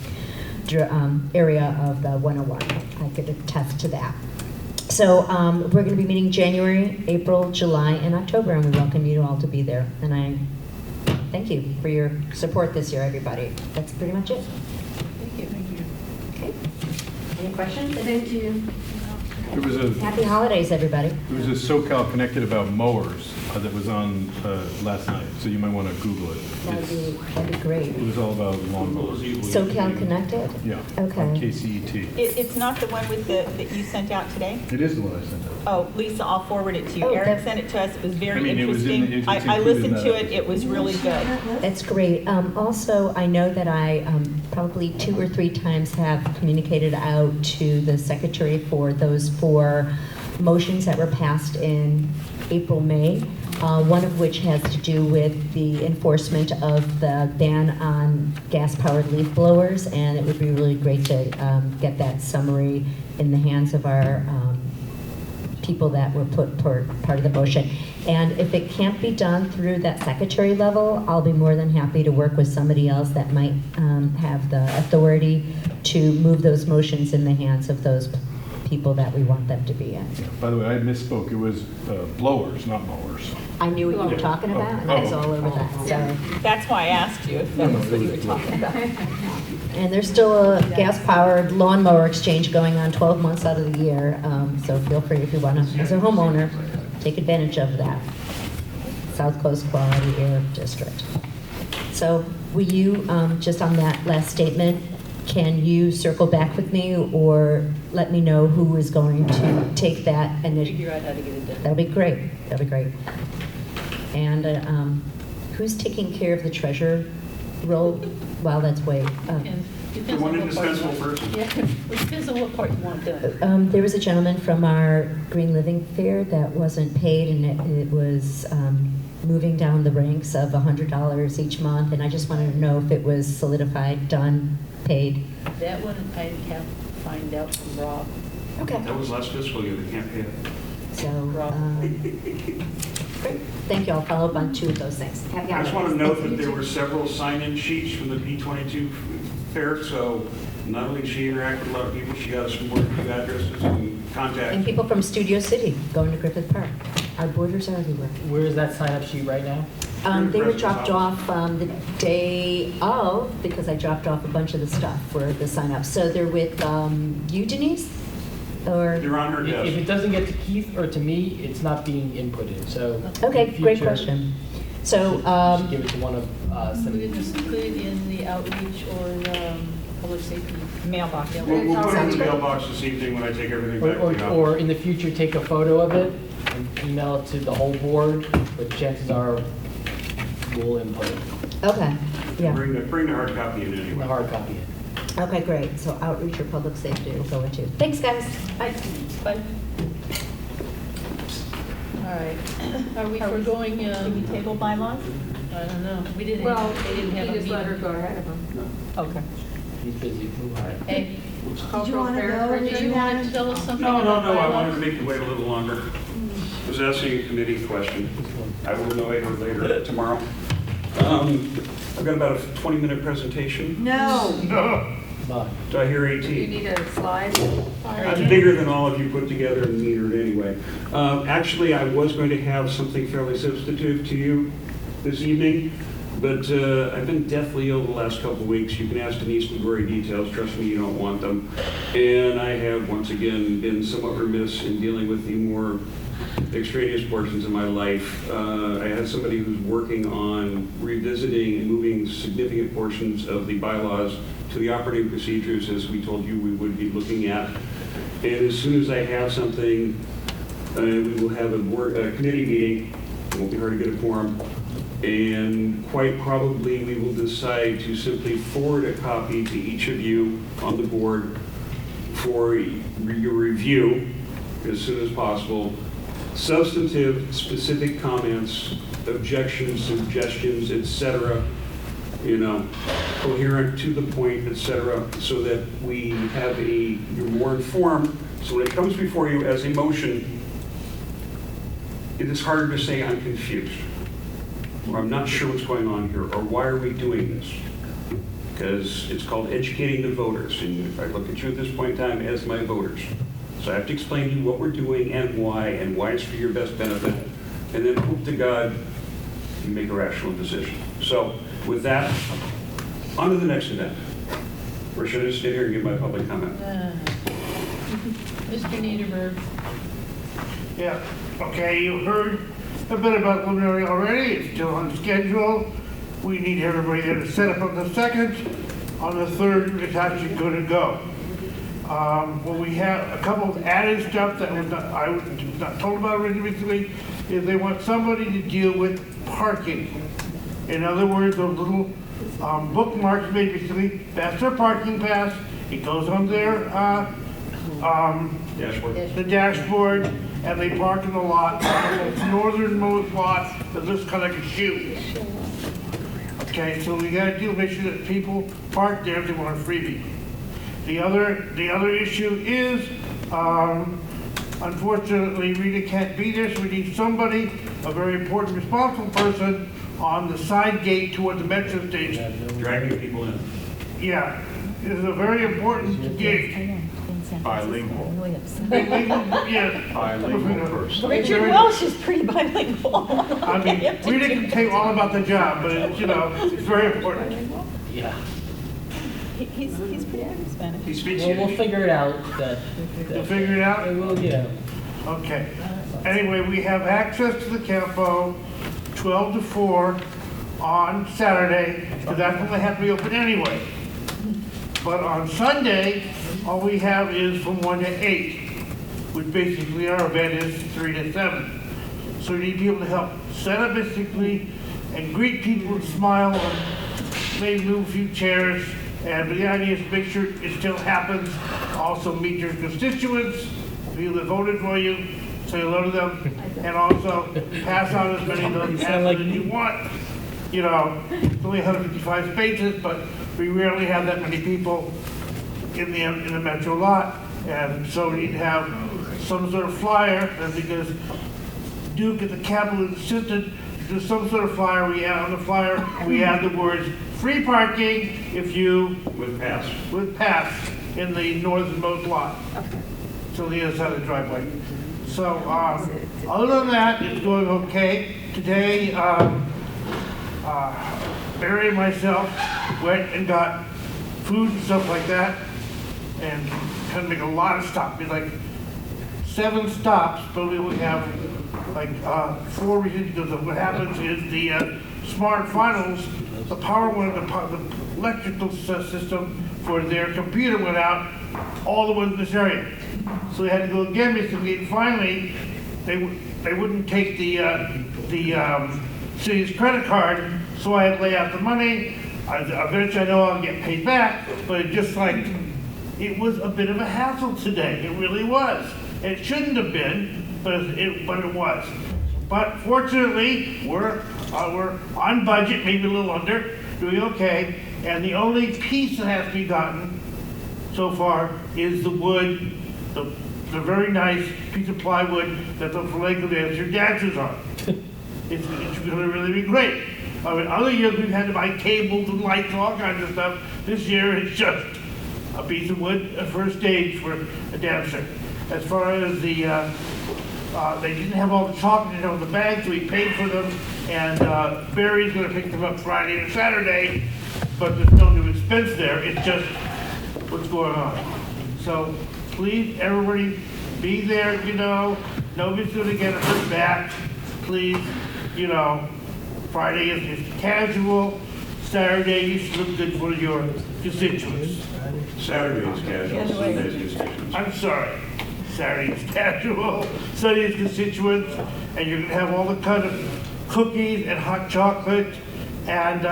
[SPEAKER 5] area of the 101. I could attest to that. So we're going to be meeting January, April, July, and October, and we welcome you all to be there. And I thank you for your support this year, everybody. That's pretty much it.
[SPEAKER 15] Thank you. Thank you.
[SPEAKER 5] Okay. Any questions?
[SPEAKER 15] Thank you.
[SPEAKER 10] There was a
[SPEAKER 5] Happy holidays, everybody.
[SPEAKER 10] There was a SoCal Connected about mowers that was on last night, so you might want to Google it.
[SPEAKER 5] That'd be great.
[SPEAKER 10] It was all about lawnmowers.
[SPEAKER 5] SoCal Connected?
[SPEAKER 10] Yeah.
[SPEAKER 5] Okay.
[SPEAKER 10] On KCET.
[SPEAKER 2] It's not the one with that you sent out today?
[SPEAKER 10] It is the one I sent out.
[SPEAKER 2] Oh, Lisa, I'll forward it to you.
[SPEAKER 5] Oh,
[SPEAKER 2] Eric sent it to us. It was very
[SPEAKER 10] it was
[SPEAKER 2] interesting. I listened to it. It was really good.
[SPEAKER 5] That's great. Also, I know that I probably 2 or 3 times have communicated out to the secretary for those 4 motions that were passed in April, May. One of which has to do with the enforcement of the ban on gas-powered leaf blowers, and it would be really great to get that summary in the hands of our people that were put part of the motion. And if it can't be done through that secretary level, I'll be more than happy to work with somebody else that might have the authority to move those motions in the hands of those people that we want them to be in.
[SPEAKER 10] By the way, I misspoke. It was blowers, not mowers.
[SPEAKER 5] I knew what you were talking about, and I was all over that. Sorry.
[SPEAKER 2] That's why I asked you if that was what you were talking about.
[SPEAKER 5] And there's still a gas-powered lawnmower exchange going on 12 months out of the year, so feel free if you want to, as a homeowner, take advantage of that. South Coast Quality Air District. So will you, just on that last statement, can you circle back with me or let me know who is going to take that and
[SPEAKER 20] Figure out how to get it done.
[SPEAKER 5] that'll be great. That'll be great. And who's taking care of the treasurer role while that's way?
[SPEAKER 3] The one indispensable person.
[SPEAKER 20] Yeah, it depends on what part you want done.
[SPEAKER 5] There was a gentleman from our Green Living Fair that wasn't paid, and it was moving down the ranks of $100 each month, and I just wanted to know if it was solidified, done, paid.
[SPEAKER 20] That one I have to find out from Rob.
[SPEAKER 5] Okay.
[SPEAKER 3] That was last fiscal year, they can't pay it.
[SPEAKER 5] So, great. Thank you. I'll follow up on 2 of those things.
[SPEAKER 3] I just want to note that there were several sign-in sheets from the P22 fair, so not only did she interact with a lot of people, she got us some more addresses and contacts.
[SPEAKER 5] And people from Studio City going to Griffith Park. Our borders are everywhere.
[SPEAKER 6] Where is that sign-up sheet right now?
[SPEAKER 5] They were dropped off the day of, because I dropped off a bunch of the stuff for the sign-up. So they're with you, Denise? Or
[SPEAKER 3] They're on her desk.
[SPEAKER 6] If it doesn't get to Keith or to me, it's not being inputted, so.
[SPEAKER 5] Okay,
[SPEAKER 6] in the
[SPEAKER 5] great
[SPEAKER 6] future,
[SPEAKER 5] question. So,
[SPEAKER 6] you should give it to one of
[SPEAKER 20] We could just put it in the outreach or public safety
[SPEAKER 2] mailbox.
[SPEAKER 3] We'll put it in the mailbox this evening when I take everything back to the office.
[SPEAKER 6] or in the future, take a photo of it and email it to the whole board, but chances are we'll input it.
[SPEAKER 5] okay, yeah.
[SPEAKER 3] Bring the hard copy in anyway.
[SPEAKER 6] The hard copy in.
[SPEAKER 5] Okay, great. So outreach or public safety will go into. Thanks, guys.
[SPEAKER 20] Bye. Bye. All right. Are we foregoing,
[SPEAKER 2] Can we table bylaws?
[SPEAKER 20] I don't know. We didn't,
[SPEAKER 15] Well,
[SPEAKER 20] they didn't have
[SPEAKER 15] you
[SPEAKER 20] a
[SPEAKER 15] just let her
[SPEAKER 20] meeting.
[SPEAKER 15] go ahead of him.
[SPEAKER 20] Okay.
[SPEAKER 6] He's busy. Move on.
[SPEAKER 20] Hey,
[SPEAKER 14] Did you want to go?
[SPEAKER 20] do you want to tell us something?
[SPEAKER 3] No,
[SPEAKER 20] about
[SPEAKER 3] I
[SPEAKER 20] bylaws?
[SPEAKER 3] wanted to make you wait a little longer. I was asking a committee question. I will know it later tomorrow. I've got about a 20-minute presentation.
[SPEAKER 14] No.
[SPEAKER 3] Do I hear
[SPEAKER 15] You
[SPEAKER 3] 18?
[SPEAKER 15] need a slide?
[SPEAKER 3] I'm bigger than all of you put together and metered anyway. Actually, I was going to have something fairly substantive to you this evening, but I've been deathly ill the last couple of weeks. You can ask Denise the gory details. Trust me, you don't want them. And I have, once again, been somewhat remiss in dealing with the more extraneous portions of my life. I had somebody who's working on revisiting and moving significant portions of the bylaws to the operating procedures as we told you we would be looking at. And as soon as I have something, we will have a committee meeting. It won't be hard to get a quorum. And quite probably we will decide to simply forward a copy to each of you on the board for your review as soon as possible. Substantive, specific comments, objections, suggestions, etc., coherent, to the point, etc., so that we have you're more informed. So when it comes before you as a motion, it is harder to say I'm confused, or I'm not sure what's going on here, or why are we doing this? Because it's called educating the voters, and I look at you at this point in time as my voters. So I have to explain to you what we're doing and why it's for your best benefit, and then hope to God you make a rational decision. So with that, on to the next event. Or should I stay here and give my public comment?
[SPEAKER 20] Mr. Niederberg.
[SPEAKER 18] Yeah, okay, you heard a bit about preliminary already. It's still on schedule. We need everybody there to set up on the 2nd. On the 3rd, it's actually good to go. Well, we have a couple of added stuff that I was not told about originally, is they want somebody to deal with parking. In other words, those little bookmarks, basically, that's their parking pass. It goes on their
[SPEAKER 3] Dashboard.
[SPEAKER 18] the dashboard, and they park in the lot, the northernmost lot that looks kind of like a shoe. Okay, so we gotta make sure that people park there if they want a freebie. The other issue is, unfortunately, Rita can't be there, so we need somebody, a very important, responsible person, on the side gate toward the metro station.
[SPEAKER 3] Dragging people in.
[SPEAKER 18] Yeah, it is a very important gate.
[SPEAKER 7] Bilingual.
[SPEAKER 18] Yes.
[SPEAKER 7] Bilingual person.
[SPEAKER 2] Richard Welsh is pretty bilingual.
[SPEAKER 18] I mean, Rita can tell you all about the job, but it's, it's very important.
[SPEAKER 6] Yeah.
[SPEAKER 2] He's pretty active Spanish.
[SPEAKER 3] He speaks
[SPEAKER 6] Well, we'll figure it out.
[SPEAKER 18] You'll figure it out?
[SPEAKER 6] We'll,
[SPEAKER 18] Okay. Anyway, we have access to the Campo 12 to 4 on Saturday, because that's when they have to be open anyway. But on Sunday, all we have is from 1 to 8, which basically our event is 3 to 7. So we need people to help set up basically and greet people and smile and maybe move a few chairs. And the idea is to make sure it still happens. Also meet your constituents, people that voted for you, say hello to them, and also pass out as many of those as you want. You know, it's only 155 spaces, but we rarely have that many people in the metro lot. And so we need to have some sort of flyer, and because Duke at the Capitol insisted, there's some sort of flyer. On the flyer, we add the words free parking if you with pass in the northernmost lot. So the other side of the driveway. So other than that, it's going okay. Today, Barry and myself went and got food and stuff like that, and had to make a lot of stops. It's like 7 stops, but we would have like 4 reasons, because what happens is the smart finals, the power went, the electrical system for their computer went out, all the ones in this area. So they had to go again, basically, and finally, they wouldn't take the city's credit card, so I had to lay out the money. Eventually I know I'll get paid back, but it just like, it was a bit of a hassle today, it really was. It shouldn't have been, but it was. But fortunately, we're on budget, maybe a little under, doing okay. And the only piece that has to be gotten so far is the wood, the very nice piece of plywood that the Flamenco dancer dances on. It's going to really be great. I mean, other years we've had to buy cables and lights and all kinds of stuff. This year it's just a piece of wood for a stage for a dancer. As far as the, they didn't have all the chocolate in the bags, so we paid for them, and Barry's going to pick them up Friday and Saturday, but there's no new expense there. It's just what's going on. So please, everybody, be there. You know, nobody's going to get hurt back. Please, you know, Friday is casual. Saturday, you should look good for your constituents.
[SPEAKER 3] Saturday is casual, Sunday is constituents.
[SPEAKER 18] I'm sorry. Saturday is casual, Sunday is constituents, and you're going to have all the kind of cookies and hot chocolate and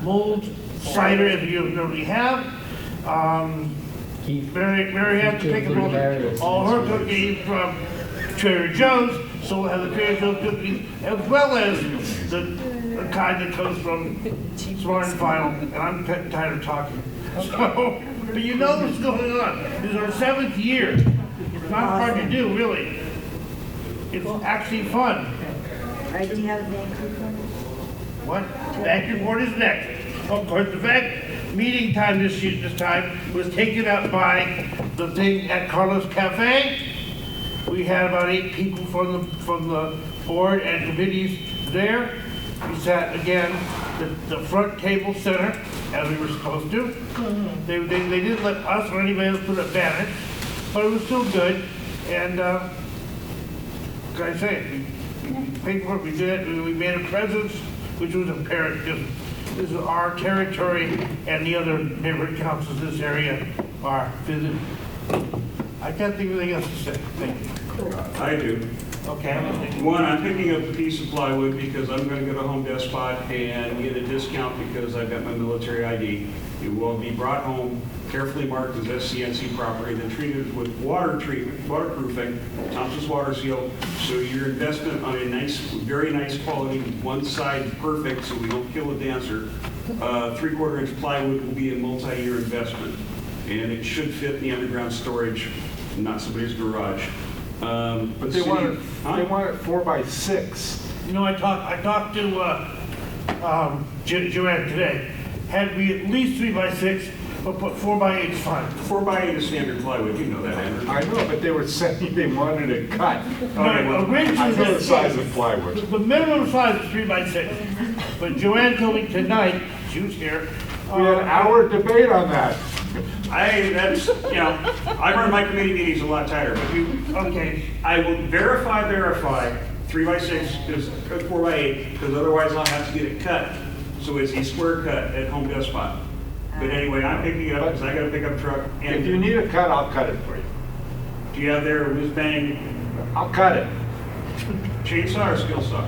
[SPEAKER 18] mulled cider as you normally have. Mary had to pick up all her cookies from Trader Joe's, so we'll have the Trader Joe's cookies as well as the kind that comes from Smart and Final, and I'm tired of talking. So, but you know what's going on. This is our 7th year. It's not hard to do, really. It's actually fun.
[SPEAKER 14] All right, do you have a bank report?
[SPEAKER 18] What? Bank report is next. Of course, the bank meeting time this time was taken up by the thing at Carlos Cafe. We had about 8 people from the board and committees there. We sat again the front table center as we were supposed to. They didn't let us or anybody else put up banners, but it was still good. And what can I say? We paid for it. We did it. We made a presence, which was apparent because this is our territory, and the other neighborhood councils in this area are visiting. I can't think of anything else to say. Thank you.
[SPEAKER 3] I do.
[SPEAKER 18] Okay.
[SPEAKER 3] One, I'm picking up a piece of plywood because I'm going to go to Home Depot and get a discount because I've got my military ID. It will be brought home, carefully marked as SCNC property, then treated with water treatment, waterproofing, Thompson's water seal. So your investment on a nice, very nice quality, one side perfect, so we don't kill a dancer. 3/4 inch plywood will be a multi-year investment, and it should fit in the underground storage, not somebody's garage.
[SPEAKER 7] But they want it 4 by 6.
[SPEAKER 18] You know, I talked to Joanne today. Had to be at least 3 by 6, but 4 by 8 is fine.
[SPEAKER 3] 4 by 8 is standard plywood. You know that, Andrew.
[SPEAKER 7] I know, but they were saying they wanted it cut.
[SPEAKER 18] Originally,
[SPEAKER 7] I know the size of plywood.
[SPEAKER 18] The minimum size is 3 by 6. But Joanne told me tonight, she was here.
[SPEAKER 7] We had an hour debate on that.
[SPEAKER 3] I run my committee meetings a lot tighter, but okay, I will verify 3x6 is 4x8, because otherwise I'll have to get it cut. So it's a square cut at Home Depot. But anyway, I'm picking it up because I got a pickup truck. And
[SPEAKER 7] If you need a cut, I'll cut it for you.
[SPEAKER 3] do you have there a whiz bang
[SPEAKER 7] I'll cut it.
[SPEAKER 3] chainsaw or skill saw?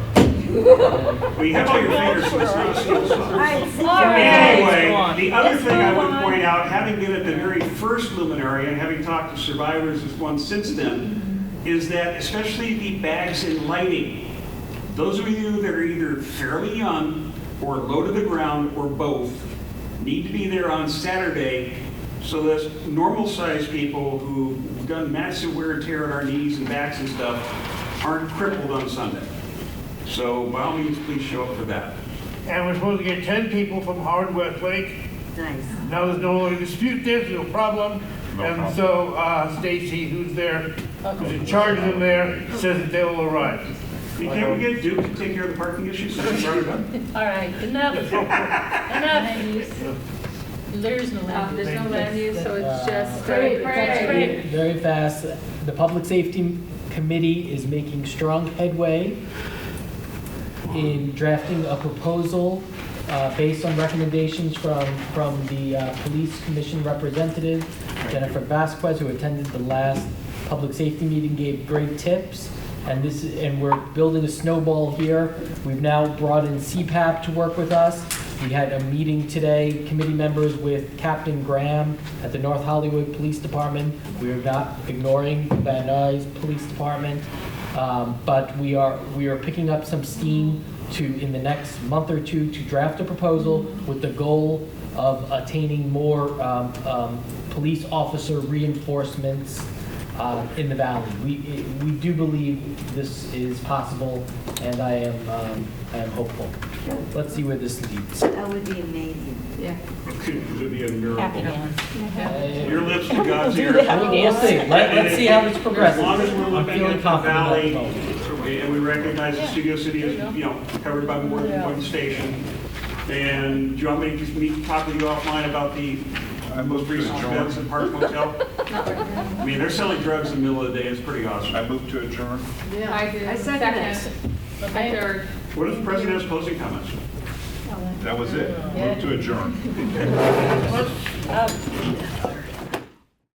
[SPEAKER 3] Well, you have all your fingers, so it's not a skill saw. Anyway, the other thing I would point out, having been at the very first luminary and having talked to survivors as one since then, is that especially the bags in lighting, those of you that are either fairly young or low to the ground or both, need to be there on Saturday so that normal-sized people who've done massive wear and tear on our knees and backs and stuff aren't crippled on Sunday. So by all means, please show up for that.
[SPEAKER 18] And we're supposed to get 10 people from Howard Westlake.
[SPEAKER 14] Nice.
[SPEAKER 18] Now there's no longer dispute this, no problem. And so Stacy, who's there, who's in charge of them there, says that they will arrive.
[SPEAKER 3] Hey, can't we get Duke to take care of the parking issues?
[SPEAKER 1] All right, enough. Enough. There's no land use.
[SPEAKER 15] There's no land use, so it's just.
[SPEAKER 6] Very fast. The Public Safety Committee is making strong headway in drafting a proposal based on recommendations from the Police Commission representative, Jennifer Vasquez, who attended the last public safety meeting, gave great tips. And we're building a snowball here. We've now brought in CPAP to work with us. We had a meeting today, committee members, with Captain Graham at the North Hollywood Police Department. We are not ignoring Van Nuys Police Department, but we are picking up some steam in the next month or two to draft a proposal with the goal of attaining more police officer reinforcements in the valley. We do believe this is possible, and I am hopeful. Let's see where this leads.
[SPEAKER 14] That would be amazing.
[SPEAKER 15] Yeah.
[SPEAKER 3] It would be a miracle.
[SPEAKER 14] Happy
[SPEAKER 3] Your lips to God's ears.
[SPEAKER 6] We'll see. Let's see how this progresses.
[SPEAKER 3] As long as we're
[SPEAKER 6] I'm
[SPEAKER 3] looking
[SPEAKER 6] feeling
[SPEAKER 3] at the
[SPEAKER 6] confident
[SPEAKER 3] valley,
[SPEAKER 6] about it.
[SPEAKER 3] and we recognize that Studio City is, covered by more than one station. And do you want me to just talk with you offline about the most recent events at Park Motel? I mean, they're selling drugs in the middle of the day. It's pretty awesome.
[SPEAKER 7] I move to adjourn.
[SPEAKER 15] Yeah, I second it. I third.
[SPEAKER 3] What if the president has closing comments?
[SPEAKER 7] That was it. Move to adjourn.